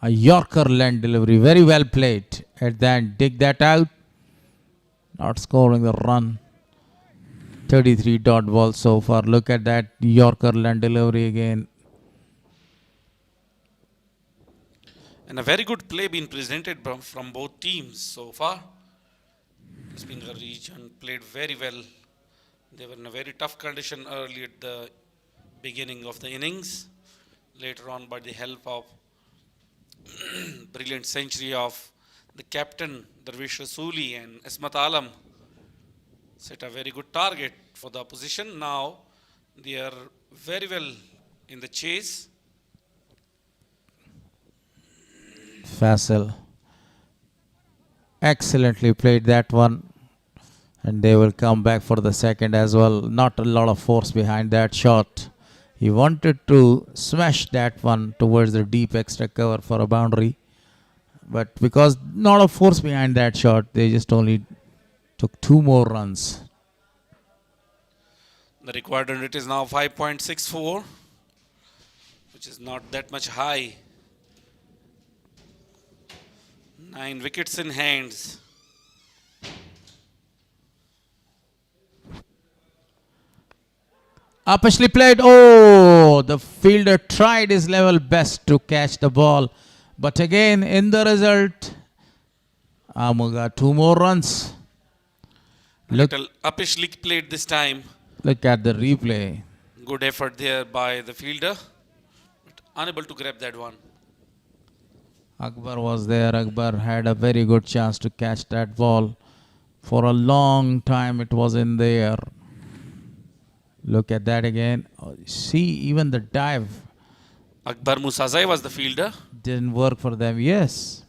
A Yorker land delivery, very well played. At the end, dig that out. Not scoring the run. 33 dot ball so far. Look at that Yorker land delivery again. And a very good play being presented from both teams so far. Speenghar region played very well. They were in a very tough condition early at the beginning of the innings. Later on, by the help of brilliant century of the captain Darvish Rasuli and Ismat Alam, set a very good target for the opposition. Now they are very well in the chase. Faisal excellently played that one, and they will come back for the second as well. Not a lot of force behind that shot. He wanted to smash that one towards the deep extra cover for a boundary, but because not a force behind that shot, they just only took 2 more runs. The required run rate is now 5.64, which is not that much high. 9 wickets in hands. Upishly played. Oh, the fielder tried his level best to catch the ball, but again in the result, Amuga 2 more runs. Look, Upishly played this time. Look at the replay. Good effort there by the fielder, but unable to grab that one. Akbar was there. Akbar had a very good chance to catch that ball. For a long time it was in the air. Look at that again. Oh, see, even the dive. Akbar Musazai was the fielder. Didn't work for them. Yes.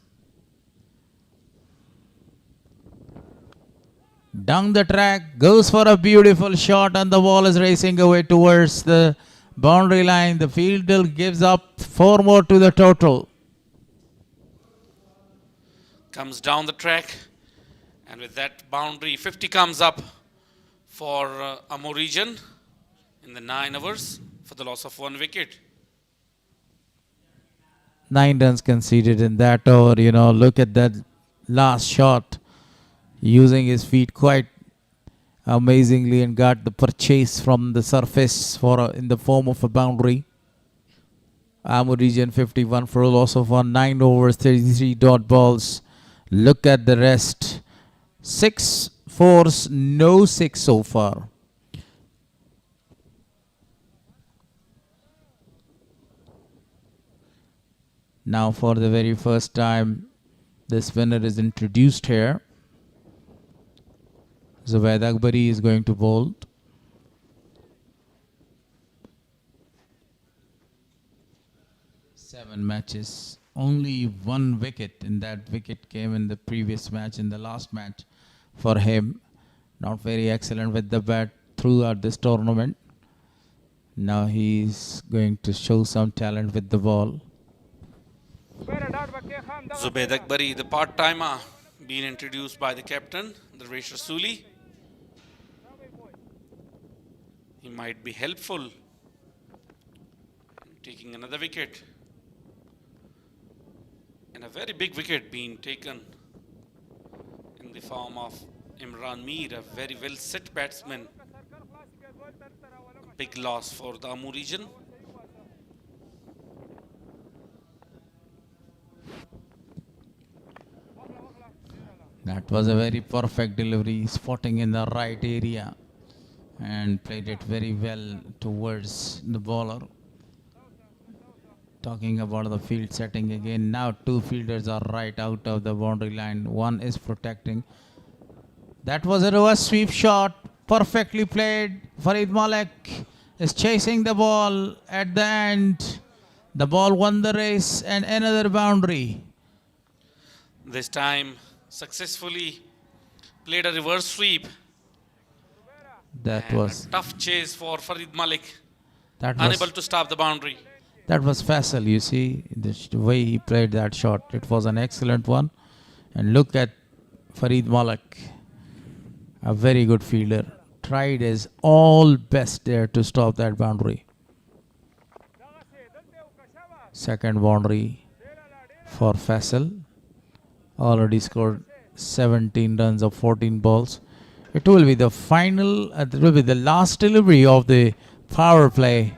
Down the track, goes for a beautiful shot, and the ball is racing away towards the boundary line. The fielder gives up 4 more to the total. Comes down the track, and with that boundary, 50 comes up for Amur region in the 9 overs for the loss of 1 wicket. 9 runs conceded in that over. You know, look at that last shot, using his feet quite amazingly, and got the purchase from the surface for in the form of a boundary. Amur region 51 for a loss of 1. 9 overs, 33 dot balls. Look at the rest. 6 fours, no 6 so far. Now for the very first time, the spinner is introduced here. Zubaid Akbari is going to bowl. Seven matches. Only 1 wicket, and that wicket came in the previous match, in the last match for him. Not very excellent with the bat throughout this tournament. Now he's going to show some talent with the ball. Zubaid Akbari, the part-timer, being introduced by the captain, Darvish Rasuli. He might be helpful in taking another wicket. And a very big wicket being taken in the form of Imran Mir, a very well set batsman. A big loss for the Amur region. That was a very perfect delivery, spotting in the right area, and played it very well towards the bowler. Talking about the field setting again, now 2 fielders are right out of the boundary line. 1 is protecting. That was a reverse sweep shot, perfectly played. Farid Malik is chasing the ball at the end. The ball won the race, and another boundary. This time successfully played a reverse sweep. That and was a tough chase for Farid Malik. that Unable was to stop the boundary. That was Faisal, you see, the way he played that shot. It was an excellent one. And look at Farid Malik, a very good fielder. tried his all best there to stop that boundary. Second boundary for Faisal. Already scored 17 runs of 14 balls. It will be the final, it will be the last delivery of the power play.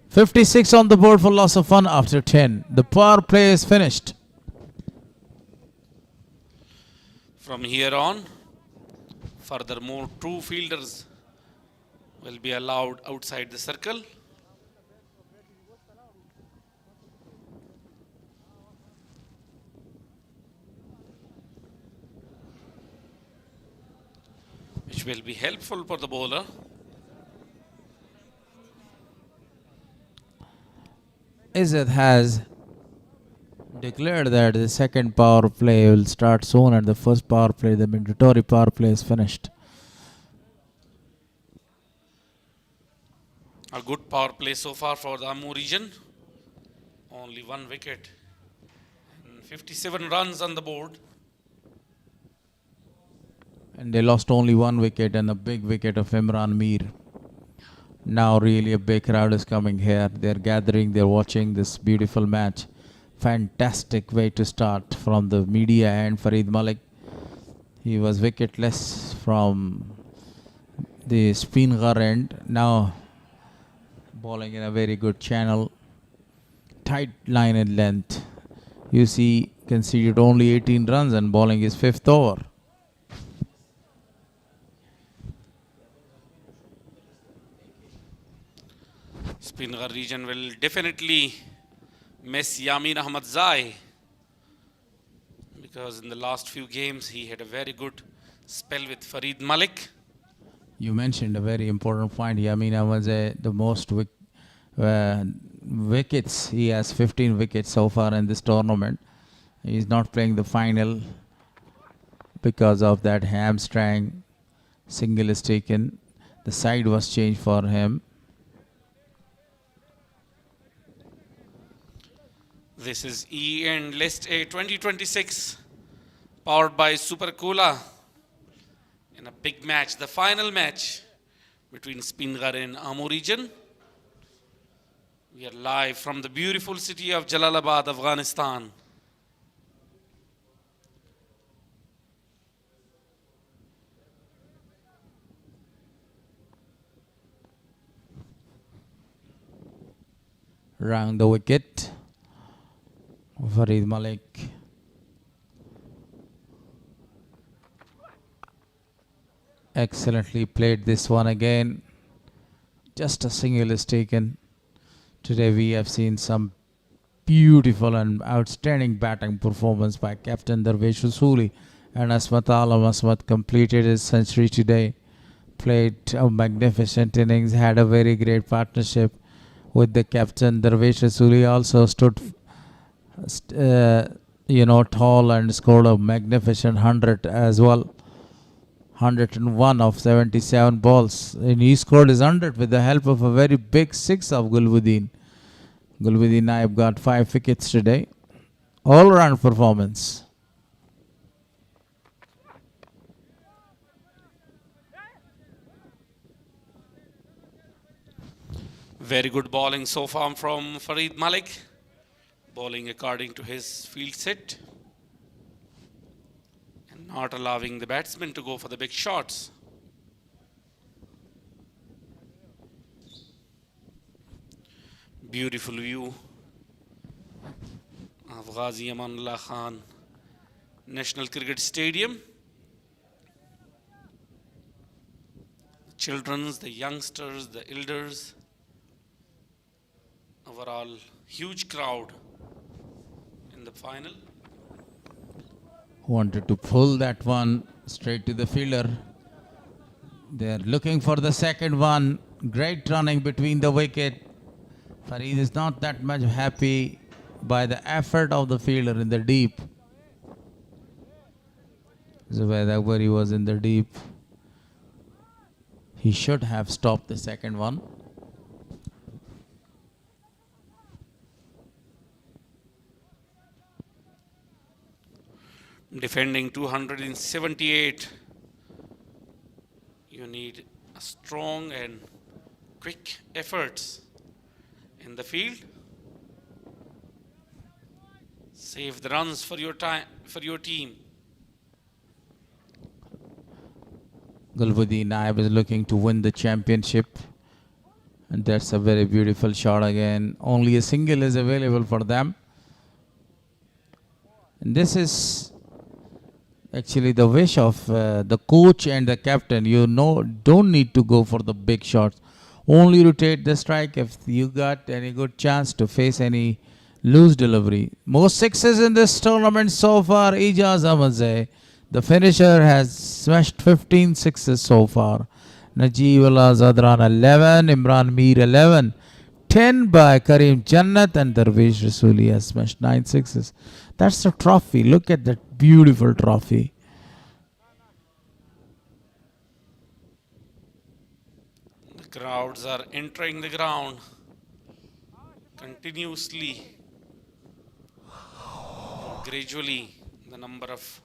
56 on the board for loss of 1 after 10. The power play is finished. From here on, furthermore, 2 fielders will be allowed outside the circle. Which will be helpful for the bowler. Izzat has declared that the second power play will start soon and the first power play, the mandatory power play, is finished. A good power play so far for the Amur region. Only 1 wicket and 57 runs on the board. And they lost only 1 wicket and a big wicket of Imran Mir. Now really a big crowd is coming here. They're gathering, they're watching this beautiful match. Fantastic way to start from the media and Farid Malik. He was wicketless from the Speenghar end. Now bowling in a very good channel. Tight line and length. You see, conceded only 18 runs and bowling his 5th over. Speenghar region will definitely miss Yamin Ahmad Zai, because in the last few games he had a very good spell with Farid Malik. You mentioned a very important point. Yamin Ahmad Zai, the most wickets. He has 15 wickets so far in this tournament. He's not playing the final because of that hamstring. Single is taken. The side was changed for him. This is E and List A 2026, powered by Super Cola, in a big match, the final match between Speenghar and Amur region. We are live from the beautiful city of Jalalabad, Afghanistan. Round the wicket. Farid Malik. Excellently played this one again. Just a single is taken. Today we have seen some beautiful and outstanding batting performance by Captain Darvesh Usuli, and Asmat Alam Asmat completed his century today. Played a magnificent innings, had a very great partnership with the captain. Darvesh Usuli also stood tall and scored a magnificent 100 as well. 101 of 77 balls. And he scored his 100 with the help of a very big 6 of Gulbuddin. Gulbuddin Naib got 5 wickets today. All-round performance. Very good bowling so far from Farid Malik. Bowling according to his field set and not allowing the batsman to go for the big shots. Beautiful view of Ghazi Amanullah Khan National Cricket Stadium. The children, the youngsters, the elders, overall huge crowd in the final. Wanted to pull that one straight to the fielder. They're looking for the second one. Great running between the wicket. Farid is not that much happy by the effort of the fielder in the deep. Zubair Akbar, he was in the deep. He should have stopped the second one. Defending 278. You need a strong and quick efforts in the field. Save the runs for your team. Gulbuddin Naib is looking to win the championship. And that's a very beautiful shot again. Only a single is available for them. And this is actually the wish of the coach and the captain. You know, don't need to go for the big shots. Only rotate the strike if you got any good chance to face any loose delivery. Most sixes in this tournament so far, Ijaz Ahmadzai. The finisher has smashed 15 sixes so far. Najib Allah Zadran 11, Imran Mir 11, 10 by Karim Jannat, and Darvesh Rasuli has smashed 9 sixes. That's the trophy. Look at that beautiful trophy. The crowds are entering the ground continuously. Gradually, the number of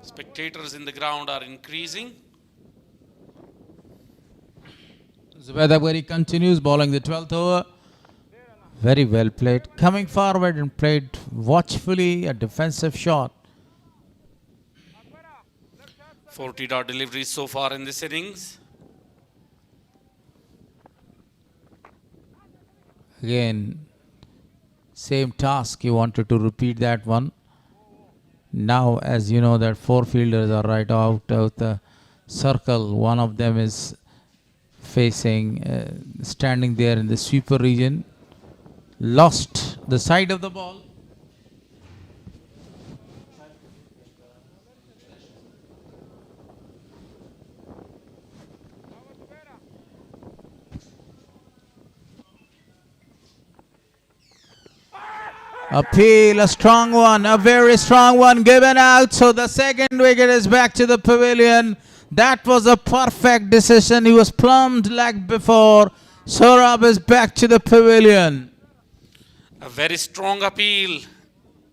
spectators in the ground are increasing. Zubaid Akbari continues bowling the 12th over. Very well played. Coming forward and played watchfully, a defensive shot. 40 dot deliveries so far in this innings. Again, same task. You wanted to repeat that one. Now, as you know, that 4 fielders are right out of the circle. One of them is facing, standing there in the sweeper region. Lost the side of the ball. Appeal, a strong one, a very strong one given out. So the second wicket is back to the pavilion. That was a perfect decision. He was plumbed like before. Saurabh is back to the pavilion. A very strong appeal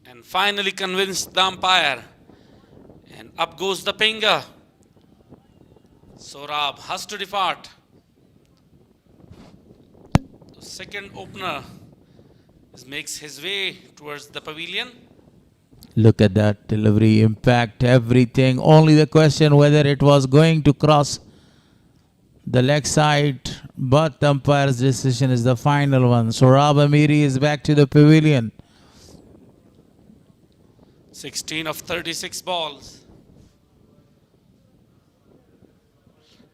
and finally convinced the umpire. And up goes the finger. Saurabh has to depart. The second opener makes his way towards the pavilion. Look at that delivery, impact, everything. Only the question whether it was going to cross the leg side, but the umpire's decision is the final one. Saurabh Amiri is back to the pavilion. 16 of 36 balls.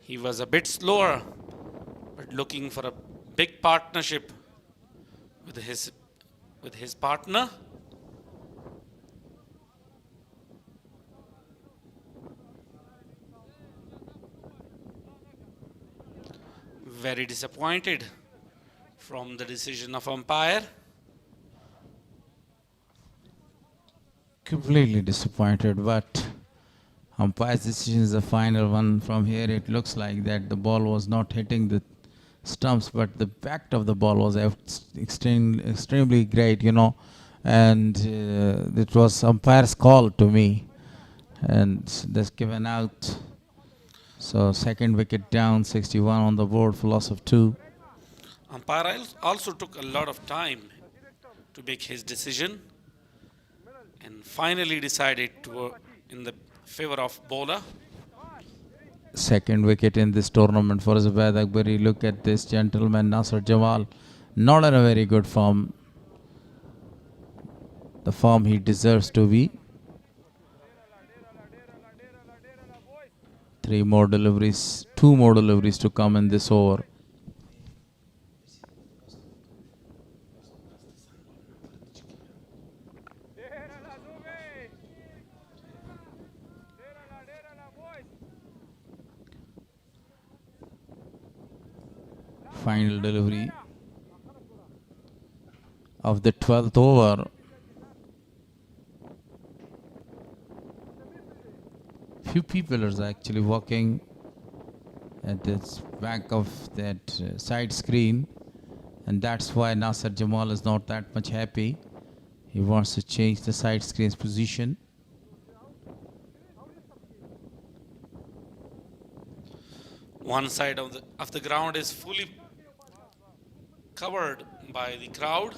He was a bit slower, but looking for a big partnership with his partner. Very disappointed from the decision of umpire. Completely disappointed, but umpire's decision is the final one. From here it looks like that the ball was not hitting the stumps, but the impact of the ball was extremely great, you know, and it was umpire's call to me, and that's given out. So second wicket down, 61 on the board for loss of 2. Umpire also took a lot of time to make his decision and finally decided to in the favor of bowler. Second wicket in this tournament for Zubaid Akbari. Look at this gentleman, Nasser Jamal, not in a very good form. The form he deserves to be. 2 more deliveries to come in this over. Final delivery of the 12th over. Few people are actually walking at the back of that side screen, and that's why Nasser Jamal is not that much happy. He wants to change the side screen's position. One side of the ground is fully covered by the crowd.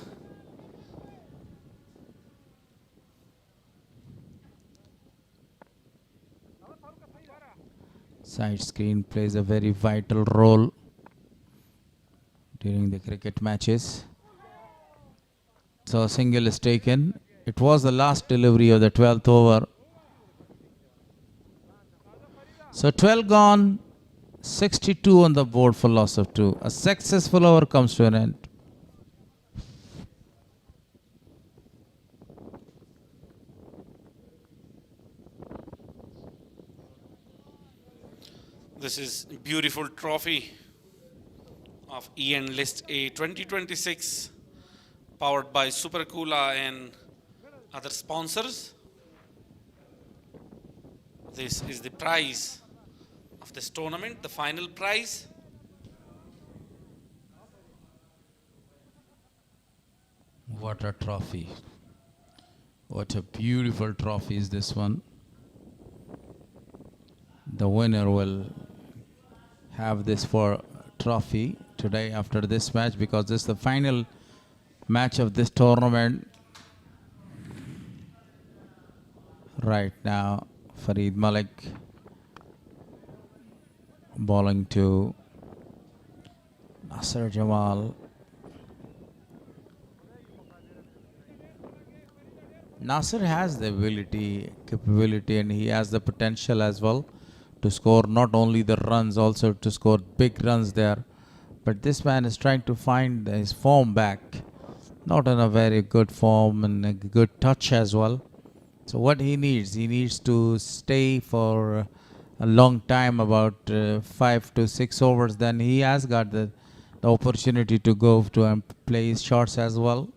Side screen plays a very vital role during the cricket matches. So a single is taken. It was the last delivery of the 12th over. So 12 gone, 62 on the board for loss of 2. A successful over comes to an end. This is a beautiful trophy of EN List A 2026, powered by Super Coola and other sponsors. This is the prize of this tournament, the final prize. What a trophy. What a beautiful trophy is this one. The winner will have this for trophy today after this match, because this is the final match of this tournament. Right now, Farid Malik bowling to Nasser Jamal. Nasser has the capability, and he has the potential as well to score not only the runs, also to score big runs there. But this man is trying to find his form back. Not in a very good form and a good touch as well. So what he needs to stay for a long time, about 5 to 6 overs. Then he has got the opportunity to go to and play his shots as well.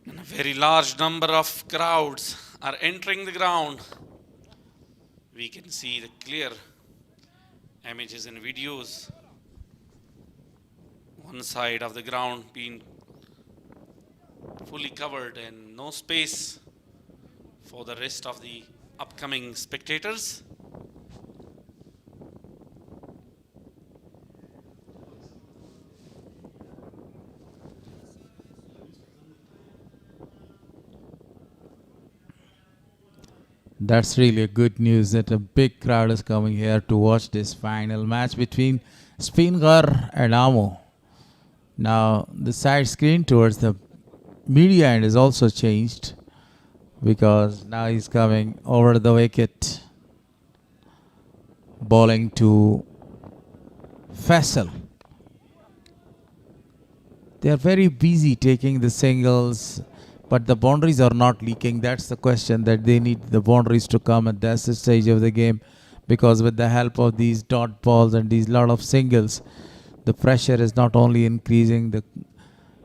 And a very large number of crowds are entering the ground. We can see the clear images and videos. One side of the ground being fully covered and no space for the rest of the upcoming spectators. That's really good news that a big crowd is coming here to watch this final match between Speenghar and Amo. Now the side screen towards the media end is also changed, because now he's coming over the wicket, bowling to Faisal. They are very busy taking the singles, but the boundaries are not leaking. That's the question, that they need the boundaries to come at this stage of the game, because with the help of these dot balls and these lot of singles, the pressure is not only increasing, the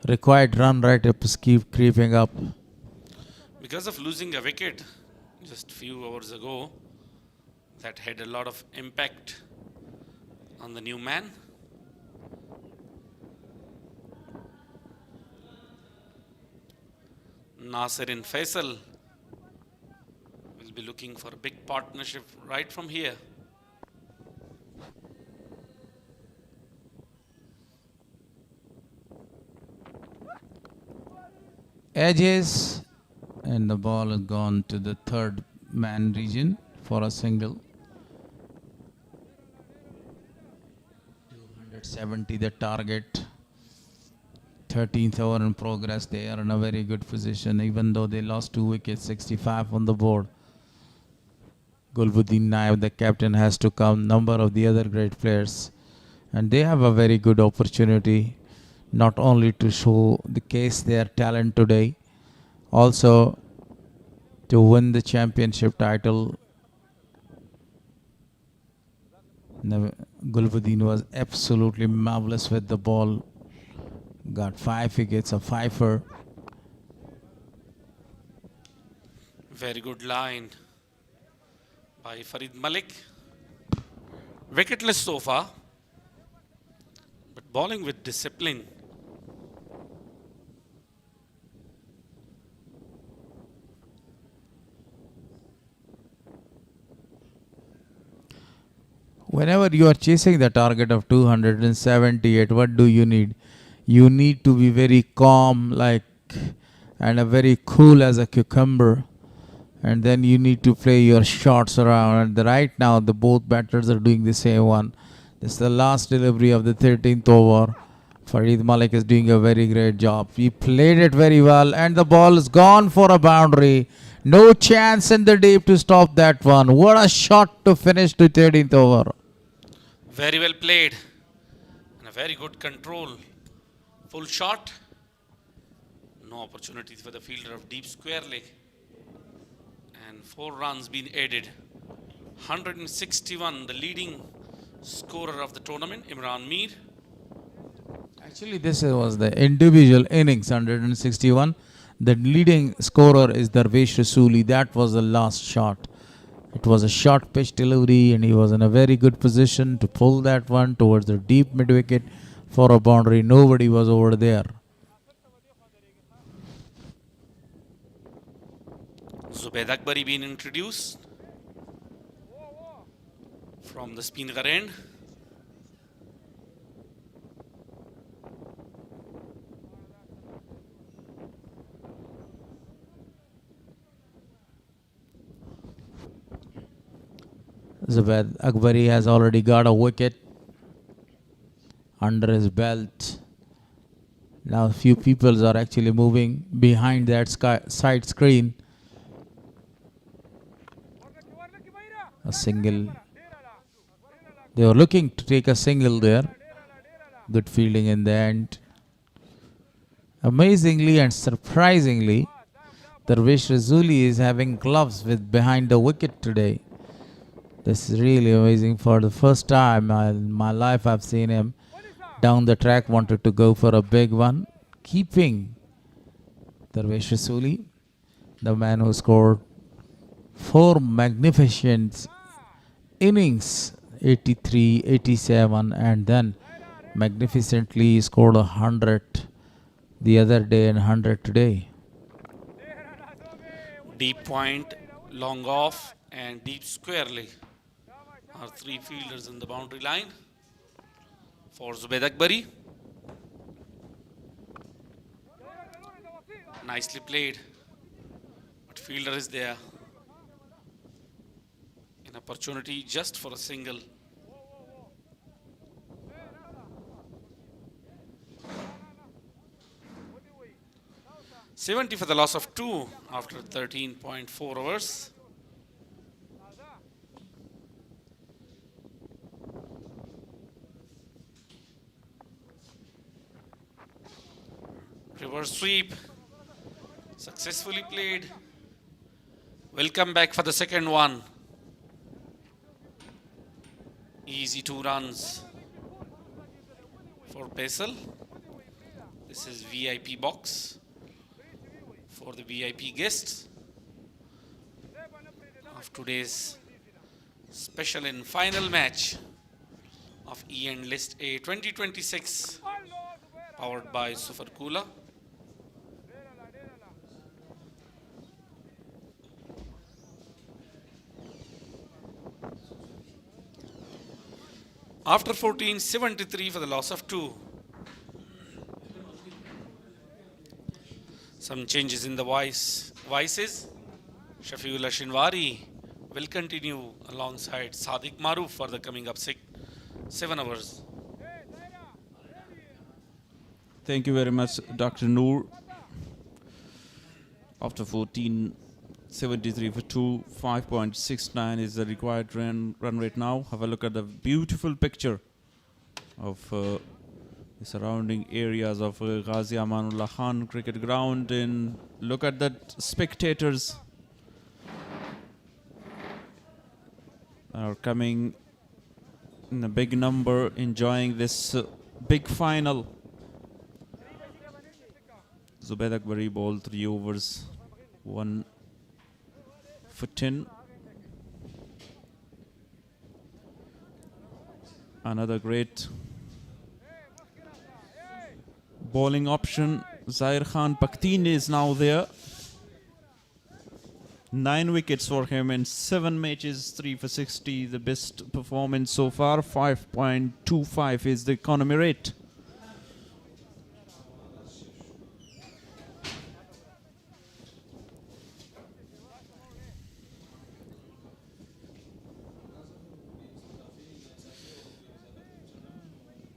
required run rate is keep creeping up. Because of losing a wicket just few hours ago, that had a lot of impact on the new man. Nasser and Faisal will be looking for a big partnership right from here. Edges, and the ball has gone to the third man region for a single. 270 the target. 13th over in progress. They are in a very good position, even though they lost 2 wickets, 65 on the board. Gulbuddin Naib, the captain, has to come. Number of the other great players, and they have a very good opportunity, not only to show the case their talent today, also to win the championship title. Gulbuddin was absolutely marvelous with the ball. Got 5 wickets, a fifer. Very good line by Farid Malik. Wicketless so far, but bowling with discipline. Whenever you are chasing the target of 278, what do you need? You need to be very calm, and a very cool as a cucumber. And then you need to play your shots around. And right now, the both batters are doing the same one. This is the last delivery of the 13th over. Farid Malik is doing a very great job. He played it very well, and the ball is gone for a boundary. No chance in the deep to stop that one. What a shot to finish the 13th over. Very well played. And a very good control. Full shot. No opportunities for the fielder of deep square leg. And 4 runs been added. 161, the leading scorer of the tournament, Imran Mir. Actually, this was the individual innings, 161. The leading scorer is Darvesh Rasuli. That was the last shot. It was a short pitch delivery, and he was in a very good position to pull that one towards the deep mid-wicket for a boundary. Nobody was over there. Zubaid Akbari being introduced from the Speenghar end. Zubaid Akbari has already got a wicket under his belt. Now a few people are actually moving behind that side screen. A single. They were looking to take a single there. Good fielding in the end. Amazingly and surprisingly, Darvesh Rasuli is having gloves with behind the wicket today. This is really amazing. For the first time in my life, I've seen him down the track, wanted to go for a big one. Keeping Darvesh Rasuli, the man who scored 4 magnificent innings, 83, 87, and then magnificently scored 100 the other day and 100 today. Deep point, long off, and deep square leg are 3 fielders in the boundary line for Zubaid Akbari. Nicely played, but fielder is there. An opportunity just for a single. $70 for the loss of 2 after 13.4 overs. Reverse sweep, successfully played. Welcome back for the second one. Easy 2 runs for Basil. This is VIP box for the VIP guests of today's special and final match of E-End List A 2026, powered by Super Kula. After 14, 73 for the loss of 2. Some changes in the vices. Shafiullah Shinwari will continue alongside Sadiq Maroof for the coming up 7 hours. Thank you very much, Dr. Noor. After 14, 73 for 2, 5.69 is the required run rate now. Have a look at the beautiful picture of the surrounding areas of Ghazi Amanullah Khan cricket ground, and look at the spectators are coming in a big number, enjoying this big final. Zubaid Akbari bowled 3 overs, 1 for 10. Another great bowling option. Zahir Khan Pakhtini is now there. 9 wickets for him in 7 matches, 3 for 60. The best performance so far. 5.25 is the economy rate.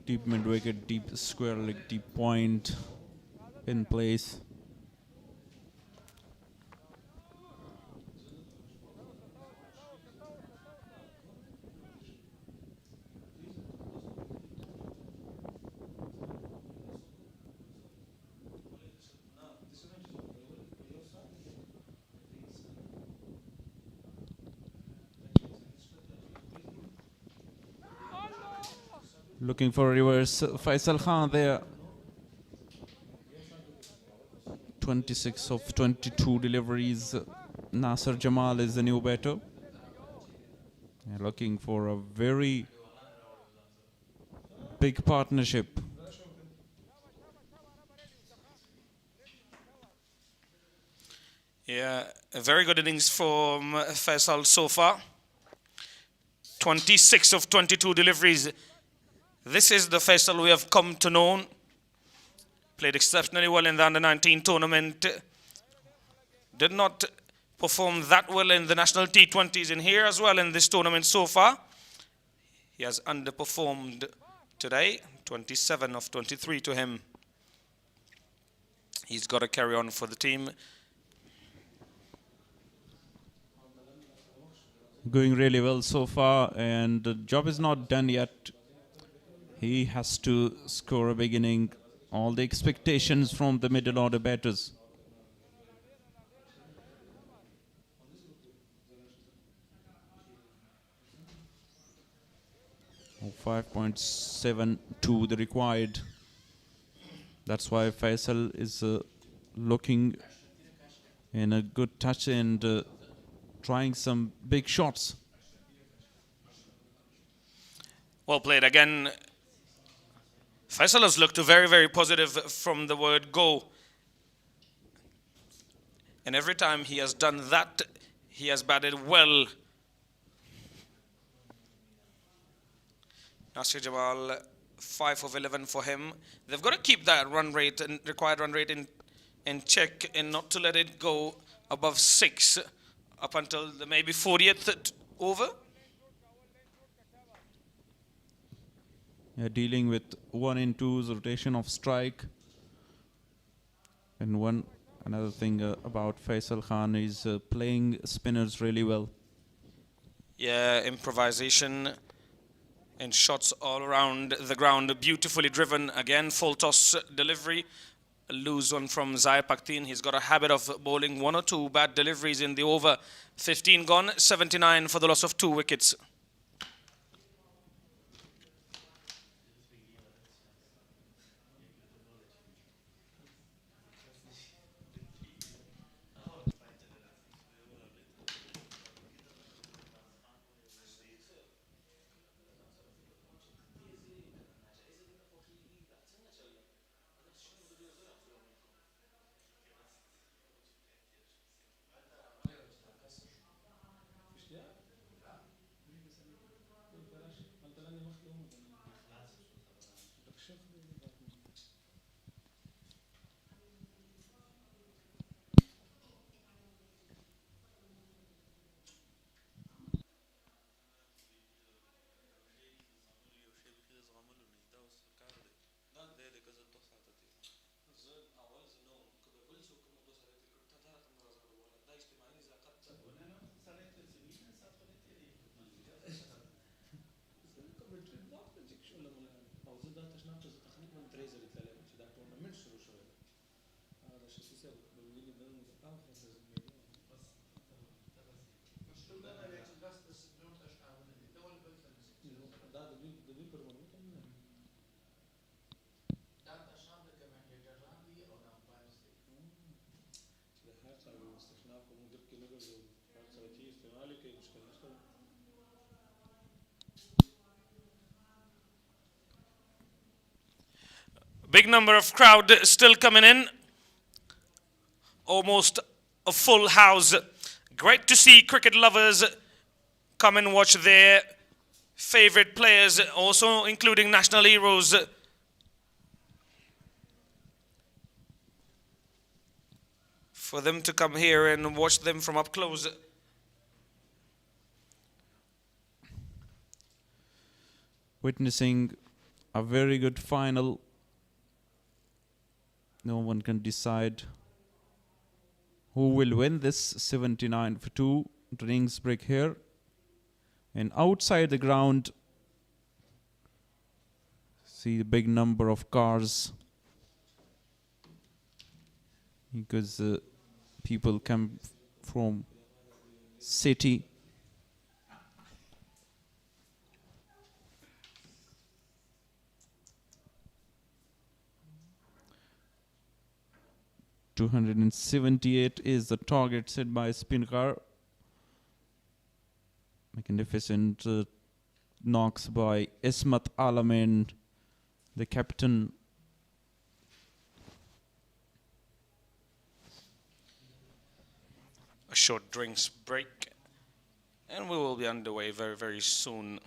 Deep mid wicket, deep square leg, deep point in place. Looking for a reverse. Faisal Khan there. 26 of 22 deliveries. Nasser Jamal is the new batter. They're looking for a very big partnership. Yeah, a very good innings from Faisal so far. 26 of 22 deliveries. This is the Faisal we have come to know. Played exceptionally well in the under-19 tournament. Did not perform that well in the national T20s in here as well in this tournament so far. He has underperformed today. 27 of 23 to him. He's got to carry on for the team. Going really well so far, and the job is not done yet. He has to score a big inning. All the expectations from the middle order batters. Oh, 5.72 the required. That's why Faisal is looking in a good touch and trying some big shots. Well played again. Faisal has looked very, very positive from the word go. And every time he has done that, he has batted well. Nasir Jamal, 5 of 11 for him. They've got to keep that run rate and required run rate in check and not to let it go above 6 up until the maybe 40th over. Dealing with 1 in 2's rotation of strike. And another thing about Faisal Khan is playing spinners really well. Yeah, improvisation and shots all around the ground. Beautifully driven again. Full toss delivery. A loose one from Zahir Pakhtien. He's got a habit of bowling 1 or 2 bad deliveries in the over. 15 gone, 79 for the loss of 2 wickets. Big number of crowd still coming in. Almost a full house. Great to see cricket lovers come and watch their favorite players, also including national heroes. For them to come here and watch them from up close. Witnessing a very good final. No one can decide who will win this. 79 for 2. Innings break here. And outside the ground, see the big number of cars because people come from city. .278 is the target set by Speenghar. Magnificent knocks by Ismat Alamin, the captain. A short drinks break, and we will be underway very, very soon.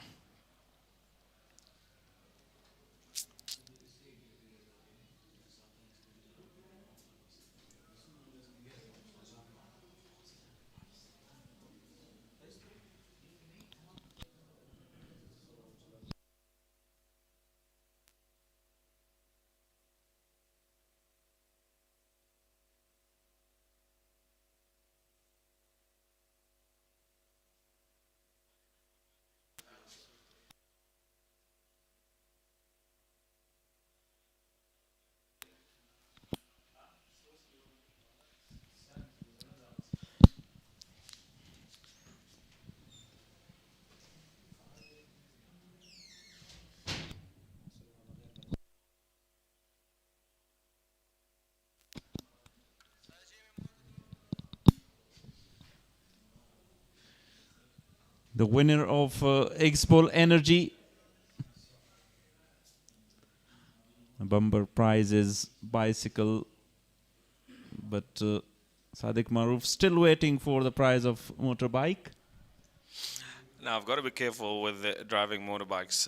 The winner of Expo Energy. The bumper prize is bicycle, but Sadiq Maroof still waiting for the prize of motorbike. Now, I've got to be careful with driving motorbikes.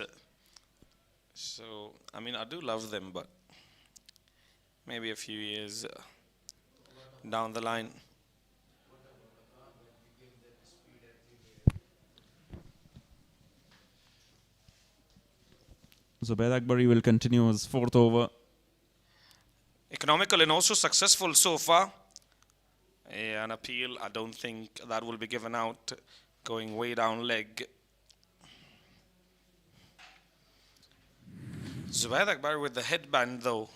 So, I mean, I do love them, but maybe a few years down the line. Zubair Akbari will continue his fourth over. Economical and also successful so far. An appeal, I don't think that will be given out. Going way down leg. Zubair Akbari with the headband though.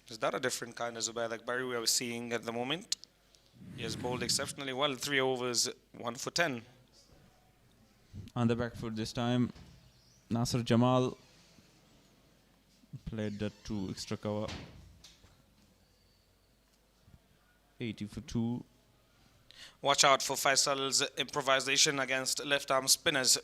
Is that a different kind of Zubair Akbari we are seeing at the moment? He has bowled exceptionally well. 3 overs, 1 for 10. On the back foot this time, Nasser Jamal played that 2 extra cover. 80 for 2. Watch out for Faisal's improvisation against left-arm spinners.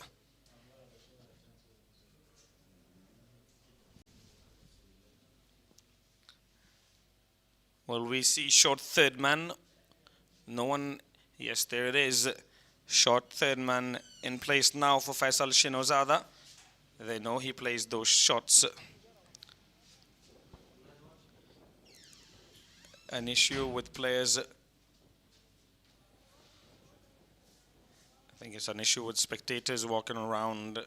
Will we see short third man? No one. Yes, there it is. Short third man in place now for Faisal Shinozada. They know he plays those shots. An issue with players. I think it's an issue with spectators walking around.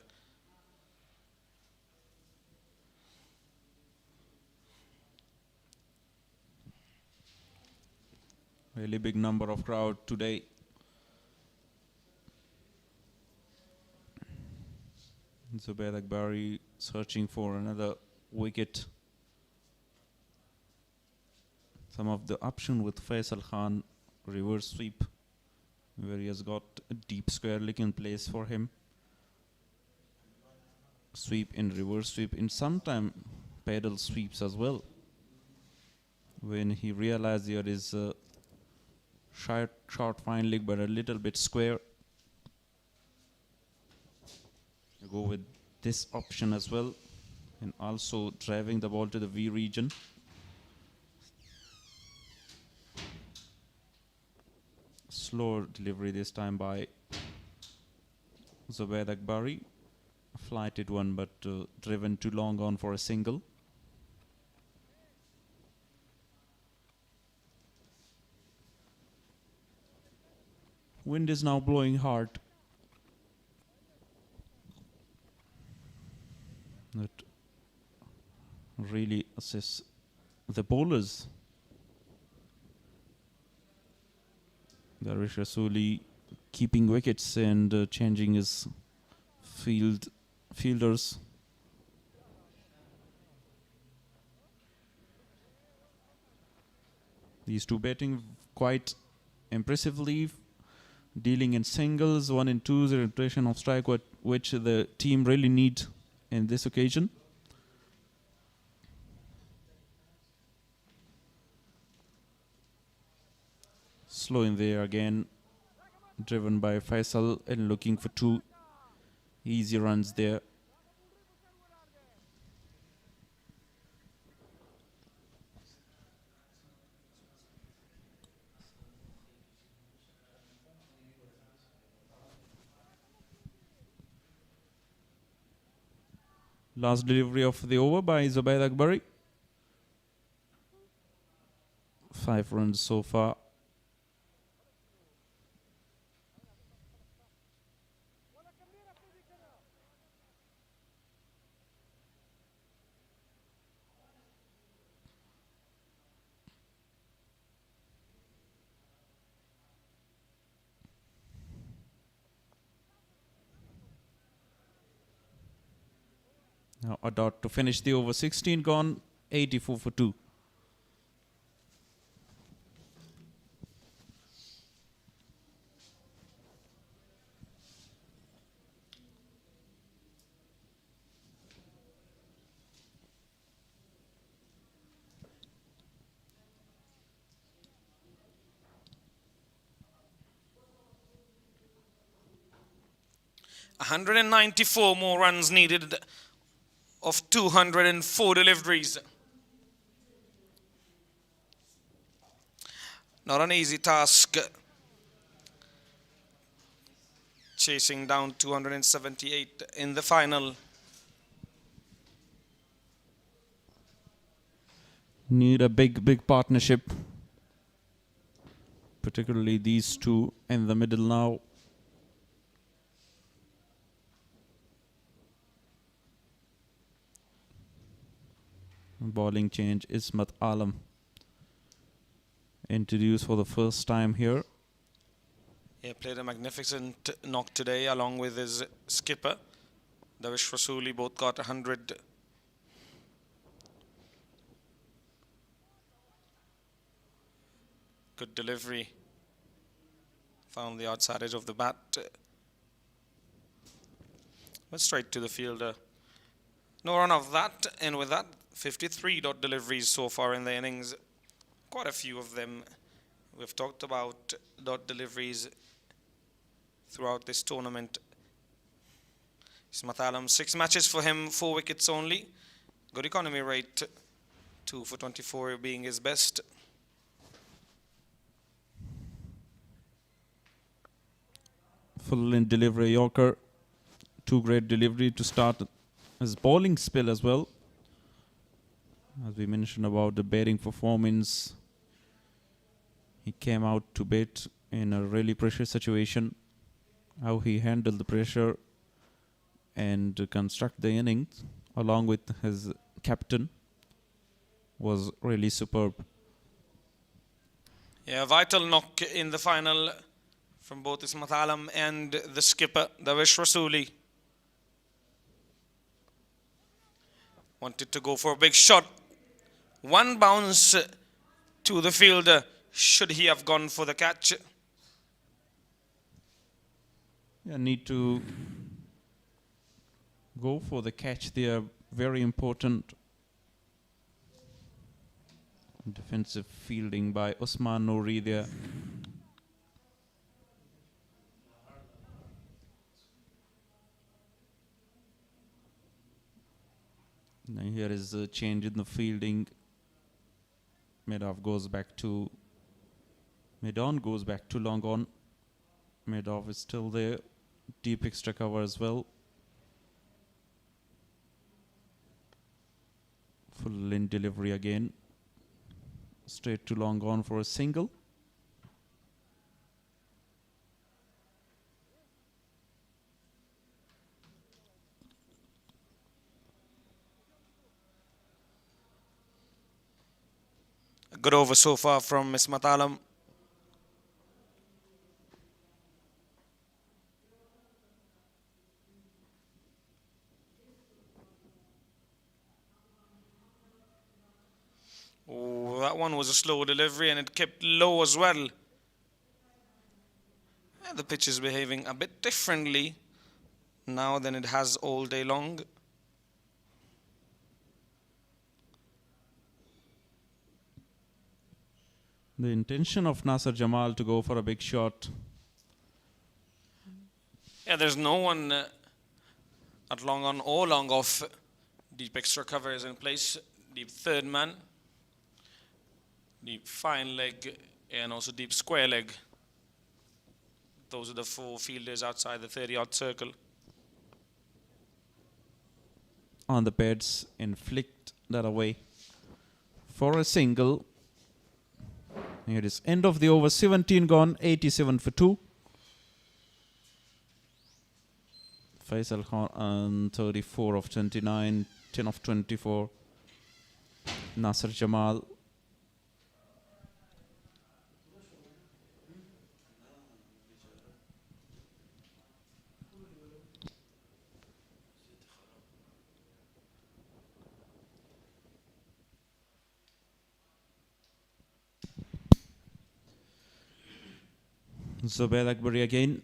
Really big number of crowd today. Zubair Akbari searching for another wicket. Some of the option with Faisal Khan, reverse sweep, where he has got a deep square leg in place for him. Sweep in reverse sweep, in sometime pedal sweeps as well. When he realized there is a short fine leg but a little bit square, you go with this option as well, and also driving the ball to the V region. slower delivery this time by Zubair Akbari. Flighted one, but driven too long on for a single. Wind is now blowing hard. That really assists the bowlers. Darvish Rasuli keeping wickets and changing his fielders. These two batting quite impressively, dealing in singles, 1 and 2s, a rotation of strike, which the team really need in this occasion. Slow in there again, driven by Faisal and looking for 2 easy runs there. Last delivery of the over by Zubair Akbari. 5 runs so far. Now a dot to finish the over. 16 gone, 84 for 2. $194 more runs needed of 204 deliveries. Not an easy task. Chasing down 278 in the final. Need a big partnership. Particularly these two in the middle now. Bowling change, Ismat Alam introduced for the first time here. He played a magnificent knock today along with his skipper. Darvish Rasuli both got 100. Good delivery. Found the outside edge of the bat. But straight to the fielder. No run of that, and with that, 53 dot deliveries so far in the innings. Quite a few of them. We've talked about dot deliveries throughout this tournament. Ismat Alam, 6 matches for him, 4 wickets only. Good economy rate, 2 for 24 being his best. Full in delivery Yorker. 2 great delivery to start his bowling spell as well. As we mentioned about the batting performance, he came out to bat in a really pressure situation. How he handled the pressure and construct the innings along with his captain was really superb. Yeah, vital knock in the final from both Ismat Alam and the skipper, Darvish Rasuli. Wanted to go for a big shot. One bounce to the fielder. Should he have gone for the catch? Yeah, need to go for the catch there. Very important. Defensive fielding by Usman Nouri there. Now here is a change in the fielding. Medon goes back to long on. Mid-off is still there. Deep extra cover as well. Full in delivery again. Straight to long on for a single. A good over so far from Mismat Alam. Oh, that one was a slow delivery and it kept low as well. And the pitch is behaving a bit differently now than it has all day long. The intention of Nasser Jamal to go for a big shot. Yeah, there's no one at long on or long off. Deep extra cover is in place. Deep third man. Deep fine leg and also deep square leg. Those are the four fielders outside the 30-yard circle. On the pads, inflict that away for a single. Here is end of the over, 17 gone, 87 for 2. Faisal Khan on 34 of 29, 10 of 24. Nasser Jamal. Zubair Akbari again.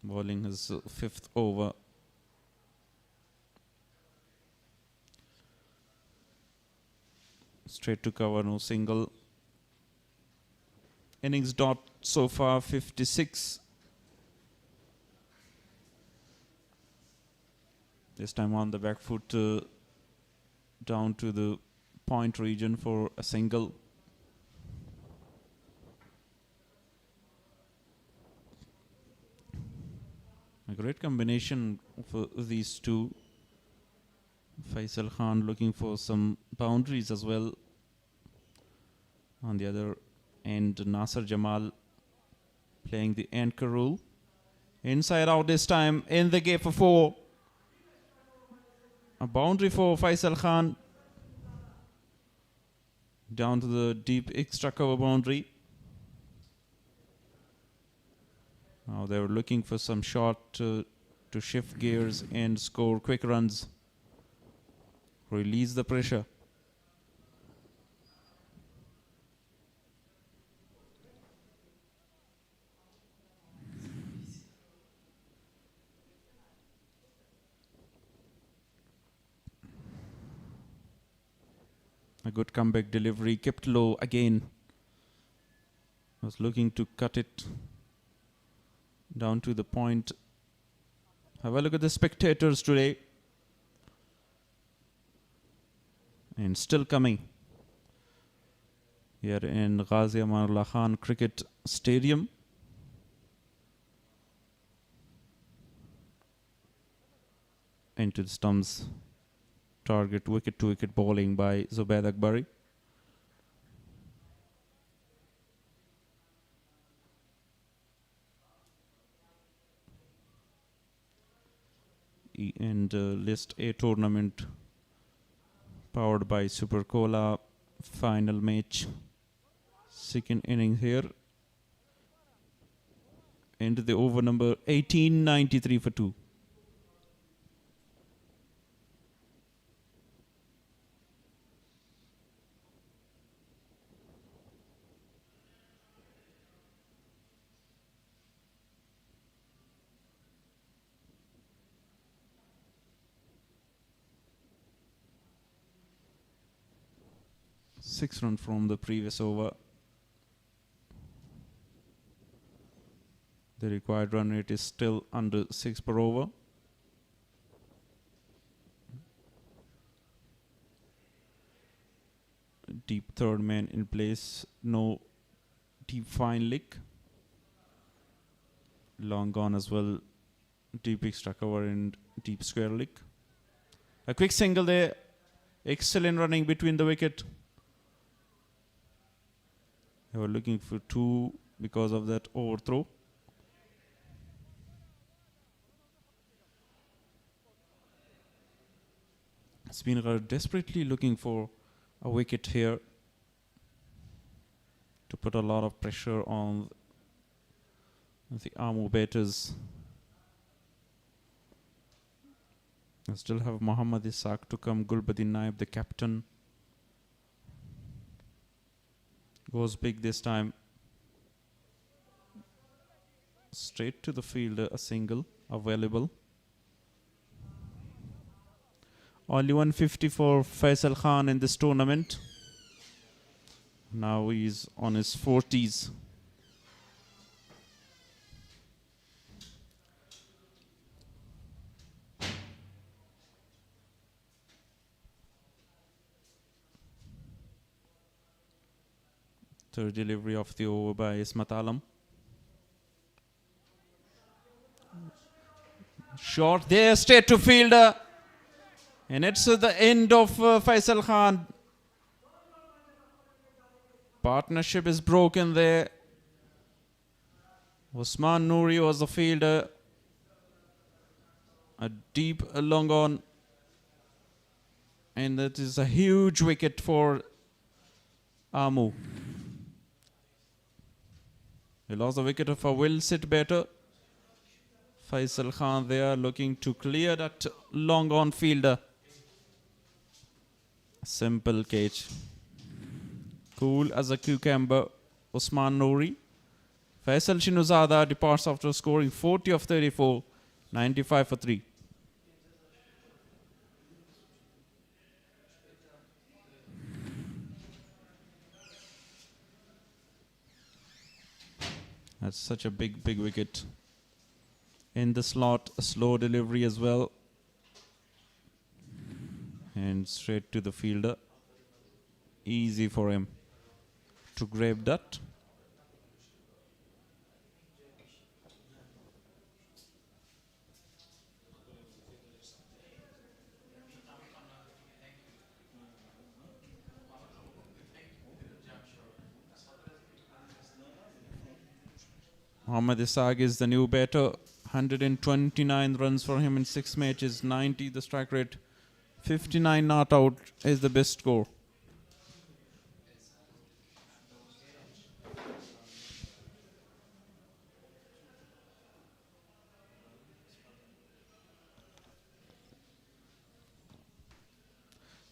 Bowling his fifth over. Straight to cover, no single. Innings dot so far 56. This time on the back foot down to the point region for a single. A great combination for these two. Faisal Khan looking for some boundaries as well. On the other end, Nasser Jamal playing the anchor role. Inside out this time, in the gap for 4. A boundary for Faisal Khan. Down to the deep extra cover boundary. Now they were looking for some shot to shift gears and score quick runs. Release the pressure. A good comeback delivery, kept low again. Was looking to cut it down to the point. Have a look at the spectators today. And still coming. Here in Ghazi Amanullah Khan Cricket Stadium. Into the stumps. Target wicket to wicket bowling by Zubair Akbari. And List A tournament powered by Super Cola. Final match. Second inning here. Into the over number 18, 93 for 2. Six runs from the previous over. The required run rate is still under 6 per over. Deep third man in place. No deep fine lick. Long gone as well. Deep extra cover and deep square lick. A quick single there. Excellent running between the wicket. They were looking for two because of that overthrow. Speenghar desperately looking for a wicket here to put a lot of pressure on the Amo batters. I still have Muhammad Ishaq to come. Gulbadin Naib, the captain, goes big this time. Straight to the fielder, a single available. Only 150 for Faisal Khan in this tournament. Now he's on his 40s. Third delivery of the over by Ismat Alam. Shot there, straight to fielder. And it's the end of Faisal Khan. Partnership is broken there. Usman Noori was the fielder. A deep long on. And that is a huge wicket for Amu. He lost the wicket of a will sit better. Faisal Khan there looking to clear that long on fielder. Simple catch. Cool as a cucumber. Usman Noori. Faisal Shinuzada departs after scoring 40 of 34, 95 for 3. That's such a big wicket. In the slot, a slow delivery as well. And straight to the fielder. Easy for him to grab that. Muhammad Ishaq is the new batter. 129 runs for him in 6 matches. 90 the strike rate. 59 not out is the best score.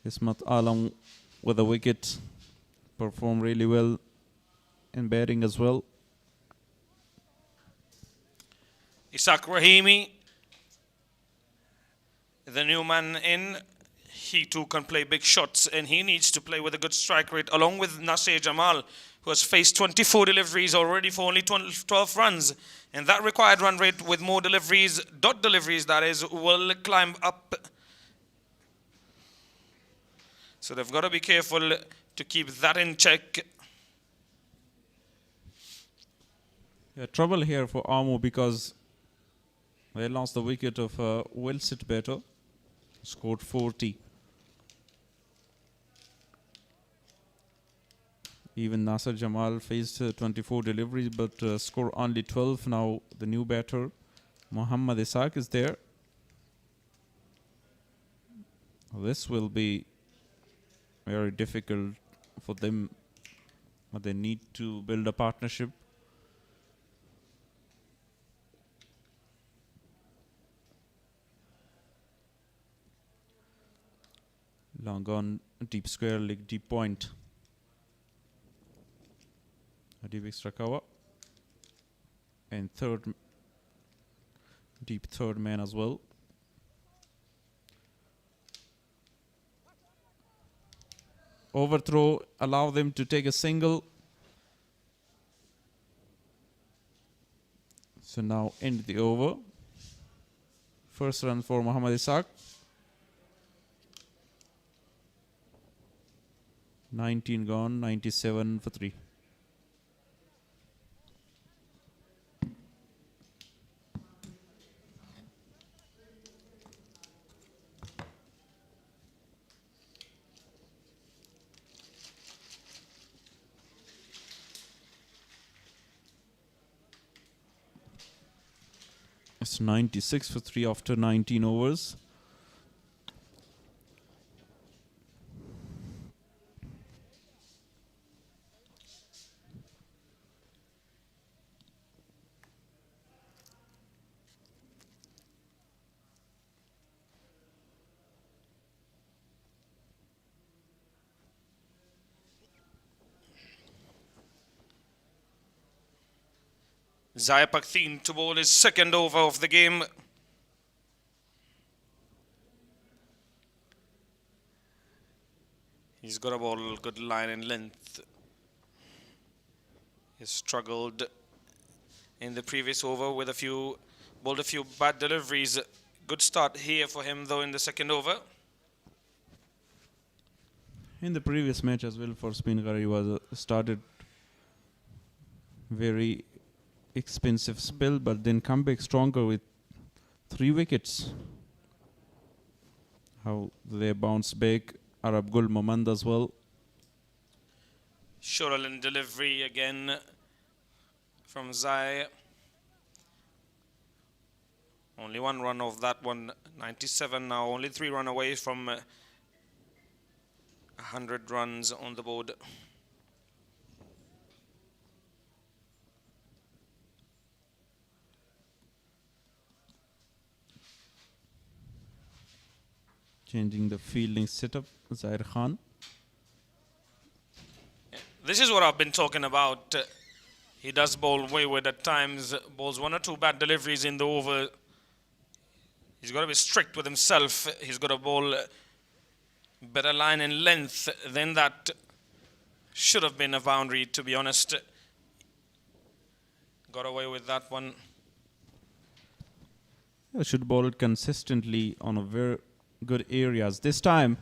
Ismat Alam with a wicket. Performed really well in batting as well. Ishaq Rahimi, the new man in, he too can play big shots and he needs to play with a good strike rate along with Nasir Jamal, who has faced 24 deliveries already for only 12 runs. And that required run rate with more deliveries, dot deliveries that is, will climb up. So they've got to be careful to keep that in check. Yeah, trouble here for Amu because they lost the wicket of well sit batter. Scored 40. Even Nasir Jamal faced 24 deliveries but scored only 12. Now the new batter, Muhammad Ishaq, is there. This will be very difficult for them. But they need to build a partnership. Long on, deep square leg, deep point. A deep extra cover. And deep third man as well. Overthrow, allow them to take a single. So now end the over. First run for Muhammad Ishaq. 19 gone, 97 for 3. It's 96 for 3 after 19 overs. Zaya Pakhtien to bowl his second over of the game. He's got a ball, good line and length. He struggled in the previous over with bowled a few bad deliveries. Good start here for him though in the second over. In the previous match as well for Speenghar, he was started very expensive spell, but then come back stronger with 3 wickets. How they bounce back. Arab Gul Mamand as well. Shortland delivery again from Zai. Only 1 run of that one, 97 now, only 3 run away from 100 runs on the board. Changing the fielding setup, Zair Khan. This is what I've been talking about. He does bowl wayward at times, bowls 1 or 2 bad deliveries in the over. He's got to be strict with himself. He's got to bowl better line and length than that. Should have been a boundary, to be honest. Got away with that one. Should bowl it consistently on a very good areas. This time,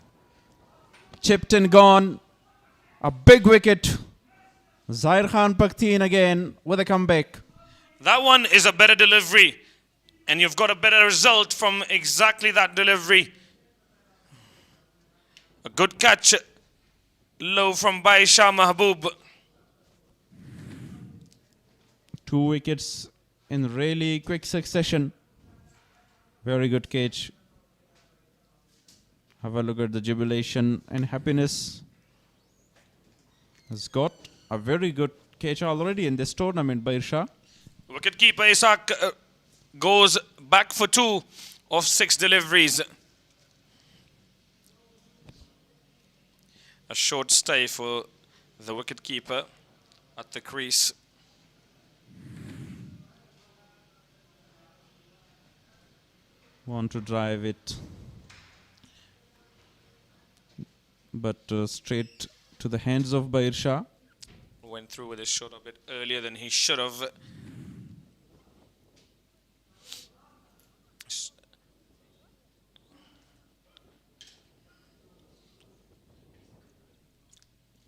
chipped and gone. A big wicket. Zair Khan Pakhtien again with a comeback. That one is a better delivery. And you've got a better result from exactly that delivery. A good catch. Low from Baisha Mahbub. 2 wickets in really quick succession. Very good catch. Have a look at the jubilation and happiness. Has got a very good catch already in this tournament by Irsha. Wicketkeeper Isak goes back for 2 of 6 deliveries. A short stay for the wicketkeeper at the crease. Want to drive it, but straight to the hands of Bair Shah. Went through with his shot a bit earlier than he should have.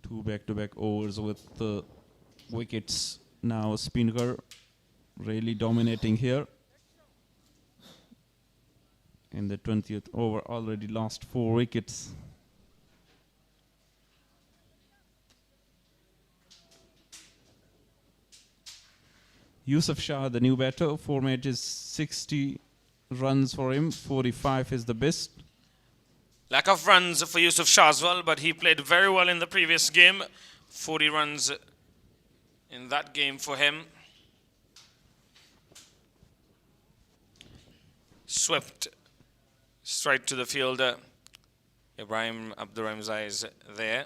Two back-to-back overs with the wickets. Now Speenghar really dominating here. In the 20th over, already lost 4 wickets. Yusuf Shah, the new batter, 4 matches, 60 runs for him, 45 is the best. Lack of runs for Yusuf Shah as well, but he played very well in the previous game. 40 runs in that game for him. Swept straight to the fielder. Ibrahim Abdurrahimzai is there.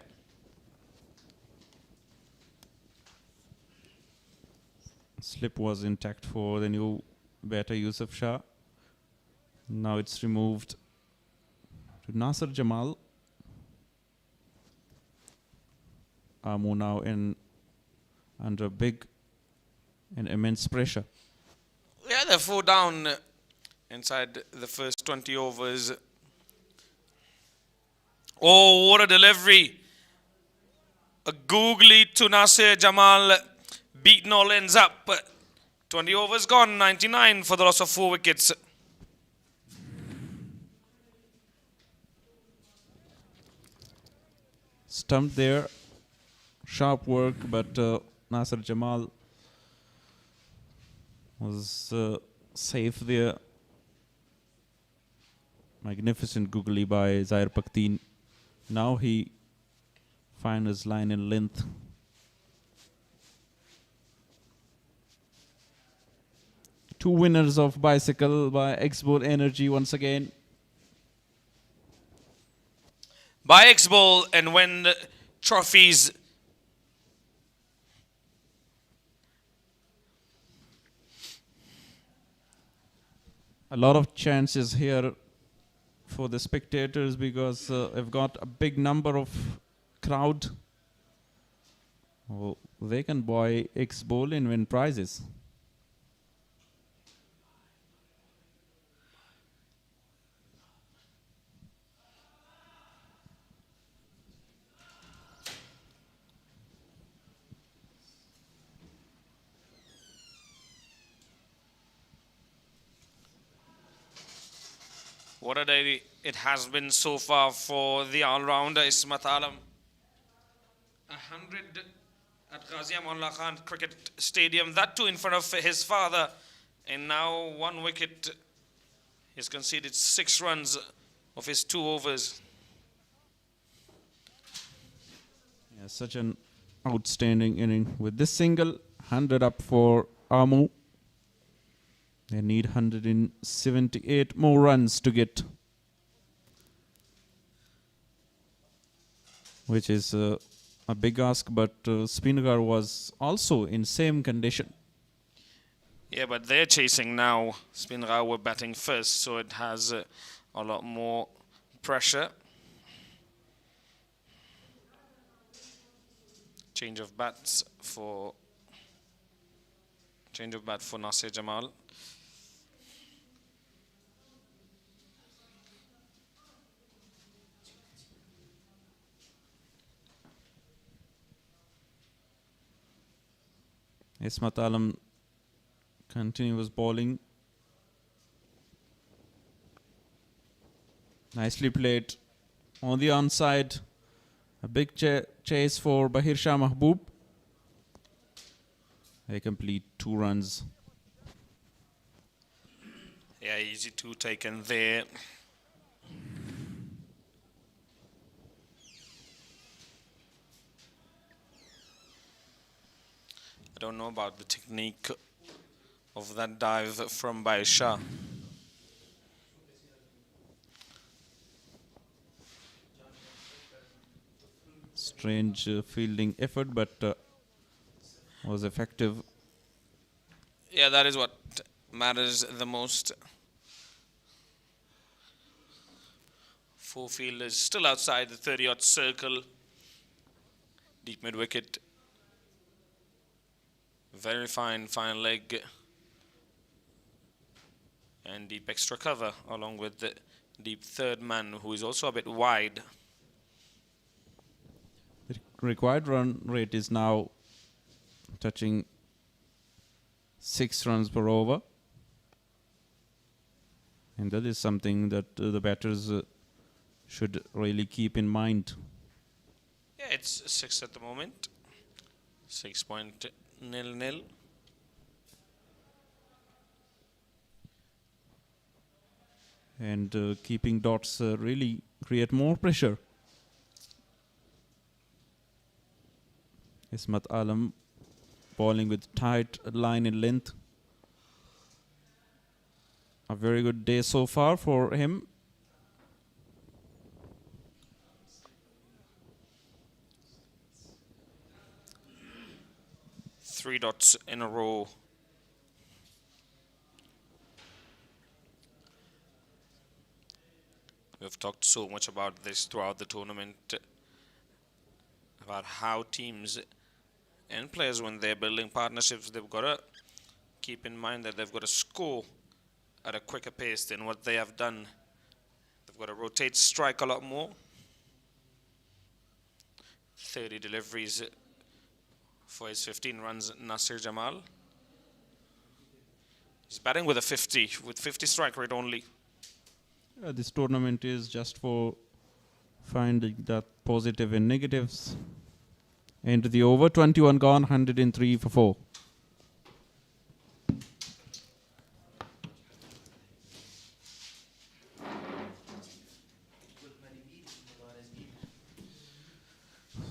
Slip was intact for the new batter Yusuf Shah. Now it's removed to Nasser Jamal. Amu now under big and immense pressure. Yeah, they're 4 down inside the first 20 overs. Oh, what a delivery a googly to Nasir Jamal, beaten all ends up. 20 overs gone, 99 for the loss of 4 wickets. Stumped there. Sharp work, but Nasir Jamal was safe there. Magnificent googly by Zaire Pakhtine. Now he finds his line in length. Two winners of bicycle by X-Ball Energy once again. By X-Ball and win trophies. A lot of chances here for the spectators because they've got a big number of crowd. Oh, they can buy X-Ball and win prizes. What a day it has been so far for the all-rounder Ismat Alam. 100 at Ghazi Amanullah Khan Cricket Stadium, that too in front of his father. And now 1 wicket. He's conceded 6 runs of his 2 overs. Yeah, such an outstanding inning. With this single, 100 up for Amu. They need 178 more runs to get, which is a big ask, but Speenghar was also in same condition. Yeah, but they're chasing now. Speenghar were batting first, so it has a lot more pressure. Change of bat for Nasir Jamal. Ismat Alam continues bowling. Nicely played on the onside. A big chase for Bahir Shah Mahboob. They complete 2 runs. Yeah, easy 2 taken there. I don't know about the technique of that dive from Bahir Shah. Strange fielding effort, but was effective. Yeah, that is what matters the most. 4 fielders still outside the 30-odd circle. Deep mid-wicket. Very fine leg. And deep extra cover along with the deep third man who is also a bit wide. The required run rate is now touching 6 runs per over. And that is something that the batters should really keep in mind. Yeah, it's 6 at the moment. 6.00. And keeping dots really create more pressure. Ismat Alam bowling with tight line in length. A very good day so far for him. Three dots in a row. We've talked so much about this throughout the tournament, about how teams and players, when they're building partnerships, they've got to keep in mind that they've got to score at a quicker pace than what they have done. They've got to rotate strike a lot more. 30 deliveries for his 15 runs, Nasir Jamal. He's batting with a 50, with 50 strike rate only. This tournament is just for finding that positive and negatives. Into the over, 21 gone, 103 for 4.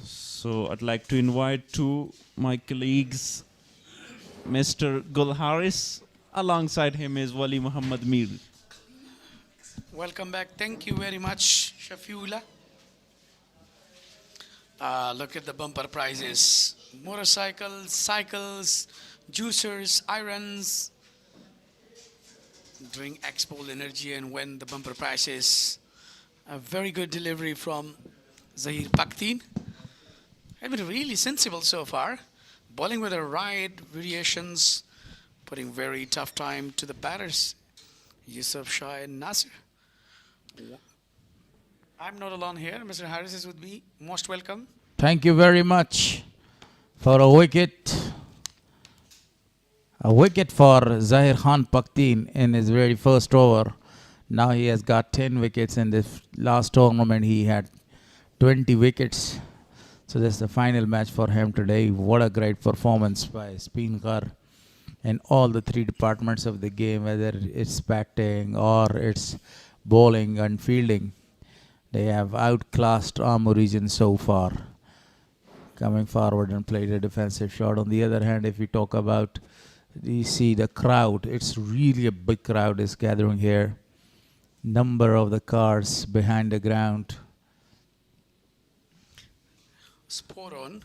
So I'd like to invite to my colleagues, Mr. Gul Haris. Alongside him is Wali Muhammad Mir. Welcome back. Thank you very much, Shafiullah. Look at the bumper prizes. Motorcycles, cycles, juicers, irons. Drink Expo Energy and win the bumper prizes. A very good delivery from Zahir Paktin. I've been really sensible so far. Bowling with the right variations, putting very tough time to the batters. Yusuf Shah and Nasir. I'm not alone here. Mr. Harris is with me. Most welcome. Thank you very much for a wicket. A wicket for Zahir Khan Paktin in his very first over. Now he has got 10 wickets. In the last tournament he had 20 wickets. So that's the final match for him today. What a great performance by Speenghar in all the three departments of the game, whether it's batting or it's bowling and fielding. They have outclassed Amur region so far. Coming forward and played a defensive shot. On the other hand, if we talk about, you see the crowd, it's really a big crowd is gathering here. Number of the cars behind the ground. Spot on.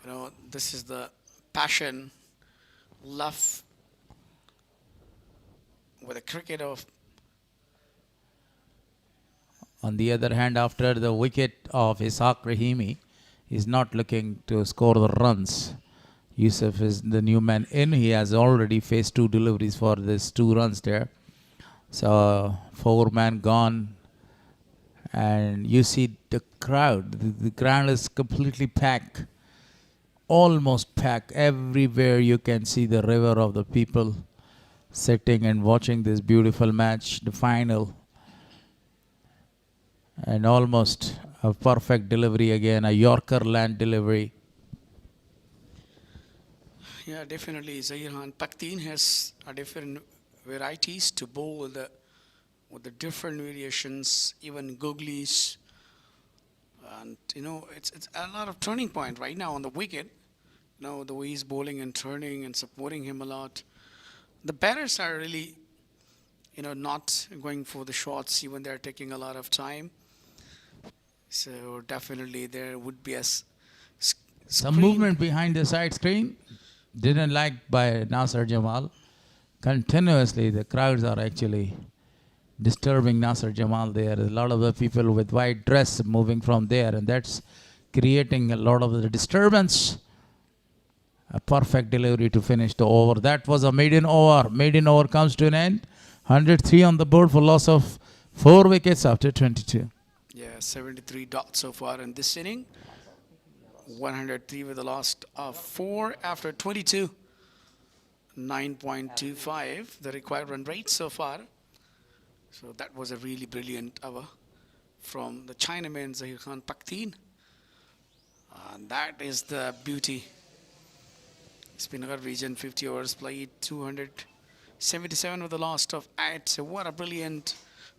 You know, this is the passion, love with the cricket of. On the other hand, after the wicket of Ishaq Rahimi, he's not looking to score the runs. Yusuf is the new man in. He has already faced 2 deliveries for this 2 runs there. So 4 man gone. And you see the crowd. The ground is completely packed. Almost packed. Everywhere you can see the river of the people sitting and watching this beautiful match, the final. And almost a perfect delivery again, a Yorker land delivery. Yeah, definitely. Zahir Khan Paktin has a different varieties to bowl with the different variations, even googlies. And, you know, it's a lot of turning point right now on the wicket. You know, the way he's bowling and turning and supporting him a lot. The batters are really, you know, not going for the shots, even they're taking a lot of time. So definitely there would be some movement behind the side screen. Didn't like by Nasir Jamal. Continuously the crowds are actually disturbing Nasir Jamal there. A lot of the people with white dress moving from there, and that's creating a lot of the disturbance. A perfect delivery to finish the over. That was a maiden over. Maiden over comes to an end. 103 on the board for loss of 4 wickets after 22. Yeah, 73 dots so far in this inning. 103 with a loss of 4 after 22. 9.25, the required run rate so far. So that was a really brilliant over from the Chinaman Zahir Khan Paktin. And that is the beauty. Speenghar region, 50 overs played, 277 with a loss of 8. So what a brilliant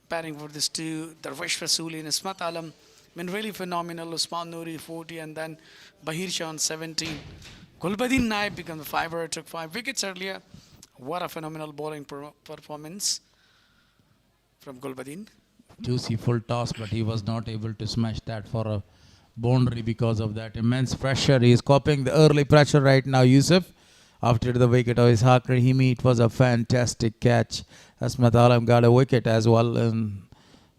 batting for this 2. Darwish Rasuli and Ismat Alam been really phenomenal. Usman Noori 40 and then Bahir Shah on 17. Gulbadin Naib became the 5er, took 5 wickets earlier. What a phenomenal bowling performance from Gulbadin. Juicy full toss, but he was not able to smash that for a boundary because of that immense pressure. He is copying the early pressure right now, Yusuf. After the wicket of Ishaq Rahimi, it was a fantastic catch. Asmat Alam got a wicket as well in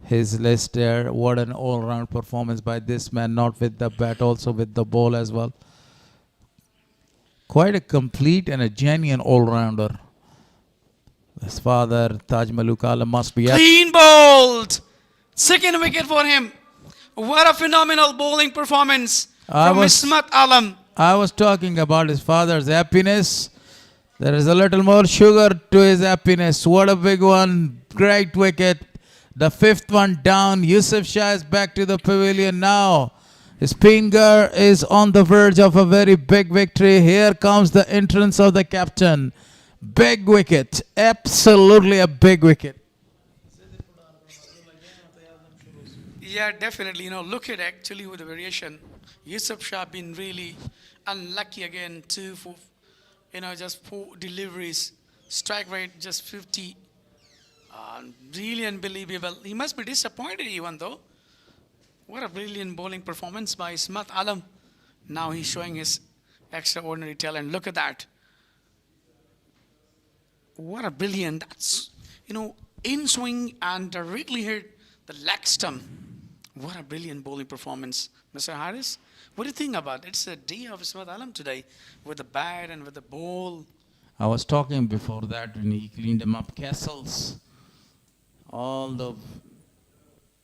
his list there. What an all-round performance by this man, not with the bat, also with the ball as well. Quite a complete and a genuine all-rounder. His father, Taj Maluk Alam, must be Clean bowled! Second wicket for him. What a phenomenal bowling performance I from was- Ismat Alam. I was talking about his father's happiness. There is a little more sugar to his happiness. What a big one. Great wicket. The fifth one down. Yusuf Shah is back to the pavilion now. Speenghar is on the verge of a very big victory. Here comes the entrance of the captain. Big wicket. Absolutely a big wicket. Yeah, definitely. Look at actually with the variation. Yusuf Shah been really unlucky again. 2 for, just 4 deliveries. Strike rate just 50. Really unbelievable. He must be disappointed even though. What a brilliant bowling performance by Ismat Alam. Now he's showing his extraordinary talent. Look at that. What a brilliant. That's, in swing and directly hit the leg stump. What a brilliant bowling performance. Mr. Harris, what do you think about it? It's a day of Ismat Alam today with the bat and with the ball. I was talking before that when he cleaned him up. Castles. All the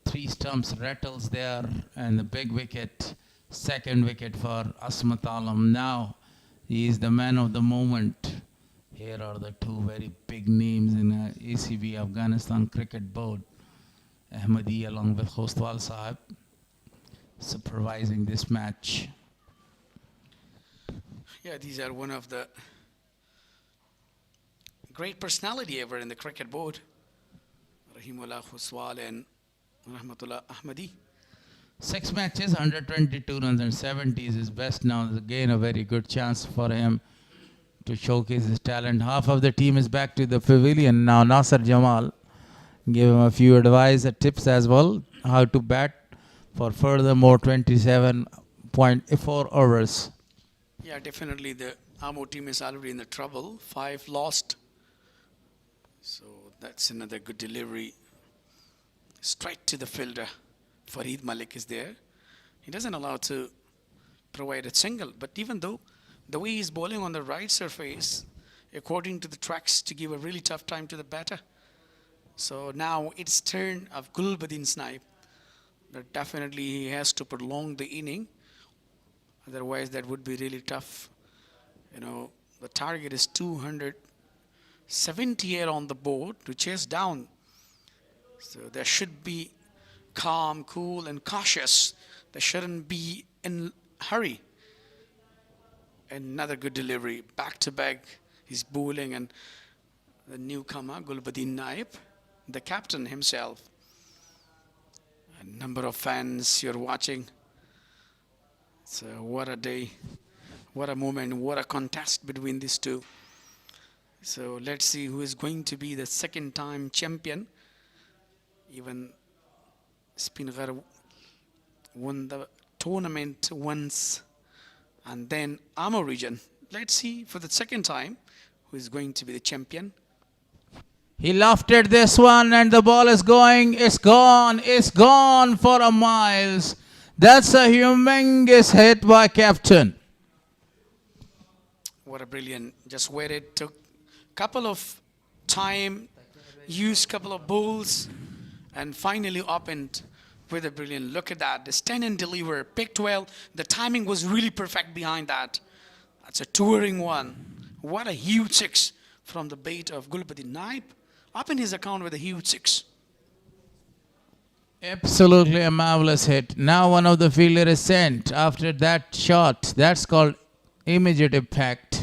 3 stumps rattles there and the big wicket. Second wicket for Ismat Alam. Now he is the man of the moment. Here are the 2 very big names in ACB Afghanistan Cricket Board. Ahmadi along with Khostwal Sahib supervising this match. Yeah, these are one of the great personality ever in the cricket board. Rahimullah Khostwal and Rahmatullah Ahmadi. 6 matches, 122 runs and 70 is his best now. There's again a very good chance for him to showcase his talent. Half of the team is back to the pavilion now. Nasser Jamal gave him a few advice and tips as well, how to bat for furthermore 27.4 overs. Yeah, definitely the Amo team is already in the trouble. 5 lost. So that's another good delivery. Straight to the fielder. Farid Malik is there. He doesn't allow to provide a single. But even though the way he's bowling on the right surface, according to the tracks, to give a really tough time to the batter. So now it's turn of Gulbuddin Snipe. But definitely he has to prolong the inning. Otherwise that would be really tough. The target is 278 on the board to chase down. So there should be calm, cool and cautious. There shouldn't be in hurry. Another good delivery. Back to back. He's bowling and the newcomer, Gulbuddin Naib, the captain himself. A number of fans you're watching. So what a day. What a moment. What a contest between these two. So let's see who is going to be the second time champion. Even Speenghar won the tournament once and then Amo region. Let's see for the second time who is going to be the champion. He lofted this one and the ball is going. It's gone for a miles. That's a humongous hit by captain. What a brilliant. Just waited, took couple of time, used couple of bowls and finally opened with a brilliant. Look at that. The stand and deliver. Picked well. The timing was really perfect behind that. That's a touring one. What a huge 6 from the bait of Gulbuddin Naib. Up in his account with a huge 6. Absolutely a marvelous hit. Now one of the fielder is sent after that shot. That's called immediate impact.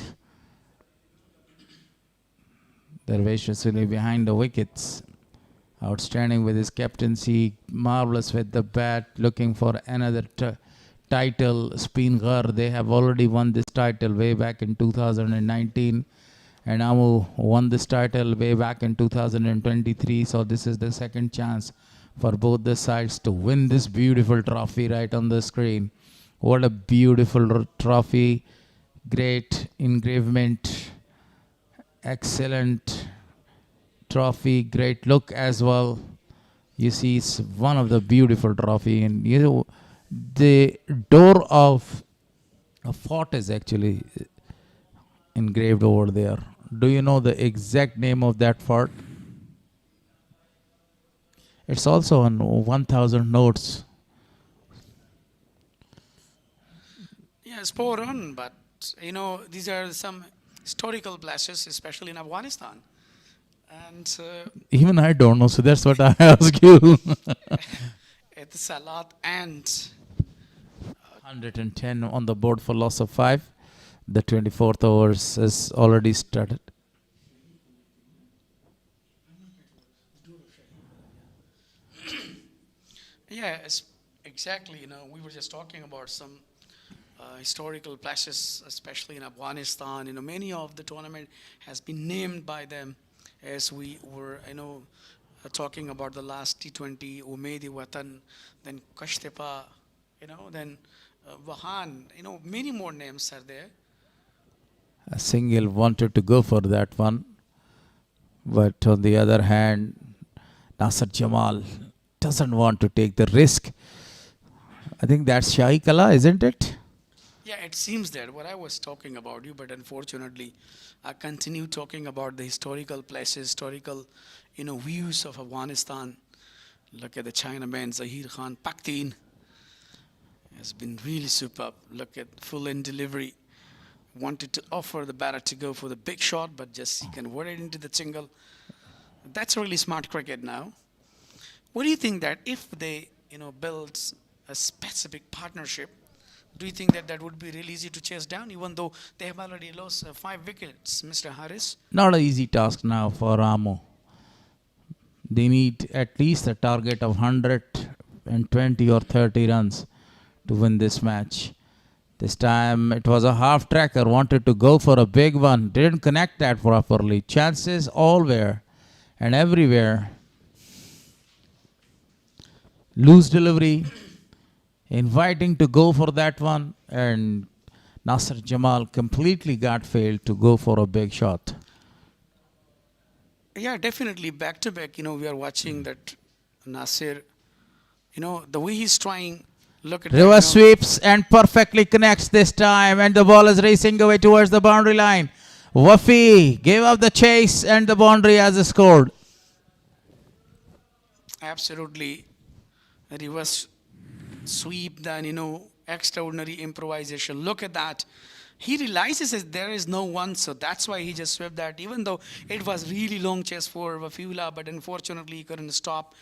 Darvesh Rasuli behind the wickets. Outstanding with his captaincy. Marvelous with the bat. Looking for another title. Speenghar, they have already won this title way back in 2019. And Amu won this title way back in 2023. So this is the second chance for both the sides to win this beautiful trophy right on the screen. What a beautiful trophy. Great engravement. Excellent trophy. Great look as well. You see it's one of the beautiful trophy. And the door of a fort is actually engraved over there. Do you know the exact name of that fort? It's also on 1,000 notes spot on, but these are some historical places, especially in Afghanistan. And Even I don't know, so that's what I ask you. it's a lot. And 110 on the board for loss of 5. The 24th overs has already started. yeah, exactly. We were just talking about some historical places, especially in Afghanistan. Many of the tournament has been named by them, as we were, talking about the last T20, Umeedi Watan, then Kashtepa, then Wahan. Many more names are there. A single wanted to go for that one, but on the other hand, Nasser Jamal doesn't want to take the risk. I think that's Shahi Kala, isn't it? Yeah, it seems that what I was talking about you, but unfortunately, I continue talking about the historical places, historical, views of Afghanistan. Look at the Chinaman Zahir Khan Paktin has been really superb. Look at full end delivery. Wanted to offer the batter to go for the big shot, but just he converted into the single. That's really smart cricket now. What do you think that if they, build a specific partnership, do you think that would be really easy to chase down, even though they have already lost 5 wickets, Mr. Harris? Not an easy task now for Ramo. They need at least a target of 120 or 30 runs to win this match. This time it was a half tracker, wanted to go for a big one, didn't connect that properly. Chances all where and everywhere. Loose delivery, inviting to go for that one, and Nasser Jamal completely got failed to go for a big shot. Yeah, definitely back to back. We are watching that Nasir. The way he's trying. Look at Reverse sweeps and perfectly connects this time, and the ball is racing away towards the boundary line. Wafi gave up the chase, and the boundary has scored. Absolutely. Reverse sweep, then, extraordinary improvisation. Look at that. He realizes that there is no one, so that's why he just swept that, even though it was really long chase for Wafiullah, but unfortunately he couldn't stop.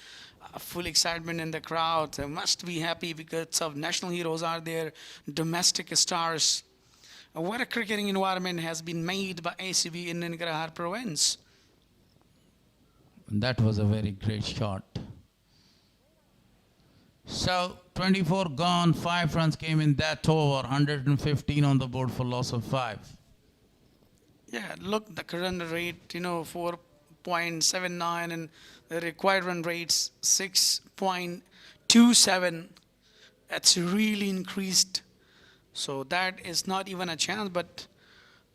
Full excitement in the crowd. They must be happy because of national heroes are there, domestic stars. What a cricketing environment has been made by ACB in Nangarhar province. That was a very great shot. So 24 gone, 5 runs came in that over, 115 on the board for loss of 5. Yeah, look, the current rate, 4.79, and the required run rates 6.27. That's really increased. So that is not even a chance, but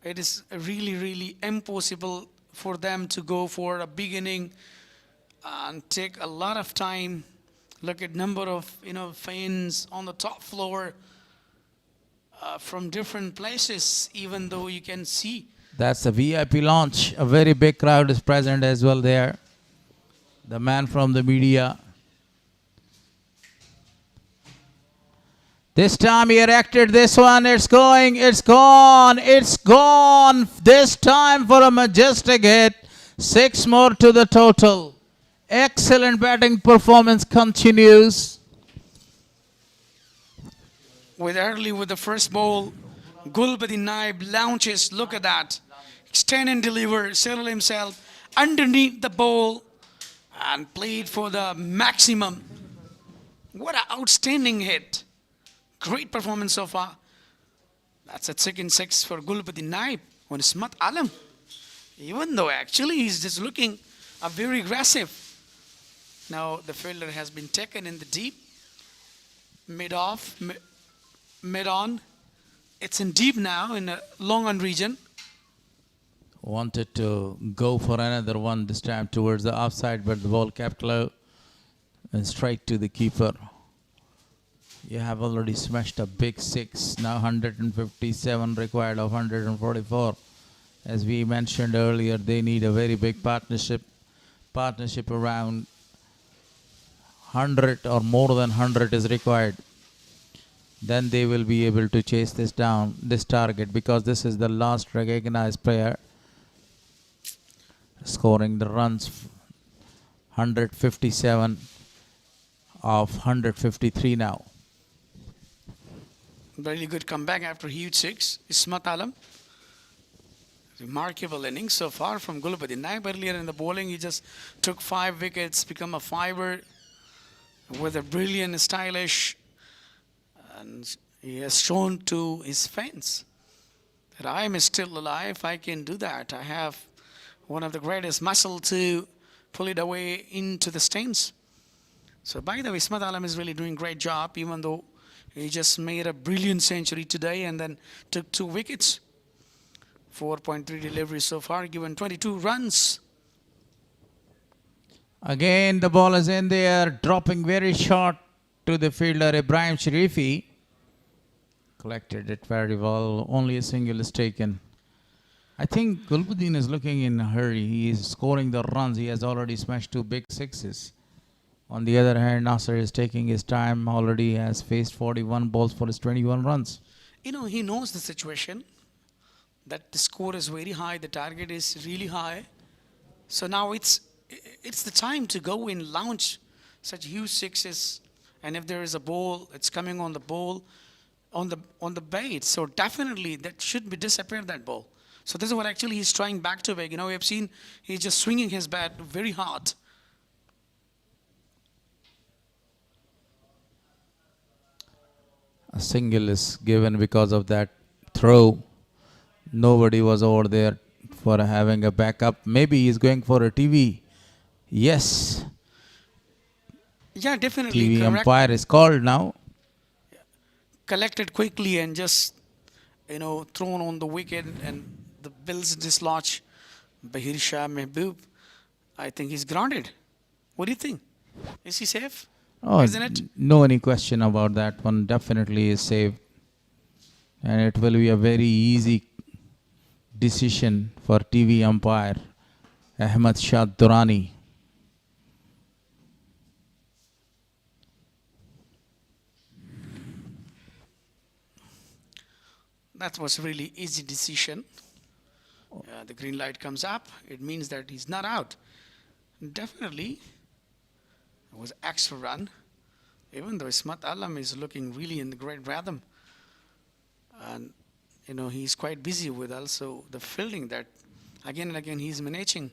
it is really, really impossible for them to go for a big inning and take a lot of time. Look at number of fans on the top floor from different places, even though you can see. That's the VIP launch. A very big crowd is present as well there. The man from the media. This time he erected this one. It's going. It's gone. It's gone. This time for a majestic hit. 6 more to the total. Excellent batting performance continues. With the first ball, Gulbadi Naib launches. Look at that. Extend and deliver. Settle himself underneath the ball and played for the maximum. What an outstanding hit. Great performance so far. That's a second 6 for Gulbadi Naib on Ismat Alam. Even though actually he's just looking very aggressive. Now the fielder has been taken in the deep. Mid-off, mid-on. It's in deep now in a long-on region. Wanted to go for another one this time towards the offside, but the ball kept low and straight to the keeper. You have already smashed a big 6. Now 157 required of 144. As we mentioned earlier, they need a very big partnership. Partnership around 100 or more than 100 is required. then they will be able to chase this down, this target, because this is the last recognized player scoring the runs. 157 of 153 now. Really good comeback after huge six. Ismat Alam. Remarkable innings so far from Gulbadi Naib. Earlier in the bowling, he just took 5 wickets, become a fiver with a brilliant, stylish, and he has shown to his fans that I am still alive. I can do that. I have one of the greatest muscle to pull it away into the stands. So by the way, Ismat Alam is really doing a great job, even though he just made a brilliant century today and then took 2 wickets. 4.3 deliveries so far, given 22 runs. Again, the ball is in there, dropping very short to the fielder Ibrahim Sharifi. Collected it very well, only a single is taken. I think Gulbuddin is looking in a hurry. He is scoring the runs. He has already smashed 2 big sixes. On the other hand, Nasser is taking his time, already has faced 41 balls for his 21 runs. You know, he knows the situation, that the score is very high, the target is really high. So now it's the time to go and launch such huge sixes. And if there is a ball, it's coming on the ball, on the bait. So definitely that should be disappear, that ball. So this is what actually he's trying back to back. You know, we have seen he's just swinging his bat very hard. A single is given because of that throw. Nobody was over there for having a backup. Maybe he's going for a TV. Yes. Yeah, definitely. TV correct. umpire is called now. Collected quickly and just, you know, thrown on the wicket, and the Bills dislodge Bahir Shah Mehboob. I think he's grounded. What do you think? Is he safe? Oh, Isn't it? no any question about that one. Definitely is saved. And it will be a very easy decision for TV umpire Ahmad Shah Durrani. That was really easy decision. The green light comes up. It means that he's not out. Definitely, it was extra run. Even though Ismat Alam is looking really in the great rhythm. And, you know, he's quite busy with also the fielding that again and again he's managing.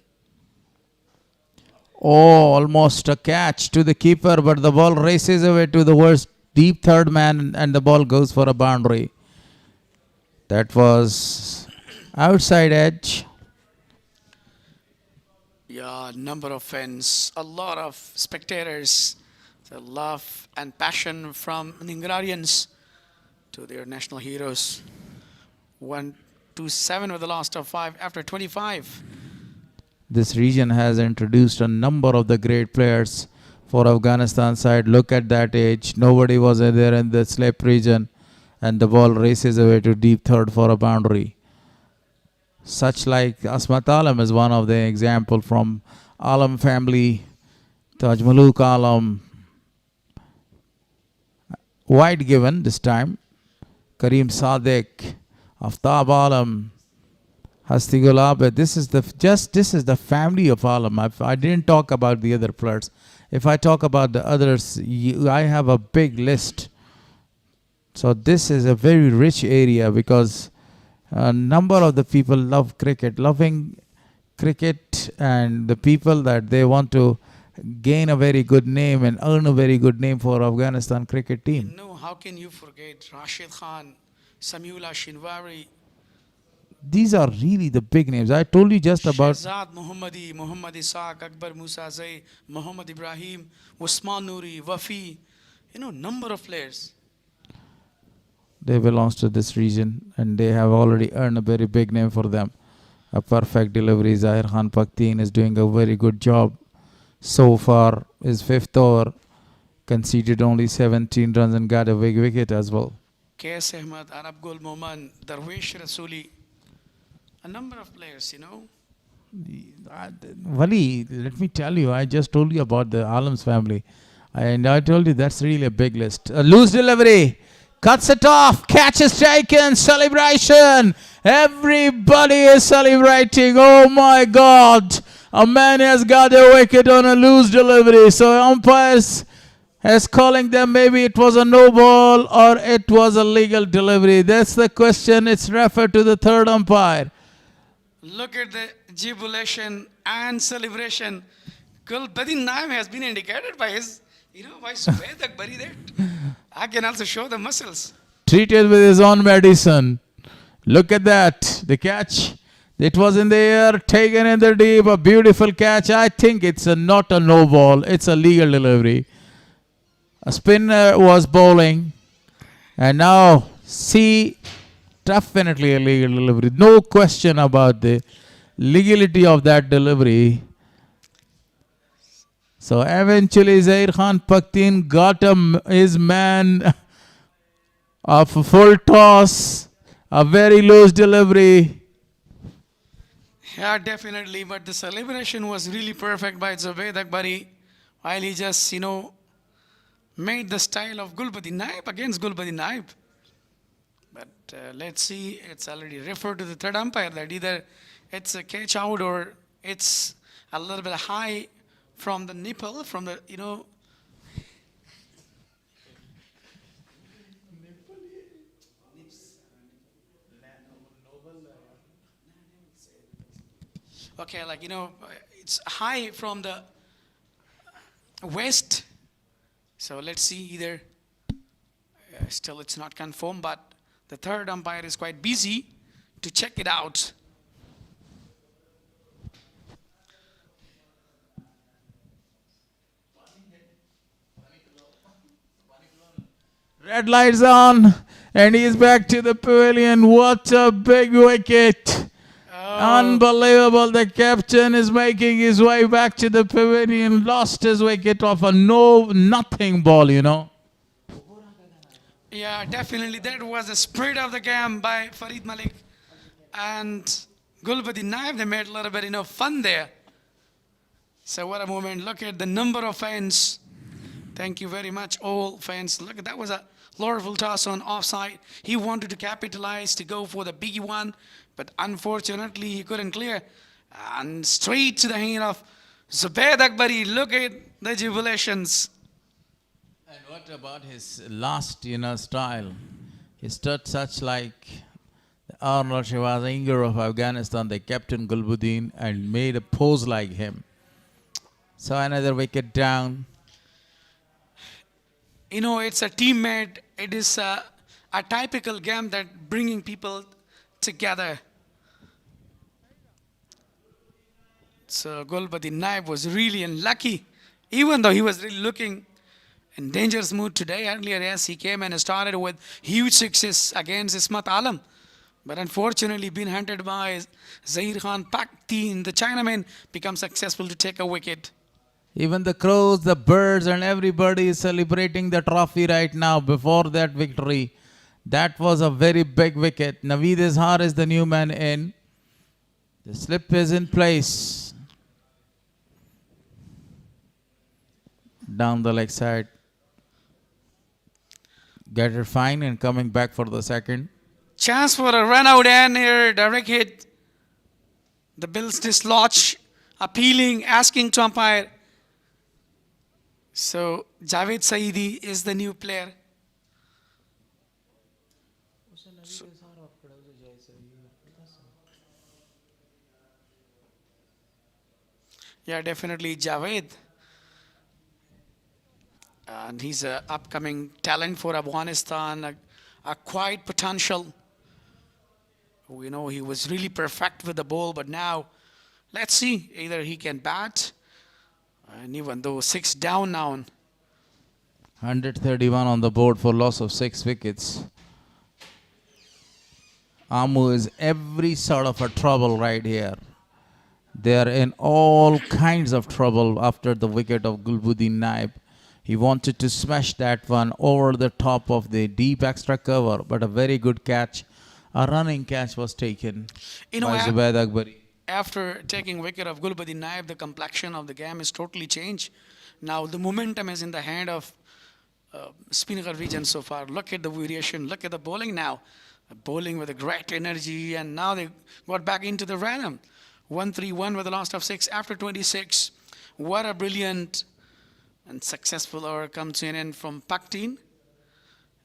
Oh, almost a catch to the keeper, but the ball races away to the worst deep third man, and the ball goes for a boundary. That was outside edge. Yeah, number of fans, a lot of spectators, the love and passion from Ningrarians to their national heroes. 1-7 with the last of 5 after 25. This region has introduced a number of the great players for Afghanistan side. Look at that age. Nobody was there in the slip region, and the ball races away to deep third for a boundary. Such like Asmat Alam is one of the example from Alam family, Taj Maluk Alam. Wide given this time. Kareem Sadiq, Aftab Alam, Hasti Gulab. This is the family of Alam. I didn't talk about the other players. If I talk about the others, I have a big list. So this is a very rich area because a number of the people love cricket, loving cricket, and the people that they want to gain a very good name and earn a very good name for Afghanistan cricket team. No, how can you forget Rashid Khan, Samiullah Shinwari, These are really the big names. I told you just about Shehzad Muhammadi, Muhammad Isaaq, Akbar Musa Zai, Muhammad Ibrahim, Usman Nuri, Wafi, you know, number of players. they belongs to this region and they have already earned a very big name for them. A perfect delivery. Zahir Khan Pakhtien is doing a very good job. So far, his 5th over, conceded only 17 runs and got a big wicket as well. K.S. Ahmed, Arab Gul Moman, Darwish Rasuli, a number of players, you know. Wali, let me tell you, I just told you about the Alam's family. And I told you that's really a big list. A loose delivery. Cuts it off. Catch is taken. Celebration. Everybody is celebrating. Oh my God. A man has got a wicket on a loose delivery. So umpires is calling them, maybe it was a no ball or it was a legal delivery. That's the question. It's referred to the third umpire. Look at the jubilation and celebration. Gulbadi Naim has been indicated by his, by Zubair Akbari there. I can also show the muscles. Treated with his own medicine. Look at that. The catch. It was in the air, taken in the deep. A beautiful catch. I think it's not a no ball. It's a legal delivery. A spinner was bowling. And now, see, definitely a legal delivery. No question about the legality of that delivery. So eventually Zair Khan Pakhtun got his man of a full toss, a very loose delivery. Yeah, definitely. But the celebration was really perfect by Zubair Akbari while he just, made the style of Gulbadi Naib against Gulbadi Naib. But let's see, it's already referred to the third umpire that either it's a catch out or it's a little bit high from the nipple, from the, okay, it's high from the waist. So let's see either, still it's not confirmed, but the third umpire is quite busy to check it out. Red lights on, and he's back to the pavilion. What a big wicket. Unbelievable. The captain is making his way back to the pavilion. Lost his wicket off a nothing ball, Yeah, definitely. That was the spirit of the game by Farid Malik. And Gulbadi Naib, they made a little bit, fun there. So what a moment. Look at the number of fans. Thank you very much, all fans. Look, that was a Lordful toss on offside. He wanted to capitalize to go for the biggie one, but unfortunately he couldn't clear. And straight to the hand of Zubair Akbari. Look at the jubilations. And what about his last, style? He stood such like Arnold Schwarzenegger of Afghanistan, the captain Gulbuddin, and made a pose like him. So another wicket down. It's a teammate. It is a typical game that bringing people together. So Gulbadi Naib was really unlucky, even though he was really looking in dangerous mood today. Earlier, yes, he came and started with huge success against Ismat Alam. But unfortunately, being hunted by Zair Khan Pakhtun, the Chinaman, becomes successful to take a wicket. Even the crows, the birds, and everybody is celebrating the trophy right now before that victory. That was a very big wicket. Naveed Izhar is the new man in. The slip is in place. Down the leg side. Get it fine and coming back for the second. Chance for a run out and here, direct hit. The Bills dislodge, appealing, asking to umpire. So Javed Saidi is the new player. Yeah, definitely Javed. And he's an upcoming talent for Afghanistan, a quite potential. He was really perfect with the ball, but now let's see, either he can bat, and even though 6 down now. 131 on the board for loss of 6 wickets. Amu is every sort of a trouble right here. They are in all kinds of trouble after the wicket of Gulbuddin Naib. He wanted to smash that one over the top of the deep extra cover, but a very good catch. A running catch was taken by Zubair Akbari. After taking wicket of Gulbuddin Naib, the complexion of the game is totally changed. Now the momentum is in the hand of Speenghar region so far. Look at the variation. Look at the bowling now. Bowling with a great energy, and now they got back into the rhythm. 1-3-1 with the last of 6 after 26. What a brilliant and successful over comes in and from Paktin.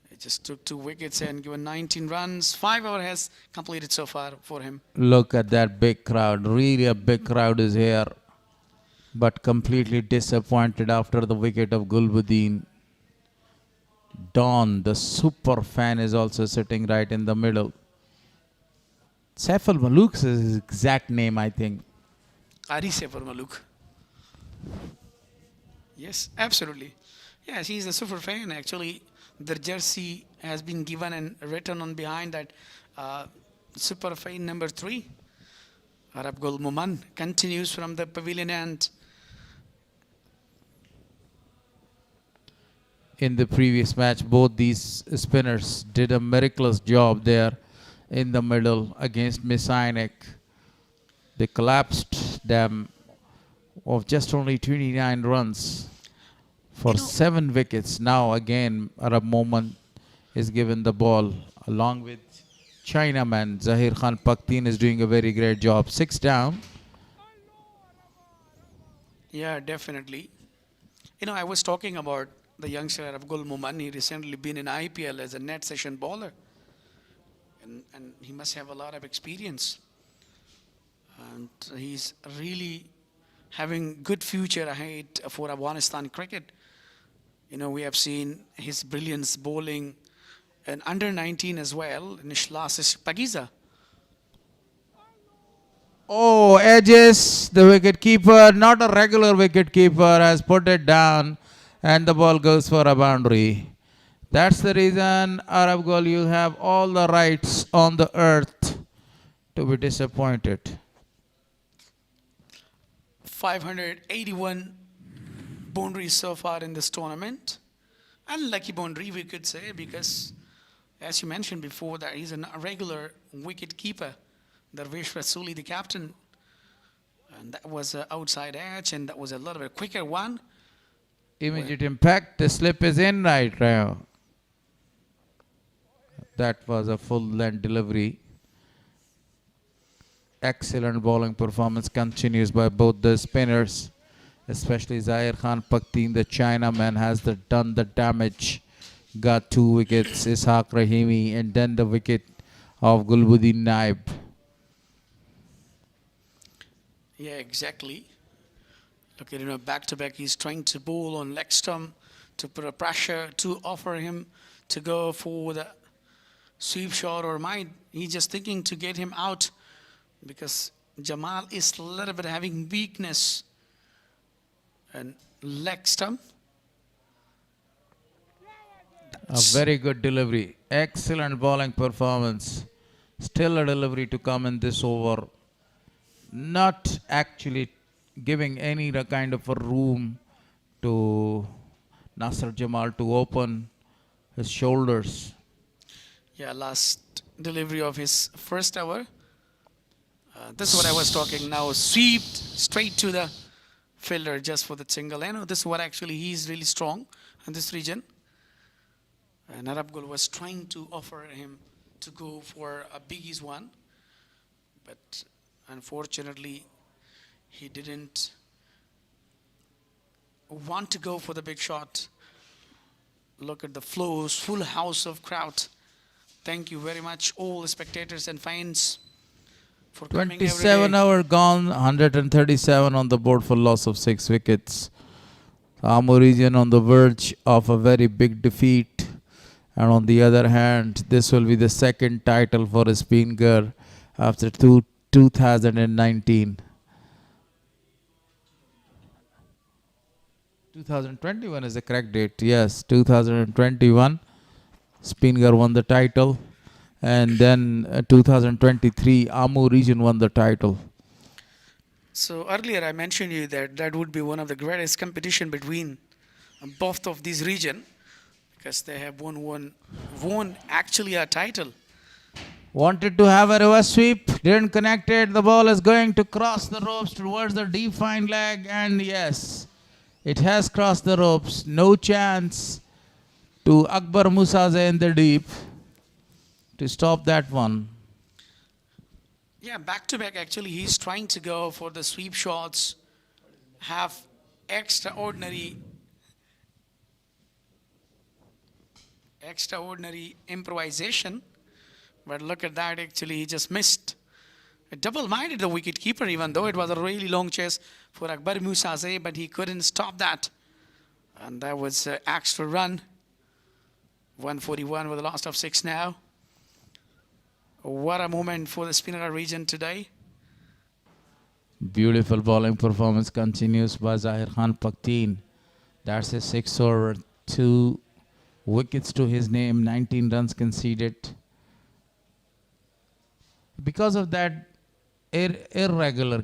It just took 2 wickets and given 19 runs. 5 over has completed so far for him. Look at that big crowd. Really a big crowd is here. But completely disappointed after the wicket of Gulbuddin. Don, the super fan, is also sitting right in the middle. Saif al-Malook is his exact name, I think. Ari Saif al-Malook. Yes, absolutely. Yes, he's a super fan. Actually, the jersey has been given and written on behind that super fan number 3. Arab Gul Muman continues from the pavilion end. In the previous match, both these spinners did a miraculous job there in the middle against Messianic. They collapsed them of just only 29 runs for 7 wickets. Now again, Arab Moman is given the ball along with Chinaman. Zahir Khan Paktin is doing a very great job. 6 down. Yeah, definitely. I was talking about the youngster Arab Gul Muman. He recently been in IPL as a net session bowler. And he must have a lot of experience. And he's really having good future ahead for Afghanistan cricket. We have seen his brilliance bowling and under 19 as well in Ishlas Pagiza. Oh, edges, the wicket keeper, not a regular wicket keeper, has put it down and the ball goes for a boundary. That's the reason, Arab Gul, you have all the rights on the earth to be disappointed. 581 boundaries so far in this tournament. Unlucky boundary, we could say, because as you mentioned before, that he's a regular wicket keeper. Darvesh Rasuli, the captain. And that was an outside edge, and that was a little bit quicker one. Immediate impact, the slip is in right now. That was a full-length delivery. Excellent bowling performance continues by both the spinners, especially Zahir Khan Paktin, the Chinaman, has done the damage. Got 2 wickets, Ishaq Rahimi, and then the wicket of Gulbuddin Naib. Yeah, exactly. Look at back-to-back. He's trying to bowl on leg stump to put a pressure to offer him to go for the sweep shot or might. He's just thinking to get him out because Jamal is a little bit having weakness and leg stump. A very good delivery. Excellent bowling performance. Still a delivery to come in this over. Not actually giving any kind of a room to Nasser Jamal to open his shoulders. Yeah, last delivery of his first over. This is what I was talking now. Swept straight to the fielder just for the single. This is what actually he's really strong in this region. And Arab Gul was trying to offer him to go for a biggies one. But unfortunately, he didn't want to go for the big shot. Look at the flows, full house of crowd. Thank you very much, all spectators and fans, for coming every 27 day. hour gone, 137 on the board for loss of 6 wickets. Amur region on the verge of a very big defeat. And on the other hand, this will be the second title for Speenghar after 2019. 2021 is the correct date. Yes, 2021. Speenghar won the title. And then 2023, Amur region won the title. So earlier I mentioned you that that would be one of the greatest competition between both of these region, because they have won actually a title. Wanted to have a reverse sweep, didn't connect it. The ball is going to cross the ropes towards the defined leg, and yes, it has crossed the ropes. No chance to Akbar Musaze in the deep to stop that one. Yeah, back to back. Actually, he's trying to go for the sweep shots, have extraordinary improvisation. But look at that, actually, he just missed. A double-minded the wicket keeper, even though it was a really long chase for Akbar Musaze, but he couldn't stop that. And that was an extra run. 141 with the last of 6 now. What a moment for the Speenghar region today. Beautiful bowling performance continues by Zahir Khan Pakteen. That's a 6 over 2 wickets to his name, 19 runs conceded. Because of that irregular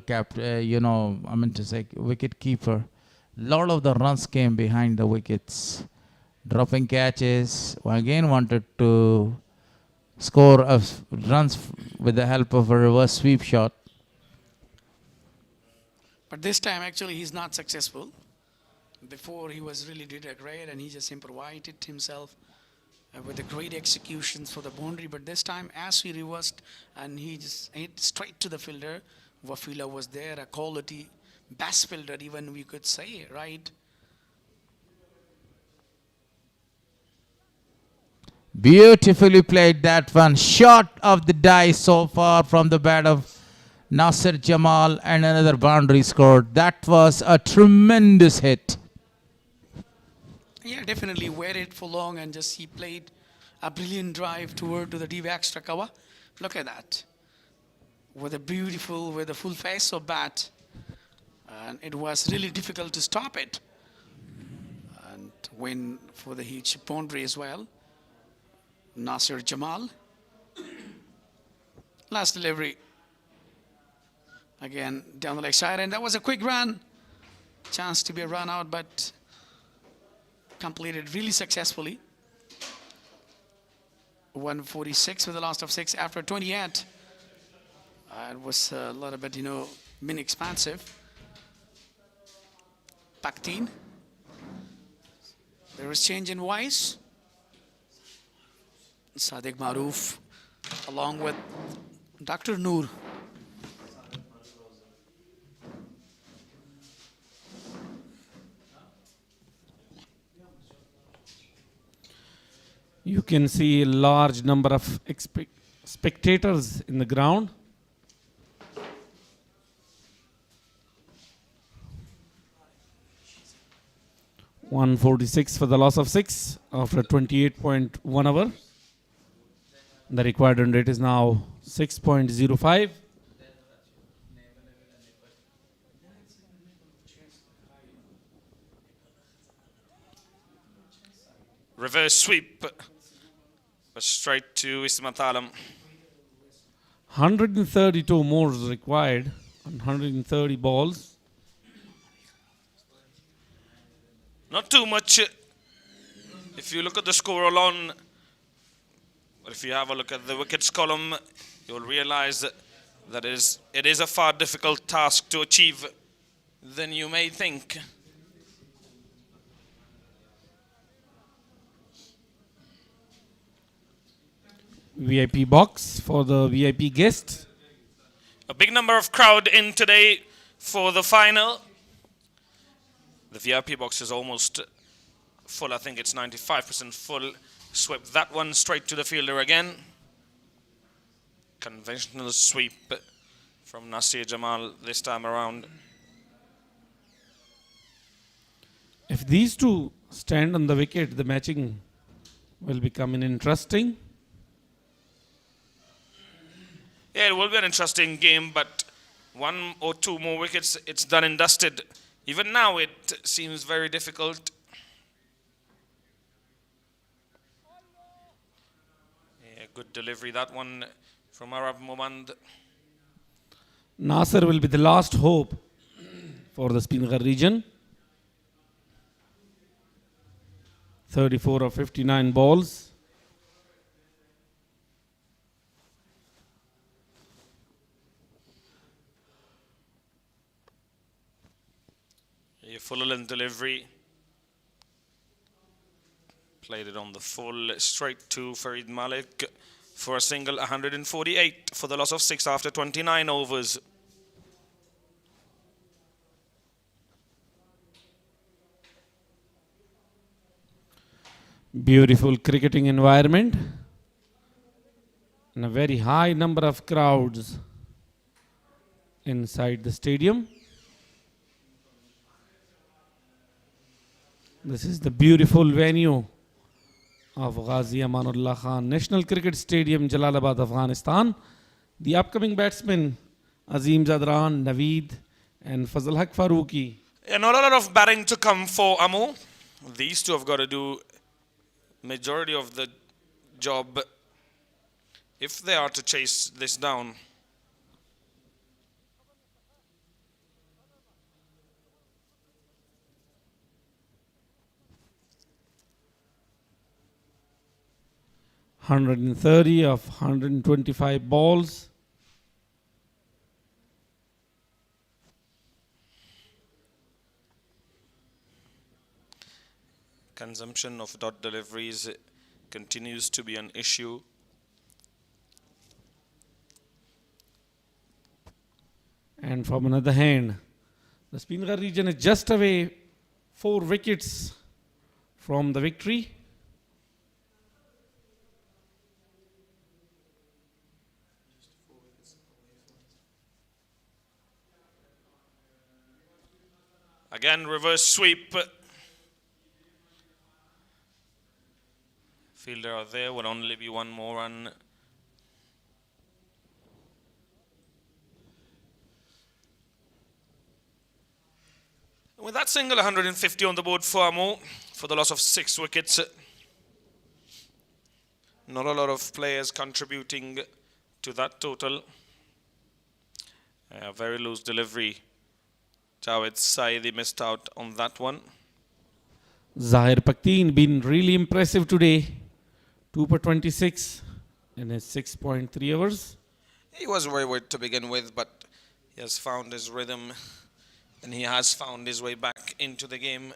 wicket keeper, lot of the runs came behind the wickets. Dropping catches, again wanted to score of runs with the help of a reverse sweep shot. But this time, actually, he's not successful. Before, he was really did a great, and he just improvised himself with the great executions for the boundary. But this time, as he reversed, and he just hit straight to the fielder, Wafila was there, a quality best fielder, even we could say, right? Beautifully played that one. Shot of the die so far from the bat of Nasir Jamal, and another boundary scored. That was a tremendous hit. Yeah, definitely waited for long, and just he played a brilliant drive toward to the deep extra cover. Look at that. With a full face of bat. And it was really difficult to stop it. And win for the huge boundary as well. Nasir Jamal. Last delivery. Again, down the leg side, and that was a quick run. Chance to be a run out, but completed really successfully. 146 with the last of 6 after 28. It was a little bit, mini expansive. Pakteen. There is change in voice. Sadiq Maroof along with Dr. Noor. You can see a large number of spectators in the ground. .146 for the loss of 6 after 28.1 hour. The required run rate is now 6.05. Reverse sweep. Straight to Ismat Alam. 132 more is required on 130 balls. Not too much if you look at the score alone. But if you have a look at the wickets column, you'll realize that it is a far difficult task to achieve than you may think. VIP box for the VIP guest. A big number of crowd in today for the final. The VIP box is almost full. I think it's 95% full. Swept that one straight to the fielder again. Conventional sweep from Nasir Jamal this time around. If these two stand on the wicket, the matching will become interesting. Yeah, it will be an interesting game, but 1 or 2 more wickets, it's done and dusted. Even now, it seems very difficult. Yeah, good delivery, that one from Arab Momand. Nasser will be the last hope for the Speenghar region. 34 of 59 balls. A full length delivery. Played it on the full straight to Farid Malik for a single 148 for the loss of 6 after 29 overs. Beautiful cricketing environment and a very high number of crowds inside the stadium. This is the beautiful venue of Ghazi Amanullah Khan National Cricket Stadium, Jalalabad, Afghanistan. The upcoming batsmen Azim Zadran, Naveed and Fazal Haq Farooqi. And not a lot of batting to come for Amu. These two have got to do majority of the job if they are to chase this down. (130 of 125 balls). Consumption of dot deliveries continues to be an issue. And from another hand, the Speenghar region is just away 4 wickets from the victory. Again, reverse sweep. Fielder out there, will only be one more run. With that single 150 on the board for Amu for the loss of 6 wickets. Not a lot of players contributing to that total. Very loose delivery. Javed Saidi missed out on that one. Zahir Pakteen been really impressive today. 2 for 26 in his 6.3 overs. He was wayward to begin with, but he has found his rhythm and he has found his way back into the game.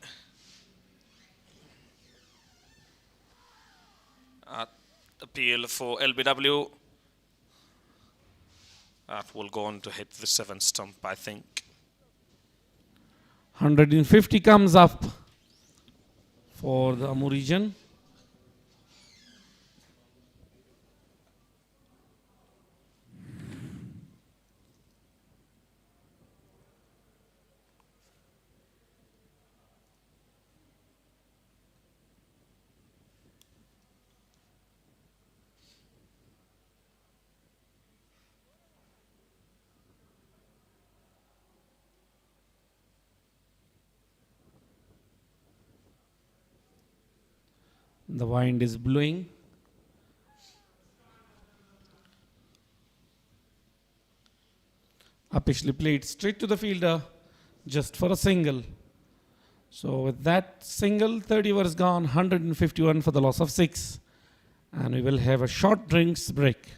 Appeal for LBW. That will go on to hit the 7th stump, I think. 150 comes up for the Amu region. The wind is blowing. Upishly played straight to the fielder just for a single. So with that single, 30 overs gone, 151 for the loss of 6. And we will have a short drinks break.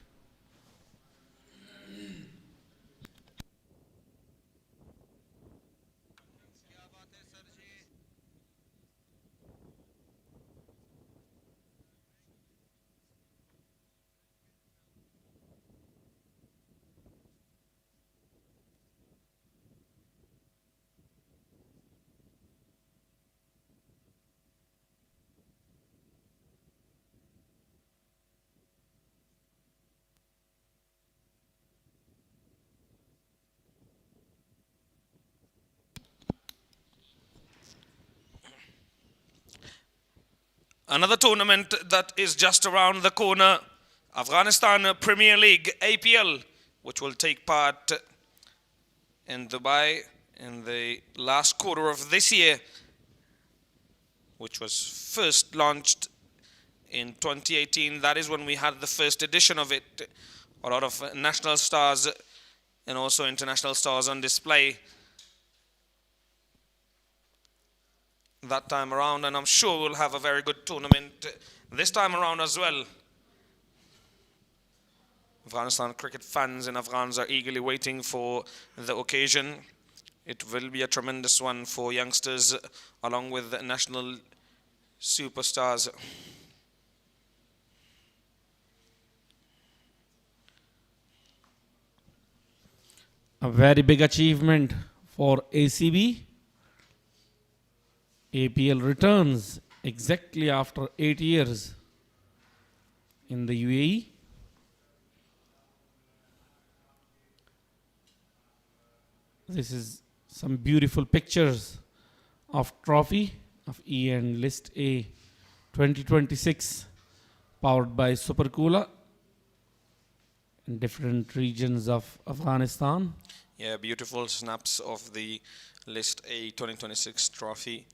Another tournament that is just around the corner, Afghanistan Premier League, APL, which will take part in Dubai in the last quarter of this year, which was first launched in 2018. That is when we had the first edition of it. A lot of national stars and also international stars on display that time around, and I'm sure we'll have a very good tournament this time around as well. Afghanistan cricket fans and Afghans are eagerly waiting for the occasion. It will be a tremendous one for youngsters along with national superstars. A very big achievement for ACB. APL returns exactly after 8 years in the UAE. This is some beautiful pictures of trophy of E and List A 2026 powered by Super Cooler in different regions of Afghanistan. Yeah, beautiful snaps of the List A 2026 trophy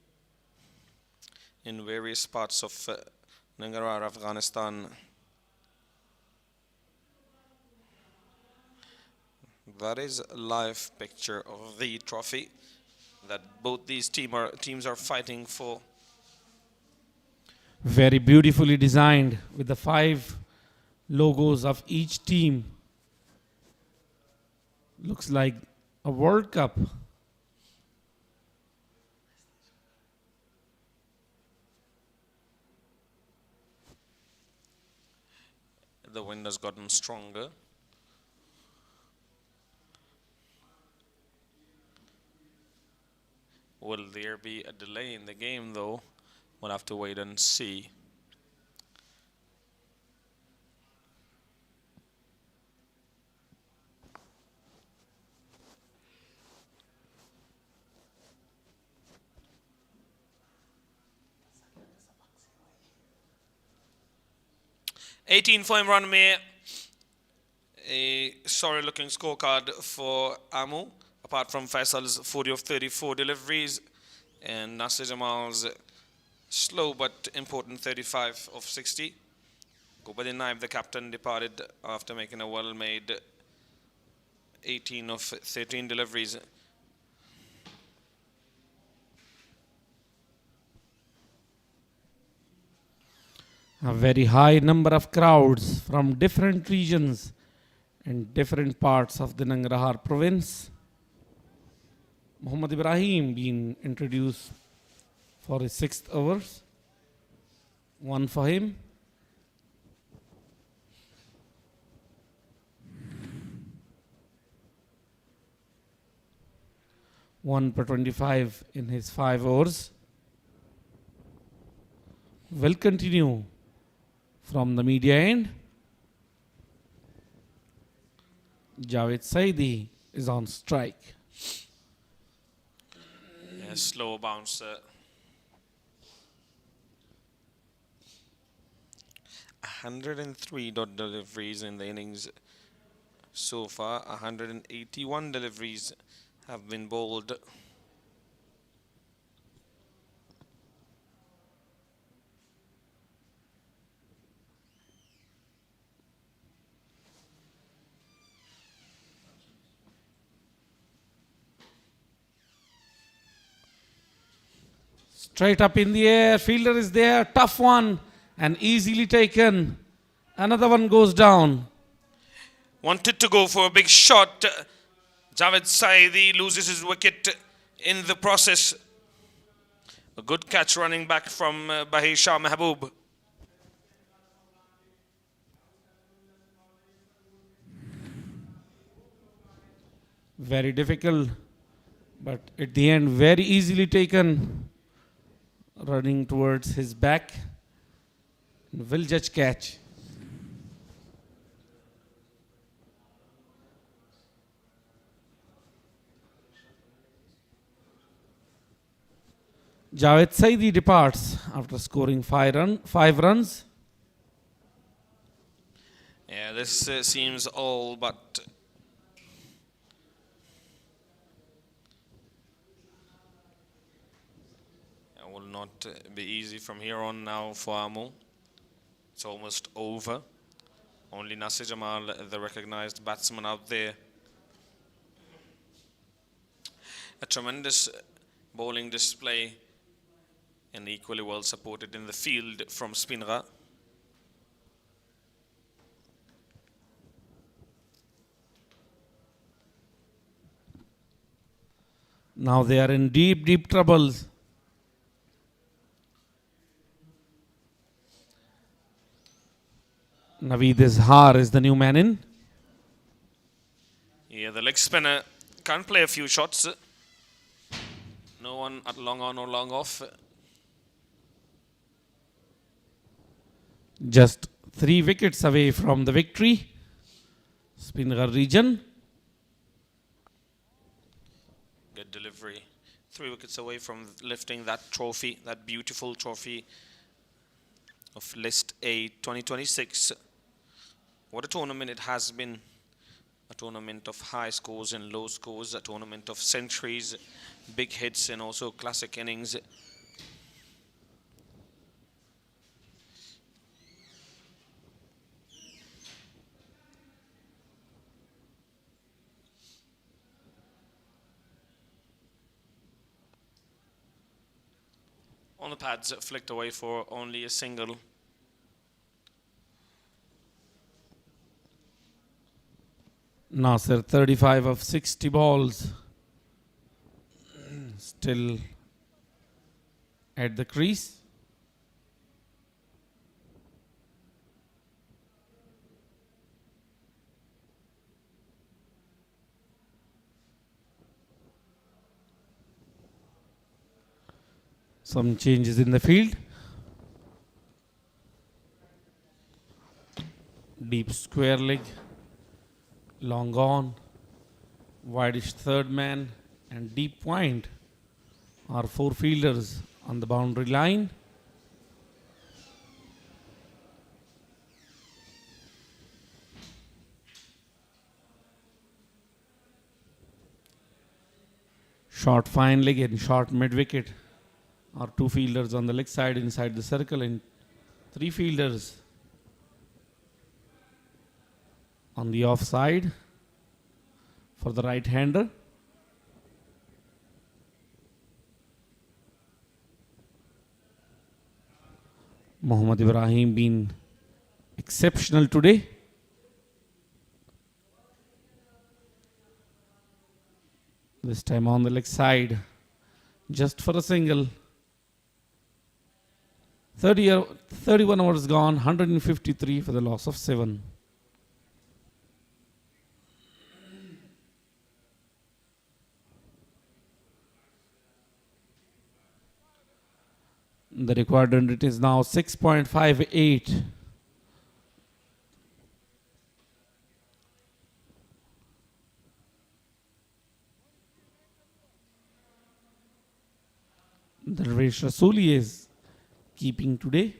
in various parts of Nangarhar, Afghanistan. That is a live picture of the trophy that both these teams are fighting for. Very beautifully designed with the 5 logos of each team. Looks like a World Cup. The wind has gotten stronger. Will there be a delay in the game though? We'll have to wait and see. $18 for Imran Mir. A sorry looking scorecard for Amu, apart from Faisal's 40 of 34 deliveries and Nasir Jamal's slow but important 35 of 60. Gulbuddin Naib, the captain, departed after making a well-made 18 of 13 deliveries. A very high number of crowds from different regions and different parts of the Nangarhar province. Muhammad Ibrahim being introduced for his 6th overs. 1 for him. One per 25 in his 5 overs. Will continue from the media end. Javed Saidi is on strike. Yeah, slow bounce. 103 dot deliveries in the innings so far. 181 deliveries have been bowled. Straight up in the air, fielder is there, tough one and easily taken. Another one goes down. Wanted to go for a big shot. Javed Saidi loses his wicket in the process. A good catch running back from Bahir Shah Mahbub. Very difficult, but at the end very easily taken. Running towards his back. Will judge catch. Javed Saidi departs after scoring 5 runs. Yeah, this seems all but will not be easy from here on now for Amu. It's almost over. Only Nasir Jamal, the recognized batsman out there. A tremendous bowling display and equally well supported in the field from Speenghar. Now they are in deep, deep troubles. Naveed Izhar is the new man in. Yeah, the leg spinner can't play a few shots. No one at long on or long off. Just 3 wickets away from the victory. Speenghar region. Good delivery. 3 wickets away from lifting that trophy, that beautiful trophy of List A 2026. What a tournament it has been. A tournament of high scores and low scores, a tournament of centuries, big hits and also classic innings. On the pads, flicked away for only a single. Nasser 35 of 60 balls. Still at the crease. Some changes in the field. Deep square leg. Long on, wideish third man and deep point are 4 fielders on the boundary line. Short fine leg and short mid wicket are 2 fielders on the leg side inside the circle and 3 fielders on the offside for the right hander. Mohammad Ibrahim been exceptional today. This time on the leg side, just for a single. 31 overs gone, 153 for the loss of 7. The required run rate is now 6.58. Darvesh Rasuli is keeping today.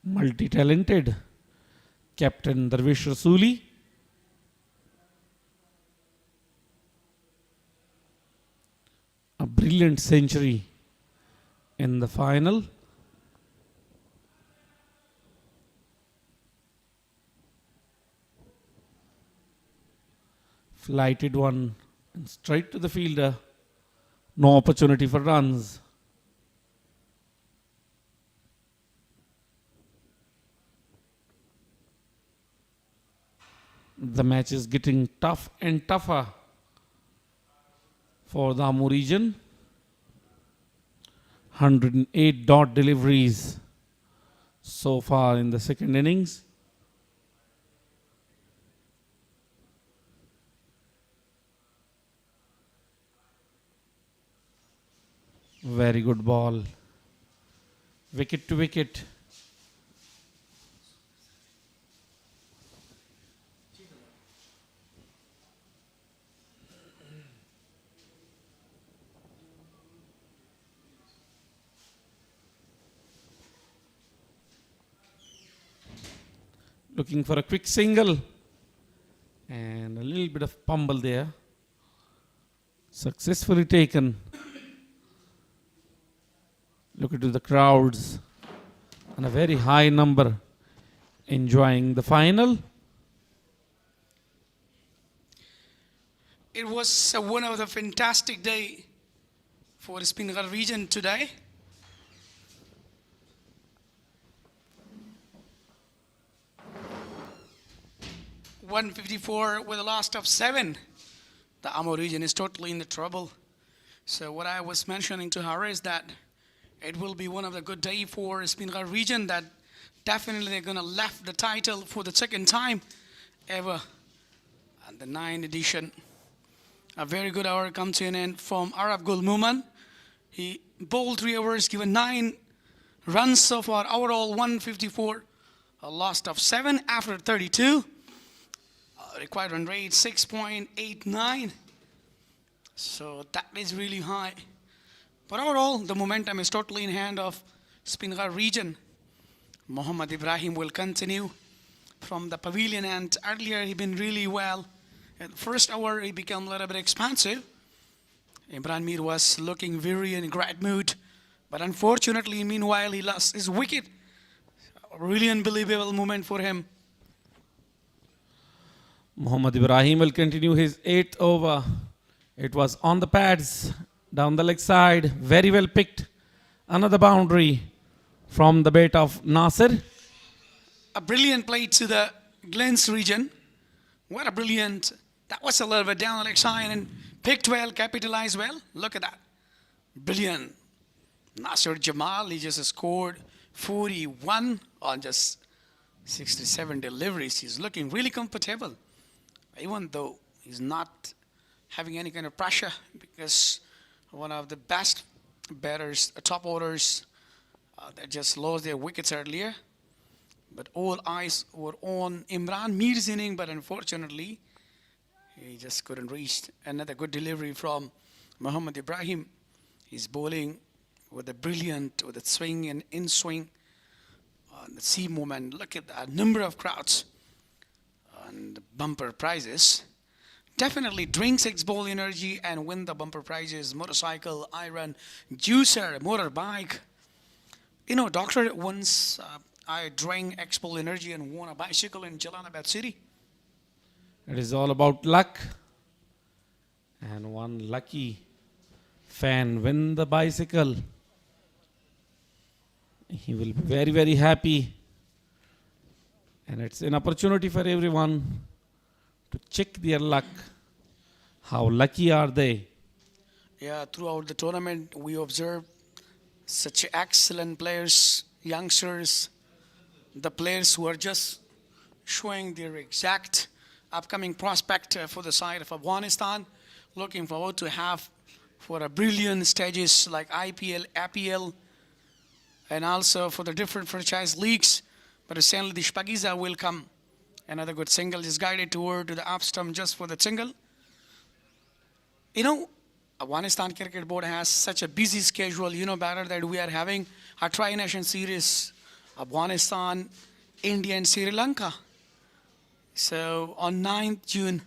Multi-talented captain Darvesh Rasuli. A brilliant century in the final. Flighted one and straight to the fielder. No opportunity for runs. The match is getting tough and tougher for the Amur region. 108 dot deliveries so far in the second innings. Very good ball. Wicket to wicket. Looking for a quick single and a little bit of fumble there. Successfully taken. Look into the crowds and a very high number enjoying the final. It was one of the fantastic day for Speenghar region today. .154 with a loss of 7. The Amo region is totally in the trouble. So what I was mentioning to her is that it will be one of the good day for Speenghar region, that definitely they're going to left the title for the second time ever. And the 9th edition. A very good hour comes to an end from Arab Gul Muman. He bowled 3 overs, given 9 runs so far. Overall 154. A loss of 7 after 32. Required run rate 6.89. So that is really high. But overall, the momentum is totally in hand of Speenghar region. Mohammad Ibrahim will continue from the pavilion, and earlier he been really well. At the first hour, he became a little bit expansive. Imran Mir was looking very in great mood, but unfortunately, meanwhile, he lost his wicket. A really unbelievable moment for him. Mohammad Ibrahim will continue his 8th over. It was on the pads, down the leg side, very well picked. Another boundary from the bat of Nasir. A brilliant play to the Glens region. What a brilliant, that was a little bit down the leg side and picked well, capitalized well. Look at that. Brilliant. Nasir Jamal, he just scored 41 on just 67 deliveries. He's looking really comfortable, even though he's not having any kind of pressure, because one of the best batters, top orders, that just lost their wickets earlier. But all eyes were on Imran Mir's inning, but unfortunately, he just couldn't reach. Another good delivery from Mohammad Ibrahim. He's bowling with a brilliant, with a swing and in swing. The sea movement, look at the number of crowds and bumper prizes. Definitely drink 6 bowl energy and win the bumper prizes: motorcycle, iron, juicer, motorbike. You know, doctor, once I drank X bowl energy and won a bicycle in Jalalabad city. It is all about luck. And one lucky fan win the bicycle. He will be very, very happy. And it's an opportunity for everyone to check their luck. How lucky are they? Yeah, throughout the tournament, we observed such excellent players, youngsters, the players who are just showing their exact upcoming prospect for the side of Afghanistan. Looking forward to have for a brilliant stages like IPL, APL, and also for the different franchise leagues. But recently, the Spagiza will come. Another good single is guided toward to the up stump just for the single. You know, Afghanistan Cricket Board has such a busy schedule. You know better that we are having a tri-nation series, Afghanistan, India, and Sri Lanka. So on 9th June,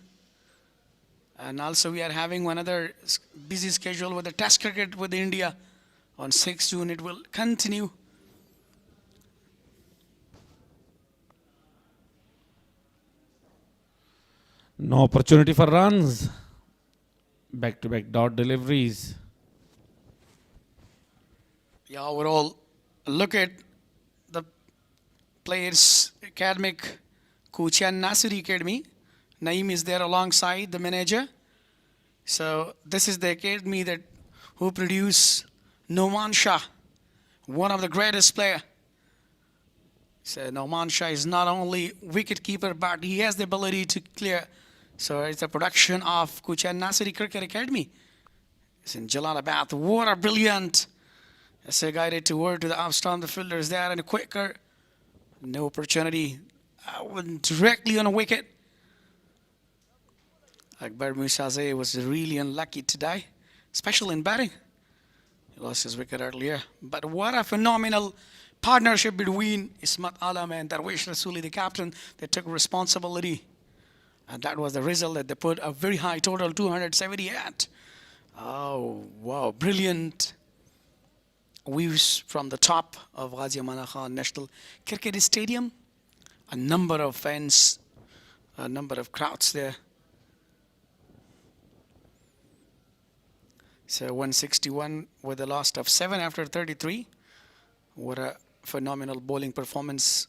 and also we are having another busy schedule with the Test cricket with India. On 6th June, it will continue. No opportunity for runs. Back-to-back dot deliveries. Yeah, overall, look at the players' academic Kuchian Nasiri Academy. Naeem is there alongside the manager. So this is the academy that who produce Noman Shah, one of the greatest player. So Noman Shah is not only wicket keeper, but he has the ability to clear. So it's a production of Kuchian Nasiri Cricket Academy. It's in Jalalabad. What a brilliant. It's a guided toward to the off stump. The fielder is there and a quicker. No opportunity. Went directly on a wicket. Akbar Musaze was really unlucky today, especially in batting. He lost his wicket earlier. But what a phenomenal partnership between Ismat Alam and Darwish Rasuli, the captain. They took responsibility. And that was the result that they put a very high total, 278. Oh, wow, brilliant views from the top of Ghazi Aman Khan National Cricket Stadium. A number of fans, a number of crowds there. It's a 161 with a loss of 7 after 33. What a phenomenal bowling performance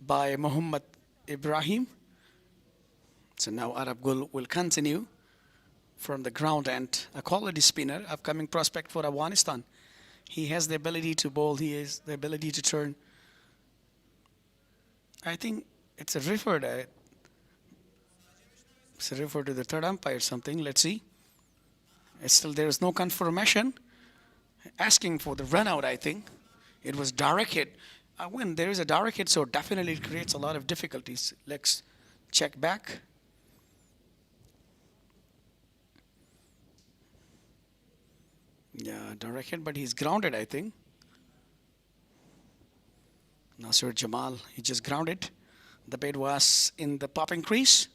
by Muhammad Ibrahim. So now Arab Gul will continue from the ground and a quality spinner, upcoming prospect for Afghanistan. He has the ability to bowl, he has the ability to turn. I think it's a referred. It's a refer to the third umpire or something. Let's see. It's still there is no confirmation. Asking for the run out, I think. It was direct hit. When there is a direct hit, so definitely it creates a lot of difficulties. Let's check back. Yeah, direct hit, but he's grounded, I think. Nasir Jamal, he just grounded. The bat was in the popping crease.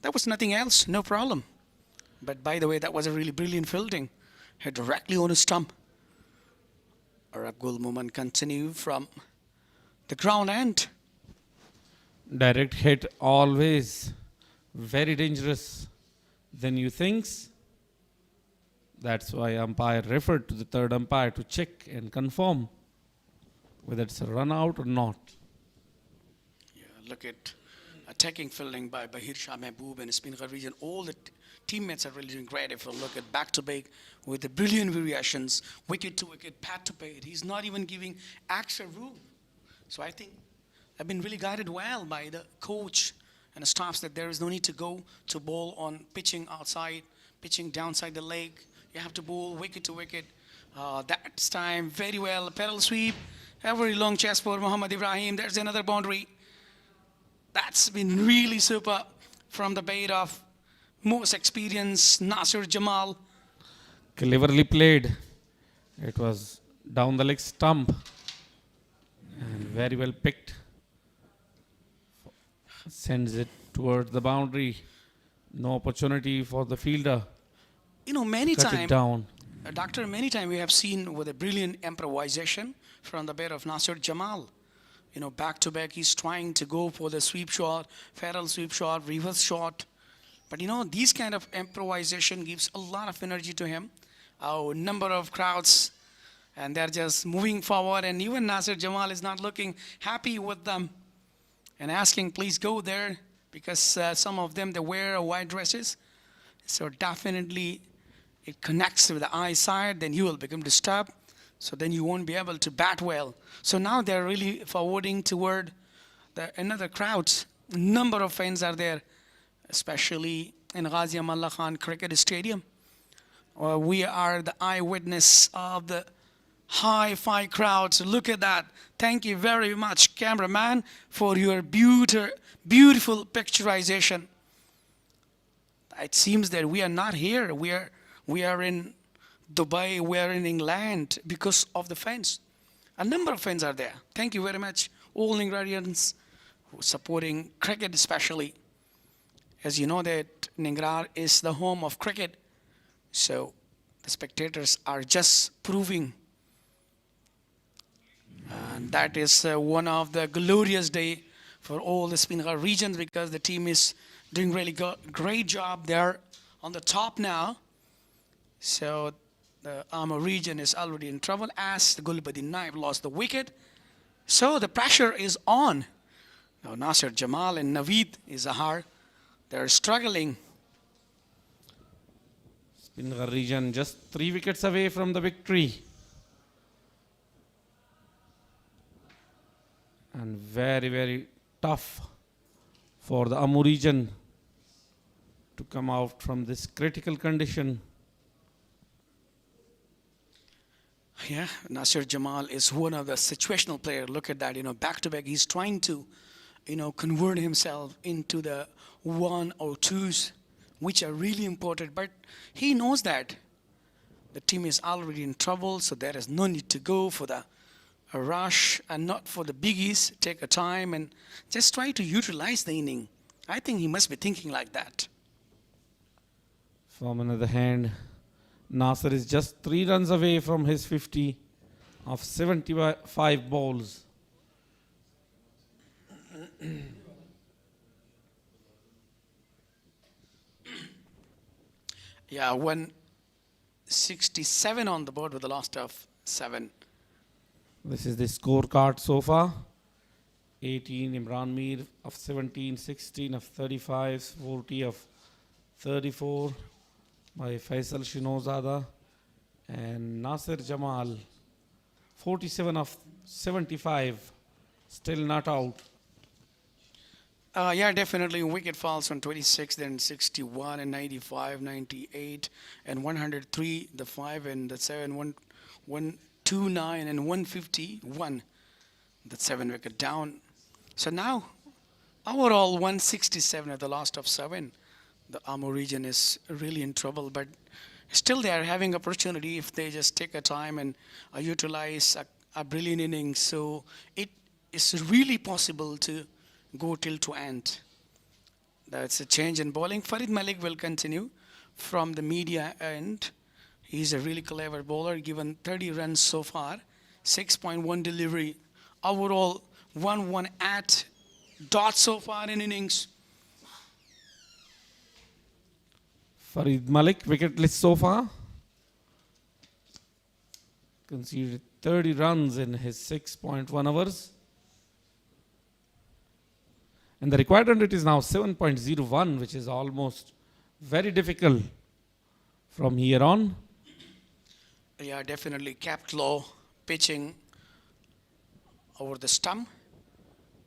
There was nothing else, no problem. But by the way, that was a really brilliant fielding. Hit directly on his stump. Arab Gul movement continue from the ground end. Direct hit always very dangerous than you think. That's why umpire referred to the third umpire to check and confirm whether it's a run out or not. Yeah, look at attacking fielding by Bahir Shah Mehboob and Speenghar region. All the teammates are really doing great. If you look at back-to-back with the brilliant variations, wicket to wicket, pad to pad. He's not even giving extra room. So I think I've been really guided well by the coach and the staffs that there is no need to go to bowl on pitching outside, pitching downside the leg. You have to bowl wicket to wicket. That's time very well. Pedal sweep. A very long chase for Muhammad Ibrahim. There's another boundary. That's been really super from the bat of most experienced Nasir Jamal. Cleverly played. It was down the leg stump and very well picked. Sends it towards the boundary. No opportunity for the fielder. You know, many Cut it times, down. Doctor, many times we have seen with a brilliant improvisation from the bat of Nasir Jamal. You know, back to back, he's trying to go for the sweep shot, feral sweep shot, reverse shot. But you know, these kind of improvisation gives a lot of energy to him. A number of crowds, and they're just moving forward. And even Nasir Jamal is not looking happy with them and asking, please go there, because some of them, they wear white dresses. So definitely it connects with the eyesight, then you will become disturbed. So then you won't be able to bat well. So now they're really forwarding toward another crowds. A number of fans are there, especially in Ghazi Amallah Khan Cricket Stadium. We are the eyewitness of the hi-fi crowds. Look at that. Thank you very much, cameraman, for your beautiful picturization. It seems that we are not here. We are in Dubai, we are in England because of the fans. A number of fans are there. Thank you very much, all Ningarians who are supporting cricket especially. As you know that Ningrar is the home of cricket. So the spectators are just proving. And that is one of the glorious day for all the Speenghar regions, because the team is doing really great job. They're on the top now. So the Amur region is already in trouble as the Gulbadi Naib lost the wicket. So the pressure is on. Now Nasir Jamal and Naveed Izahar, they're struggling. Speenghar region just 3 wickets away from the victory. And very, very tough for the Amur region to come out from this critical condition. Yeah, Nasir Jamal is one of the situational players. Look at that, back to back. He's trying to, convert himself into the 1 or 2s, which are really important. But he knows that the team is already in trouble, so there is no need to go for the rush and not for the biggies. Take a time and just try to utilize the inning. I think he must be thinking like that. From another hand, Nasser is just 3 runs away from his 50 of 75 balls. Yeah, when 167 on the board with the loss of 7. This is the scorecard so far. 18 Imran Mir of 17, 16 of 35, 40 of 34 by Faisal Shinozada, and Nasir Jamal 47 of 75, still not out. Yeah, definitely. Wicket falls on 26, then 61 and 95, 98 and 103, the 5 and the 7, 129 and 151. The 7 wicket down. So now, overall 167 at the last of 7. The Amur region is really in trouble, but still they are having opportunity if they just take a time and utilize a brilliant innings. So it is really possible to go till to end. That's a change in bowling. Farid Malik will continue from the media end. He's a really clever bowler, given 30 runs so far, 6.1 delivery. Overall, 1-1 at dot so far in innings. Farid Malik, wicketless so far. Conceded 30 runs in his 6.1 overs. And the required run rate is now 7.01, which is almost very difficult from here on. Yeah, definitely capped low, pitching over the stump.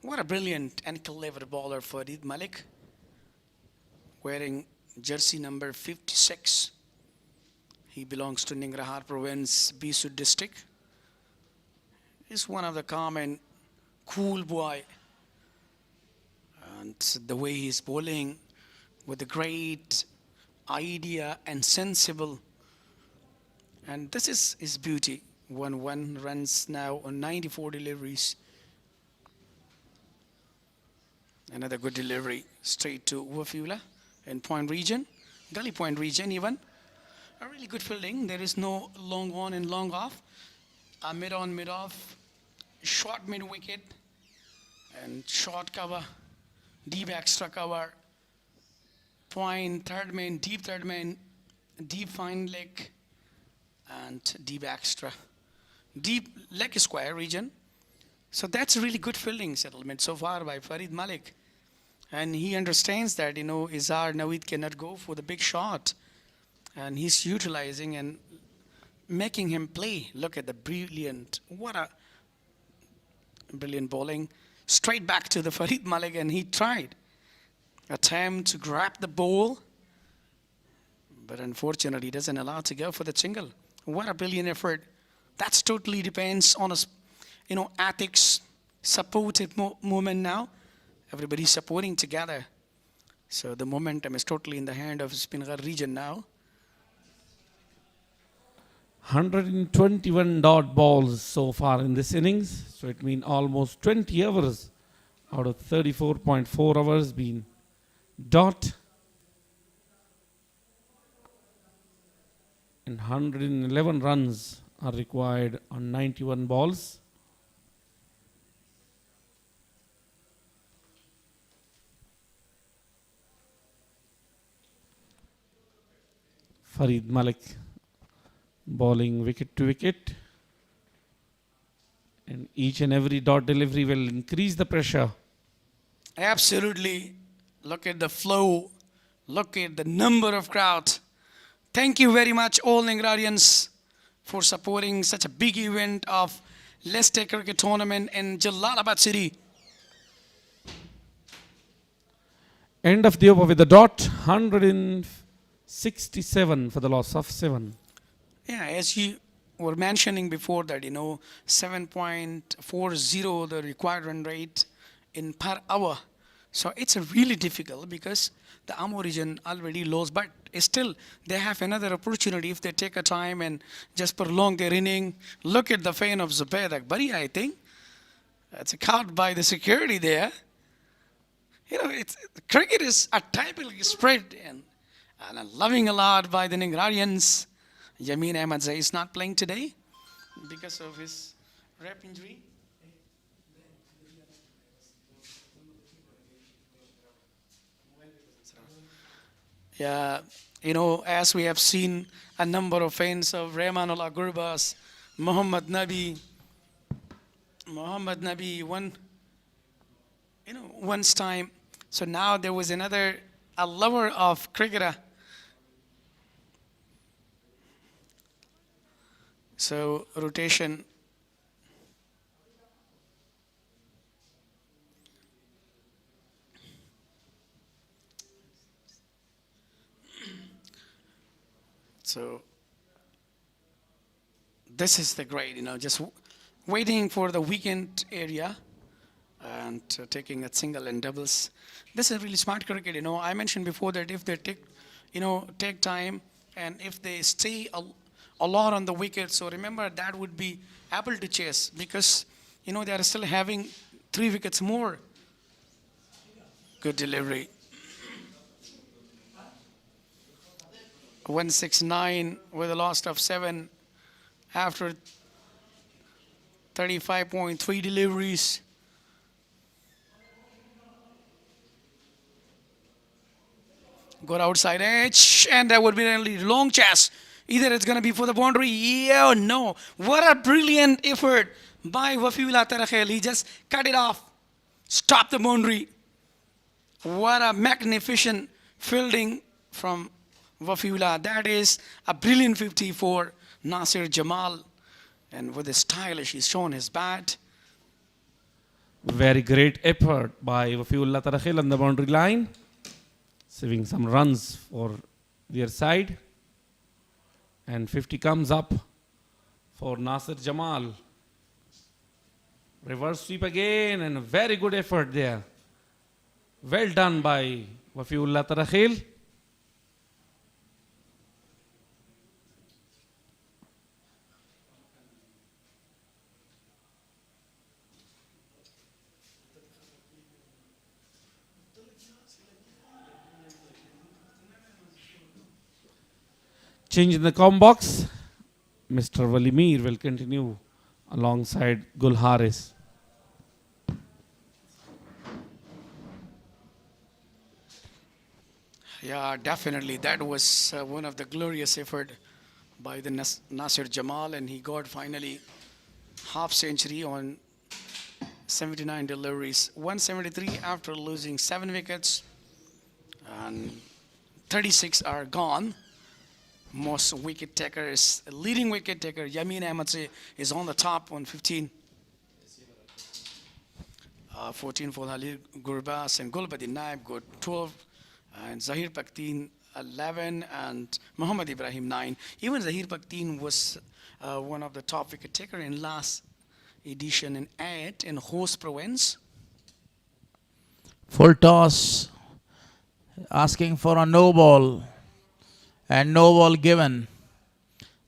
What a brilliant and clever bowler Farid Malik, wearing jersey number 56. He belongs to Ningrahar province, Bisud district. He's one of the calm and cool boy. And the way he's bowling with a great idea and sensible. And this is his beauty. 1-1 runs now on 94 deliveries. Another good delivery straight to Wafula in point region, gully point region even. A really good fielding. There is no long on and long off. A mid on, mid off, short mid wicket, and short cover, deep extra cover, point third man, deep fine leg, and deep extra, deep leg square region. So that's a really good fielding settlement so far by Farid Malik. And he understands that, Izar Naweed cannot go for the big shot. And he's utilizing and making him play. Look at the what a brilliant bowling. Straight back to the Farid Malik, and he tried. Attempt to grab the ball. But unfortunately, he doesn't allow to go for the single. What a brilliant effort. That's totally depends on us, ethics, supportive movement now. Everybody's supporting together. So the momentum is totally in the hand of Speenghar region now. 121 dot balls so far in this innings. So it means almost 20 overs out of 34.4 overs being dot. And 111 runs are required on 91 balls. Farid Malik bowling wicket to wicket, and each and every dot delivery will increase the pressure. Absolutely. Look at the flow. Look at the number of crowds. Thank you very much, all Ningrarians, for supporting such a big event of Leicester Cricket Tournament in Jalalabad city. End of the over with the dot, 167 for the loss of 7. Yeah, as you were mentioning before that, 7.40 the required run rate in per hour. So it's really difficult because the Amur region already lost, but still they have another opportunity if they take a time and just prolong their inning. Look at the fan of Zubair Akbari, I think. That's caught by the security there. Cricket is a typically spread and loving a lot by the Ningrarians. Yameen Ahmad Zai is not playing today because of his rep injury. Yeah, As we have seen a number of fans of Rahmanullah Gurbas, Muhammad Nabi once time. So now there was a lover of cricketer. So rotation. So this is the grade, just waiting for the weekend area and taking a single and doubles. This is really smart cricket. I mentioned before that if they take time and if they stay a lot on the wicket, so remember that would be apple to chase because, they are still having 3 wickets more. Good delivery. 169 with a loss of 7 after 35.3 deliveries. Got outside edge, and that would be a long chase. Either it's going to be for the boundary, yeah or no. What a brilliant effort by Wafiullah Tarakhel. He just cut it off, stopped the boundary. What a magnificent fielding from Wafiullah. That is a brilliant 50 for Nasir Jamal. And with his stylish, he's shown his bat. Very great effort by Wafiullah Tarakhel on the boundary line, saving some runs for their side. And 50 comes up for Nasir Jamal. Reverse sweep again, and a very good effort there. Well done by Wafiullah Tarakhel. Change in the com box. Mr. Walimir will continue alongside Gul Haris. Yeah, definitely. That was one of the glorious effort by the Nasir Jamal, and he got finally half century on 79 deliveries. 173 after losing 7 wickets, and 36 are gone. Most wicket takers, leading wicket taker Yamin Ahmed is on the top on 15. 14 for Halil Gurbas and Gulbadin Naib got 12, and Zahir Paktin 11, and Muhammad Ibrahim 9. Even Zahir Paktin was one of the top wicket taker in last edition in 8 in host province. Full toss, asking for a no ball. And no ball given.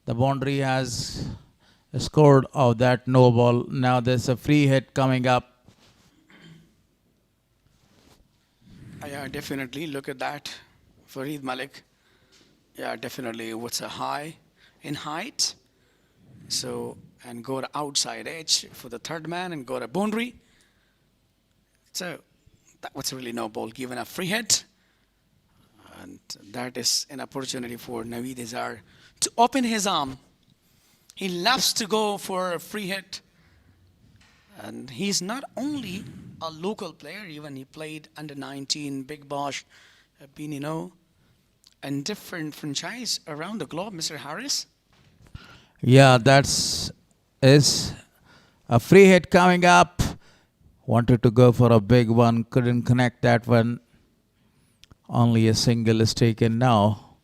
The boundary has scored of that no ball. Now there's a free hit coming up. Yeah, definitely. Look at that. Fareed Malik. Yeah, definitely. What's a high in height. So, and go to outside edge for the third man and go to boundary. So, that was really no ball given, a free hit. And that is an opportunity for Naveed Izar to open his arm. He loves to go for a free hit. And he's not only a local player, even he played under 19, Big Bosh, been, in different franchise around the globe, Mr. Harris. Yeah, is a free hit coming up. Wanted to go for a big one, couldn't connect that one. Only a single is taken now.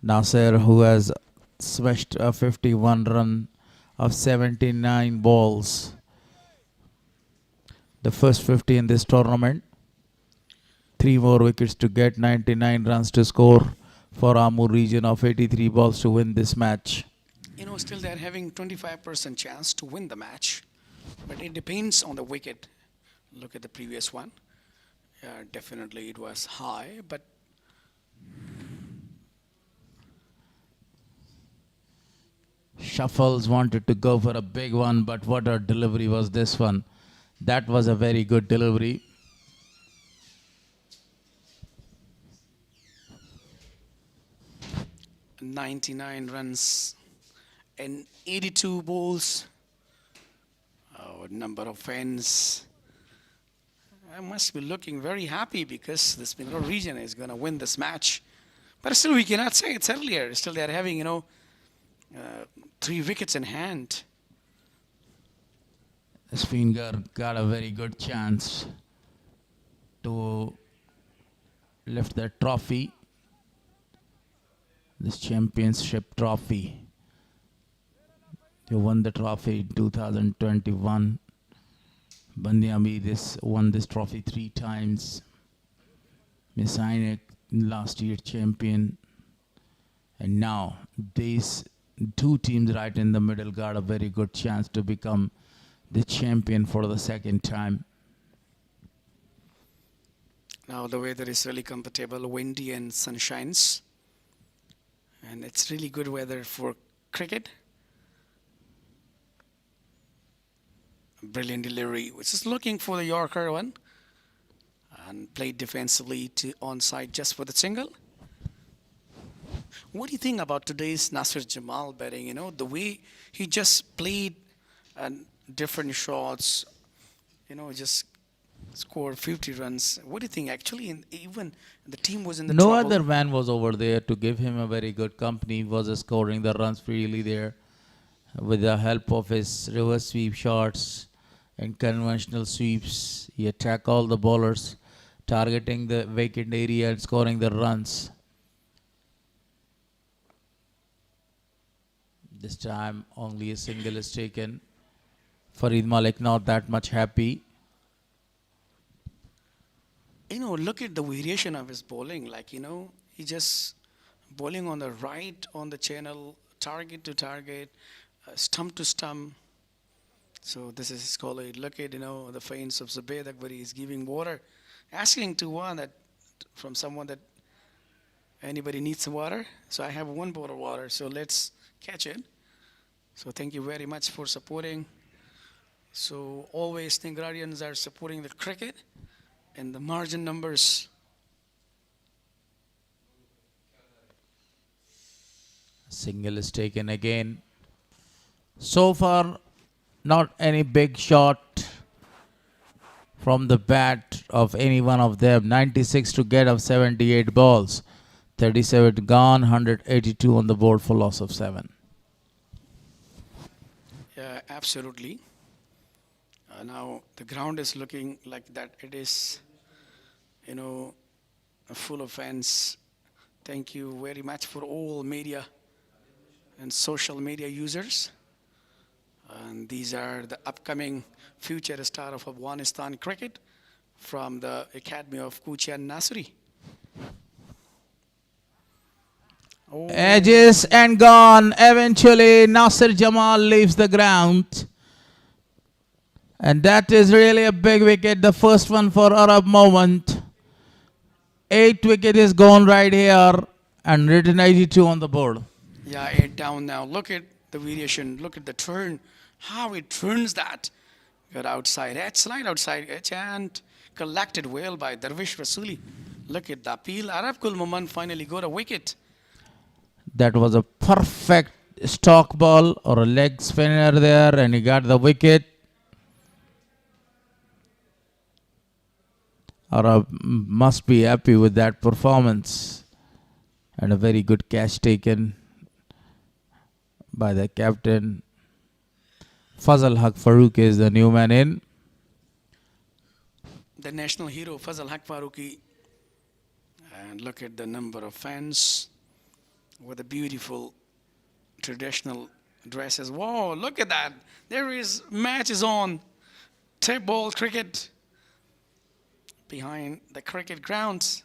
Nasir, who has smashed a 51 run of 79 balls. The first 50 in this tournament. 3 more wickets to get, 99 runs to score for Amur region of 83 balls to win this match. Still they're having 25% chance to win the match. But it depends on the wicket. Look at the previous one. Definitely it was high, but Shuffles wanted to go for a big one, but what a delivery was this one. That was a very good delivery. 99 runs and 82 balls. Oh, number of fans. I must be looking very happy because the Speenghar region is going to win this match. But still, we cannot say it's earlier. Still, they're having, 3 wickets in hand. Speenghar got a very good chance to lift the trophy, this championship trophy. They won the trophy in 2021. Bandiami won this trophy 3 times. Messianic last year champion. And now these 2 teams right in the middle got a very good chance to become the champion for the 2nd time. Now the weather is really comfortable, windy and sunshines. And it's really good weather for cricket. Brilliant delivery. We're just looking for the Yorker one. And played defensively to onside just for the single. What do you think about today's Nasir Jamal batting? The way he just played different shots, just scored 50 runs. What do you think? Actually, even the team was in the No trouble. other man was over there to give him a very good company. He was scoring the runs freely there with the help of his reverse sweep shots and conventional sweeps. He attacked all the bowlers, targeting the vacant area and scoring the runs. This time only a single is taken. Farid Malik not that much happy. Look at the variation of his bowling. He just bowling on the right, on the channel, target to target, stump to stump. So this is his call. Look at, the feints of Zubair Akbari. He's giving water, asking to one that from someone that anybody needs some water. So I have 1 bottle of water. So let's catch it. So thank you very much for supporting. So always Speengharians are supporting the cricket and the margin numbers. Single is taken again. So far, not any big shot from the bat of any one of them. 96 to get of 78 balls. 37 gone, 182 on the board for loss of 7. Yeah, absolutely. Now the ground is looking like that. It is, full of fans. Thank you very much for all media and social media users. And these are the upcoming future star of Afghanistan cricket from the Academy of Kuchian Nasri. Edges and gone. Eventually, Nasir Jamal leaves the ground. And that is really a big wicket. The first one for Arab moment. 8 wicket is gone right here. And written 82 on the board. Yeah, 8 down now. Look at the variation. Look at the turn. How it turns that. Got outside edge, slide outside edge, and collected well by Darvish Rasuli. Look at the appeal. Arab Kul Moman finally got a wicket. That was a perfect stock ball or a leg spinner there, and he got the wicket. Arab must be happy with that performance. And a very good catch taken by the captain. Fazal Haq Farooq is the new man in. The national hero, Fazal Haq Farooqi. And look at the number of fans with the beautiful traditional dresses. Whoa, look at that. There is matches on. Tip ball cricket behind the cricket grounds.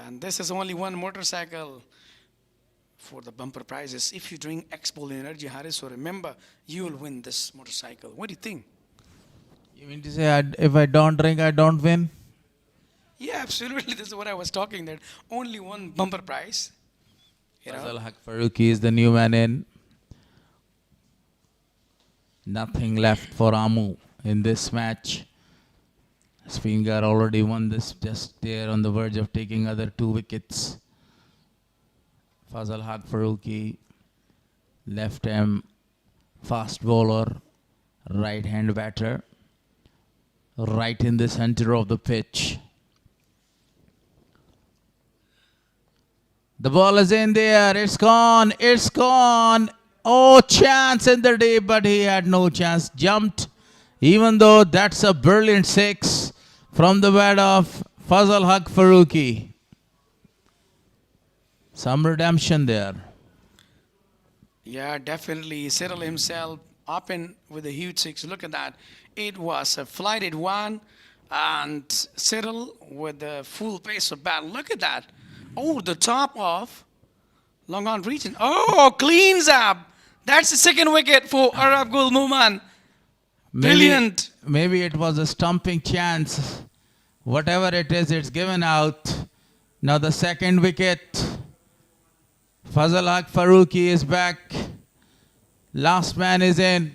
And this is only one motorcycle for the bumper prizes. If you drink X-Ball Energy, Haris, so remember, you will win this motorcycle. What do you think? You mean to say if I don't drink, I don't win? Yeah, absolutely. This is what I was talking, that only one bumper prize. Fazal Haq Farooqi is the new man in. Nothing left for Amu in this match. Speenghar already won this, just there on the verge of taking other 2 wickets. Fazal Haq Farooqi, left arm fast bowler, right hand batter, right in the center of the pitch. The ball is in there, it's gone, it's gone. Oh, chance in the deep, but he had no chance. Jumped, even though that's a brilliant six from the bat of Fazal Haq Farooqi. Some redemption there. Yeah, definitely. Cyril himself up in with a huge six. Look at that. It was a flighted one. And Cyril with the full pace of bat. Look at that. Oh, the top of long on region. Oh, cleans up. That's the second wicket for Arab Gul Muman. Brilliant. Maybe it was a stumping chance. Whatever it is, it's given out. Now the second wicket. Fazal Haq Farooqi is back. Last man is in.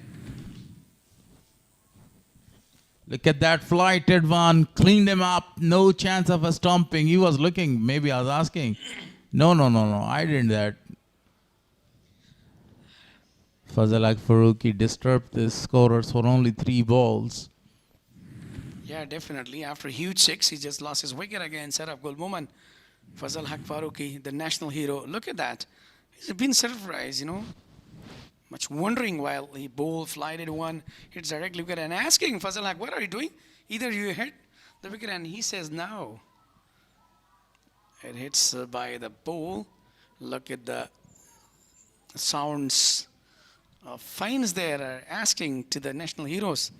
Look at that flighted one. Cleaned him up. No chance of a stomping. He was looking. Maybe I was asking. No. I didn't that. Fazal Haq Farooqi disturbed the scorers for only 3 balls. Yeah, definitely. After a huge six, he just lost his wicket against Arab Gul Muman. Fazal Haq Farooqi, the national hero. Look at that. He's been surprised, much wondering while he bowled, flighted one, hits directly wicket and asking Fazal Haq, what are you doing? Either you hit the wicket, and he says no. It hits by the bowl. Look at the sounds of fines there asking to the national heroes.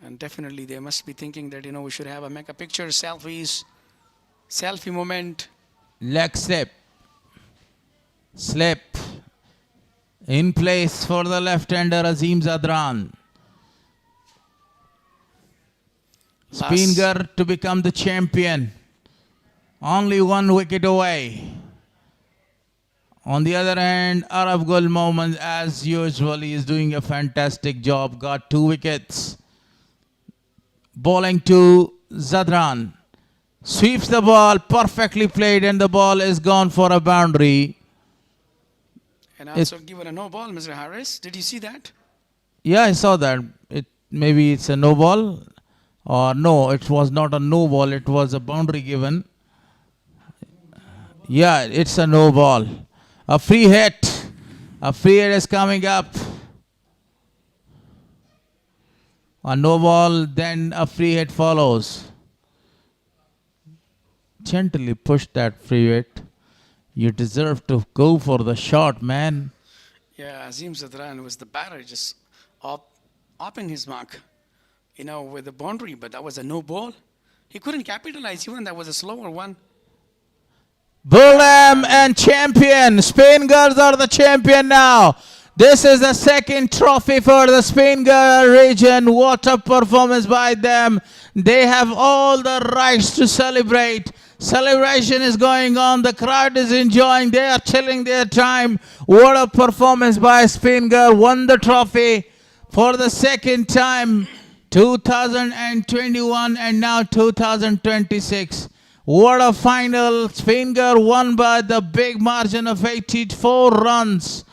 And definitely they must be thinking that, we should have make a picture, selfies, selfie moment. Leg slip. Slip. In place for the left-hander Azim Zadran. Speenghar to become the champion. Only 1 wicket away. On the other hand, Arab Gul Mohammad, as usual, is doing a fantastic job. Got 2 wickets. Bowling to Zadran. Sweeps the ball, perfectly played, and the ball is gone for a boundary. And also given a no ball, Mr. Harris. Did you see that? Yeah, I saw that. Maybe it's a no ball. Or no, it was not a no ball. It was a boundary given. Yeah, it's a no ball. A free hit. A free hit is coming up. A no ball, then a free hit follows. Gently push that free hit. You deserve to go for the shot, man. Yeah, Azim Zadran was the batter, just up in his mark, with the boundary, but that was a no ball. He couldn't capitalize, even that was a slower one. Bulham and champion. Speenghars are the champion now. This is the second trophy for the Speenghar region. What a performance by them. They have all the rights to celebrate. Celebration is going on. The crowd is enjoying. They are chilling their time. What a performance by Speenghar. Won the trophy for the second time. 2021 and now 2026. What a final. Speenghar won by the big margin of 84 runs.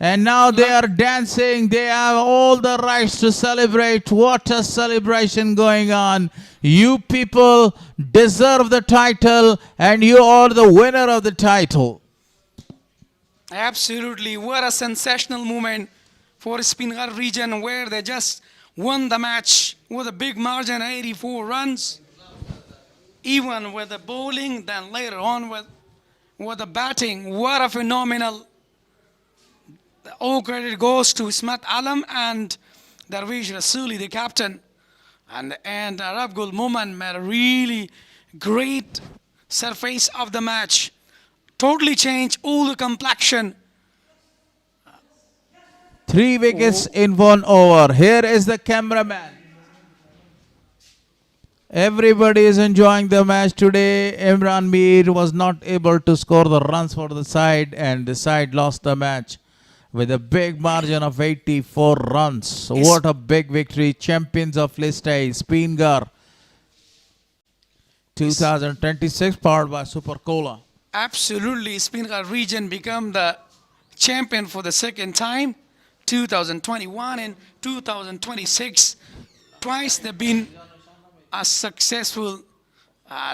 And now they are dancing. They have all the rights to celebrate. What a celebration going on. You people deserve the title, and you are the winner of the title. Absolutely. What a sensational moment for Speenghar region, where they just won the match with a big margin, 84 runs. Even with the bowling, then later on with the batting. What a phenomenal. All credit goes to Ismat Alam and Darwish Rasuli, the captain. And Arab Gul Muman made a really great surface of the match. Totally changed all the complexion. 3 wickets in 1 over. Here is the cameraman. Everybody is enjoying the match today. Imran Mir was not able to score the runs for the side, and the side lost the match with a big margin of 84 runs. What a big victory. Champions of List A, Speenghar 2026, powered by Super Cola. absolutely, Speenghar region become the champion for the second time, 2021 and 2026. Twice they've been a successful.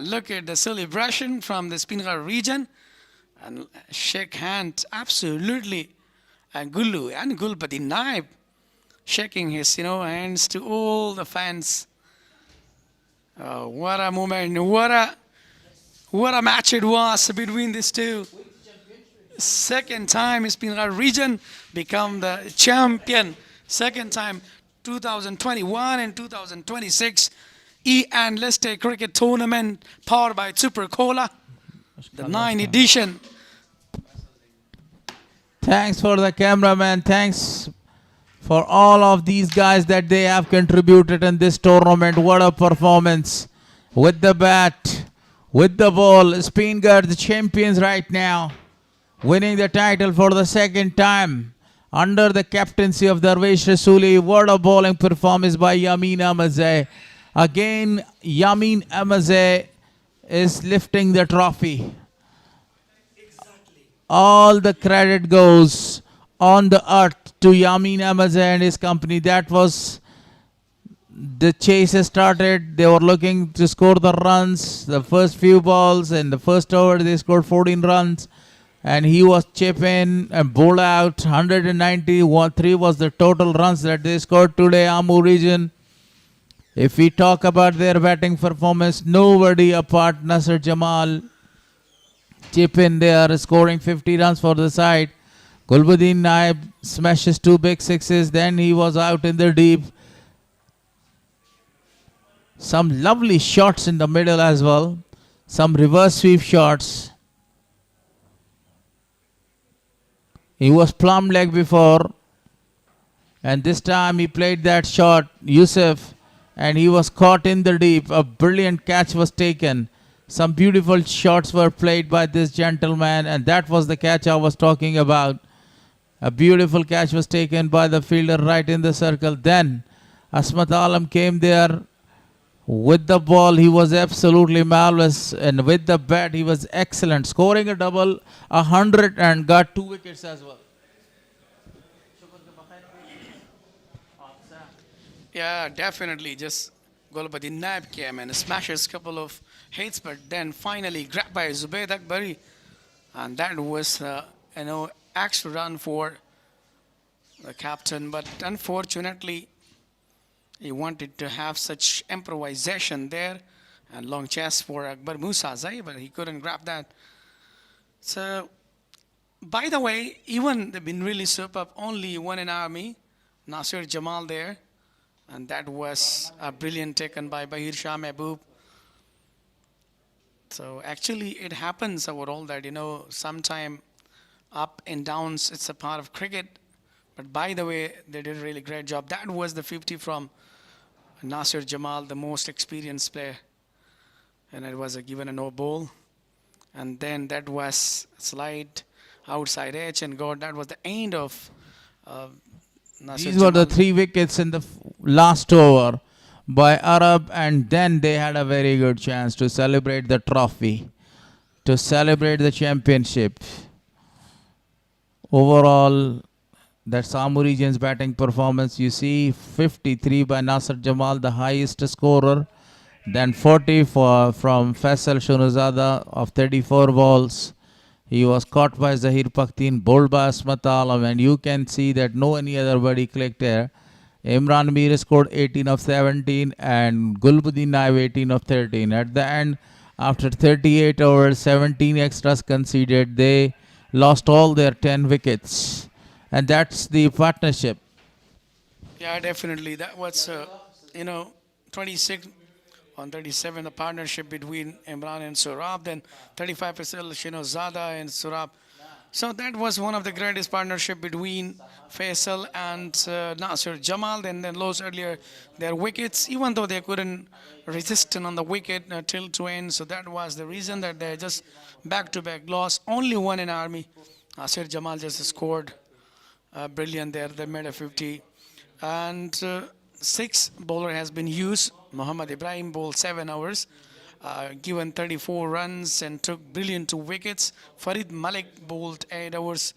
Look at the celebration from the Speenghar region and shake hand absolutely. And Gullu and Gulpati Naib shaking his hands to all the fans. What a moment! What a match it was between these two. Second time Speenghar region become the champion. Second time 2021 and 2026 and let's take cricket tournament powered by Super Cola, the 9th edition. Thanks for the cameraman. Thanks for all of these guys that they have contributed in this tournament. What a performance. With the bat, with the ball. Speenghar, the champions right now, winning the title for the second time under the captaincy of Darvesh Rasuli. What a bowling performance by Yamin Amazeh. Again, Yamin Amazeh is lifting the trophy. All the credit goes on the earth to Yamin Amazeh and his company. That was the chase started. They were looking to score the runs. The first few balls in the first over, they scored 14 runs. And he was chip in and bowled out. 193 was the total runs that they scored today, Amur region. If we talk about their batting performance, nobody apart Nasir Jamal. Chip in there, scoring 50 runs for the side. Gulbuddin Naib smashes 2 big sixes. Then he was out in the deep. Some lovely shots in the middle as well. Some reverse sweep shots. He was plumb leg before. And this time he played that shot, Yusuf. And he was caught in the deep. A brilliant catch was taken. Some beautiful shots were played by this gentleman. And that was the catch I was talking about. A beautiful catch was taken by the fielder right in the circle. Then Asmat Alam came there with the ball. He was absolutely marvelous. And with the bat, he was excellent. Scoring a double, 100 and got 2 wickets as well. Yeah, definitely. Just Gulbuddin Naib came and smashes a couple of hits, but then finally grabbed by Zubayd Akbari. And that was, extra run for the captain. But unfortunately, he wanted to have such improvisation there and long chase for Akbar Musazai, but he couldn't grab that. So, by the way, even they've been really superb. Only one in army, Nasir Jamal there. And that was a brilliant taken by Bahir Shah Mehboob. So actually it happens overall that, sometime up and downs, it's a part of cricket. But by the way, they did a really great job. That was the 50 from Nasir Jamal, the most experienced player. And it was given a no ball. And then that was slide outside edge and God. That was the end of Nasir These were the Jamal. 3 wickets in the last over by Arab, and then they had a very good chance to celebrate the trophy, to celebrate the championship. Overall, that's Amur region's batting performance. You see 53 by Nasir Jamal, the highest scorer. Then 40 from Faisal Shunuzada of 34 balls. He was caught by Zahir Pakhtin, bowled by Asmat Alam, and you can see that no any other body clicked there. Imran Mir scored 18 of 17 and Gulbuddin Naib 18 of 13. At the end, after 38 overs, 17 extras conceded, they lost all their 10 wickets. And that's the partnership. Yeah, definitely. That was, 26 on 37, the partnership between Imran and Surab. Then 35% Zada and Surab. So that was one of the greatest partnership between Faisal and Nasir Jamal. Then they lost earlier their wickets, even though they couldn't resist on the wicket till to end. So that was the reason that they just back-to-back lost. Only one in army. Nasir Jamal just scored brilliant there. They made a 50. And 6 bowler has been used. Muhammad Ibrahim bowled 7 overs. given 34 runs and took brilliant 2 wickets. Farid Malik bowled 8 overs,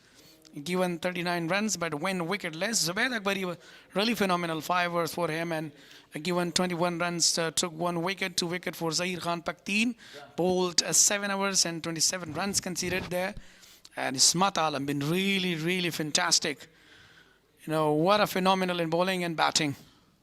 given 39 runs but went wicketless. Zubair Akbari was really phenomenal, 5 overs for him and given 21 runs, took 1 wicket, 2 wicket for Zahir Khan Pakteen, bowled 7 overs and 27 runs conceded there. And Ismat Alam been really fantastic. You know, what a phenomenal in bowling and batting.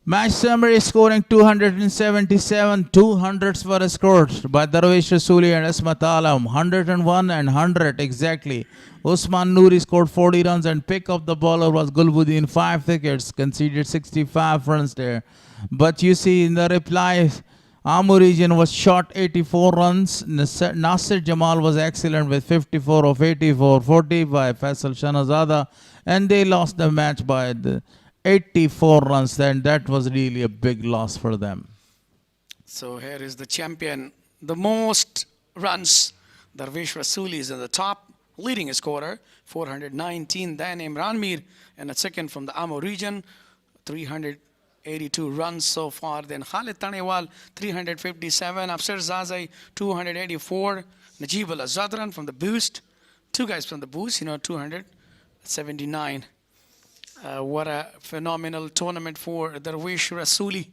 Match summary scoring 277, 200s were scored by Darvish Rasuli and Ismat Alam, 101 and 100 exactly. Usman Noori scored 40 runs and pick of the bowler was Gulbuddin, 5 wickets, conceded 65 runs there. But you see in the reply, Amur region was shot 84 runs. Nasir Jamal was excellent with 54 of 84, 40 by Faisal Shanazada, and they lost the match by 84 runs. Then that was really a big loss for them. So here is the champion. The most runs, Darvish Rasuli is in the top, leading scorer, 419. Then Imran Mir in a second from the Amur region, 382 runs so far. Then Khalid Tanewal, 357. Afsar Zazai, 284. Najib Al Azadran from the Boost. 2 guys from the Boost, 279. What a phenomenal tournament for Darvish Rasuli.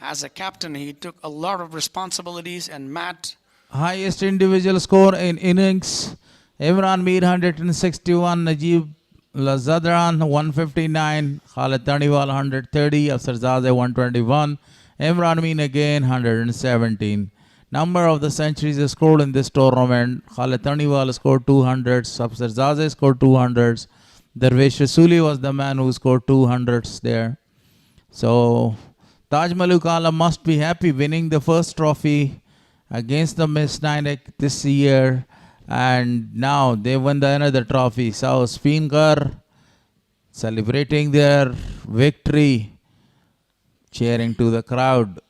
As a captain, he took a lot of responsibilities and Matt. Highest individual score in innings, Imran Mir 161, Najib Lazadran 159, Khalid Tanewal 130, Afsar Zazai 121, Imran Mir again 117. Number of the centuries scored in this tournament, Khalid Tanewal scored 200s, Afsar Zazai scored 200s, Darvish Rasuli was the man who scored 200s there. So Taj Maluk Alam must be happy winning the first trophy against the Miss Nainek this year, and now they won another trophy. So Speenghar celebrating their victory, cheering to the crowd.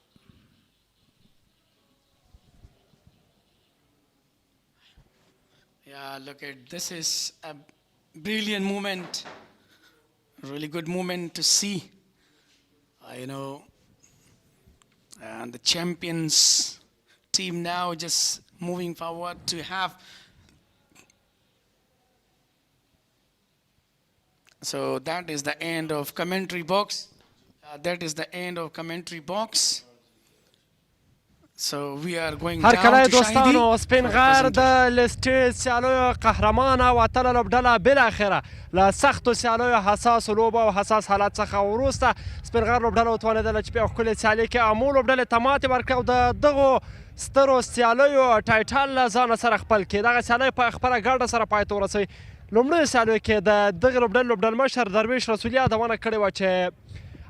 Yeah, look at this is a brilliant moment, really good moment to see. And the champions team now just moving forward to have. So that is the end of commentary box. So we are going هر down کله to دوستانو Shahidi. سپینغر د لسټې سیالیو قهرمان او اتله لوبډله بالاخره له سختو سیالیو حساسو لوبو او حساس حالات څخه وروسته سپینغر لوبډله وتوانېدله چې په یو ښکلې سیالۍ کې امو لوبډلې ته ماتې ورکړه او د دغو سترو سیالیو ټایټل له ځانه سره خپل کړي. دغه سیالۍ په خپله ګډه سره پای ته ورسوي. لومړیو سیالیو کې د دغې لوبډلې لوبډلمشر درویش رسولي یادونه کړې وه چې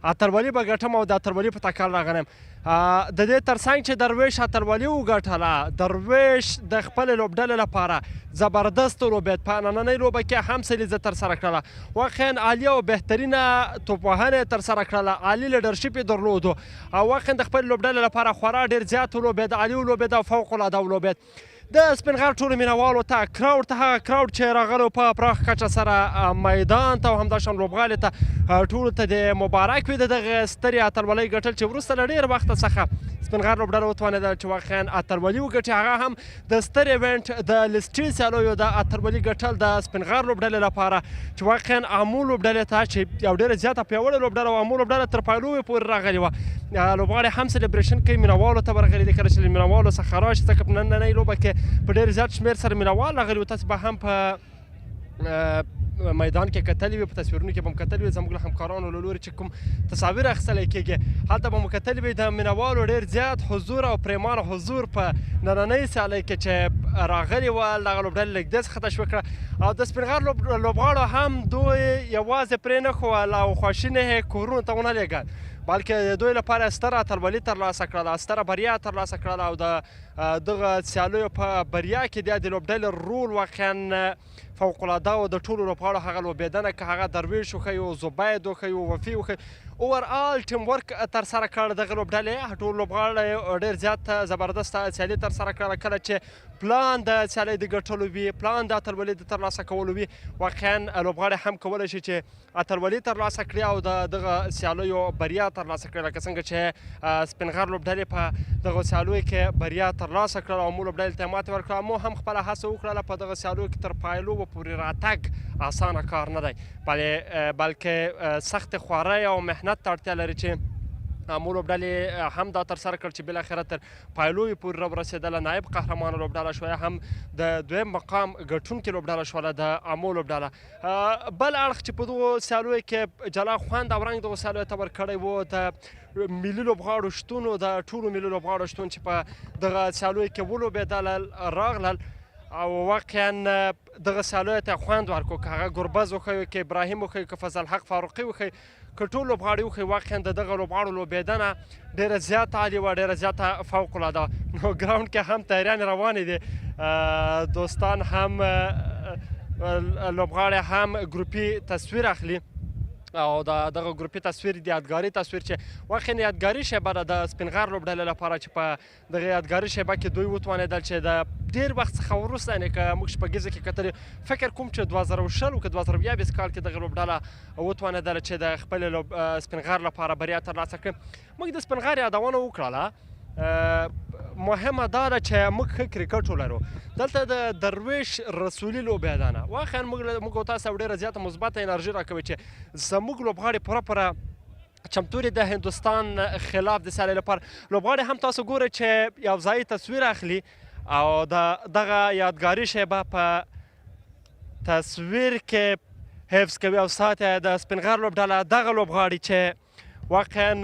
اتلولي به ګټم او د اتلولي په تکل راغلی یم. د دې ترڅنګ چې درویش اتلولي وګټله، درویش د خپلې لوبډلې لپاره زبردست لوبېد، په نننۍ لوبه کې هم سلیزه ترسره کړله، واقعا عالي او بهترینه توپوهنه یې ترسره کړله، عالي لیډرشپ یې درلودو او واقعا د خپلې لوبډلې لپاره خورا ډېر زیات ولوبېد، عالي ولوبېد او فوق العاده ولوبېد. د سپینغر ټولو مینوالو ته کراوډ ته هغه کراوډ چې راغلی په پراخ کچه سره میدان ته او همداشان لوبغالي ته ټولو ته د مبارک وي د دغه سترې اتلولۍ ګټل چې وروسته له ډېر وخته څخه سپینغر لوبډله وتوانېدله چې واقعا اتلولي وګټي، هغه هم د ستر ایونټ د لسټي سیالیو د اتلولي ګټل د سپینغر لوبډلې لپاره چې واقعا امو لوبډلې ته چې یو ډېره زیاته پیاوړې لوبډله وه، امو لوبډله تر پایلوبې پورې راغلې وه. لوبغاړي هم سلیبریشن کوي، مینوالو ته ورغلي دي، کله چې له مینوالو څخه راشي ځکه په نننۍ لوبه کې په ډېر زیات شمېر سره مینوال راغلي وو. تاسې به هم په میدان کې کتلي وي، په تصویرونو کې به مو کتلي وي، زموږ له همکارانو له لوري چې کوم تصاویر اخیستلی کېږي هلته به مو کتلي وي د مینوالو ډېر زیات حضور او پریمانه حضور په نننۍ سیالۍ کې چې راغلي ول. دغه لوبډلې لږ داسې ښه تشویق کړه او د سپینغر لوبغاړو هم دوی یوازې پرې نه ښول او خواشینې یې کورونو ته ونه لېږل، بلکې د دوی لپاره ستره اتلولي ترلاسه کړله، ستره بریا ترلاسه کړله او د دغه سیالیو په بریا کې د لوبډلې رول واقعا فوق العاده و. د ټولو لوبغاړو هغه لوبېدنه که هغه درویش وښیي، زبید وښیي، وفي وښیي، اوورآل ټیم ورک ترسره کړ دغه لوبډلې ټول لوبغاړي ډېر زیات زبردسته سیالي ترسره کړله کله چې پلان د سیالۍ د ګټلو وي پلان د اتلولۍ د ترلاسه کولو وي واقعا لوبغاړي هم کولی شي چې اتلولي ترلاسه کړي او د دغه سیالیو بریا ترلاسه کړي لکه څنګه چې سپینغر لوبډلې په دغه سیالیو کې بریا ترلاسه کړله او مو لوبډلې ته ماتې ورکړه مو هم خپله هڅه وکړله په دغه سیالیو کې تر پایلو پورې راتګ اسانه کار نه دی بلکې سخت خوارۍ او محنت ته اړتیا لري چې مو لوبډلې هم دا ترسره کړ چې بالاخره تر پایلویو پورې راورسېدله نایب قهرمانه لوبډله شوه هم د دویم مقام ګټونکې لوبډله شوله د امو لوبډله بل اړخ چې په دغو سیالیو کې جلا خوند او رنګ دغو سیالیو ته ورکړی و د ملي لوبغاړو شتون و د ټولو ملي لوبغاړو شتون چې په دغه سیالیو کې ولوبېدل راغلل او واقعا دغه سیالیو ته خوند ورکړو که هغه ګربز وښیو که ابراهیم وښیو که فضل حق فاروقي وښیو که ټول لوبغاړي وښیي واقعا د دغه لوبغاړو لوبېدنه ډېره زیاته عالي وه ډېره زیاته فوق العاده وه نو ګراونډ کې هم تیاریانې روانې دي دوستان هم لوبغاړي هم ګروپي تصویر اخلي او دغه ګروپي تصویر د یادګاري تصویر چې واقعا یادګاري شیبه ده د سپینغر لوبډلې لپاره چې په دغه یادګاري شیبه کې دوی وتوانېدل چې د ډېر وخت څخه وروسته یعنې که موږ شپږیزه کې کتلې فکر کوم چې 2020 که 2020 کال کې دغه لوبډله وتوانېدله چې د خپلې سپینغر لپاره بریا ترلاسه کړي موږ د سپینغر یادونه وکړله مهمه دا ده چې موږ ښه کرکټ ولرو دلته د درویش رسولي لوبېدنه واقعا موږ او تاسو ډېره زیاته مثبته انرژي راکوي چې زموږ لوبغاړي پوره چمتو دي د هندوستان خلاف د سیالۍ لپاره لوبغاړي هم تاسو ګورئ چې یو ځایي تصویر اخلي او دغه یادګاري شیبه په تصویر کې حفظ کوي او ساتي د سپینغر لوبډله دغه لوبغاړي چې واقعا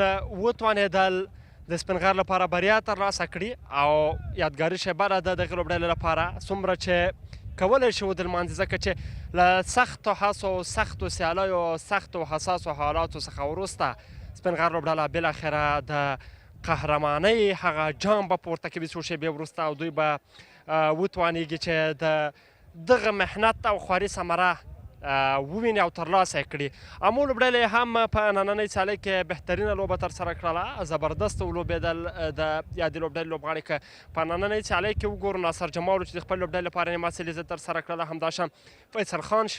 وتوانېدل د سپینغر لپاره بریا ترلاسه کړي او یادګاري شیبه ده د دغې لوبډلې لپاره څومره چې کولی شي ودرمانځي ځکه چې له سختو هڅو سختو سیالیو سختو حساسو حالاتو څخه وروسته سپینغر لوبډله بالاخره د قهرمانۍ هغه جام به پورته کوي څو شیبې وروسته او دوی به وتوانېږي چې د دغه محنت او خواري ثمره وویني او ترلاسه یې کړي امو لوبډلې هم په نننۍ سیالۍ کې بهترینه لوبه ترسره کړله زبردست ولوبېدل د یادې لوبډلې لوبغاړي که په نننۍ سیالۍ کې وګورو ناصر جمال چې د خپل لوبډلې لپاره نیمه سیلیزه ترسره کړله همداشان فیصل خان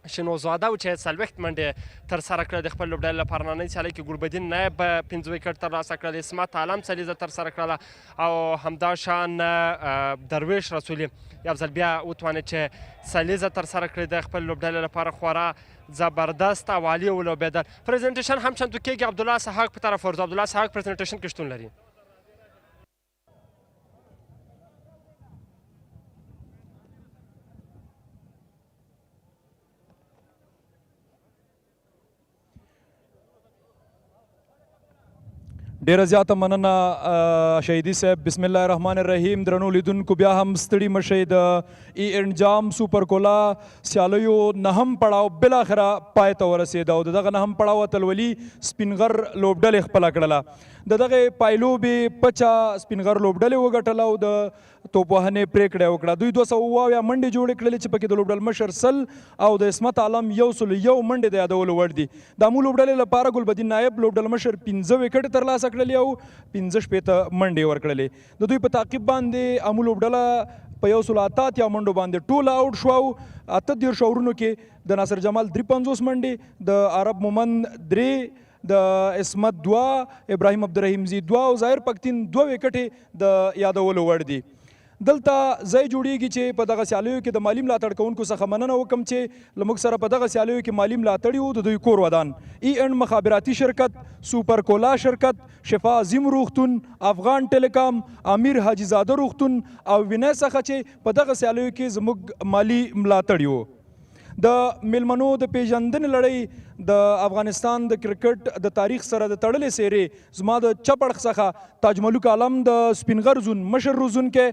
شنوزاده و چې 40 منډې ترسره کړه د خپل لوبډلې لپاره نننۍ سیالۍ کې ګلبدین نایب 5 ویکټ ترلاسه کړل اسمت عالم سیلیزه ترسره کړله او همداشان درویش رسولي یو ځل بیا وتوانېد چې سیلیزه ترسره کړي د خپل لوبډلې لپاره خورا زبردست او عالي ولوبېدل پریزنټیشن هم چمتو کېږي عبدالله سحاق په طرف ورځو عبدالله سحاق پریزنټیشن کې شتون لري ډیره زیاته مننه شهیدي صاحب بسم الله الرحمن الرحیم درنو لیدونکو بیا هم ستړي مشئ د ای انجام سوپر کولا سیالیو نهم پړاو بالاخره پای ته ورسېده او دغه نهم پړاو اتلولي سپینغر لوبډلې خپله کړله د دغې پایلوبې پچه سپینغر لوبډلې وګټله او د توپوهنې پرېکړه وکړه دوی 200 منډې جوړې کړلې چې پکې د لوبډل مشر سل او د اسمت عالم 101 منډې د یادولو وړ دي د امو لوبډلې لپاره ګلبدین نایب لوبډل مشر 15 وکټ ترلاسه کړلې او 15 منډې ورکړلې د دوی په تعقیب باندې امو لوبډله په 188 منډو باندې ټول آوټ شو او 38 اورونو کې د ناصر جمال 53 منډې د عرب مومند 3 د اسمت 2 ابراهیم عبدالرحیم زی 2 او ظاهر پختین 2 وکټې د یادولو وړ دي دلته ځای جوړیږي چې په دغه سیالیو کې د مالی ملاتړ کوونکو څخه مننه وکم چې لموږ سره په دغه سیالیو کې مالی ملاتړ وو د دوی کور ودان ای اینډ مخابراتي شرکت سوپر کولا شرکت شفا عظیم روغتون افغان ټیلیکام امیر حاجی زاده روغتون او وینای څخه چې په دغه سیالیو کې زموږ مالی ملاتړ وو د میلمنو د پیژندنې لړۍ د افغانستان د کرکټ د تاریخ سره د تړلې سیرې زما د چپ اړخ څخه تاج ملک عالم د سپینغر زون مشر روزونکی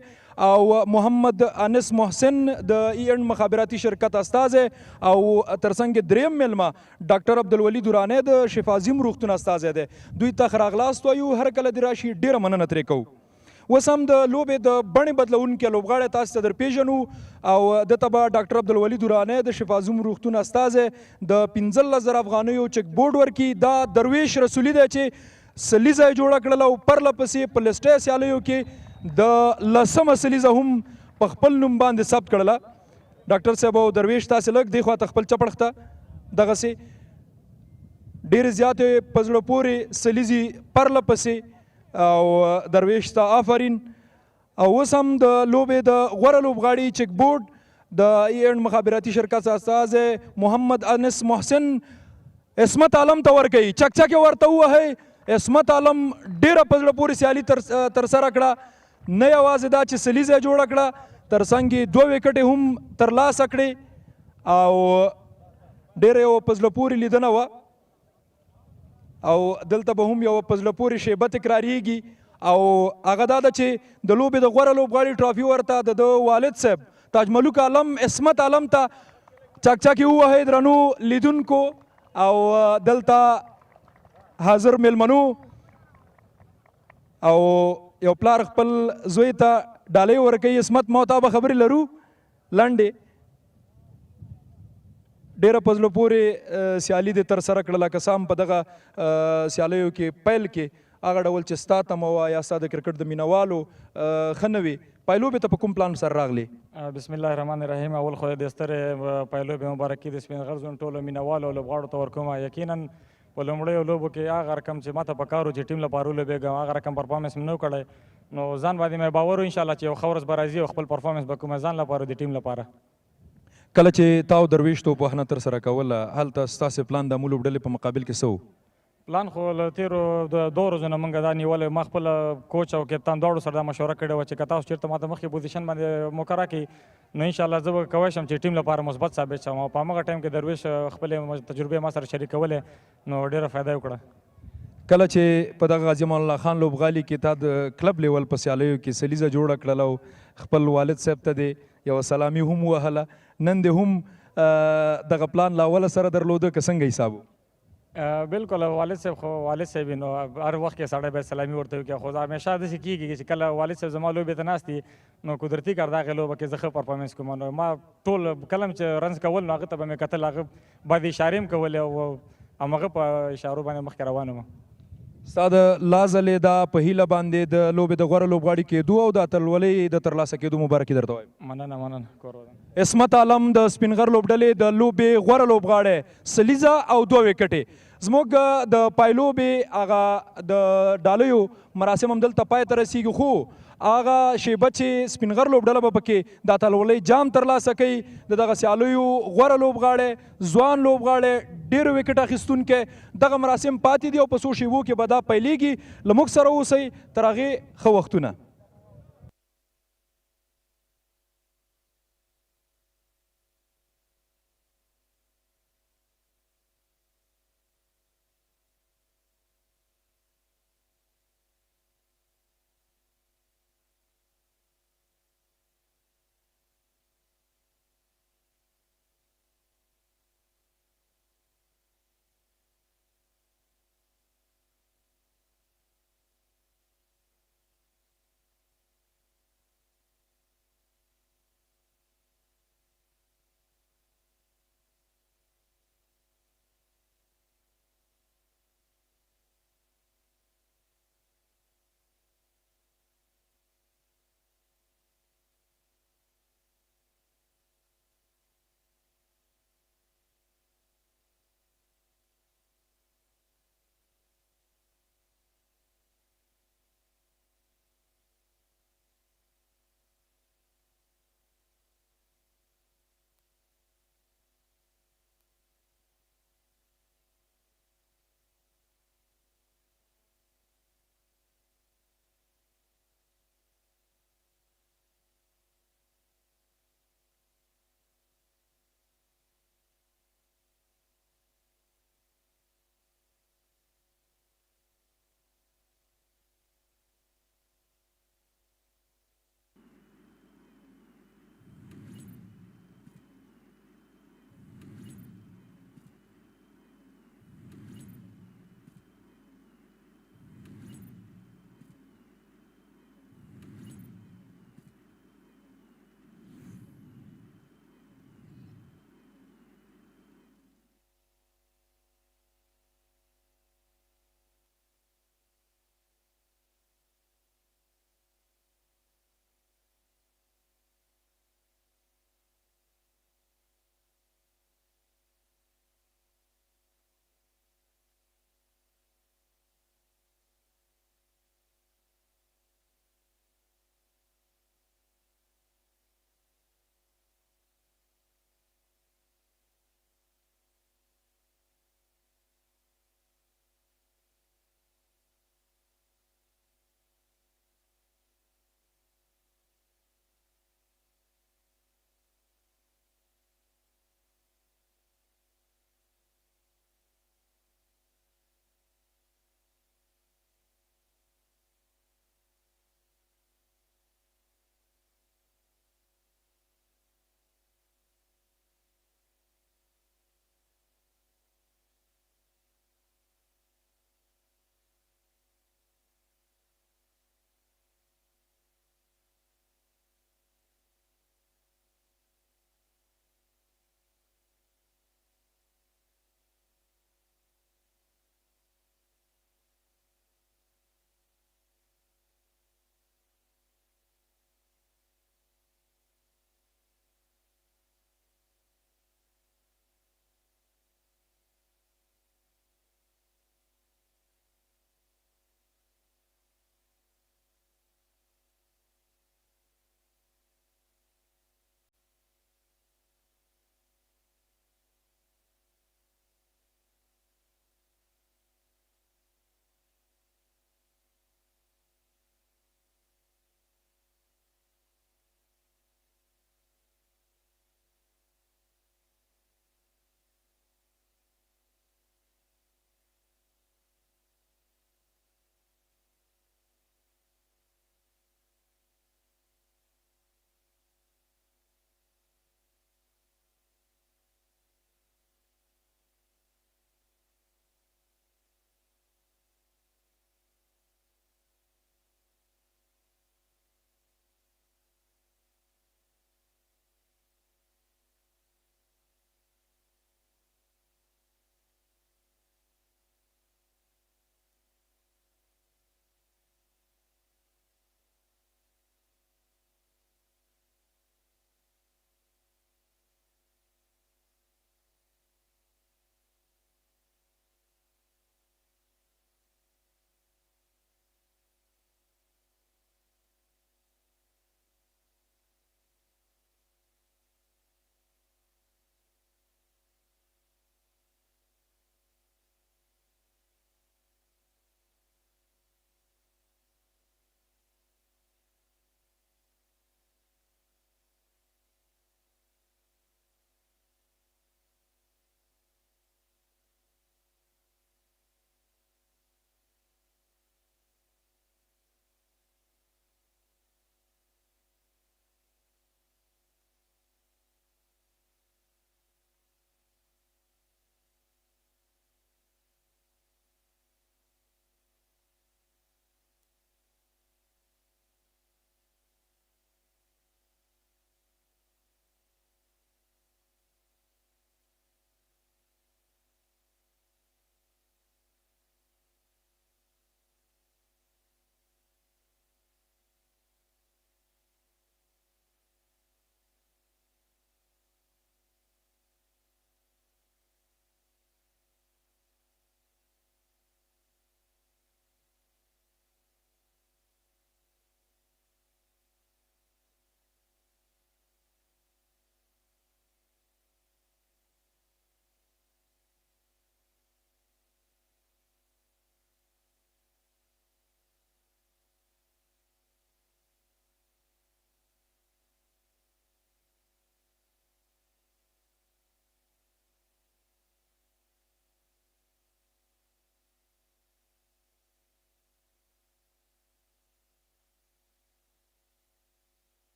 او محمد انس محسن د ای اینډ مخابراتي شرکت استازی او ترڅنګ دریم میلمه ډاکټر عبدالولي دورانی د شفا عظیم روغتون استازی دی دوی ته ښه راغلاست وایو هر کله دې راشي ډېره مننه ترې کوو اوس هم د لوبې د بڼې بدلونکي لوبغاړی تاسو ته در پیژنو او دلته به ډاکټر عبدالولي دراني د شفازوم روغتون استازی د 15,000 افغانیو چک بورډ ورکړي. دا درویش رسولي دی چې سلیزه یې جوړه کړله او پرله پسې په لسټۍ سیالیو کې د 10مه سلیزه هم په خپل نوم باندې ثبت کړله. ډاکټر صاحب او درویش تاسې لږ دې خواته خپل چپړخ ته دغسې ډېرې زیاتې په زړه پورې سلیزې پرله پسې او درویش ته آفرین. او اوس هم د لوبې د غوره لوبغاړي چک بورډ د ای اینډ مخابراتي شرکت استازی محمد انس محسن عصمت عالم ته ورکوي. چک چک یې ورته ووهئ. عصمت عالم ډېره په زړه پورې سیالي ترسره کړه. نه یوازې دا چې سلیزه یې جوړه کړه، ترڅنګ یې 2 وکټې هم ترلاسه کړې او ډېره یوه په زړه پورې لیدنه وه. او دلته به هم یوه په زړه پورې شیبه تکراریږي او هغه دا ده چې د لوبې د غوره لوبغاړي ټرافي ورته د والد صاحب تاج ملک عالم عصمت عالم ته چک چک یې ووهئ درنو لیدونکو او دلته حاضر میلمنو. او یو پلار خپل زوی ته ډالۍ ورکوي. عصمت ما ته به خبرې لرو لنډې. ډېره په زړه پورې سیالي دې ترسره کړله. که څه هم په دغه سیالیو کې پیل کې هغه ډول چې ستا تمه وه یا ستا د کرکټ د مینوالو ښه نه وي، پایلوبې ته په کوم پلان سره راغلی؟ بسم الله الرحمن الرحیم. اول خو د سترې پایلوبې مبارکي د سپین غر زون ټولو مینوالو او لوبغاړو ته ورکوم. یقینا په لومړیو لوبو کې هغه رقم چې ماته پکار و چې ټیم لپاره ولوبېږم هغه رقم پرفارمنس مې نه و کړی، نو ځان باندې مې باور و انشاءالله چې یو ښه ورځ به راځي او خپل پرفارمنس به کوم ځان لپاره د ټیم لپاره. کله چې تا او درویش توپوهنه ترسره کوله هلته ستاسې پلان د مو لوبډلې په مقابل کې څه و؟ پلان خو له تېرو د 2 ورځو نه موږ دا نیولی. ما خپله کوچ او کپتان دواړو سره دا مشوره کړې وه چې که تاسو چېرته ماته مخکې پوزیشن باندې مقرره کړي نو انشاءالله زه به کوی شم چې ټیم لپاره مثبت ثابت شم. او په همغه ټایم کې درویش خپلې تجربې ما سره شریکولې نو ډېره فایده یې وکړه. کله چې په دغه غازي امان الله خان لوبغالي کې تا د کلب لیول په سیالیو کې سلیزه جوړه کړله او خپل والد صاحب ته دې یوه سلامي هم ووهله، نن دې هم دغه پلان له اوله سره درلوده که څنګه حساب و؟ بالکل والد صاحب خو والد صاحب نو هر وخت کې سړی باید سلامي ورته وکړي. خو همیشه داسې کېږي چې کله والد صاحب زما لوبې ته ناست دي نو قدرتي کار د هغې لوبه کې زه ښه پرفارمنس کوم. نو ما ټول کله چې رنز کول نو هغه ته به مې کتل، هغه باندې اشارې هم کولې او همغه په اشارو باندې مخکې روان وم. ستا د لازلې دا په هیله باندې د لوبې د غوره لوبغاړي کېدو او د اتلولۍ د ترلاسه کېدو مبارکي درته وایم. مننه کور ودان. عصمت عالم د سپین غر لوبډلې د لوبې غوره لوبغاړی سلیزه او 2 وکټې. زموږ د پایلوبې هغه د ډالیو مراسم هم دلته پای ته رسیږي، خو هغه شیبه چې سپین غر لوبډله به پکې د اتلولۍ جام ترلاسه کوي د دغه سیالیو غوره لوبغاړی ځوان لوبغاړی ډېر وکټ اخیستونکی دغه مراسم پاتې دي او په څو شیبو کې به دا پیلیږي. له موږ سره اوسئ تر هغې ښه وختونه.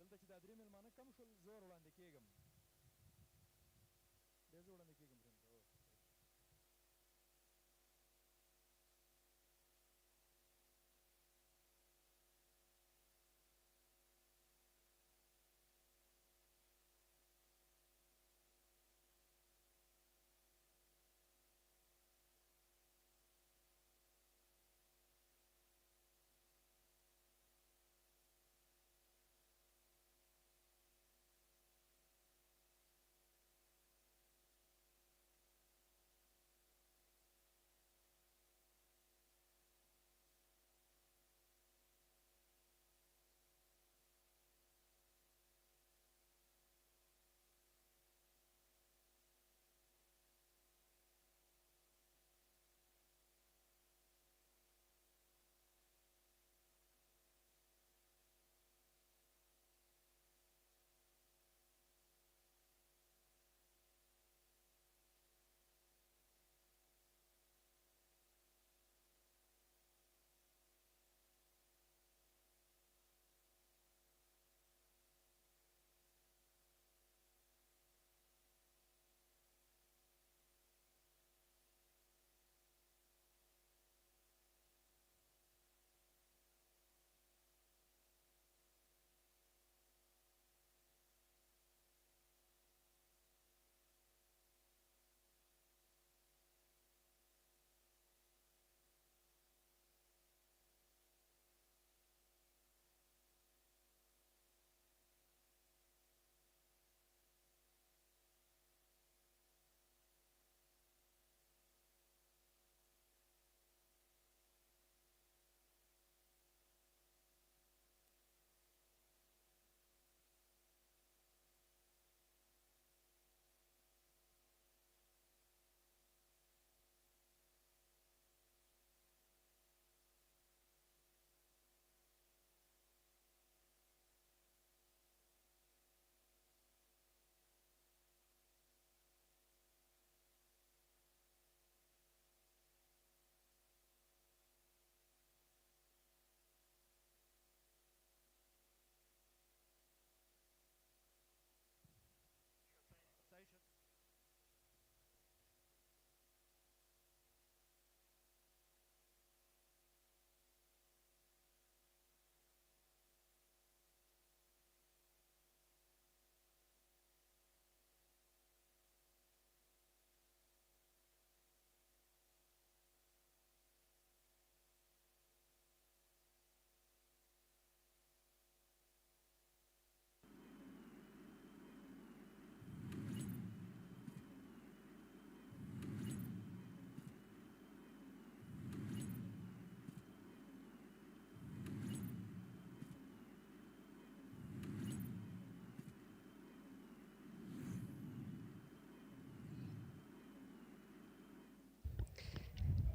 دلته چې دا درې میلمانه کم شول زه ور وړاندې کېږم بیا زه وړاندې کېږم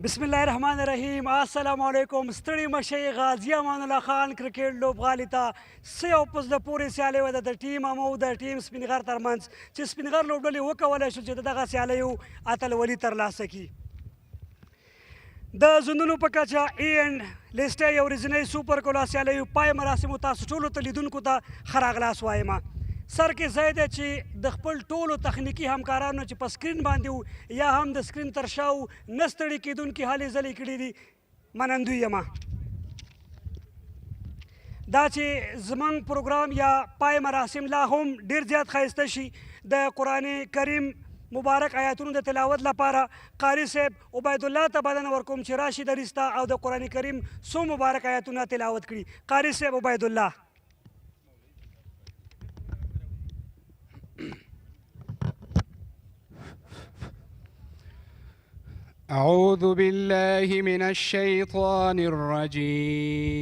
بسم الله الرحمن الرحیم. السلام علیکم. ستړي مشي غازی امان الله خان کرکټ لوبغالي ته سه او پس د پورې سیالي وه د ټیم امو د ټیم سپینغر ترمنځ چې سپینغر لوبډلې وکولی شو چې دغه سیالیو اتلولي ترلاسه کړي. د زونونو په کچه اینډ لیسټه یو ورځنۍ سوپر کولا سیالیو پای مراسمو تاسو ټولو ته لیدونکو ته ښه راغلاست وایم. سر کې ځای دی چې د خپل ټولو تخنیکي همکارانو چې په سکرین باندې وو یا هم د سکرین تر شا وو نه ستړي کېدونکي هلې ځلې کړي دي، منندوی یم. دا چې زموږ پروګرام یا پای مراسم لا هم ډېر زیات ښایسته شي، د قرآن کریم مبارک آیاتونو د تلاوت لپاره قاري صاحب عبیدالله ته بلنه ورکوم چې راشي دریځ ته او د قرآن کریم څو مبارک آیاتونه تلاوت کړي. قاري صاحب عبیدالله. أعوذ بالله من الشيطان الرجيم.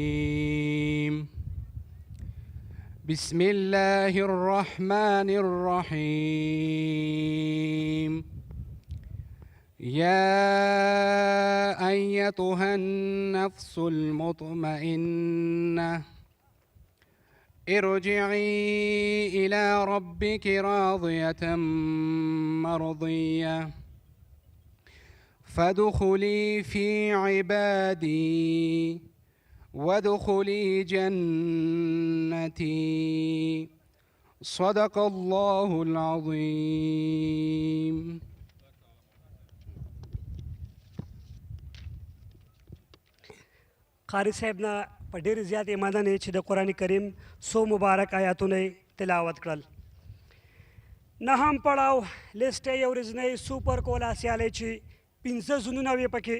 بسم الله الرحمن الرحيم. يا أيتها النفس المطمئنة ارجعي إلى ربك راضية مرضية فادخلي في عبادي وادخلي جنتي صدق الله العظيم. قاری صاحب نه په ډېرې زیاتې مننې چې د قرآن کریم څو مبارک آیاتونه یې تلاوت کړل. نهم پړاو لیسټ یې ورځنۍ سوپر کولا سیالۍ چې 15 زونونه وې پکې،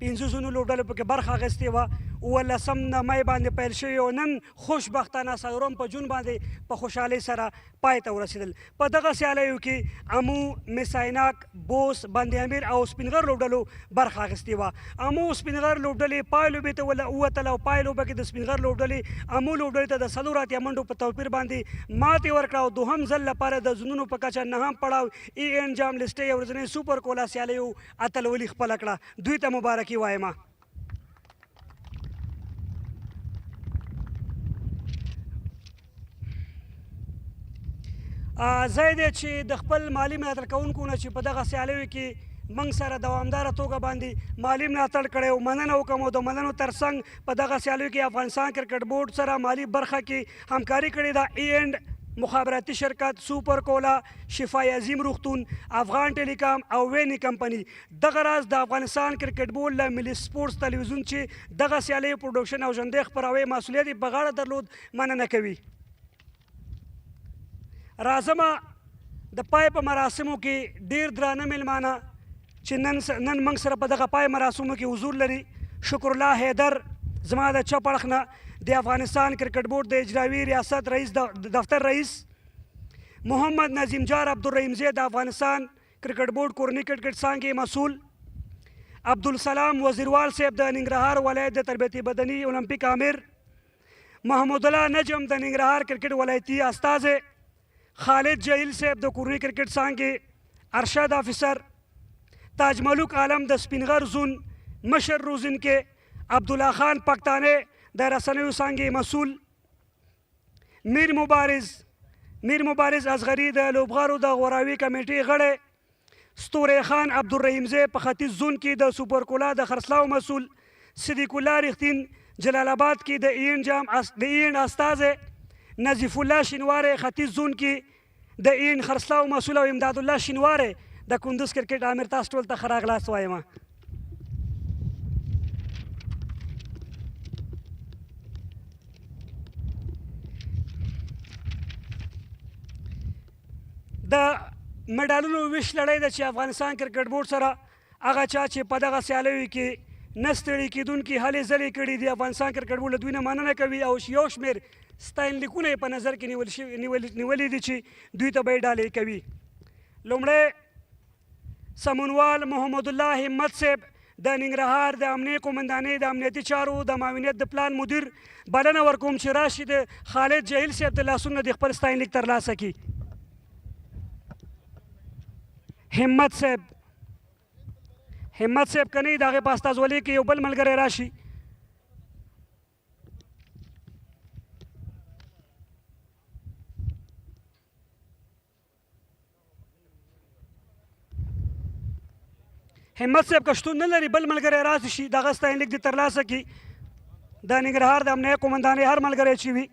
15 زونو لوبډلو پکې برخه اخیستې وه. 18 مۍ باندې پیل شوي او نن خوشبختانه څلورم په جون باندې په خوشحالۍ سره پای ته ورسېدل. په دغه سیالیو کې امو، مسایناک، بوس، بند امیر او سپینغر لوبډلو برخه اخیستې وه. امو سپینغر لوبډلې پای لوبې ته ووتل او پای لوبه کې د سپینغر لوبډلې امو لوبډلې ته د 4 اتیا منډو په توپیر باندې ماتې ورکړه او دوهم ځل لپاره د زونونو په کچه نهم پړاو ای این جام لیسټې یو ورځنۍ سوپر کولا سیالیو اتلولي خپله کړه. دوی ته مبارکي وایم. ځای دی چې د خپل مالي ملاتړ کوونکو نه چې په دغه سیالیو کې موږ سره دوامداره توګه باندې مالي ملاتړ کړی او مننه وکړم او د مننو ترڅنګ په دغه سیالیو کې افغانستان کرکټ بورډ سره مالي برخه کې همکاري کړې ده. ای اینډ مخابراتي شرکت، سوپر کولا، شفای عظیم روغتون، افغان ټیلیکام او ویني کمپنی. دغه راز د افغانستان کرکټ بورډ له ملي سپورټس تلویزیون چې دغه سیالیو پروډکشن او ژوندۍ خپراوۍ مسؤلیت یې په غاړه درلود مننه کوي. راځمه د پای په مراسمو کې ډېر درانه میلمانه چې نن موږ سره په دغه پای مراسمو کې حضور لري. شکر الله حیدر زما د چپ اړخ نه د افغانستان کرکټ بورډ د اجرایي ریاست رئیس دفتر رئیس، محمد نظیم جار عبدالرحیم زی د افغانستان کرکټ بورډ کورنۍ کرکټ څانګې مسؤل، عبدالسلام وزیروال صاحب د ننګرهار ولایت د تربیتي بدني اولمپیک امیر، محمود الله نجم د ننګرهار کرکټ ولایتي استازی، خالد جهیل صاحب د کورنۍ کرکټ څانګې ارشد افیسر، تاج ملوک عالم د سپینغر زون مشر روزنکې، عبدالله خان پښتانه د رسنیو څانګې مسؤل، میر مبارز اصغري د لوبغارو د غوراوي کمیټې غړی، ستوری خان عبدالرحیم زی په ختیځ زون کې د سوپر کولا د خرڅلاو مسؤل، صدیق الله رښتین جلال آباد کې د اینډ استازی، نظیف الله شینواری ختیځ زون کې د این خرڅلاو مسؤل او امداد الله شینواری د کندوز کرکټ امیر. تاسو ټول ته ښه راغلاست وایم. د مډالونو ویش لړۍ ده چې افغانستان کرکټ بورډ سره هغه چا چې په دغه سیالیو کې نه ستړي کېدونکي هلې ځلې کړي دي افغانستان کرکټ بورډ له دوی نه مننه کوي او یو شمېر ستاینلیکونه یې په نظر کې نیولي دي چې دوی ته به یې ډالۍ کوي. لومړی سمونوال محمد الله همت صاحب د ننګرهار د امنیې قومندانۍ د امنیتي چارو د معاونیت د پلان مدیر بلنه ورکوم چې راشي د خالد جهیل صاحب د لاسونو د خپل ستاینلیک ترلاسه کړي. همت صاحب همت صاحب که نه د هغې په استازولۍ کې یو بل ملګری راشي. همت صاحب که شتون نه لري بل ملګری راشي شي د هغه ستاینلیک دې ترلاسه کړي. د ننګرهار د امنیه قومندان هر ملګری چې وي.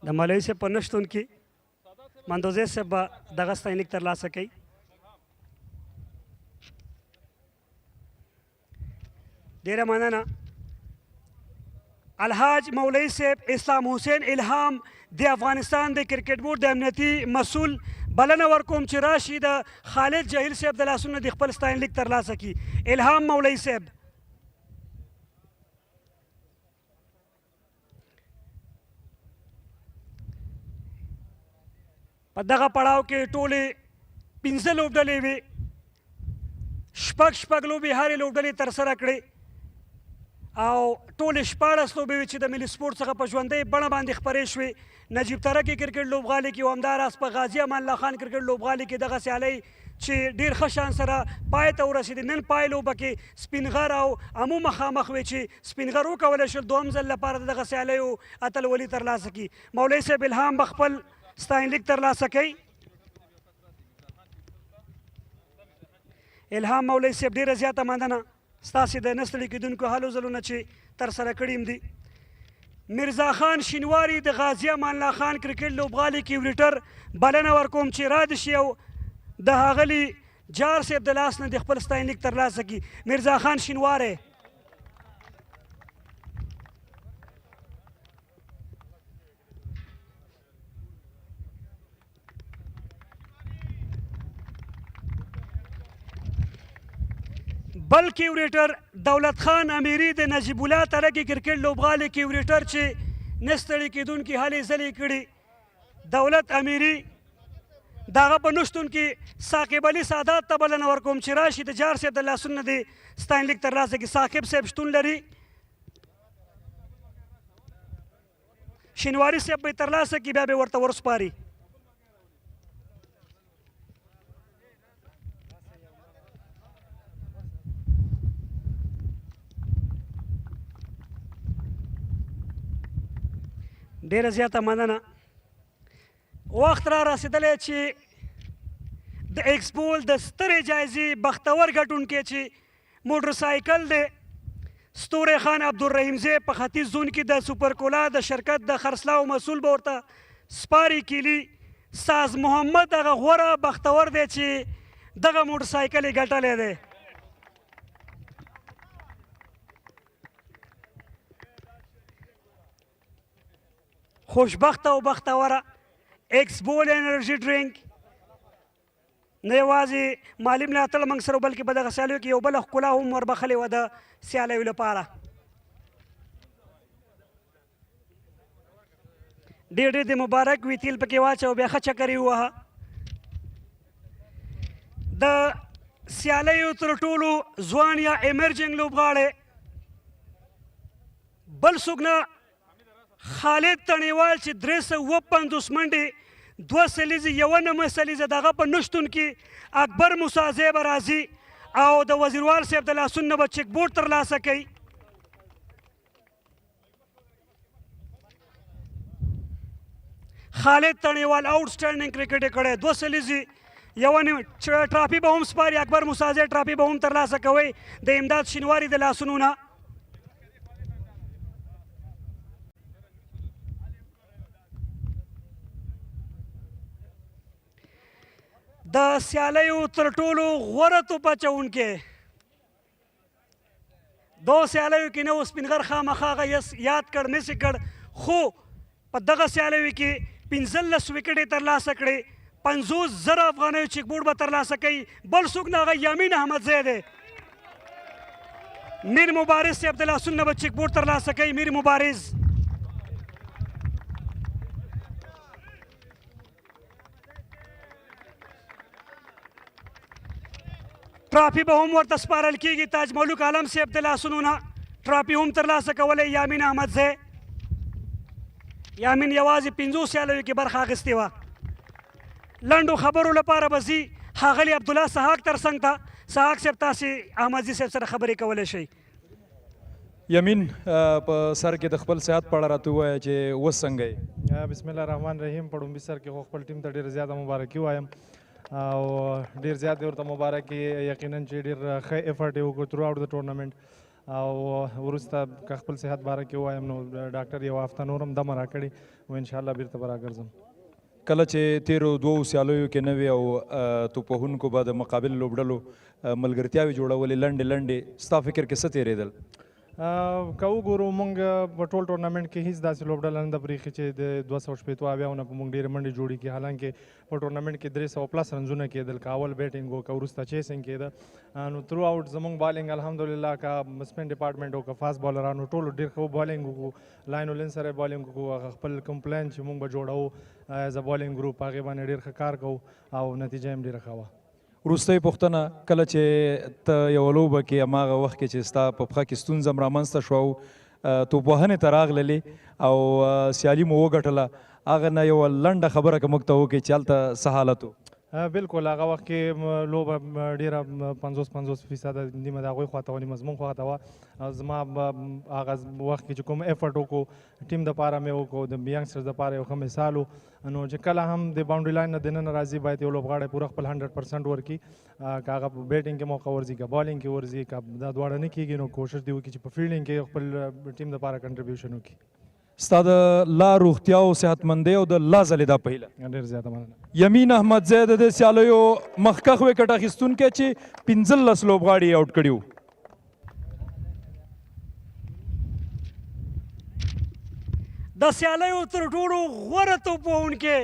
د مولوي صاحب په نشتون کې مندوزی صاحب به دغه ستاینلیک ترلاسه کوي. ډېره مننه. الحاج مولوي صاحب اسلام حسین الهام د افغانستان د کرکټ بورډ د امنیتي مسؤل بلنه ورکوم چې راشي د خالد جهیل صاحب د لاسونو د خپل ستاینلیک ترلاسه کړي. الهام مولوي صاحب. په دغه پړاو کې ټولې 15 لوبډلې وې. شپږ لوبې هرې لوبډلې ترسره کړې او ټولې 14 لوبې وې چې د ملي سپورټ څخه په ژوندۍ بڼه باندې خپرې شوې. نجیب ترکی کرکټ لوبغالي کې او همداراز په غازي امان الله خان کرکټ لوبغالي کې دغه سیالۍ چې ډېر ښه شان سره پای ته ورسېدې. نن پای لوبه کې سپینغر او امو مخامخ وې چې سپینغر وکولی شول دوهم ځل لپاره د دغه سیالیو اتلولي ترلاسه کړي. مولوي صاحب الهام به خپل ستاینلیک ترلاسه کوي. الهام مولوي صاحب ډېره زیاته مننه ستاسې د نه ستړي کېدونکو هلو ځلونه چې ترسره کړي دي. میرزا خان شینواري د غازي امان الله خان کرکټ لوبغالي کې وریټر بلنه ورکوم چې را دې شي او د ښاغلي جار صاحب د لاس نه د خپل ستاینلیک ترلاسه کړي. میرزا خان شینواری. بلکې وریټر دولت خان امیري د نجیب الله ترکي کرکټ لوبغالي کې وریټر چې نه ستړي کېدونکي هلې ځلې کړي. دولت امیري د هغه په نشتون کې ثاقب علي سادات ته بلنه ورکوم چې راشي د جار صاحب د لاسونو د ستاینلیک ترلاسه کړي. ثاقب صاحب شتون لري. شینواري صاحب به یې ترلاسه کړي بیا به یې ورته ورسپاري. ډېره زیاته مننه. وخت را رسېدلی چې د ایکسپول د سترې جایزې بختور ګټونکی چې موټرسایکل دی ستوری خان عبدالرحیم زی په ختیځ زون کې د سوپرکولا د شرکت د خرڅلاو مسؤل به ورته سپاري کیلي. ساز محمد هغه غوره بختور دی چې دغه موټرسایکل یې ګټلی دی. خوشبخته او بختوره ایکسبول انرژي ډرینک نه یوازې مالي ملاتړ موږ سره بلکې په دغه سیالیو کې یو بله ښکلا هم وربخلې وه د سیالیو لپاره. ډېر ډېر د مبارک وي تیل پکې واچوه بیا ښه چکر یې ووهه. د سیالیو تر ټولو ځوان یا ایمرجنګ لوبغاړی بل څوک نه خالد تڼیوال چې 350 منډې 2 سلیزې 1 نمه سلیزه د هغه په نشتون کې اکبر موسازی به راځي او د وزیروال صاحب د لاسونو نه به چیک بورډ ترلاسه کوي. خالد تڼیوال آوټسټینډینګ کرکټ یې کړی 2 سلیزې 1 نمه ټرافي به هم سپاري. اکبر موسازی ټرافي به هم ترلاسه کوي د امداد شینواري د لاسونو نه. د سیالیو تر ټولو غوره توپ اچوونکی دو سیالیو کې نه و سپینغر خامخا هغه یاد کړ مس یې کړ خو په دغه سیالیو کې 15 وکټې ترلاسه کړې 50,000 افغانیو چیک بورډ به ترلاسه کوي. بل څوک نه هغه یامین احمدزی دی. میر مبارز صاحب د لاسونو نه به چیک بورډ ترلاسه کوي. میر مبارز ټرافي به هم ورته سپارل کیږي. تاج ملک عالم صاحب د لاسونو نه ټرافي هم ترلاسه کولی. یامین احمدزی یامین یوازې 50 سیالیو کې برخه اخیستې وه. لنډو خبرو لپاره به ځي ښاغلي عبدالله سحاق ترڅنګ ته. سحاق صاحب تاسې احمدزي صاحب سره خبرې کولی شئ. یمین په سر کې د خپل صحت په اړه راته ووایه چې اوس څنګه یې؟ بسم الله الرحمن الرحیم. په لومړي سر کې خو خپل ټیم ته ډېره زیاته مبارکي وایم او ډېر زیات ورته مبارکي. یقینا چې ډېر ښه ایفرټ یې وکړو تھرو آوټ د ټورنمنټ او وروسته که خپل صحت باره کې ووایم نو ډاکټر یو هفته نور هم دمه راکړې و انشاءالله بیرته به راګرځم. کله چې تیرو 2 سیالیو کې نه وي او توپوهونکو به د مقابل لوبډلو ملګرتیاوې جوړولې لنډې لنډې، ستا فکر کې څه تېرېدل؟ که وګورو موږ په ټول ټورنمنټ کې هیڅ داسې لوبډله نه ده پرېښې چې د 260 اویاونه په موږ ډېرې منډې جوړې کړي. حالانکه په ټورنمنټ کې 300 پلس رنزونه کېدل، که اول بیټینګ و که وروسته چیسینګ کېده. نو تھرو آوټ زموږ بالینګ الحمدلله که سپین ډپارټمنټ او که فاست بالرانو ټولو ډېر ښه بالینګ وکړو. لاین ولین سره یې بالینګ وکړو. هغه خپل کمپلاین چې موږ به جوړوو ایز ا بالینګ ګروپ هغې باندې ډېر ښه کار کوو او نتیجه هم ډېره ښه وه. وروستۍ پوښتنه، کله چې ته یوه لوبه کې هماغه وخت کې چې ستا په پښه کې ستونزه هم رامنځته شوه او توپوهنې ته راغللې او سیالي مو وګټله، هغه نه یوه لنډه خبره که موږ ته وکړې چې هلته څه حالت و؟ بالکل هغه وخت کې لوبه ډېره 50-50% نیمه د هغوی خواته وه نیمه زموږ خواته وه. زما هغه وخت کې چې کوم ایفرټ وکړو ټیم دپاره مې وکړو د ینګسټرز دپاره یو ښه مثال و. نو چې کله هم د باونډري لاین نه دننه راځي باید یو لوبغاړی پوره خپل 100% ورکړي. که هغه په بیټینګ کې موقع ورځي که بالینګ کې ورځي، که دا دواړه نه کېږي نو کوشش دې وکړي چې په فیلډینګ کې خپل ټیم دپاره کنټریبیوشن وکړي. ستا د لا روغتیا او صحتمندۍ او د لا ځلېدا په هیله. ډېر زیاته مننه. یمین احمدزی د دې سیالیو مخکښ وکټ اخیستونکی چې 15 لوبغاړي یې آوټ کړي وو. د سیالیو تر ټولو غوره توپوونکی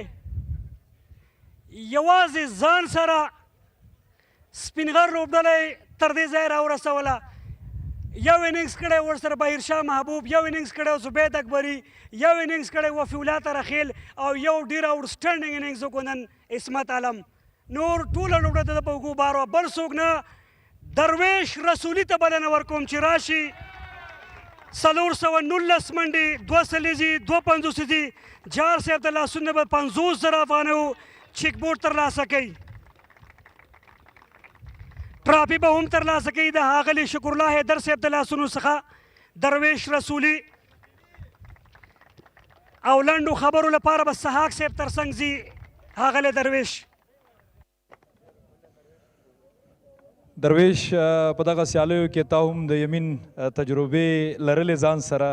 یوازې ځان سره سپینغر لوبډله تر دې ځای راورسوله. یو اننګز کړی ورسره بهیرشاه محبوب، یو اننګز کړی زبید اکبري، یو اننګز کړی وفي الله ترخیل او یو ډېر آوټسټینډینګ اننګز وکړو نن عصمت عالم. نور ټوله لوبډله د په اوږو بار وه، بل څوک نه. درویش رسولي ته بلنه ورکوم چې راشي 419 منډې، 2 سلیزي، 2 پنځوسیزي. جار صاحب د لاسونه به 50,000 افغانیو چیک بورډ ترلاسه کوي. ټرافي به هم ترلاسه کوي د ښاغلي شکر الله حیدر صاحب د لاسونو څخه درویش رسولي. او لنډو خبرو لپاره به سحاق صاحب ترڅنګ ځي ښاغلی درویش. درویش په دغه سیالیو کې تا هم د یمین تجربې لرلې ځان سره،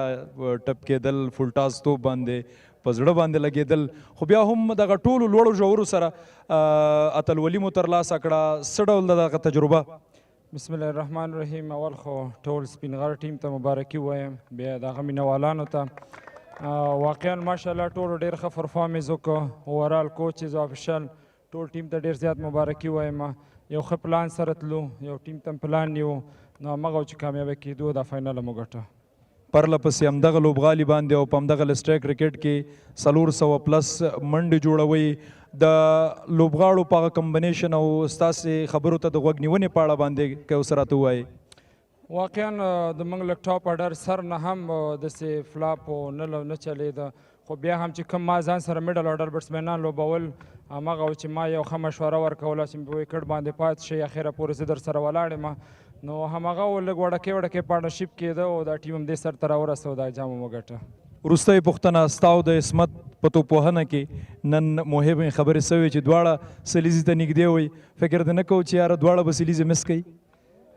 ټپ کېدل، فولټاز توپ باندې په زړه باندې لګېدل، خو بیا هم دغه ټولو لوړو ژورو سره اتلولي مو ترلاسه کړه. څه ډول ده دغه تجربه؟ بسم الله الرحمن الرحیم. اول خو ټول سپینغر ټیم ته مبارکي وایم، بیا د هغه مینوالانو ته. واقعا ماشاءالله ټولو ډېر ښه پرفارمنس وکړو. اوورال کوچز او افیشل ټول ټیم ته ډېر زیات مبارکي وایم. یو ښه پلان سره تلو، یو ټیم ته پلان نیو، نو همغه چې کامیابه کېدو دا فاینل مو ګټه. پرله پسې همدغه لوبغالي باندې او په همدغه لسټرایک کرکټ کې 400 پلس منډې جوړوئ. د لوبغاړو په هغه کمبینیشن او ستاسې خبرو ته د غوږ نیونې په اړه باندې که اوس راته ووایي. واقعا د موږ لږ ټاپ اډر سر نه هم داسې فلاپ نه چلېده، خو بیا هم چې کوم ما ځان سره میډل اډر بیټسمینان لوبول همغه چې ما یو ښه مشوره ورکوله چې په وکټ باندې پاتې شئ، اخره پورې زه در سره ولاړ یم. نو همغه لږ وړکې وړکې پارټنرشپ کېده او دا ټیم هم دې سر ته راورسو، دا جام هم وګټه. وروستۍ پوښتنه، ستا او د عصمت په توپوهنه کې نن مهمې خبرې سوې چې دواړه سلیزې ته نږدې وئ، فکر دې نه کوو چې یاره دواړه به سلیزې مس کوي؟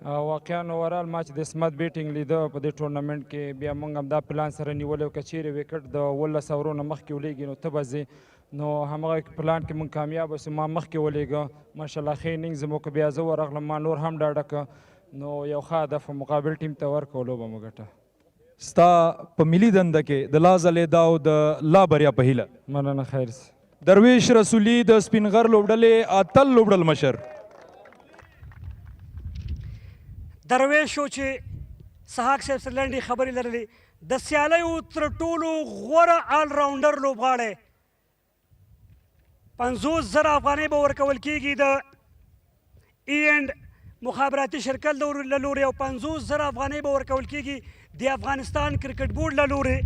واقعا اوورال ما چې د عصمت بیټینګ لیده په دې ټورنمنټ کې، بیا موږ هم دا پلان سره نیولی و که چیرې وکټ د 11 اورو نه مخکې ولېږي نو ته به ځې. نو همغه پلان کې موږ کامیاب اوسو. ما مخکې ولېږه ماشاءالله ښه اننګز مو وکړه، بیا زه ورغلم ما نور هم ډاډه کړه، نو یو ښه هدف مقابل ټیم ته ورکړو، لوبه مو ګټه. ستا په ملي دنده کې د لا ځلېدا او د لا بریا په هیله. مننه، خیر. درویش رسولي د سپینغر لوبډلې اتل لوبډل مشر. درویش و چې سحاق صاحب سره لنډې خبرې لرلې، د سیالیو تر ټولو غوره آل راونډر لوبغاړی 50,000 افغانۍ به ورکول کېږي. د ای اینډ مخابراتي شرکت له لورې او 50,000 افغانۍ به ورکول کېږي د افغانستان کرکټ بورډ له لورې.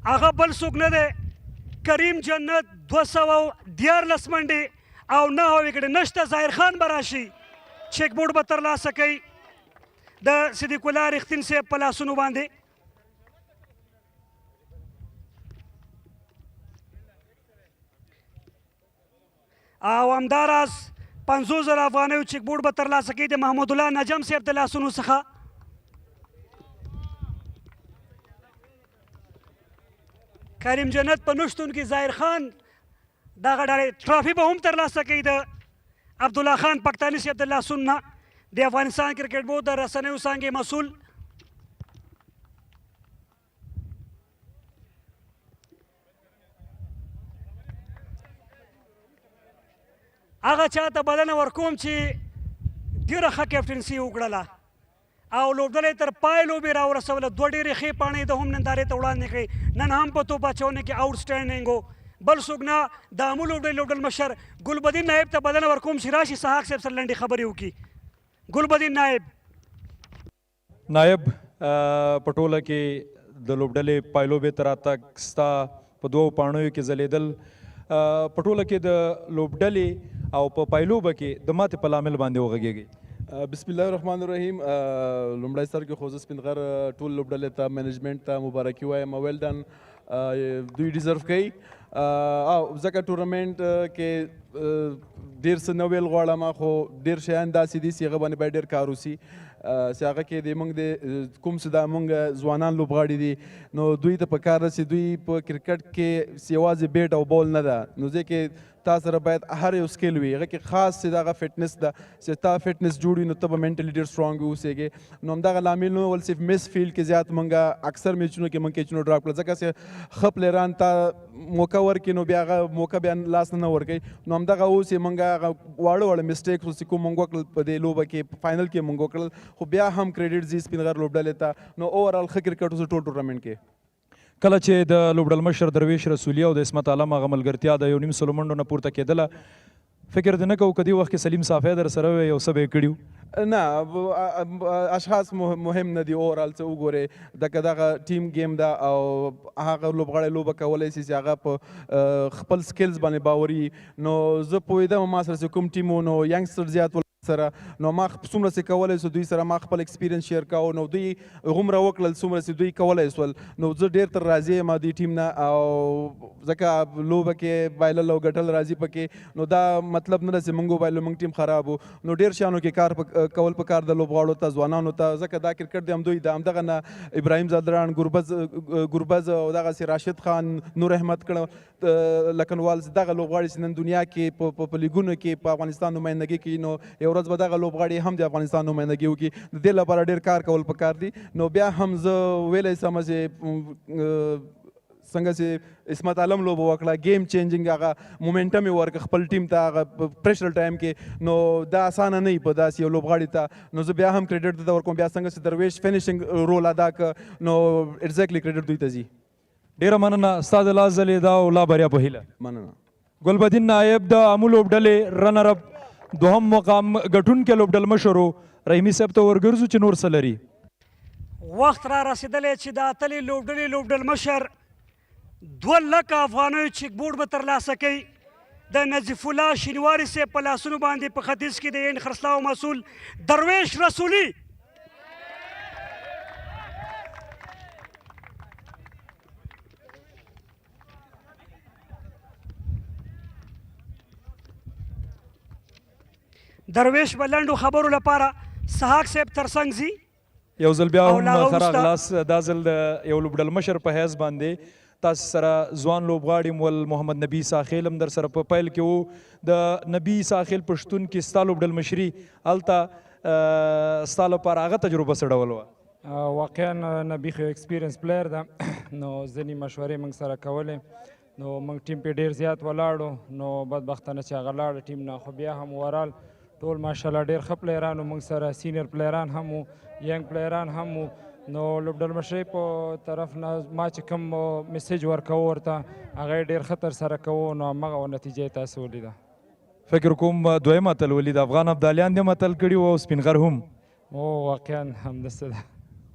هغه بل څوک نه دی، کریم جنت 214 منډې او 9 وکټې نشته. ظاهر خان به راشي، چیک بورډ به ترلاسه کوي د صدیق الله رښتین صاحب په لاسونو باندې. او همداراز 50,000 افغانیو چیک بورډ به ترلاسه کوي د محمود الله نجم صاحب د لاسونو څخه. کریم جنت په نشتون کې ظاهر خان دغه ډالۍ ټرافي به هم ترلاسه کوي د عبدالله خان پښتاني صاحب د لاسونو نه، د افغانستان کرکټ بورډ د رسنیو څانګې مسؤل. هغه چاته بلنه ورکوم چې ډېره ښه کیپټنسي وکړله او لوبډلې تر پای لوبې راورسوله. 2 ډېرې ښې پاڼې د هم نندارې ته وړاندې کړې. نن هم په توپ اچونه کې آوټسټینډینګ و. بل څوک نه، د امو لوبډلې لوبډل مشر ګلبدین نایب ته بلنه ورکوم چې راشي سحاق صاحب سره لنډې خبرې وکړي. ګلبدین نایب په ټوله کې د لوبډلې پایلوبې ته راتګ ستا په 2 پاڼیو کې ځلېدل، په ټوله کې د لوبډلې او په پایلوبه کې د ماتې په لامل باندې وغږېږئ. بسم الله الرحمن الرحیم. لومړی سر کې خو زه سپینغر ټول لوبډلې ته منیجمنټ ته مبارکي وایم. ویل ډن، دوی ډیزرو کوي. ځکه ټورنمنټ کې ډېر څه نه ویل غواړم، خو ډېر شیان داسې دي چې هغه باندې باید ډېر کار وسي. چې هغه کې د موږ د کوم څه د موږ ځوانان لوبغاړي دي، نو دوی ته پکار ده چې دوی په کرکټ کې یوازې بیټ او بال نه ده، نو ځکه تا سره باید هر یو سکیل وي. هغه کې خاص چې دغه فټنس ده، چې تا فټنس جوړ وي نو ته به منټلی ډېر سټرانګ اوسېږې. نو همدغه لامل نه ول صرف مس فیلډ کې زیات موږ اکثر میچونو کې موږ کیچونه ډراپ کړل، ځکه چې ښه پلیران ته موقع ورکړي نو بیا هغه موقع بیا لاس نه ورکوي. نو همدغه اوس یې موږ هغه واړه میسټیکس اوس چې کوم موږ وکړل په دې لوبه کې په فاینل کې موږ وکړل، خو بیا هم کریډټ ځي سپینغر لوبډلې ته. نو اوورال ښه کرکټ اوس ټول ټورنمنټ کې. کله چې د لوبډل مشر درویش رسولي او د عصمت عالم هغه ملګرتیا د 1.5 سلو منډو نه پورته کېدله، فکر دې نه کوو که دې وخت کې سلیم صافی در سره وی یو څه به یې کړي؟ نه، اشخاص مهم نه دي. اوورال څه وګورئ، دغه ټیم گیم ده او هغه لوبغاړی لوبه کولی شي چې هغه په خپل سکلز باندې باوري. نو زه پوهېدم ما سره چې کوم ټیم و، نو ینګسټر زیات سره، نو ما څومره چې کولی شو دوی سره ما خپل ایکسپیرینس شیر کاوه، نو دوی غومره وکړل څومره چې دوی کولی شول. نو زه ډېر تر راضي یم دوی ټیم نه، او ځکه لوبه کې بایلل او ګټل راځي پکې. نو دا مطلب نه ده چې موږ وبایلو موږ ټیم خراب و. نو ډېر شیانو کې کار کول پکار د لوبغاړو ته، ځوانانو ته، ځکه دا کرکټ د همدوی د همدغه نه ابراهیم زادران، ګربز او دغسې راشد خان، نور احمد کړه لکنوال، دغه لوبغاړي چې نن دنیا کې په لیګونو کې په افغانستان نمایندګي کوي، نو یو ورځ به دغه لوبغاړي هم د افغانستان نمایندګي وکړي. د دې لپاره ډېر کار کول پکار دي. نو بیا هم زه ویلی سم چې څنګه چې عصمت عالم لوبه وکړه، گیم چینجنګ هغه مومنټم یې ورکړه خپل ټیم ته هغه پریشر ټایم کې، نو دا اسانه نه وي په داسې یو لوبغاړي ته. نو زه بیا هم کریډټ درته ورکوم. بیا څنګه چې درویش فینیشنګ رول ادا کړ، نو ایگزیکټلی کریډټ دوی ته ځي. ډېره مننه، ستا د لاس ځلېدا او لا بریا په هیله. مننه. ګلبدین نایب د امو لوبډلې رنر اپ دوهم مقام ګټونکی لوبډل مشر و. رحیمي صاحب ته ورګرځو چې نور څه لري. وخت را رسېدلی چې د اتلې لوبډلې لوبډل مشر 2 لکه افغانیو چیک بورډ به ترلاسه کوي. د نظیف الله شینواري صاحب په لاسونو باندې په ختیځ کې د هند خرڅلاو مسؤل درویش رسولي. درویش به لنډو خبرو لپاره سحاق صاحب ترڅنګ ځي. یو ځل بیا هم ښه راغلاست. دا ځل د یو لوبډل مشر په حیث باندې تاسو سره ځوان لوبغاړي مول محمد نبی ساخیل هم در سره په پیل کې وو. د نبی ساخیل په شتون کې ستا لوبډل مشري هلته ستا لپاره هغه تجربه څه ډول وه؟ واقعا نبی خو ایکسپیرینس پلیر ده، نو ځینې مشورې موږ سره کولې، نو موږ ټیم پې ډېر زیات ولاړو، نو بدبختانه چې هغه لاړه ټیم نه، خو بیا هم اورال ټول ماشاءالله ډېر ښه پلیران وو. موږ سره سینیر پلیران هم وو، ینګ پلیران هم وو. نو لوبډل مشرۍ په طرف نه ما چې کوم میسیج ورکوو ورته، هغه یې ډېر ښه ترسره کوو، نو همغه نتیجه یې تاسې ولیده. فکر کوم دویم اتلولي د افغان ابدالیان دې متل کړي وو او سپینغر هم او واقعا همداسې ده.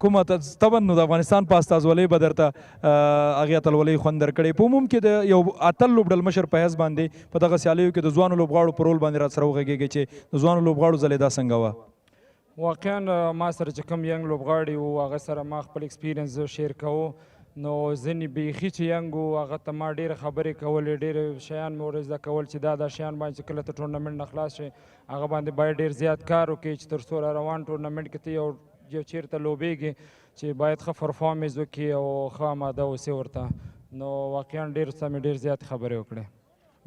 کوم طبعا نو د افغانستان په استازولۍ به درته هغې اتلولۍ خوند درکړی. په عموم کې د یو اتل لوبډل مشر په حیث باندې په دغه سیالیو کې د ځوانو لوبغاړو په رول باندې را سره وغږېږئ چې د ځوانو لوبغاړو ځلېدا څنګه وه؟ واقعا ما سره چې کوم ینګ لوبغاړي وو هغه سره ما خپل ایکسپیرینس شیر کوو. نو ځینې بیخي چې ینګ وو هغه ته ما ډېرې خبرې کولې، ډېرې شیان مې ور زده کول چې دا شیان باندې چې کله ته ټورنمنټ نه خلاص شي هغه باندې باید ډېر زیات کار وکړې چې تر څو را روان ټورنمنټ کې ته یو چیرته لوبېږي چې باید ښه پرفارمنس وکړي او ښه آماده اوسې ورته. نو واقعا ډېر څه مې ډېر زیات خبرې وکړې.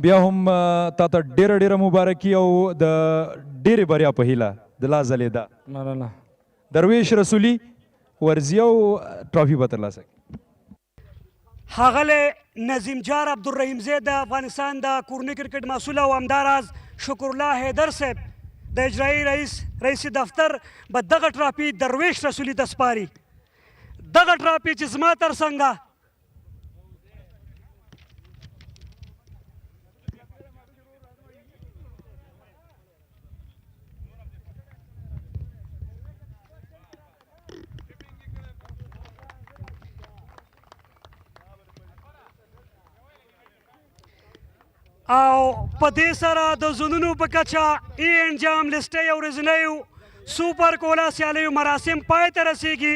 بیا هم تا ته ډېره مبارکي او د ډېرې بریا په هیله د لا ځلېدا. مننه. درویش رسولي ورزي او ټرافي به ترلاسه کړي. ښاغلی نظیم جار عبدالرحیم زید د افغانستان د کورني کرکټ مسؤل او همداراز شکر الله حیدر صاحب د اجرایي رئیس دفتر به دغه ټرافي درویش رسولي ته سپاري. دغه ټرافي چې زما تر څنګه او په دې سره د زونونو په کچه انجام لسټۍ او ورځنیو سوپر کولا سیالیو مراسم پای ته رسیږي.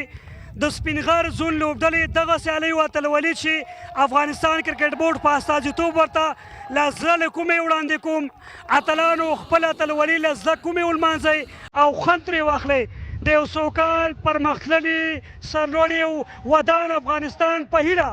د سپینغر زون لوبډلې دغه سیالیو اتلولي چې افغانستان کرکټ بورډ په استازیتوب ورته له زړه له کومې وړاندې کوم، اتلانو خپل اتلولي له زړه کومې ولمانځئ او خوند ترې واخلئ. د یو سوکال پرمختللي سرلوړي او ودان افغانستان په هیله